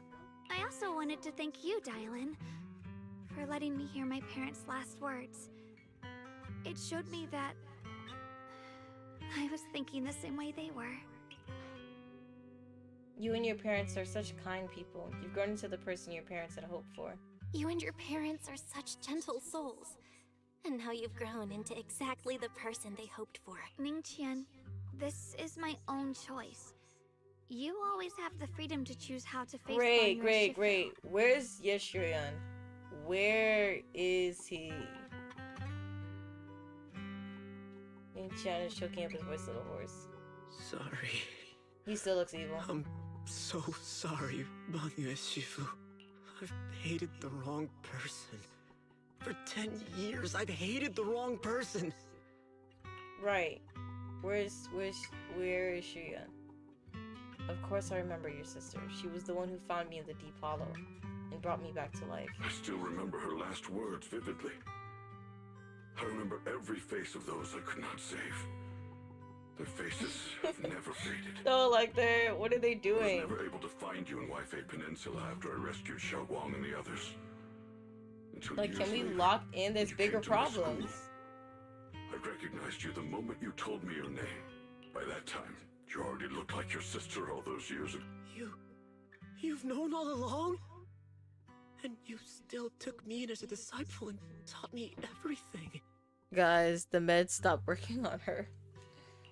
I also wanted to thank you, Dylan, for letting me hear my parents' last words. It showed me that I was thinking the same way they were. You and your parents are such kind people. You've grown into the person your parents had hoped for. You and your parents are such gentle souls. And now you've grown into exactly the person they hoped for. Ningqian, this is my own choice. You always have the freedom to choose how to face Great. Where's Yeshurun? Where is he? Ningqian is choking up his voice, little horse. Sorry. He still looks evil. I'm so sorry, Banyue Shifu. I've hated the wrong person. For 10 years, I've hated the wrong person. Right. Where is Shiryan? Of course I remember your sister. She was the one who found me in the Deep Hollow and brought me back to life. I still remember her last words vividly. I remember every face of those I could not save. Their faces have never faded. No, like what are they I was doing? never able to find you in Waifei Peninsula after I rescued Xiao Guang and the others. Until Like, years can we later, lock in? There's you bigger came to my school. problems. I recognized you the moment you told me your name. By that time, you already looked like your sister all those years ago. You've known all along? And you still took me in as a disciple and taught me everything. Guys, the meds stopped working on her.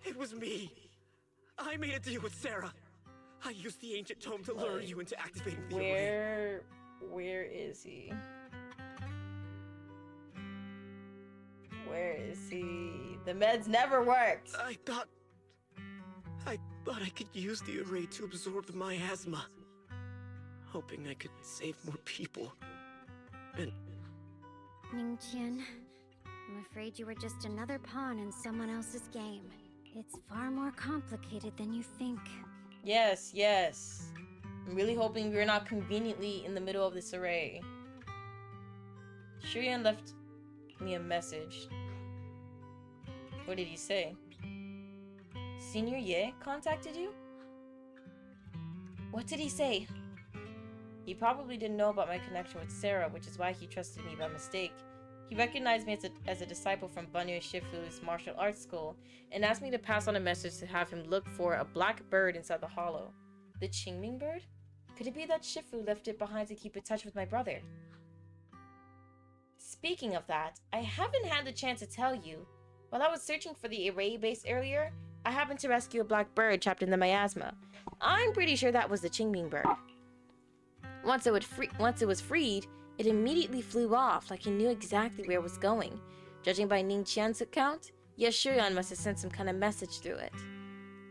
It was me. I made a deal with Sarah. I used the ancient tome to lure you into activating the array. Where is he? Where is he? The meds never worked. I thought I could use the array to absorb the miasma. Hoping I could save more people. And Ningqian, I'm afraid you were just another pawn in someone else's game. It's far more complicated than you think. Yes, yes. I'm really hoping we're not conveniently in the middle of this array. Shurian left me a message. What did he say? Senior Ye contacted you? What did he say? He probably didn't know about my connection with Sarah, which is why he trusted me by mistake. He recognized me as a disciple from Banyu Shifu's martial arts school and asked me to pass on a message to have him look for a black bird inside the hollow. The Qingming bird? Could it be that Shifu left it behind to keep in touch with my brother? Speaking of that, I haven't had the chance to tell you. While I was searching for the array base earlier, I happened to rescue a black bird trapped in the miasma. I'm pretty sure that was the Qingming bird. Once it was freed, it immediately flew off like it knew exactly where it was going. Judging by Ning Qian's account, Yashurian must have sent some kind of message through it.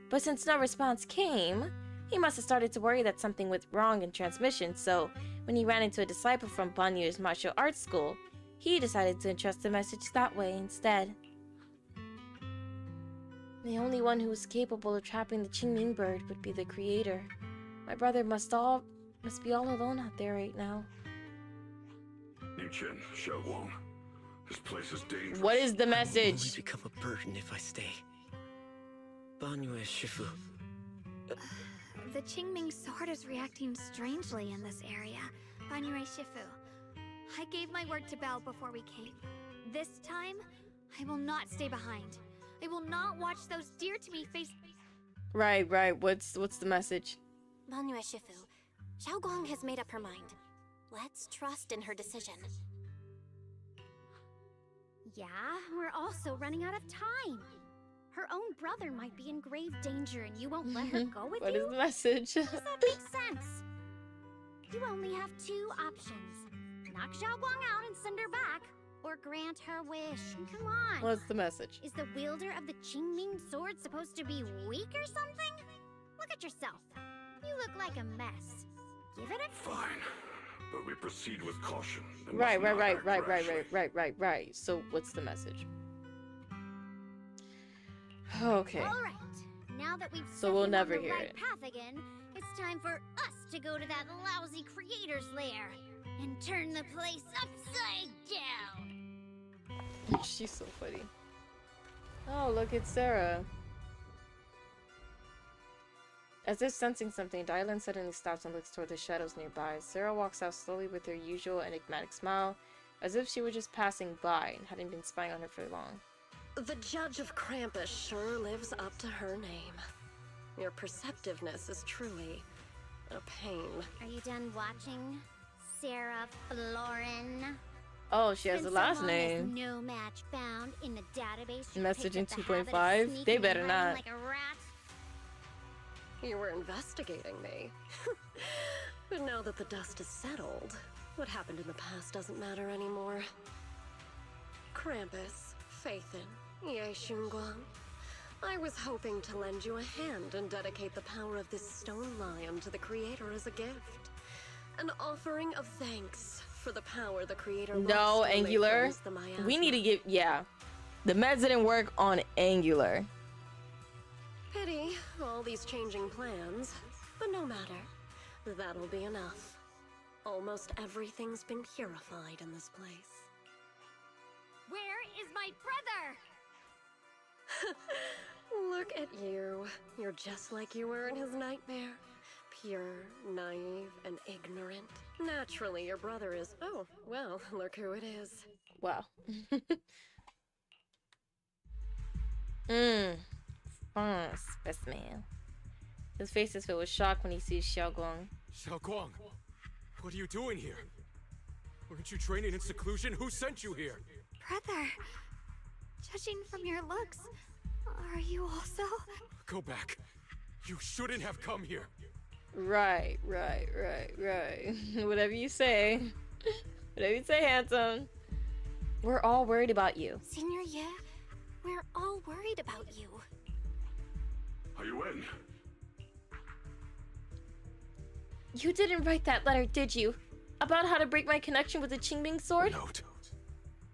But since no response came, he must have started to worry that something went wrong in transmission, so when he ran into a disciple from Banyu's martial arts school, he decided to entrust the message that way instead. The only one who is capable of trapping the Qingming bird would be the creator. My brother must be all alone out there right now. Ningqian, Xiao Guang. This place is dangerous. What is the I'll message? only become a burden if I stay. Banyu Shifu. The Qingming sword is reacting strangely in this area. Banyu Shifu. I gave my word to Belle before we came. This time, I will not stay behind. I will not watch those dear to me face... Right. What's the message? Banyu Shifu, Xiao Guang has made up her mind. Let's trust in her decision. Yeah, we're also running out of time. Her own brother might be in grave danger and you won't let her go with What you? is the message? Does that make sense? You only have two options. Knock Xiao Guang out and send her back, or grant her wish. Come on. What's the message? Is the wielder of the Qingming sword supposed to be weak or something? Look at yourself. You look like a mess. Give it a... Fine, but we proceed with caution. and Right. must not act rashly. Right. So what's the message? Okay. All right. Now that we've So set we'll him never on the hear right it. path again, it's time for us to go to that lousy creator's lair and turn the place upside down. She's so funny. Oh, look, it's Sarah. As if sensing something, Dylan suddenly stops and looks toward the shadows nearby. Sarah walks out slowly with her usual enigmatic smile, as if she were just passing by and hadn't been spying on her for long. The Judge of Krampus sure lives up to her name. Your perceptiveness is truly a pain. Are you done watching, Sarah Florin? Oh, she has a Been so last long name. as no match found in the database. you Message in picked up the habit of 2.5? sneaking They and better hiding not. Like a rat. You were investigating me. But now that the dust is settled, what happened in the past doesn't matter anymore. Krampus, Faithin, Ye Shunguang. I was hoping to lend you a hand and dedicate the power of this stone lion to the Creator as a gift. An offering of thanks for the power the Creator No, lost when they Angular. cleansed the miasma. We need to get... Yeah. The meds didn't work on Angular. Pity, all these changing plans. But no matter. That'll be enough. Almost everything's been purified in this place. Where is my brother? Look at you. You're just like you were in his nightmare. Pure, naive, and ignorant. Naturally, your brother is... Oh, well, look who it is. Wow. Fun specimen. His face is filled with shock when he sees Xiaoguang. Xiaoguang, what are you doing here? Weren't you training in seclusion? Who sent you here? Brother, judging from your looks, are you also? Go back. You shouldn't have come here. Right. Whatever you say. Whatever you say, handsome. We're all worried about you. Senior, yeah? We're all worried about you. Are you in? You didn't write that letter, did you? About how to break my connection with the Qingming sword? Note.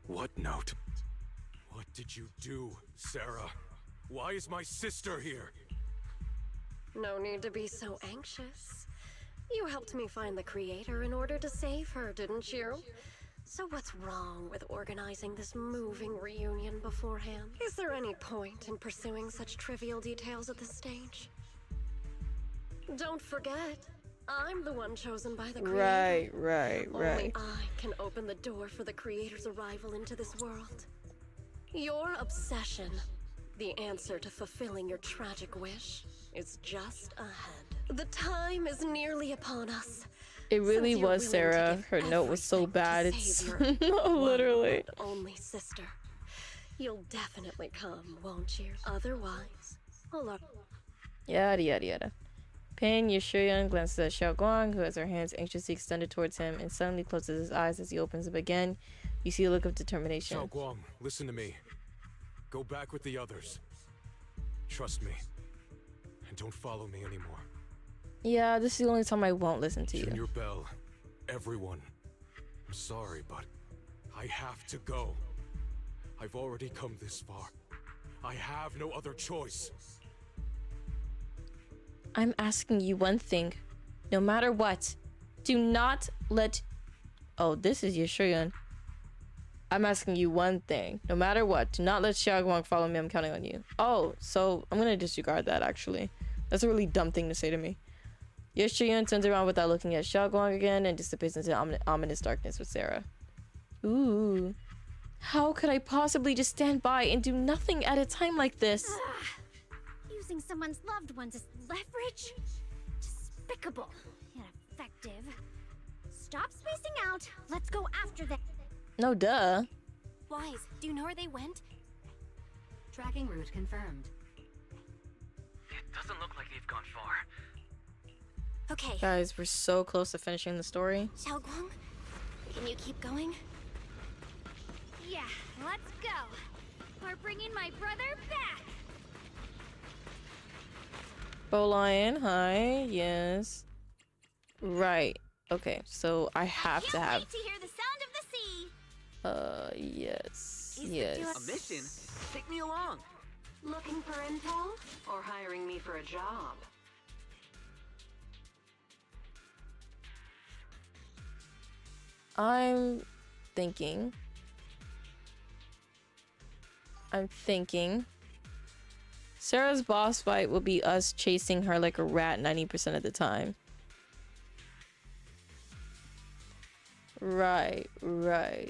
What note? What did you do, Sarah? Why is my sister here? No need to be so anxious. You helped me find the creator in order to save her, didn't you? So what's wrong with organizing this moving reunion beforehand? Is there any point in pursuing such trivial details at this stage? Don't forget, I'm the one chosen by the creator. Right. Only I can open the door for the creator's arrival into this world. Your obsession, the answer to fulfilling your tragic wish, is just ahead. The time is nearly upon us. It really Since you're was willing to Sarah. give Her note was so everything to bad. save It's your literally. one and only sister. You'll definitely come, won't you? Otherwise, look. Yada. Pain Yushuyan glances at Xiaoguang, who has her hands anxiously extended towards him, and suddenly closes his eyes as he opens them again. You see a look of determination. Xiaoguang, listen to me. Go back with the others. Trust me. And don't follow me anymore. Yeah, this is the only time I won't listen to you. Junior Bell, everyone. I'm sorry, but I have to go. I've already come this far. I have no other choice. I'm asking you one thing. No matter what, do not let... Oh, this is Yushuyan. I'm asking you one thing. No matter what, do not let Xiaoguang follow me. I'm counting on you. Oh, so I'm gonna disregard that, actually. That's a really dumb thing to say to me. Yushuyan turns around without looking at Xiaoguang again and dissipates into ominous darkness with Sarah. Ooh. How could I possibly just stand by and do nothing at a time like this? Using someone's loved ones as leverage? Despicable. Ineffective. Stop spacing out. Let's go after them. No duh. Wise, do you know where they went? Tracking route confirmed. It doesn't look like they've gone far. Okay. Guys, we're so close to finishing the story. Xiaoguang, can you keep going? Yeah, let's go. We're bringing my brother back. Bolion, hi. Yes. Right. Okay, so I have to have... Wait to hear the sound of the sea. Yes. Is it Yes. doing- A mission? Take me along. Looking for intel? Or hiring me for a job? I'm thinking. Sarah's boss fight will be us chasing her like a rat 90% of the time. Right.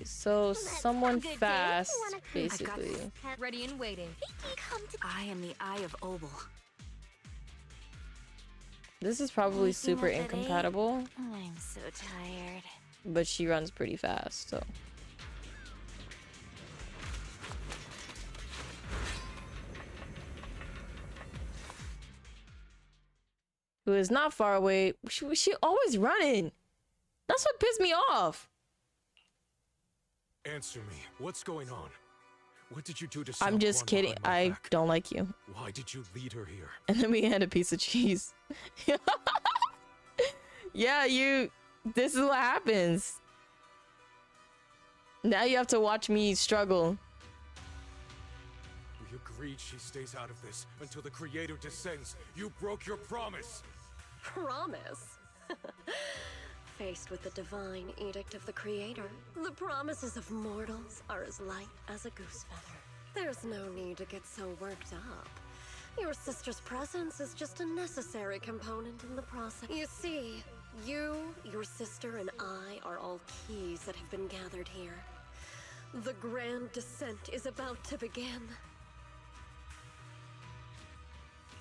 So someone fast, basically. Ready and waiting. I am the Eye of Obel. This is probably super Waking up at 8. incompatible, I'm so tired. but she runs pretty fast, so. Who is not far away. She always running. That's what pissed me off. Answer me. What's going on? What did you do to I'm just Xiaoguang kidding. behind my I back? don't like you. Why did you lead her here? And then we had a piece of cheese. Yeah, this is what happens. Now you have to watch me struggle. We agreed she stays out of this until the creator descends. You broke your promise. Promise? Faced with the divine edict of the creator, the promises of mortals are as light as a goose feather. There's no need to get so worked up. Your sister's presence is just a necessary component in the process. You see, you, your sister, and I are all keys that have been gathered here. The grand descent is about to begin.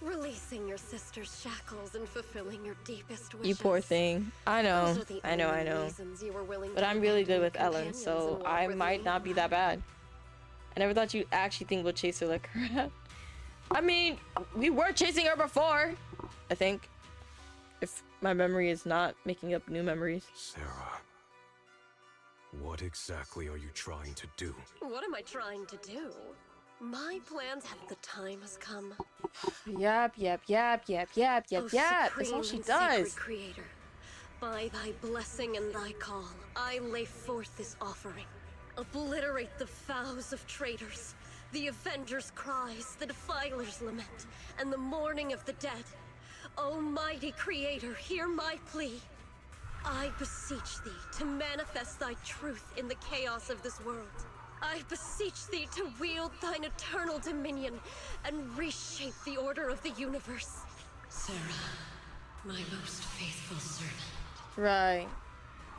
Releasing your sister's shackles and fulfilling your deepest wishes. You poor thing. I know. I know. But I'm really good with Ellen, so I might not be that bad. I never thought you'd actually think we'll chase her like crap. I mean, we were chasing her before, I think. If my memory is not making up new memories. Sarah, what exactly are you trying to do? What am I trying to do? My plans have the time has come. Yep. That's all she does. Creator, by thy blessing and thy call, I lay forth this offering. Obliterate the vows of traitors, the avengers' cries, the defilers' lament, and the mourning of the dead. Almighty Creator, hear my plea. I beseech thee to manifest thy truth in the chaos of this world. I beseech thee to wield thine eternal dominion and reshape the order of the universe. Sarah, my most faithful servant. Right.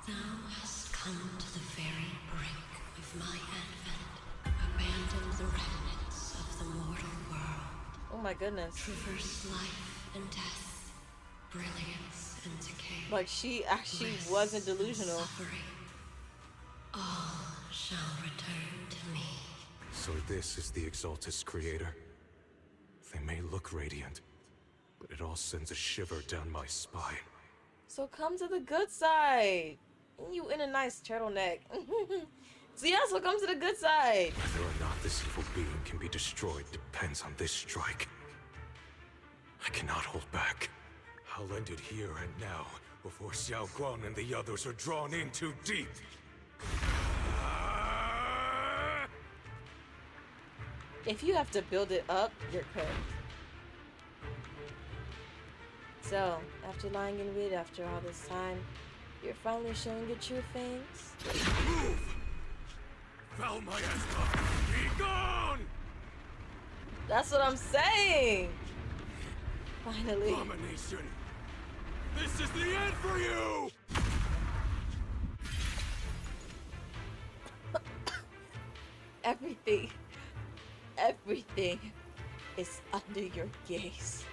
Thou hast come to the very brink of my advent. Abandon the remnants of the mortal world. Oh my goodness. Traverse life and death, brilliance and decay. Like she actually wasn't delusional. Suffering. All shall return to me. So this is the Exaltus Creator. They may look radiant, but it all sends a shiver down my spine. So come to the good side. You in a nice turtleneck. So yeah, so come to the good side. Whether or not this evil being can be destroyed depends on this strike. I cannot hold back. I'll end it here and now, before Xiao Guang and the others are drawn in too deep. If you have to build it up, you're correct. So, after lying in wait after all this time, you're finally showing your true fangs? Move! Foul miasma! Be gone! That's what I'm saying! Finally. Abomination! This is the end for you! Everything is under your gaze.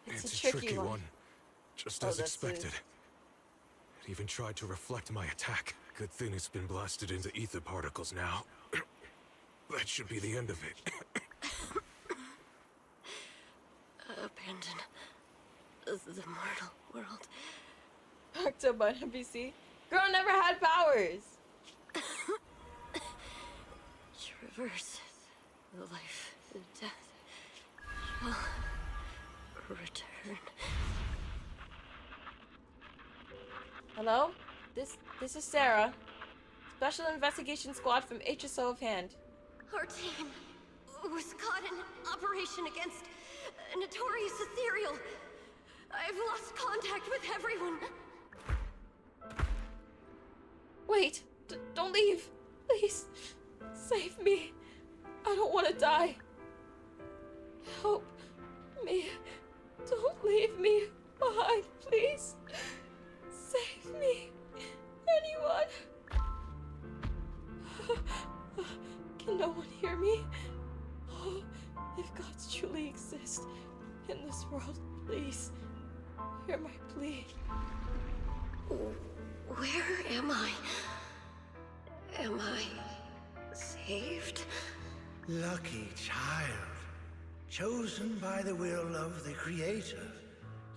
It's a tricky one. Just as expected. It even tried to reflect my attack. Good thing it's been blasted into ether particles now. That should be the end of it. Abandon the mortal world. Packed up by NPC. Girl never had powers. Traverse the life and death shall return. Hello? This is Sarah. Special Investigation Squad from HSO of Hand. Our team was caught in an operation against a notorious ethereal. I've lost contact with everyone. Wait, don't leave. Please, save me. I don't want to die. Help me. Don't leave me behind, please. Save me. Anyone. Can no one hear me? Oh, if gods truly exist in this world, please hear my plea. Where am I? Am I saved? Lucky child, chosen by the will of the Creator.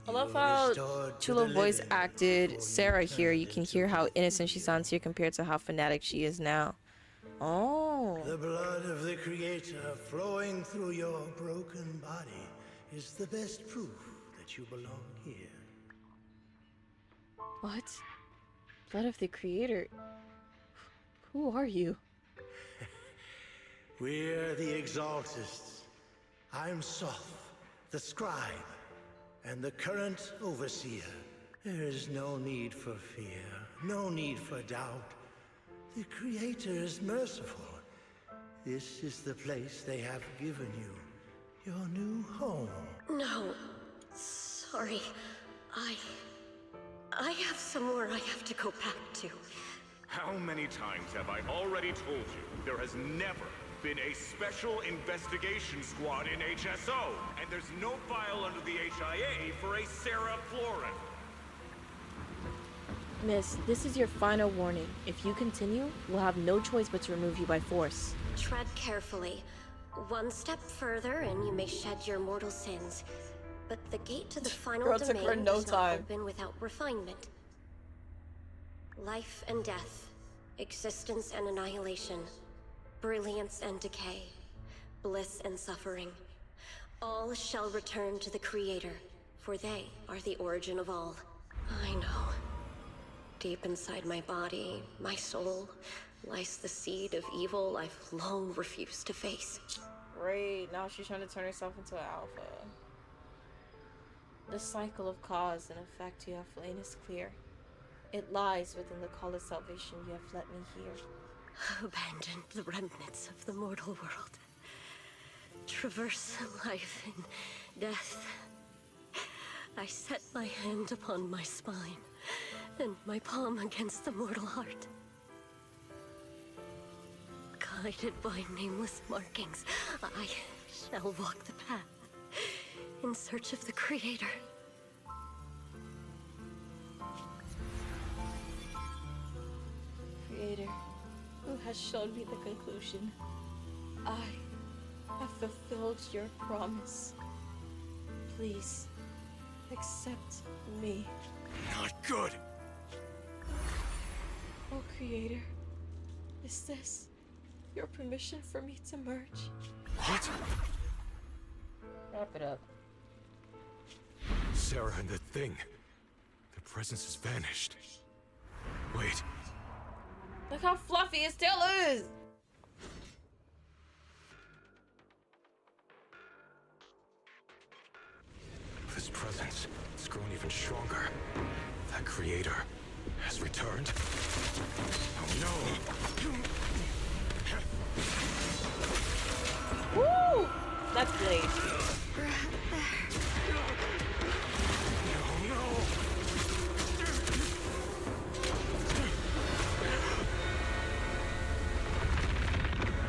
I love how Chulo voice acted Sarah here. You can hear how innocent she sounds here compared to how fanatic she is now. Oh. The blood of the Creator flowing through your broken body is the best proof that you belong here. What? Blood of the Creator? Who are you? We're the Exaltists. I'm Soth, the scribe, and the current overseer. There is no need for fear, no need for doubt. The Creator is merciful, This is the place they have given you. Your new home. No. Sorry. I have somewhere I have to go back to. How many times have I already told you there has never been a special investigation squad in HSO, and there's no file under the HIA for a Sarah Florin. Miss, this is your final warning. If you continue, we'll have no choice but to remove you by force. Tread carefully. One step further and you may shed your mortal sins. But the gate to the final Girl, took her domain no does not time. open without refinement. Life and death, existence and annihilation, brilliance and decay, bliss and suffering. All shall return to the Creator, for they are the origin of all. I know. Deep inside my body, my soul, lies the seed of evil I've long refused to face. Great, now she's trying to turn herself into an alpha. The cycle of cause and effect you have lain is clear. It lies within the call of salvation you have let me hear. Abandon the remnants of the mortal world. Traverse life and death. I set my hand upon my spine, and my palm against the mortal heart. Guided by nameless markings, I shall walk the path in search of the Creator. Creator, who has shown me the conclusion. I have fulfilled your promise. Please, accept me. Not good! Oh, Creator, is this your permission for me to merge? What? Wrap it up. Sarah and the thing. Their presence has vanished. Wait. Look how fluffy his tail is! This presence has grown even stronger. That Creator has returned. Oh no! Woo! That's Blade.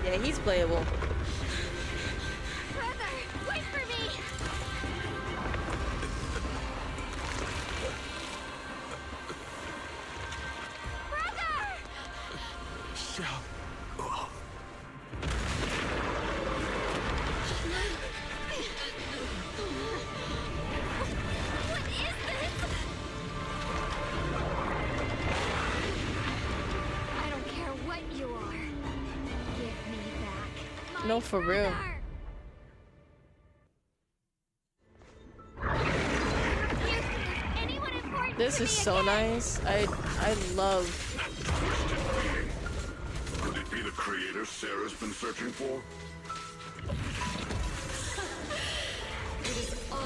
Yeah, he's playable. Brother, wait for me! Brother! Xiao. What is this? I don't care what you are. Give me back. No, for real. This is so nice. I love. Could it be the Creator Sarah's been searching for? It is all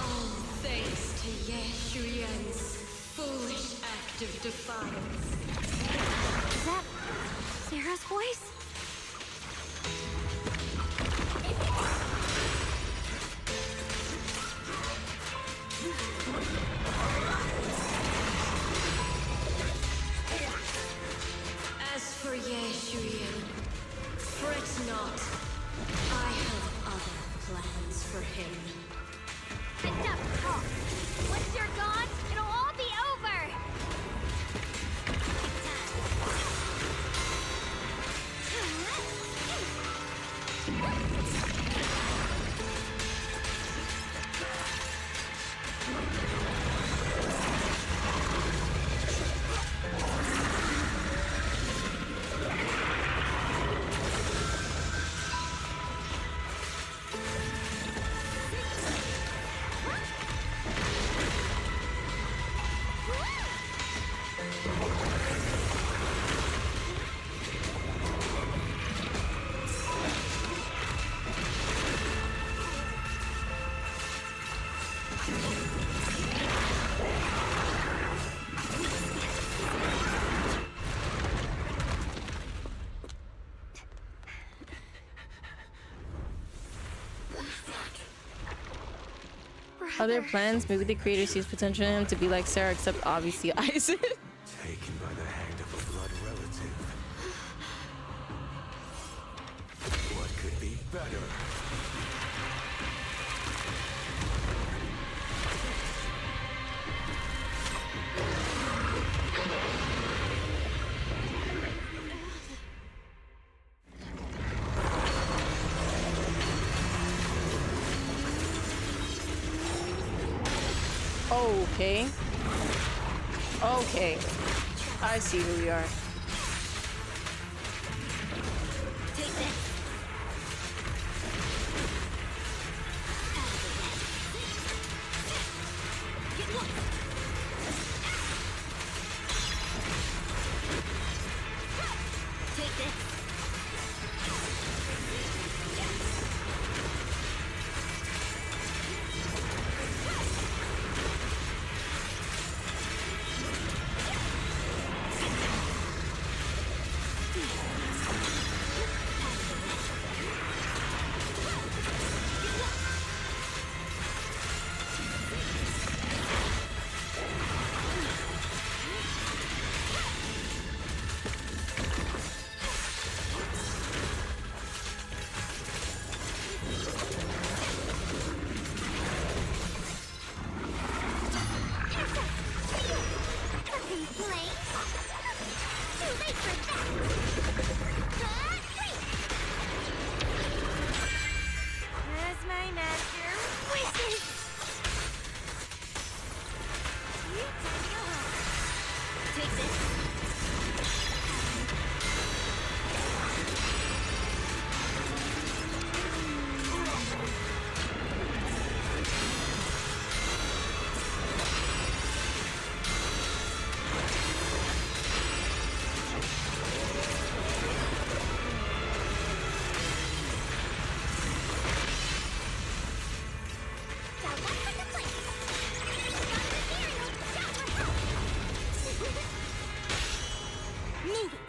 thanks to Ye Shuyan's foolish act of defiance. Is that Sarah's voice? As for Ye Shuyan, fret not. I have other plans for him. Enough talk. Once you're gone, it'll all be over. Are there plans? Maybe the creator sees potential in him to be like Sarah, except obviously Isaac. Taken by the hand of a blood relative. What could be better? Okay. Okay. I see who we are. Take this. Get lost. Take this. As my master wishes. Take this. Move it.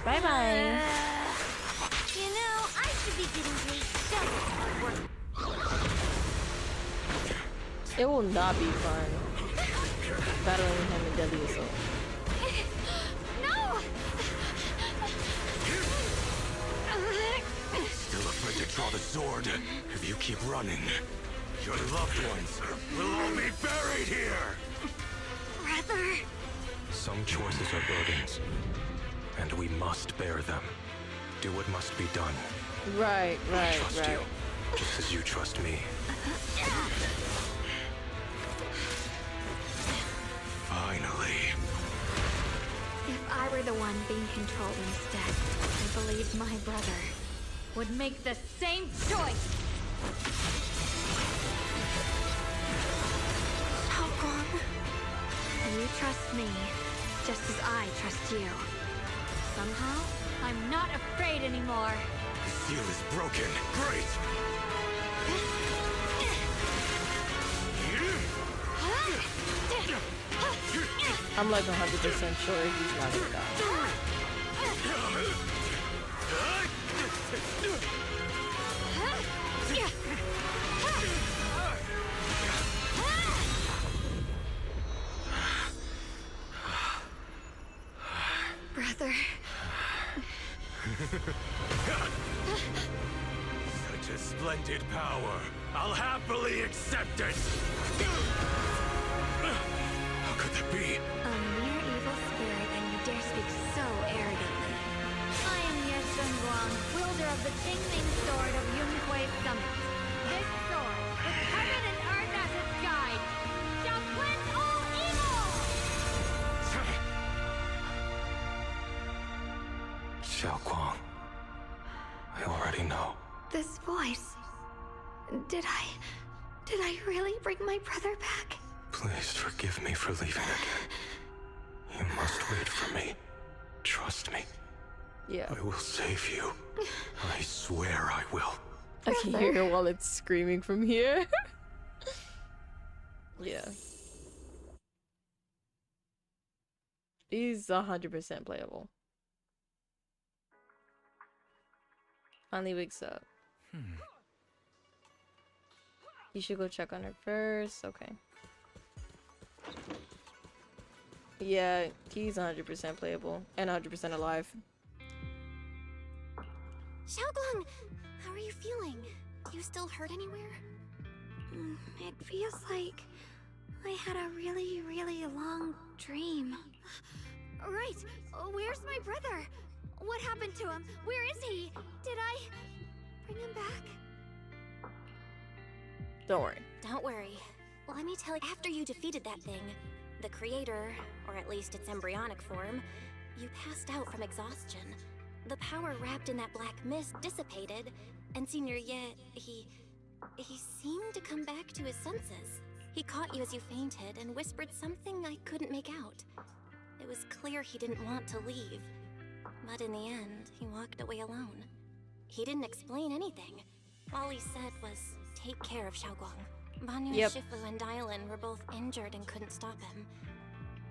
Bye bye. You know, I should be getting paid double for work. It will not be fun battling him in Deadly Assault. No! Still afraid to draw the sword? If you keep running, your loved ones will all be buried here! Brother. Some choices are burdens, and we must bear them. Do what must be done. Right, I trust you, just as you trust me. Finally. If I were the one being controlled instead, I believe my brother would make the same choice. How long? You trust me, just as I trust you. Somehow, I'm not afraid anymore. The seal is broken. Great! I'm like 100% sure he's not gonna die. Brother. Such a splendid power. I'll happily accept it. How could that be? A mere evil spirit, and you dare speak so arrogantly. I am Ye Guang, wielder of the Qingming Sword of Yunhui Summit. This sword, with heaven and earth as its guide, shall cleanse all evil! Xiao Guang. I already know. This voice... Did I really bring my brother back? Please forgive me for leaving again. You must wait for me. Trust me. Yeah. I will save you. I swear I will. I can hear it while it's screaming from here. Yeah. He's 100% playable. Finally wakes up. You should go check on her first. Okay. Yeah, he's 100% playable and 100% alive. Xiaoguang, how are you feeling? Do you still hurt anywhere? It feels like I had a really, really long dream. Right. Where's my brother? What happened to him? Where is he? Did I bring him back? Don't worry. Don't worry. Let me tell you, after you defeated that thing, the creator, or at least its embryonic form, you passed out from exhaustion. The power wrapped in that black mist dissipated, and Senior Ye, he seemed to come back to his senses. He caught you as you fainted and whispered something I couldn't make out. It was clear he didn't want to leave, but in the end, he walked away alone. He didn't explain anything. All he said was, take care of Xiaoguang. Banyu, Shifu, and Dylan were both injured and couldn't stop him.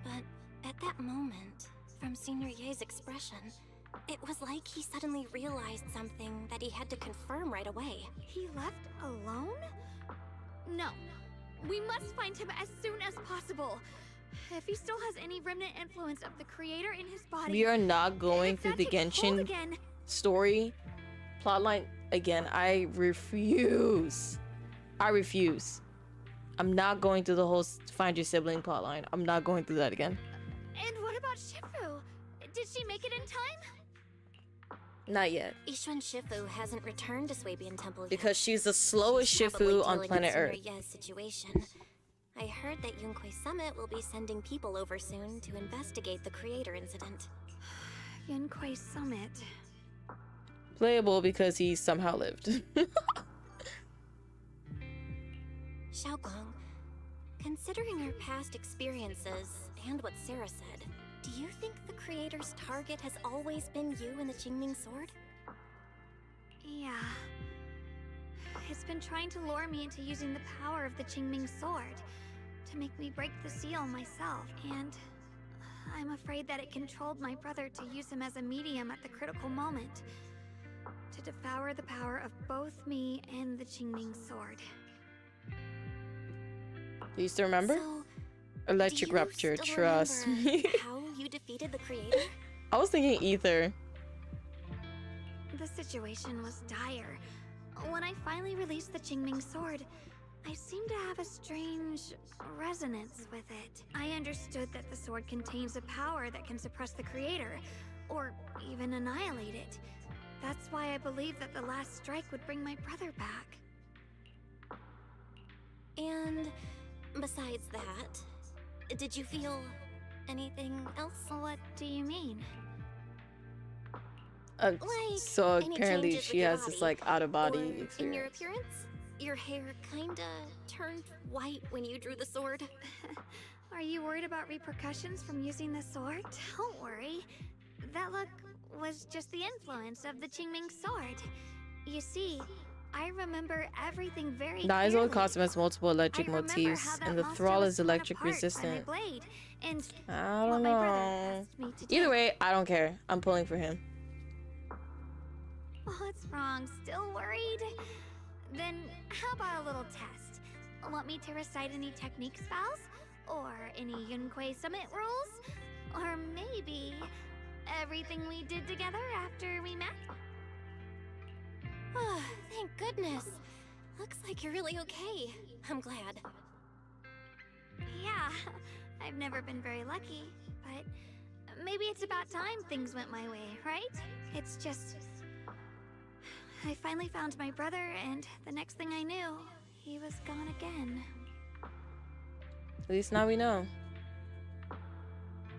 But at that moment, from Senior Ye's expression, it was like he suddenly realized something that he had to confirm right away. He left alone? No. We must find him as soon as possible. If he still has any remnant influence of the creator in his body... We are not going through the Genshin story plotline again. I refuse. I'm not going through the whole find your sibling plotline. I'm not going through that again. And what about Shifu? Did she make it in time? Not yet. Ishuan Shifu hasn't returned to Swabian Temple yet. Because she's the slowest Shifu on planet Earth. Situation. I heard that Yunquay Summit will be sending people over soon to investigate the creator incident. Yunquay Summit. Playable because he somehow lived. Xiaoguang, considering our past experiences and what Sarah said, do you think the creator's target has always been you and the Qingming sword? Yeah. It's been trying to lure me into using the power of the Qingming sword to make me break the seal myself, and I'm afraid that it controlled my brother to use him as a medium at the critical moment to devour the power of both me and the Qingming sword. Do you still remember? So, Electric Rupture, trust me. How you defeated the creator? I was thinking Ether. The situation was dire. When I finally released the Qingming sword, I seemed to have a strange resonance with it. I understood that the sword contains a power that can suppress the creator, or even annihilate it. That's why I believed that the last strike would bring my brother back. And besides that, did you feel anything else? What do you mean? Like so any apparently changes she with your has this body, like out of body or experience. in your appearance? Your hair kinda turned white when you drew the sword. Are you worried about repercussions from using the sword? Don't worry. That look was just the influence of the Qingming sword. You see, I remember everything very clearly. Daizo costume has multiple electric motifs, and the thrall is electric resistant. I don't know. Either way, I don't care. I'm pulling for him. What's wrong? Still worried? Then how about a little test? Want me to recite any technique spells? Or any Yunquay Summit rules? Or maybe everything we did together after we met? Oh, thank goodness. Looks like you're really okay. I'm glad. Yeah, I've never been very lucky, but maybe it's about time things went my way, right? It's just... I finally found my brother, and the next thing I knew, he was gone again. At least now we know.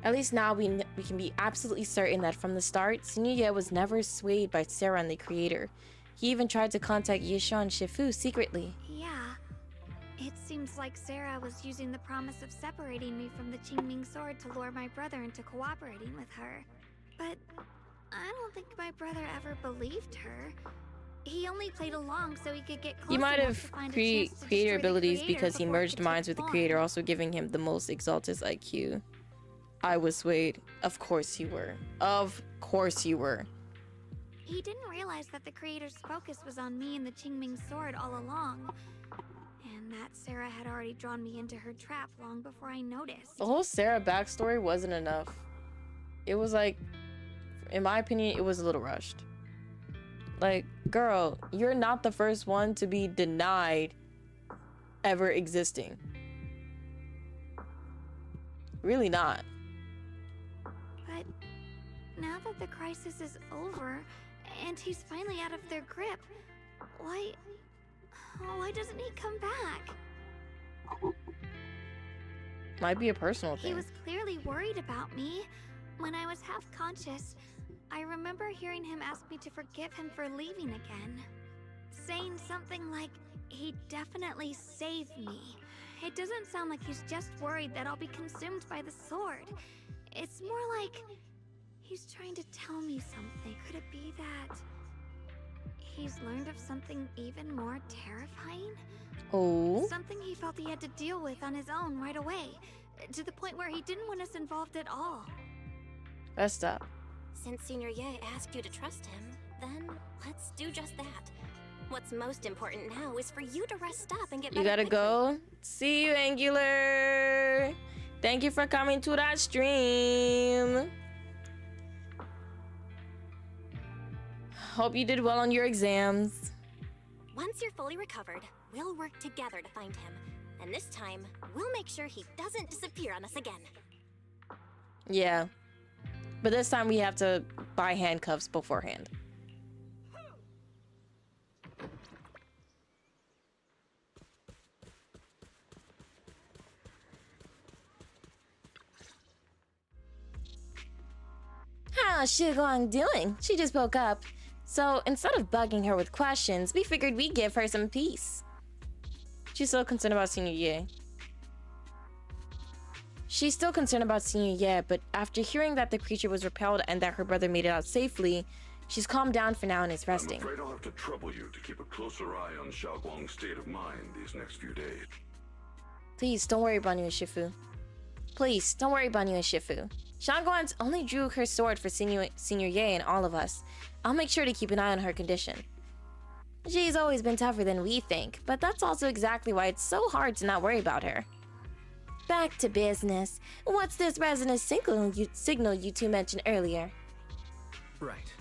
At least now we can be absolutely certain that from the start, Tsunuya was never swayed by Sarah and the creator. He even tried to contact Yisha and Shifu secretly. Yeah. It seems like Sarah was using the promise of separating me from the Qingming sword to lure my brother into cooperating with her. But I don't think my brother ever believed her. He only played along so he could get close. He might enough have to find a chance to creator destroy the abilities creator because he before it merged could minds take with the form. creator, also giving him the most exalted IQ. I was swayed. Of course you were. Of course you were. He didn't realize that the creator's focus was on me and the Qingming sword all along. And and that Sarah had already drawn me into her trap long before I noticed. The whole Sarah backstory wasn't enough. It was like, in my opinion, it was a little rushed. Like, girl, you're not the first one to be denied ever existing. Really not. But now that the crisis is over, and he's finally out of their grip, why doesn't he come back? Might be a personal He thing. was clearly worried about me. When I was half conscious, I remember hearing him ask me to forgive him for leaving again. Saying something like, he'd definitely save me. It doesn't sound like he's just worried that I'll be consumed by the sword. It's more like he's trying to tell me something. Could it be that he's learned of something even more terrifying? Oh? Something he felt he had to deal with on his own right away, to the point where he didn't want us involved at all. Messed up. Since Senior Ye asked you to trust him, then let's do just that. What's most important now is for you to rest up and get You better gotta go. See you, Angular. Thank you for coming to that stream. Hope you did well on your exams. Once you're fully recovered, we'll work together to find him. And this time, we'll make sure he doesn't disappear on us again. Yeah. But this time we have to buy handcuffs beforehand. How's Shiguang doing? She just woke up. So instead of bugging her with questions, we figured we'd give her some peace. She's so concerned about Senior Ye. She's still concerned about Senior Ye, but after hearing that the creature was repelled and that her brother made it out safely, she's calmed down for now and is resting. I'm afraid I'll have to trouble you to keep a closer eye on Xiaoguang's state of mind these next few days. Please, don't worry, Banyu and Shifu. Please, don't worry, Banyu and Shifu. Xiaoguang only drew her sword for Senior Ye and all of us. I'll make sure to keep an eye on her condition. She's always been tougher than we think, but that's also exactly why it's so hard to not worry about her. Back to business. What's this resonant signal you two mentioned earlier? Right.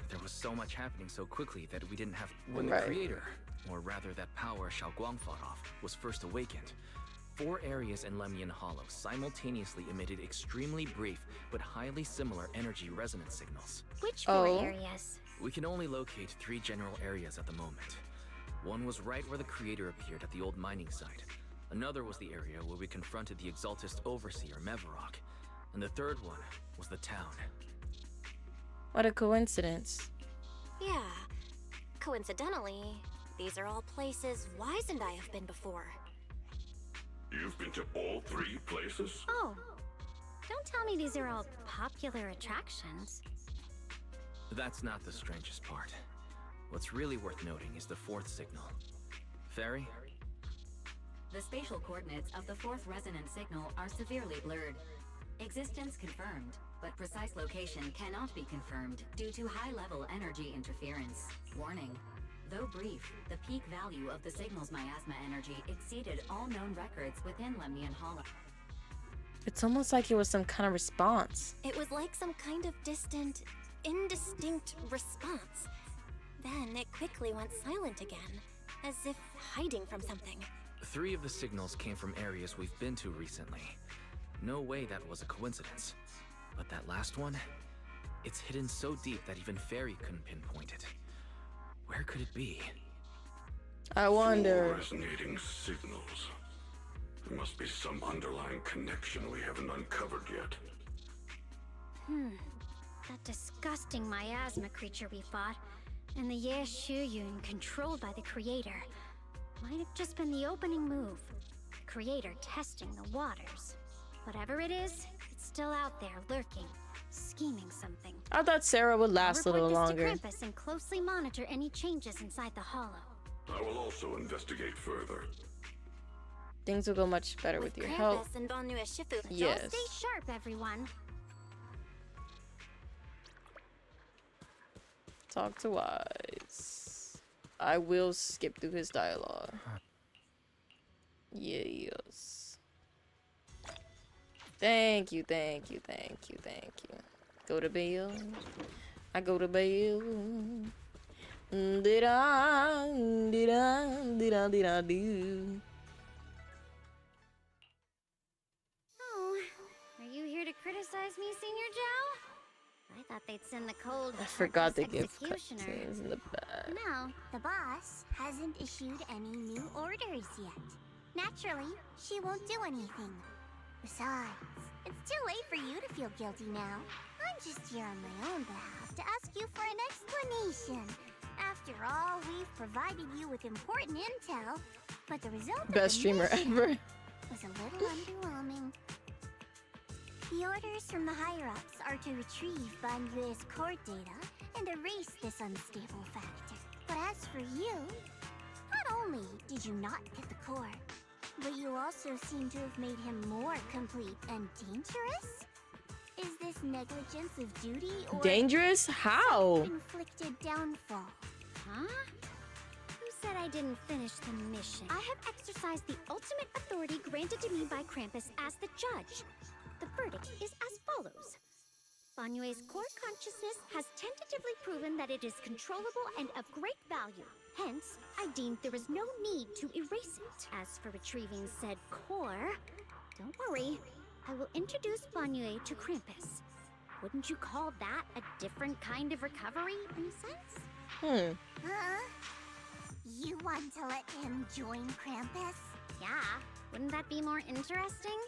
There was so much happening so quickly that we didn't have... When Right. the creator, or rather that power Xiaoguang fought off, was first awakened, 4 areas in Lemian Hollow simultaneously emitted extremely brief but highly similar energy resonance signals. Which 4 areas? We can only locate 3 general areas at the moment. One was right where the creator appeared at the old mining site. Another was the area where we confronted the Exaltist Overseer, Mevarok. And the third one was the town. What a coincidence. Yeah. Coincidentally, these are all places Wise and I have been before. You've been to all 3 places? Oh, don't tell me these are all popular attractions. That's not the strangest part. What's really worth noting is the 4th signal. Fairy? The spatial coordinates of the 4th resonant signal are severely blurred. Existence confirmed, but precise location cannot be confirmed due to high-level energy interference. Warning. Though brief, the peak value of the signal's miasma energy exceeded all known records within Lemian Hollow. It's almost like it was some kind of response. It was like some kind of distant, indistinct response. Then it quickly went silent again, as if hiding from something. 3 of the signals came from areas we've been to recently. No way that was a coincidence. But that last one, it's hidden so deep that even Fairy couldn't pinpoint it. Where could it be? I wonder. 4 resonating signals. There must be some underlying connection we haven't uncovered yet. That disgusting miasma creature we fought, and the Ye Shuyun controlled by the Creator, might have just been the opening move. The Creator testing the waters. Whatever it is, it's still out there lurking, scheming something. I thought Sarah would last a I'll little report longer. this to Krampus and closely monitor any changes inside the hollow. I will also investigate further. Things will go much better with your help. Krampus and Banyu Shifu. Yes. So stay sharp, everyone. Talk to Wise. I will skip through his dialogue. Yes. Thank you, thank you, thank you, thank you. Go to bed. I go to bed. Did-da, did-da, did-da, did-da, do. Oh, are you here to criticize me, Senior Joe? I thought they'd send the cold, I forgot to heartless give executioner. cutscenes in the back. No, the boss hasn't issued any new orders yet. Naturally, she won't do anything. Besides, it's too late for you to feel guilty now. I'm just here on my own behalf to ask you for an explanation. After all, we've provided you with important intel, but the result Best streamer ever. was a little underwhelming. The orders from the higher-ups are to retrieve Banyue's core data and erase this unstable factor. But as for you, not only did you not get the core, but you also seem to have made him more complete and dangerous? Is this negligence of duty or Dangerous? How? self-inflicted downfall? Huh? Who said I didn't finish the mission? I have exercised the ultimate authority granted to me by Krampus as the judge. The verdict is as follows. Banyue's core consciousness has tentatively proven that it is controllable and of great value. Hence, I deemed there is no need to erase it. As for retrieving said core, don't worry. I will introduce Banyue to Krampus. Wouldn't you call that a different kind of recovery, in a sense? Huh? You want to let him join Krampus? Yeah. Wouldn't that be more interesting?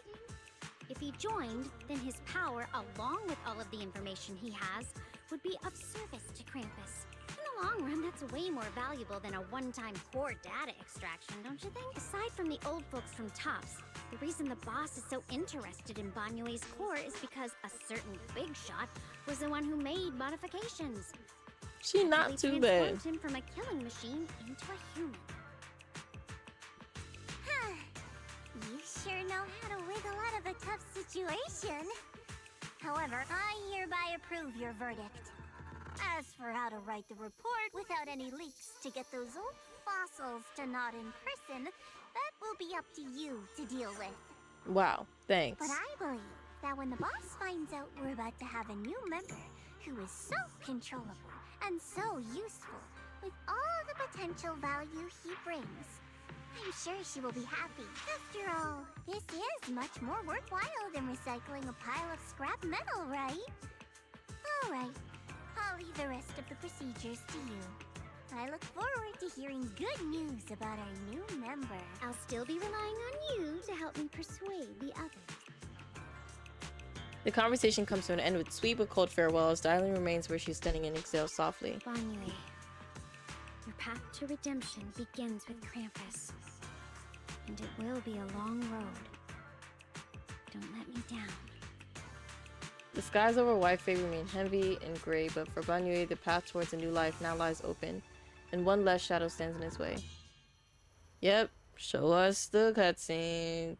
If he joined, then his power, along with all of the information he has, would be of service to Krampus. In the long run, that's way more valuable than a one-time core data extraction, don't you think? Aside from the old folks from TOPS, the reason the boss is so interested in Banyue's core is because a certain big shot was the one who made modifications. She not They too bad. transformed him from a killing machine into a human. You sure know how to wiggle out of a tough situation. However, I hereby approve your verdict. As for how to write the report without any leaks to get those old fossils to not in person, that will be up to you to deal with. Wow, thanks. But I believe that when the boss finds out we're about to have a new member who is so controllable and so useful with all the potential value he brings, I'm sure she will be happy. After all, this is much more worthwhile than recycling a pile of scrap metal, right? Alright, I'll leave the rest of the procedures to you. I look forward to hearing good news about our new member. I'll still be relying on you to help me persuade the others. The conversation comes to an end with sweet but cold farewells. Dylan remains where she's standing and exhales softly. Banyue, your path to redemption begins with Krampus. And it will be a long road. Don't let me down. The skies over Whitefay remain heavy and gray, but for Banyue, the path towards a new life now lies open, and one less shadow stands in his way. Yep, show us the cutscene.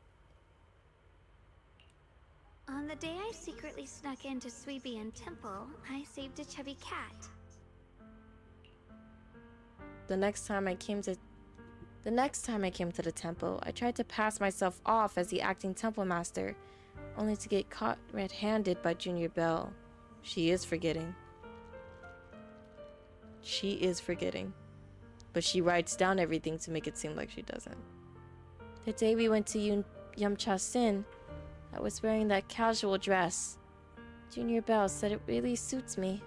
On the day I secretly snuck into Suibian Temple, I saved a chubby cat. The next time I came to the temple, I tried to pass myself off as the acting temple master, only to get caught red-handed by Junior Bell. She is forgetting. She is forgetting. But she writes down everything to make it seem like she doesn't. The day we went to Yamcha Sin, I was wearing that casual dress. Junior Bell said it really suits me.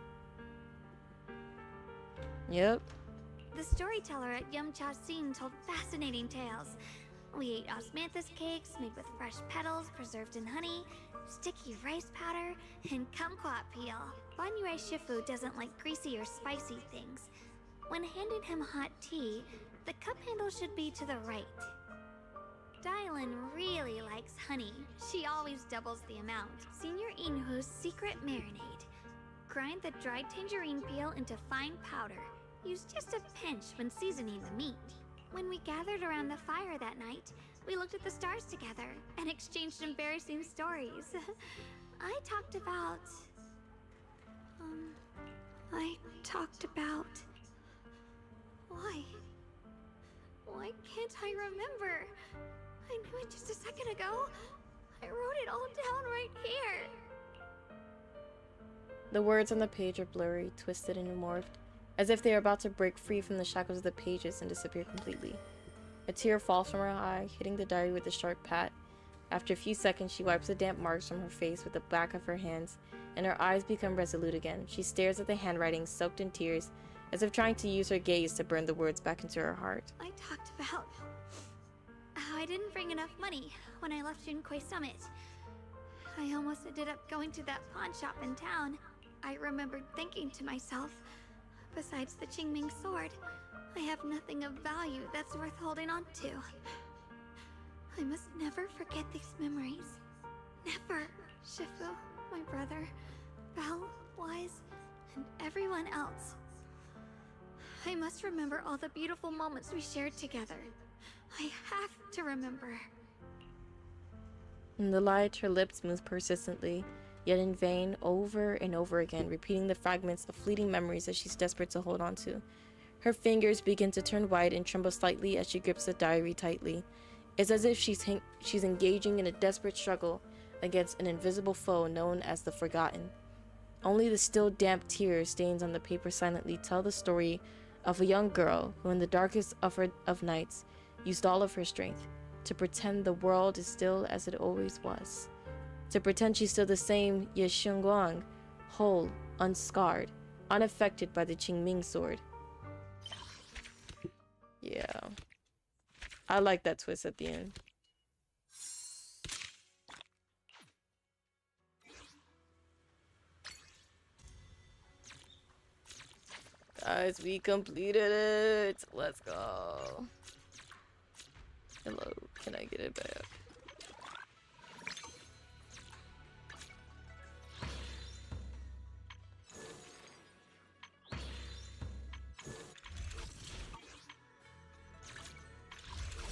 Yep. The storyteller at Yamcha Sin told fascinating tales. We ate osmanthus cakes made with fresh petals preserved in honey, sticky rice powder, and kumquat peel. Banyue Shifu doesn't like greasy or spicy things. When handing him hot tea, the cup handle should be to the right. Dylan really likes honey. She always doubles the amount. Senior Inhu's secret marinade. Grind the dried tangerine peel into fine powder. Use just a pinch when seasoning the meat. When we gathered around the fire that night, we looked at the stars together and exchanged embarrassing stories. I talked about... Why? Why can't I remember? I knew it just a second ago. I wrote it all down right here. The words on the page are blurry, twisted, and morphed, as if they are about to break free from the shackles of the pages and disappear completely. A tear falls from her eye, hitting the diary with a sharp pat. After a few seconds, she wipes the damp marks from her face with the back of her hands, and her eyes become resolute again. She stares at the handwriting, soaked in tears, as if trying to use her gaze to burn the words back into her heart. I talked about how I didn't bring enough money when I left Junkoi Summit. I almost ended up going to that pawn shop in town. I remembered thinking to myself, besides the Qingming sword, I have nothing of value that's worth holding on to. I must never forget these memories. Never. Shifu, my brother, Belle, Wise, and everyone else. I must remember all the beautiful moments we shared together. I have to remember. In the light, her lips move persistently, yet in vain, over and over again, repeating the fragments of fleeting memories that she's desperate to hold on to. Her fingers begin to turn white and tremble slightly as she grips the diary tightly. It's as if she's engaging in a desperate struggle against an invisible foe known as the Forgotten. Only the still damp tears stains on the paper silently tell the story of a young girl who in the darkest of nights used all of her strength to pretend the world is still as it always was. To pretend she's still the same Ye Xingguang, whole, unscarred, unaffected by the Qingming sword. Yeah. I like that twist at the end. Guys, we completed it. Let's go. Hello, can I get it back?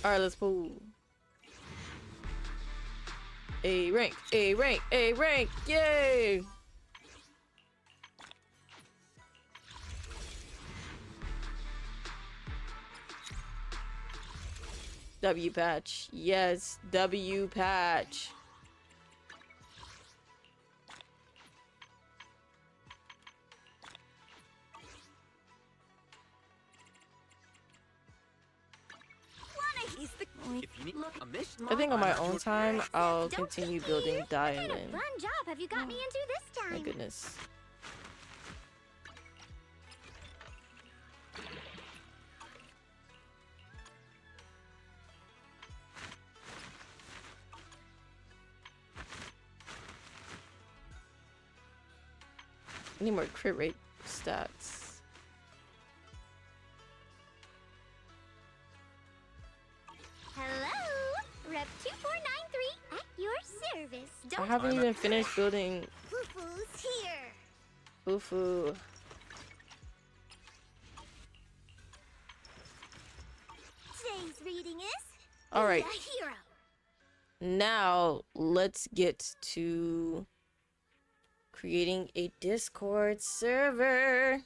Alright, let's pull. A rank, A rank, A rank, yay! W patch. Yes, W patch. I think on my own time, I'll continue building Diamond. Fun job have you got me into this time? My goodness. I need more crit rate stats. Hello, Rep 2493 at your service. I haven't even finished building Fufu's here. Fufu. Today's reading is Alright. Be a Hero. Now, let's get to creating a Discord server.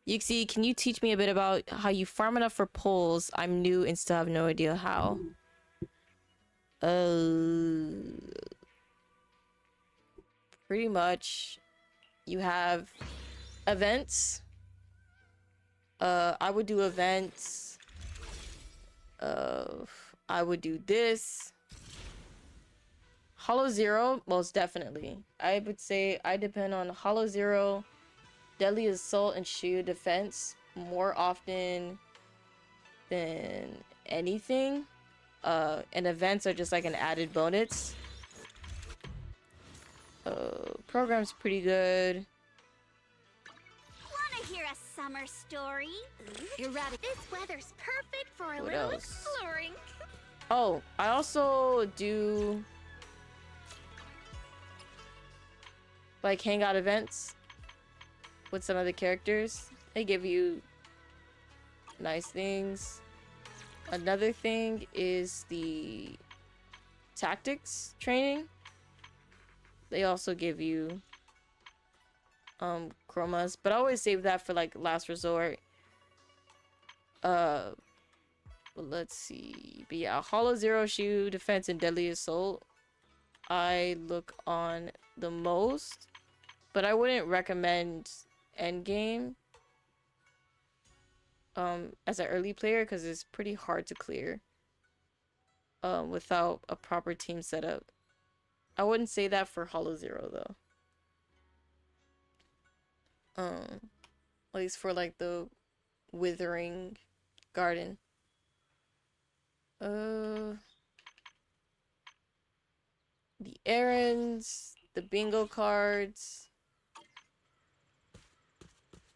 Yuxi, can you teach me a bit about how you farm enough for polls? I'm new and still have no idea how. Pretty much, you have events. I would do events. I would do this. Hollow Zero, most definitely. I would say I depend on Hollow Zero, Deadly Assault, and Shield Defense more often than anything. And events are just like an added bonus. Program's pretty good. Wanna hear a summer story? Erratic. This weather's perfect for a What little else? exploring. Oh, I also do like hangout events with some of the characters. They give you nice things. Another thing is the tactics training. They also give you chromas, but I always save that for like last resort. But let's see. But yeah, Hollow Zero Shoe, Defense, and Deadly Assault I look on the most. But I wouldn't recommend Endgame as an early player because it's pretty hard to clear without a proper team setup. I wouldn't say that for Hollow Zero though. At least for like the Withering Garden. The errands, the bingo cards.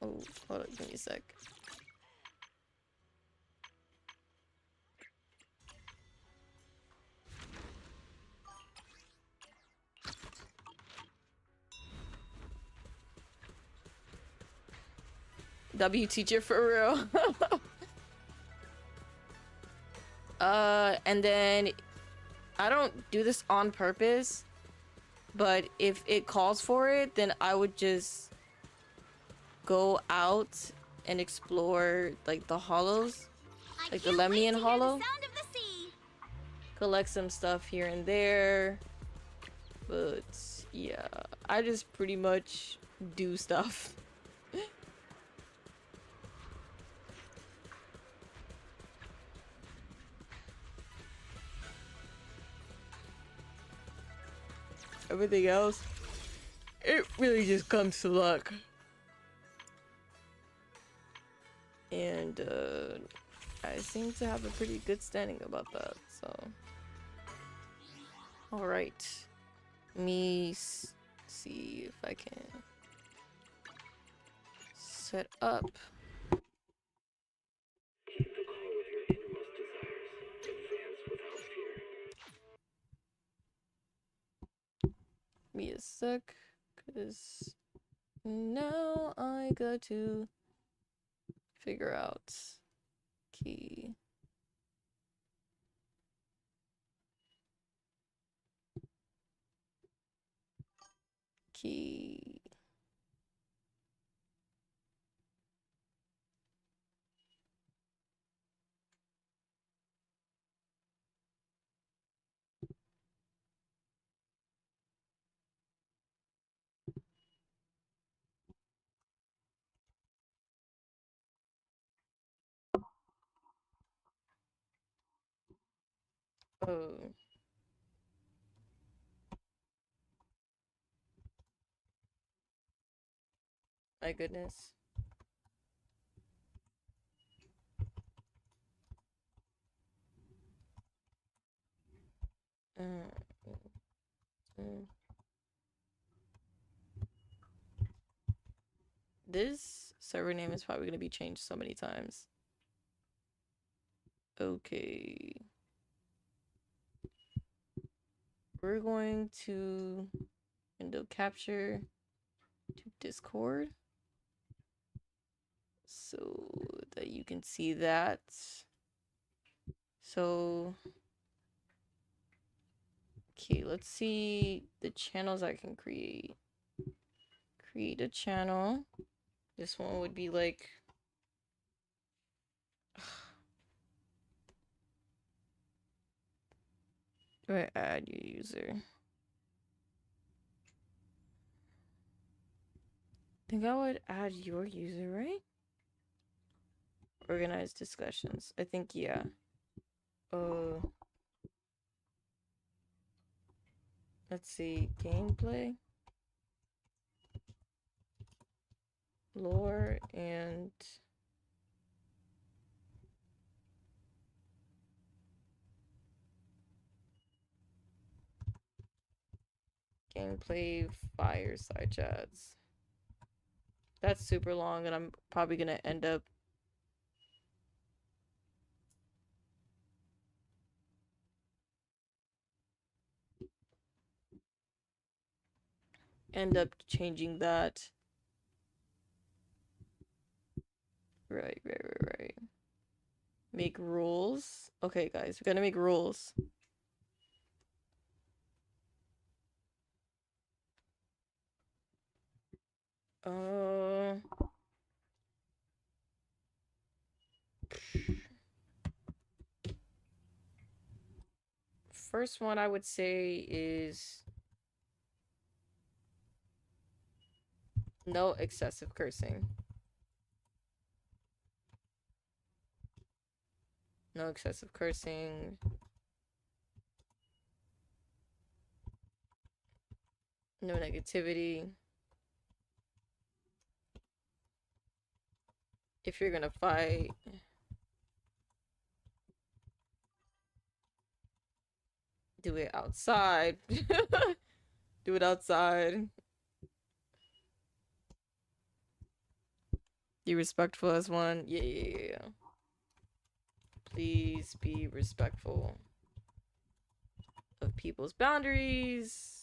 Oh, hold on, give me a sec. W teacher for real. And then I don't do this on purpose, but if it calls for it, then I would just go out and explore like the hollows, like the Lemnian Hollow. Collect some stuff here and there, but yeah, I just pretty much do stuff. Everything else, it really just comes to luck. And I seem to have a pretty good standing about that, so. Alright. Let me see if I can set up. Keep the call with your innermost desires. Advance without fear. Give me a sec, because now I got to figure out key. Key. Oh. My goodness. This server name is probably going to be changed so many times. Okay. We're going to window capture to Discord so that you can see that. So, okay, let's see the channels I can create. Create a channel. This one would be like, do I add your user? I think I would add your user, right? Organize discussions. I think, yeah. Let's see. Gameplay. Lore and gameplay fireside chats. That's super long and I'm probably gonna end up changing that. Right. Make rules. Okay, guys, we're gonna make rules. first one I would say is no excessive cursing. No excessive cursing. No negativity. If you're gonna fight, do it outside. Do it outside. Be respectful as one. Yeah. Please be respectful of people's boundaries.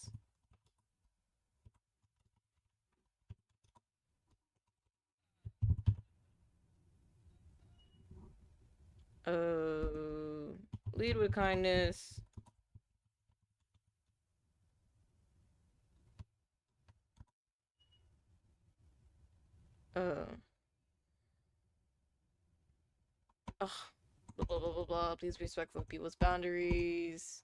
Lead with kindness. Ugh. Blah, blah, blah, blah, blah. Please be respectful of people's boundaries.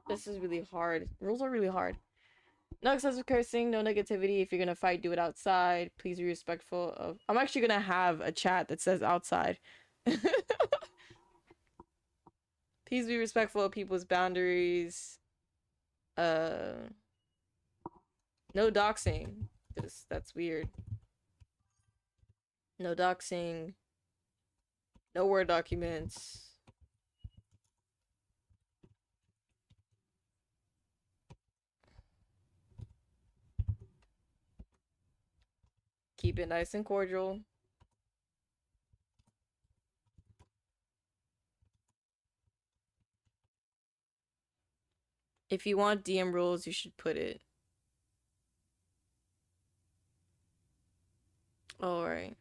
This is really hard. Rules are really hard. No excessive cursing, no negativity. If you're gonna fight, do it outside. Please be respectful of... I'm actually gonna have a chat that says outside. Please be respectful of people's boundaries. No doxing. That's weird. No doxing. No Word documents. Keep it nice and cordial. If you want DM rules, you should put it. Alright.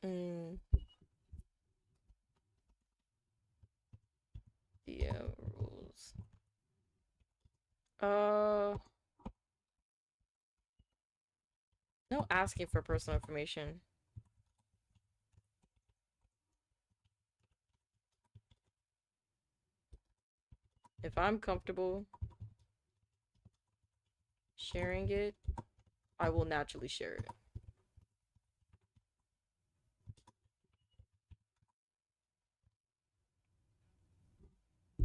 DM rules. No asking for personal information. If I'm comfortable sharing it, I will naturally share it.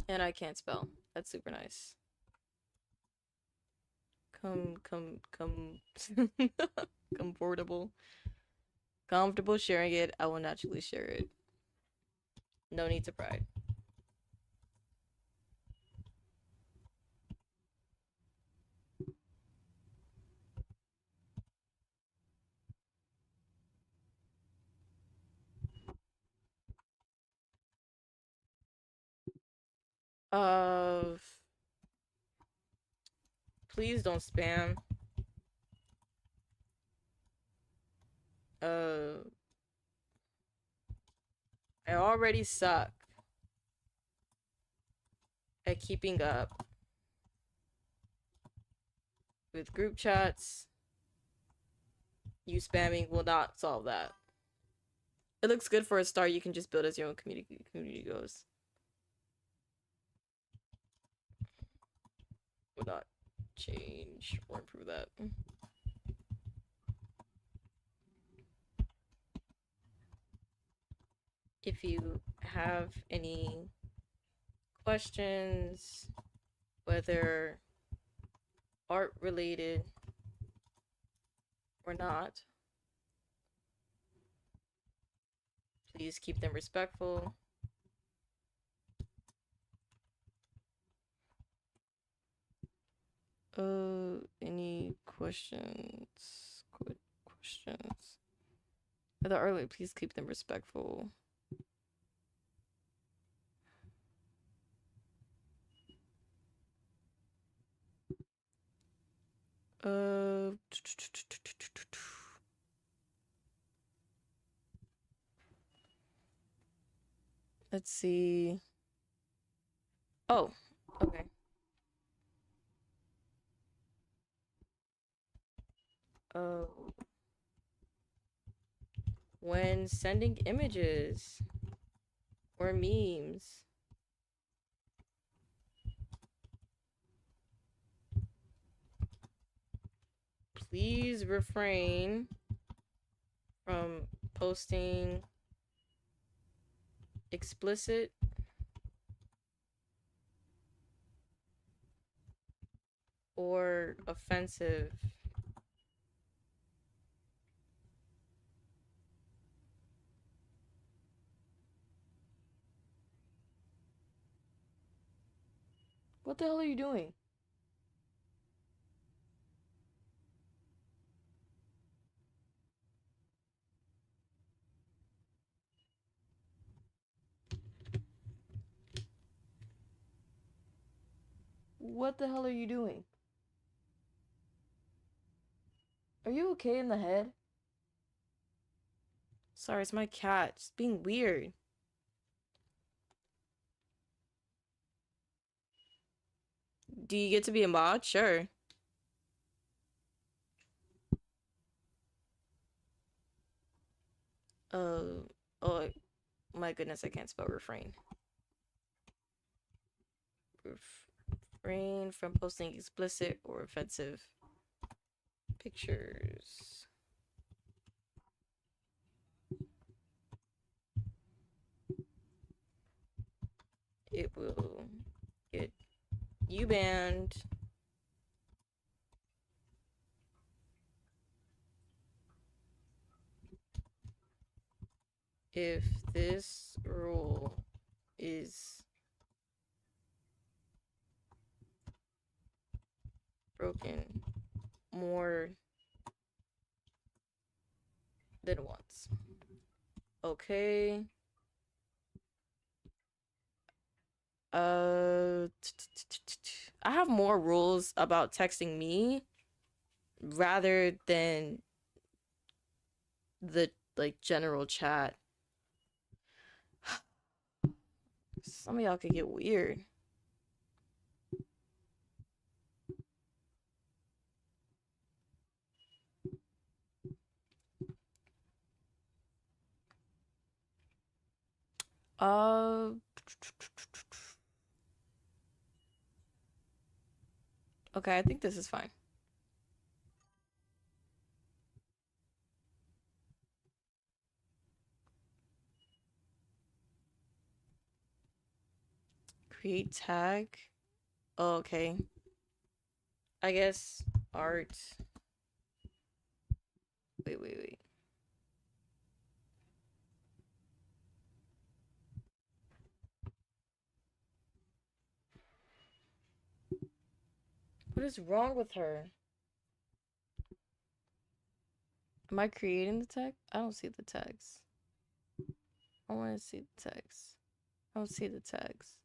And I can't spell. That's super nice. Comfortable. Comfortable sharing it, I will naturally share it. No need to pride. Please don't spam. I already suck at keeping up with group chats. You spamming will not solve that. It looks good for a start. You can just build as your own community goes. Will not change or improve that. If you have any questions, whether art related or not, please keep them respectful. Any questions? Quick questions. The early, please keep them respectful. Let's see. Oh, okay. Oh. When sending images or memes, please refrain from posting explicit or offensive What the hell are you doing? What the hell are you doing? Are you okay in the head? Sorry, it's my cat. It's being weird. Do you get to be a mod? Sure. Oh my goodness, I can't spell refrain. Refrain from posting explicit or offensive pictures. It will get you banned. If this rule is broken more than once. Okay. I have more rules about texting me rather than the like general chat. Some of y'all could get weird. Okay, I think this is fine. Create tag. Oh, okay. I guess art. Wait. What is wrong with her? Am I creating the tag? I don't see the tags. I want to see the tags. I don't see the tags.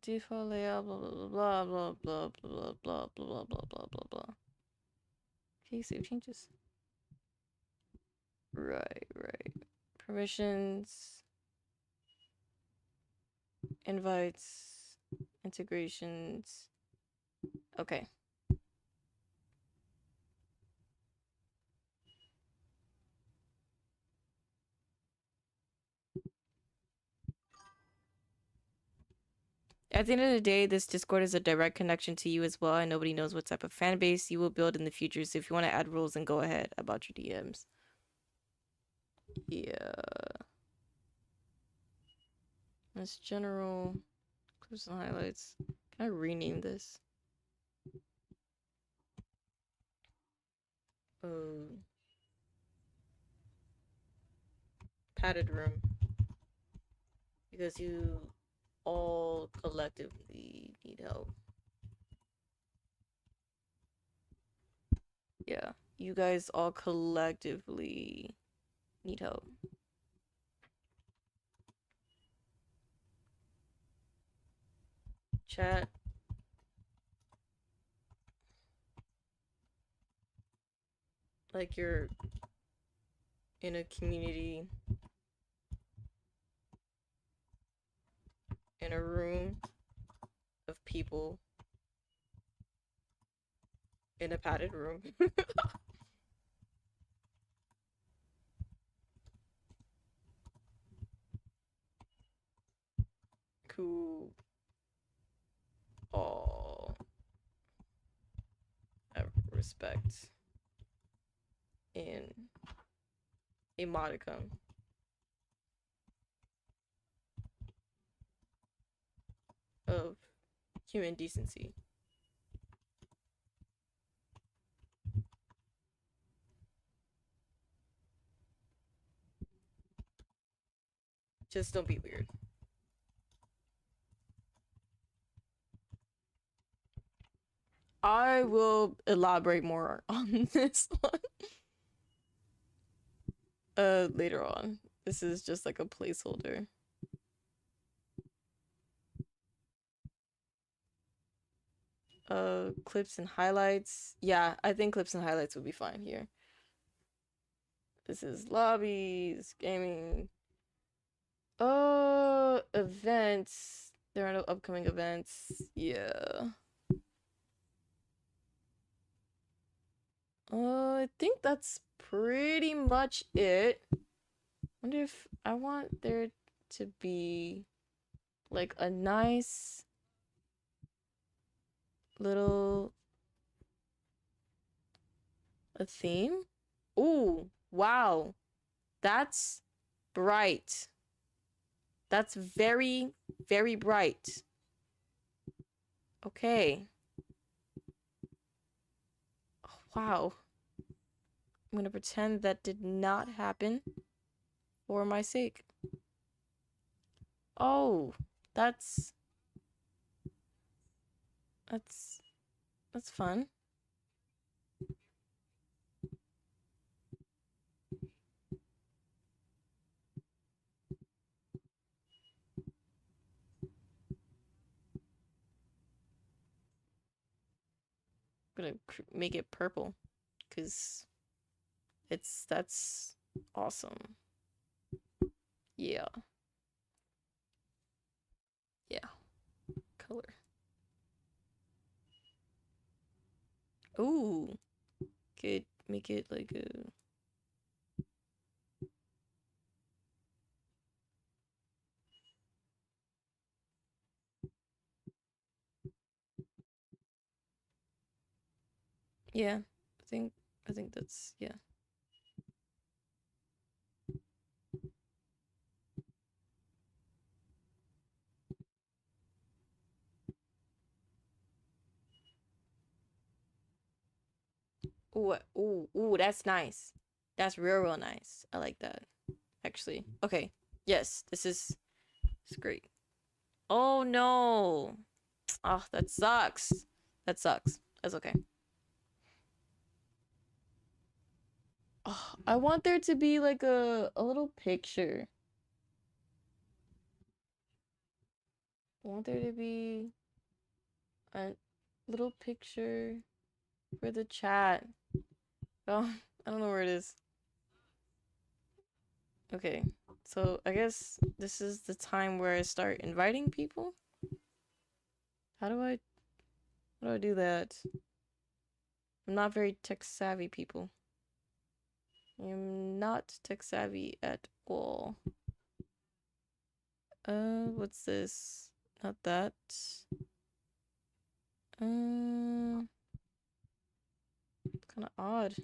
Default layout, blah blah blah blah blah blah blah blah blah blah blah blah blah. Okay, save changes. Right. Permissions, invites, integrations. Okay. At the end of the day, this Discord is a direct connection to you as well, and nobody knows what type of fan base you will build in the future. So if you want to add rules, then go ahead about your DMs. Yeah. That's general. Clips and highlights. Can I rename this? Padded room. Because you all collectively need help. Yeah. You guys all collectively need help. Chat. Like you're in a community in a room of people in a padded room. Who all have respect in a modicum of human decency. Just don't be weird. I will elaborate more on this one later on. This is just like a placeholder. Clips and highlights. Yeah, I think clips and highlights would be fine here. This is lobbies, gaming. Events. There are no upcoming events. Yeah. I think that's pretty much it. Wonder if I want there to be like a nice little a theme. Ooh, wow. That's bright. That's very, very bright. Okay. Oh, wow. I'm gonna pretend that did not happen for my sake. Oh, that's that's fun. I'm gonna make it purple because that's awesome. Yeah. Yeah. Color. Ooh. Could make it like a yeah. I think that's yeah. Ooh, that's nice. That's real nice. I like that. Actually. Okay. Yes, this is great. Oh no. Oh, that sucks. That sucks. That's okay. Oh, I want there to be like a little picture. I want there to be a little picture for the chat. Oh, I don't know where it is. Okay, so I guess this is the time where I start inviting people. How do I do that? I'm not very tech savvy, people. I'm not tech savvy at all. What's this? Not that. Kind of odd.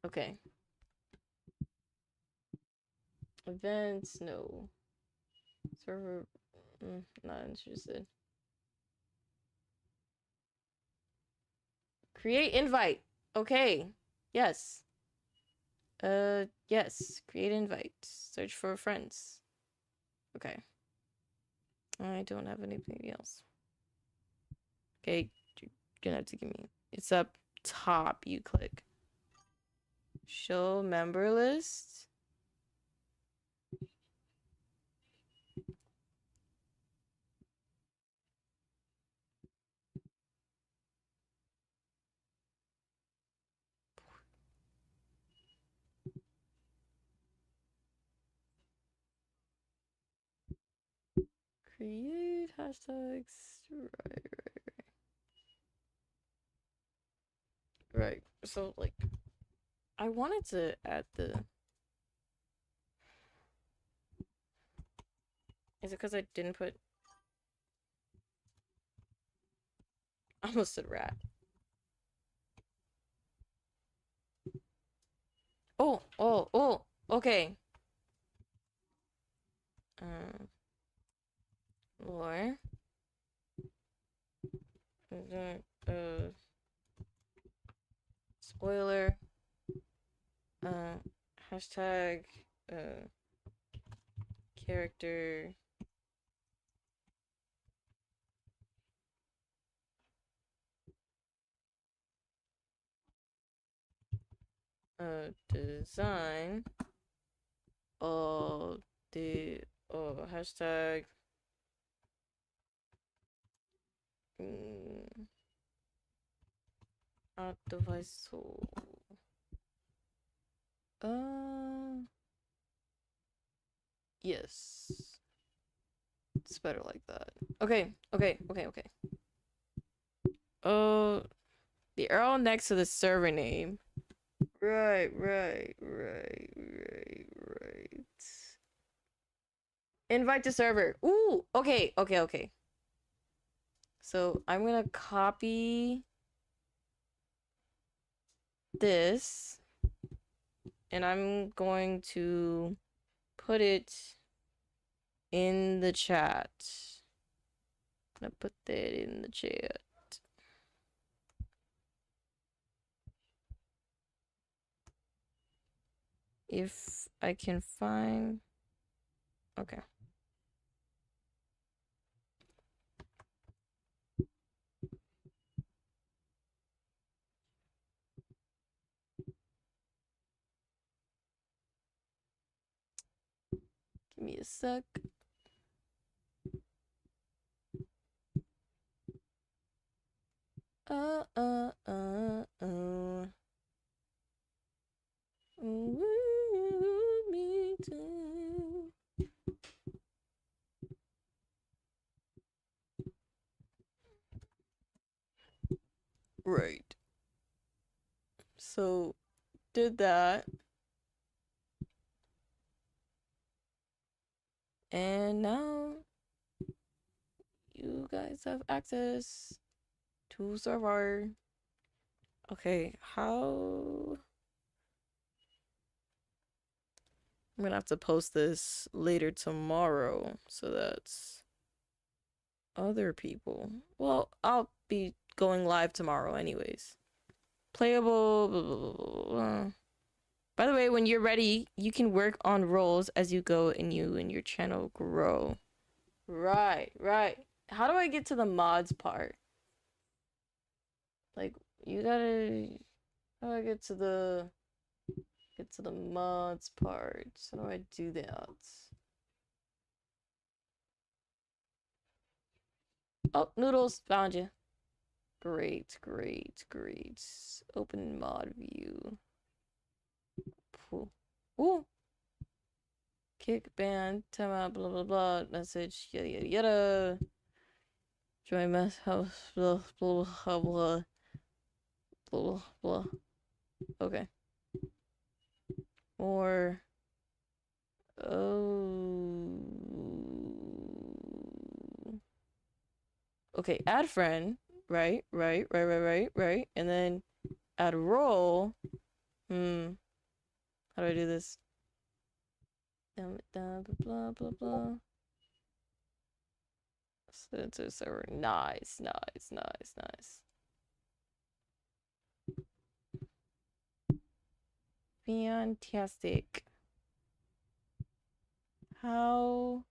Okay. Events, no. Server, not interested. Create invite. Okay. Yes. Yes. Create invite. Search for friends. Okay. I don't have anything else. Okay. You're gonna have to give me. It's up top. You click. Show member list. Create hashtags. Right. So like, I wanted to add the. Is it because I didn't put? I almost said rat. Oh. Okay. Lore. Spoiler. Hashtag. Character. Design. The hashtag. Device. Yes. It's better like that. Okay. The arrow next to the server name. Right. Invite to server. Ooh, okay. So I'm gonna copy this and I'm going to put it in the chat. I'm gonna put that in the chat. If I can find. Okay. Give me a sec. Me too. Right. So, did that. And now you guys have access to server. Okay, how? I'm gonna have to post this later tomorrow, so that's other people. Well, I'll be going live tomorrow anyways. Playable. Blah, blah, blah, blah. By the way, when you're ready, you can work on roles as you go and you and your channel grow. Right. How do I get to the mods part? Like, you gotta. How do I get to the mods part? How do I do that? Oh, Noodles, found you. Great. Open mod view. Ooh. Kick, ban, timeout, blah blah blah, message, yada. Join mess house, blah blah blah blah. Okay. More. Oh. Okay, add friend. Right. And then add role. How do I do this? Blah blah blah. Sensor server. Nice. Fantastic. How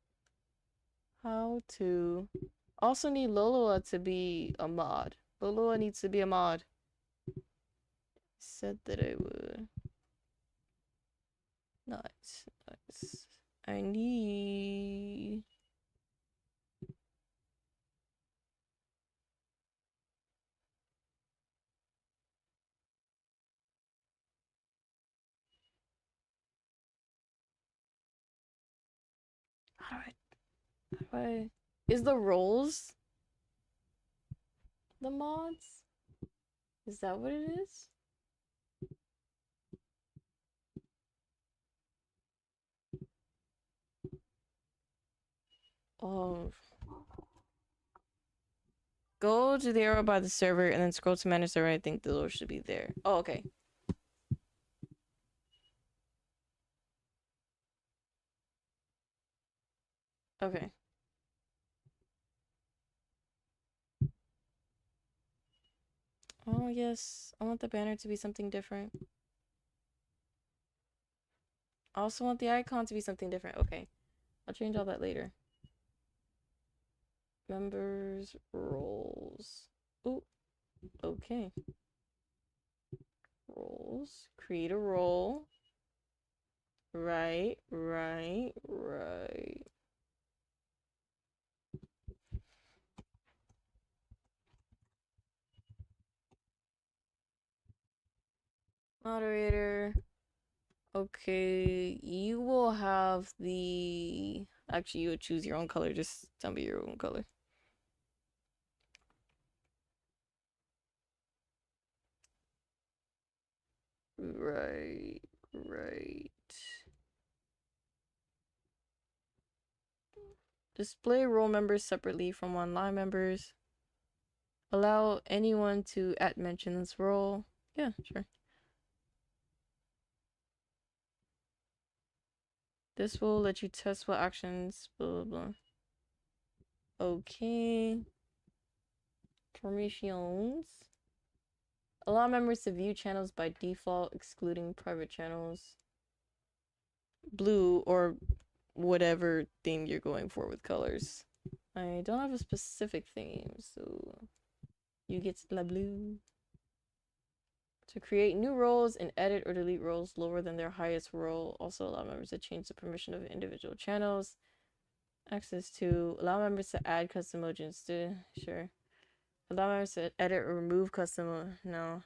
to also need Loloa to be a mod. Loloa needs to be a mod. Said that I would. Nice. I need. How do I? Is the roles the mods? Is that what it is? Oh. Go to the arrow by the server and then scroll to manage server. I think the door should be there. Oh, okay. Okay. Oh, yes. I want the banner to be something different. I also want the icon to be something different. Okay. I'll change all that later. Members, roles. Ooh. Okay. Roles. Create a role. Right. Moderator. Okay, you will have the... Actually, you would choose your own color. Just tell me your own color. Right. Display role members separately from online members. Allow anyone to @mention this role. Yeah, sure. This will let you test what actions, blah, blah, blah. Okay. Permissions. Allow members to view channels by default, excluding private channels. Blue or whatever theme you're going for with colors. I don't have a specific theme, so you get la blue. To create new roles and edit or delete roles lower than their highest role. Also allow members to change the permission of individual channels. Access to allow members to add custom emojis to sure. Allow members to edit or remove custom no.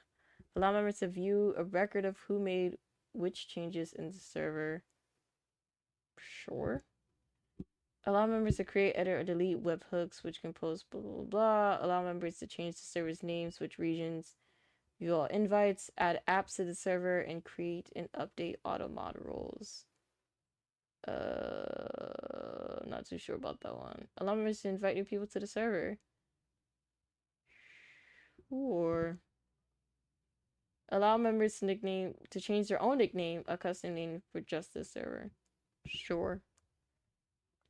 Allow members to view a record of who made which changes in the server. Sure. Allow members to create, edit, or delete webhooks, which can post blah, blah, blah. Allow members to change the server's name, switch regions, view all invites, add apps to the server, and create and update auto mod roles. I'm not too sure about that one. Allow members to invite new people to the server. Or allow members to change their own nickname, a custom name for just this server. Sure.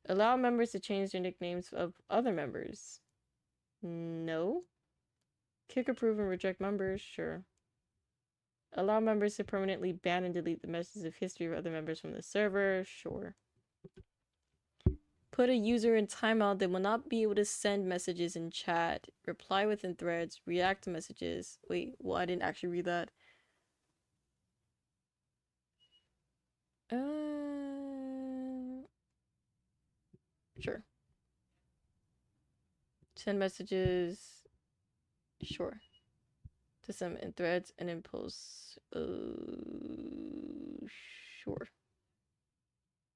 Allow members to change their nicknames of other members. No. Kick, approve, and reject members. Sure. Allow members to permanently ban and delete the messages of history of other members from the server. Sure. Put a user in timeout. They will not be able to send messages in chat, reply within threads, react to messages. Wait, well, I didn't actually read that. Sure. Send messages. Sure. To some in threads and in posts. Sure.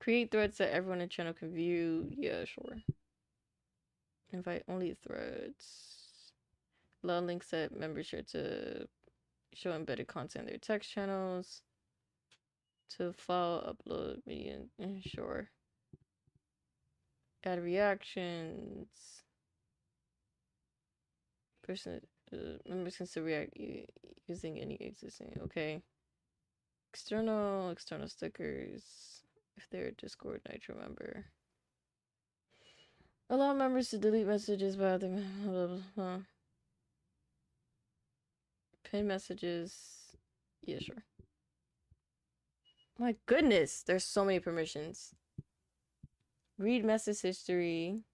Create threads that everyone in the channel can view. Yeah, sure. Invite only threads. Allow links that members share to show embedded content in their text channels. To file, upload, media. Sure. Add reactions. Person members can still react using any existing. Okay. External stickers. If they're a Discord Nitro member. Allow members to delete messages by other blah, blah, blah. Pin messages. Yeah, sure. My goodness, there's so many permissions. Read message history.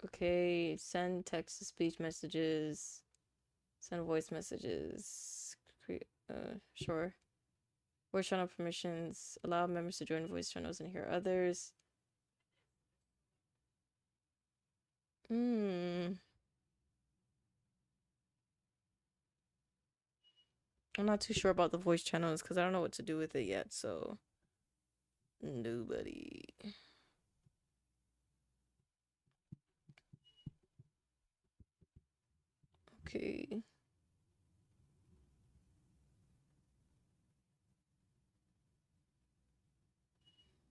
Okay, send text to speech messages. Send voice messages. Sure. Voice channel permissions. Allow members to join voice channels and hear others. I'm not too sure about the voice channels because I don't know what to do with it yet, so Nobody. Okay.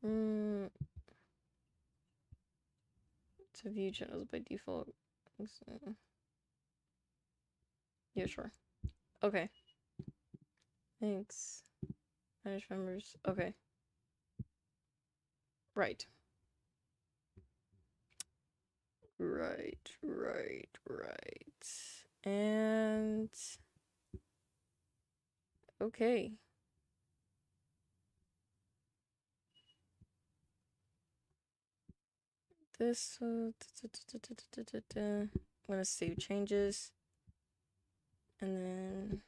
To view channels by default. Yeah, sure. Okay. Thanks. Manage members. Okay. Right. Right. And okay. This I'm gonna save changes and then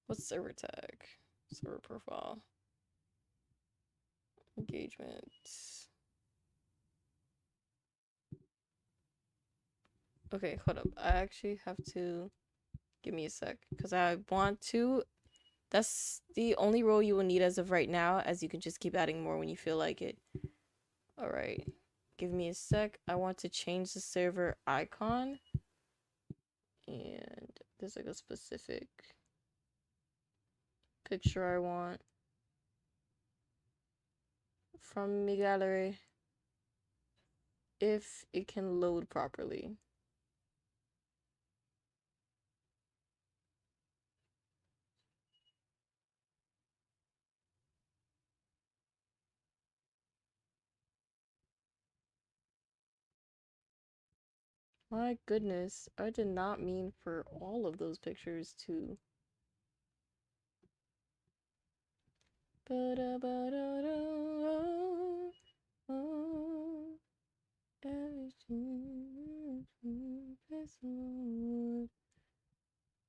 what's server tag? Server profile. Engagement. Okay, hold up. I actually have to give me a sec because I want to. That's the only role you will need as of right now, as you can just keep adding more when you feel like it. All right, give me a sec. I want to change the server icon, and there's like a specific picture I want from my gallery if it can load properly. My goodness, I did not mean for all of those pictures to.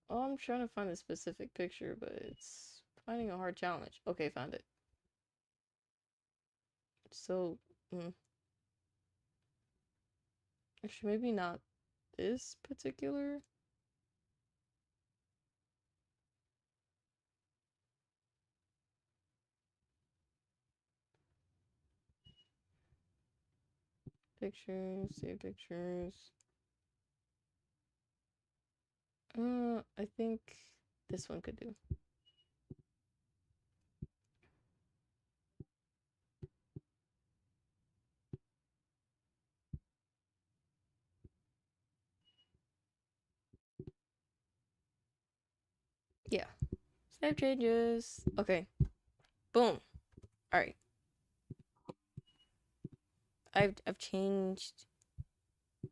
Oh, I'm trying to find a specific picture, but it's finding a hard challenge. Okay, found it. So, actually, maybe not this particular. Pictures, save pictures. I think this one could do. Yeah. Save changes. Okay. Boom. All right. I've changed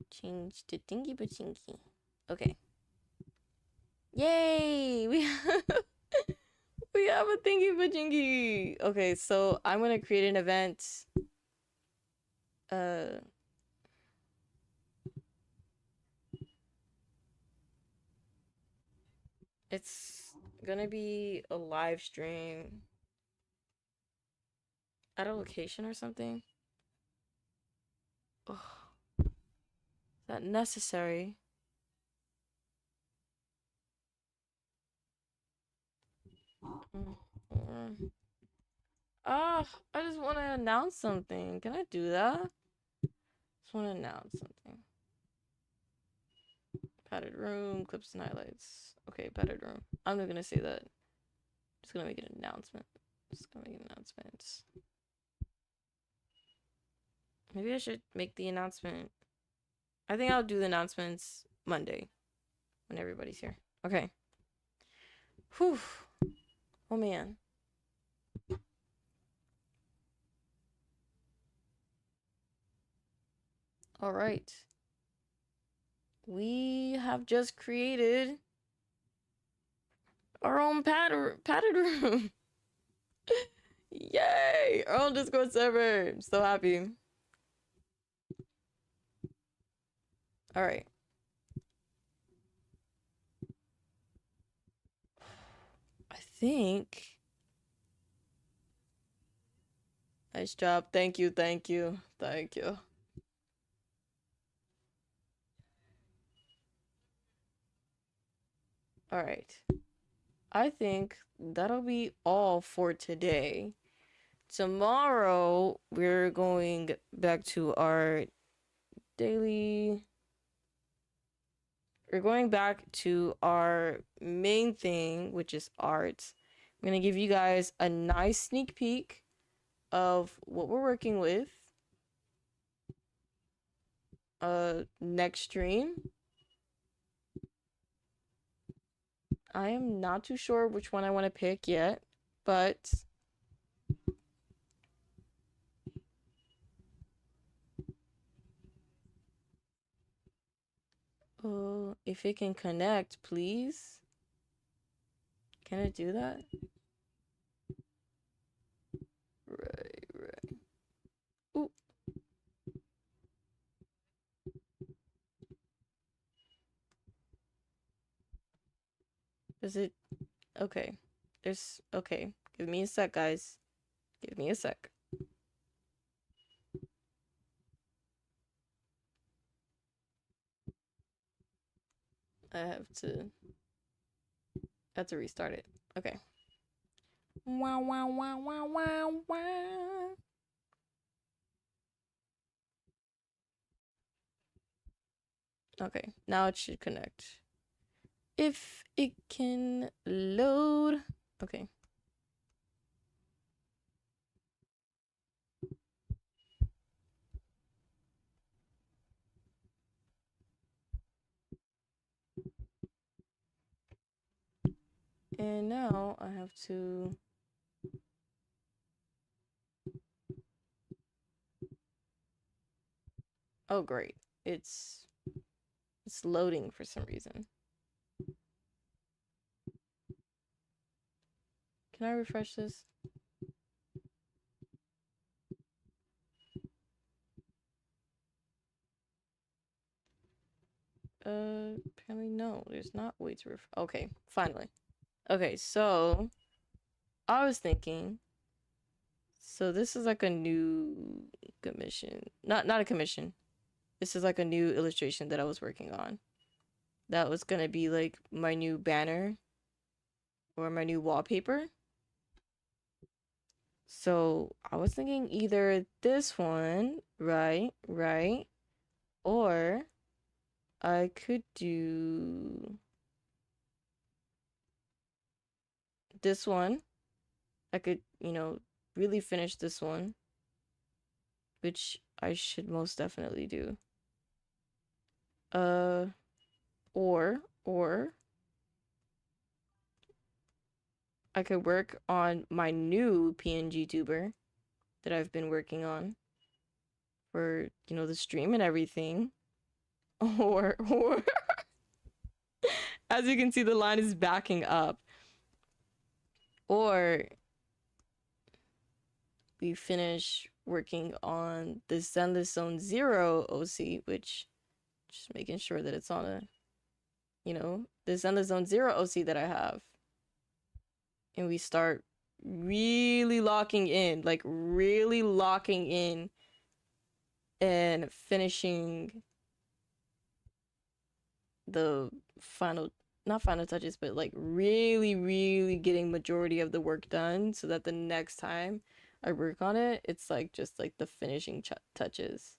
to dingy but chinky. Okay. Yay! We have we have a thingy but jingy. Okay, so I'm gonna create an event. It's gonna be a live stream at a location or something. Oh, is that necessary? Ah, I just want to announce something. Can I do that? Just want to announce something. Padded room, clips and highlights. Okay, padded room. I'm not gonna say that. Just gonna make an announcement. Maybe I should make the announcement. I think I'll do the announcements Monday when everybody's here. Okay. Whew. Oh man. All right. We have just created our own padded room. Yay! Our own Discord server. I'm so happy. All right. I think. Nice job. Thank you. All right. I think that'll be all for today. Tomorrow, we're going back to our daily... We're going back to our main thing, which is art. I'm going to give you guys a nice sneak peek of what we're working with. Next stream. I am not too sure which one I want to pick yet, but if it can connect, please. Can it do that? Right. Ooh. Is it okay? Okay. Give me a sec, guys. Give me a sec. I have to restart it. Okay. Wow, wow, wow, wow, wow, wow. Okay, now it should connect. If it can load. Okay. And now I have to... Oh, great. It's loading for some reason. Can I refresh this? Apparently no. There's not way to okay, finally. Okay, so I was thinking, so this is like a new commission. Not a commission. This is like a new illustration that I was working on. That was gonna be like my new banner or my new wallpaper. So I was thinking either this one, right, or I could do this one. I could, really finish this one, which I should most definitely do. Or I could work on my new PNG tuber that I've been working on for, the stream and everything. Or as you can see, the line is backing up. Or we finish working on the Zenless Zone 0 OC, which just making sure that it's on a, the Zenless Zone 0 OC that I have. And we start really locking in, like really locking in and finishing the not final touches, but like really, really getting majority of the work done so that the next time I work on it, it's like just like the finishing touches.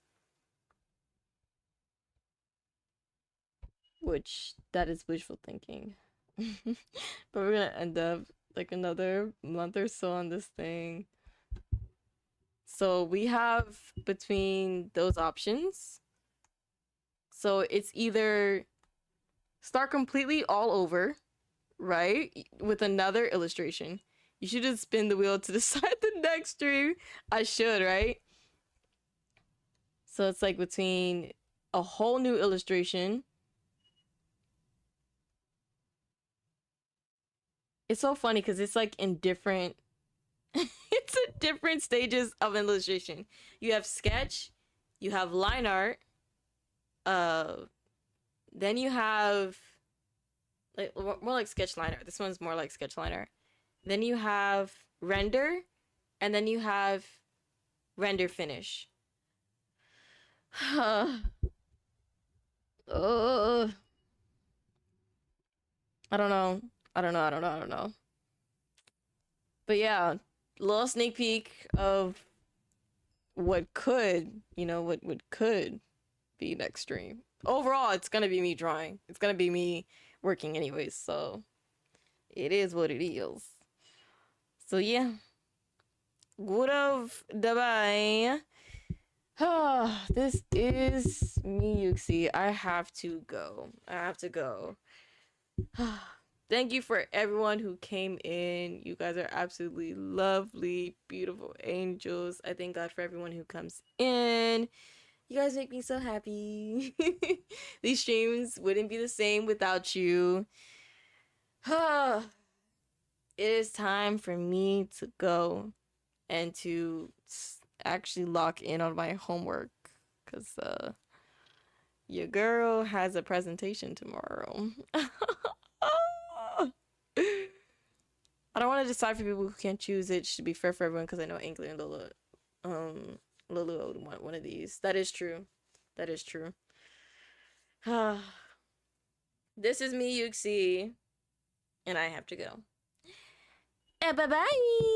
Which that is wishful thinking. But we're gonna end up like another month or so on this thing. So we have between those options. So it's either start completely all over, right? With another illustration. You should just spin the wheel to decide the next stream. I should, right? So it's like between a whole new illustration. It's so funny because it's like in different it's in different stages of illustration. You have sketch, you have line art, then you have like more like sketch line art. This one's more like sketch line art. Then you have render, and then you have render finish. I don't know. I don't know. But yeah, little sneak peek of what could, what could be next stream. Overall, it's gonna be me drawing. It's gonna be me working anyways, so it is what it is. So yeah. Good of bye. This is me, Yuxi. I have to go. Thank you for everyone who came in. You guys are absolutely lovely, beautiful angels. I thank God for everyone who comes in. You guys make me so happy. These streams wouldn't be the same without you. It is time for me to go and to actually lock in on my homework, because your girl has a presentation tomorrow. I don't want to decide for people who can't choose. It should be fair for everyone, because I know Angler and Lulu would want one of these. That is true. This is me, Yuxi, and I have to go. Bye bye.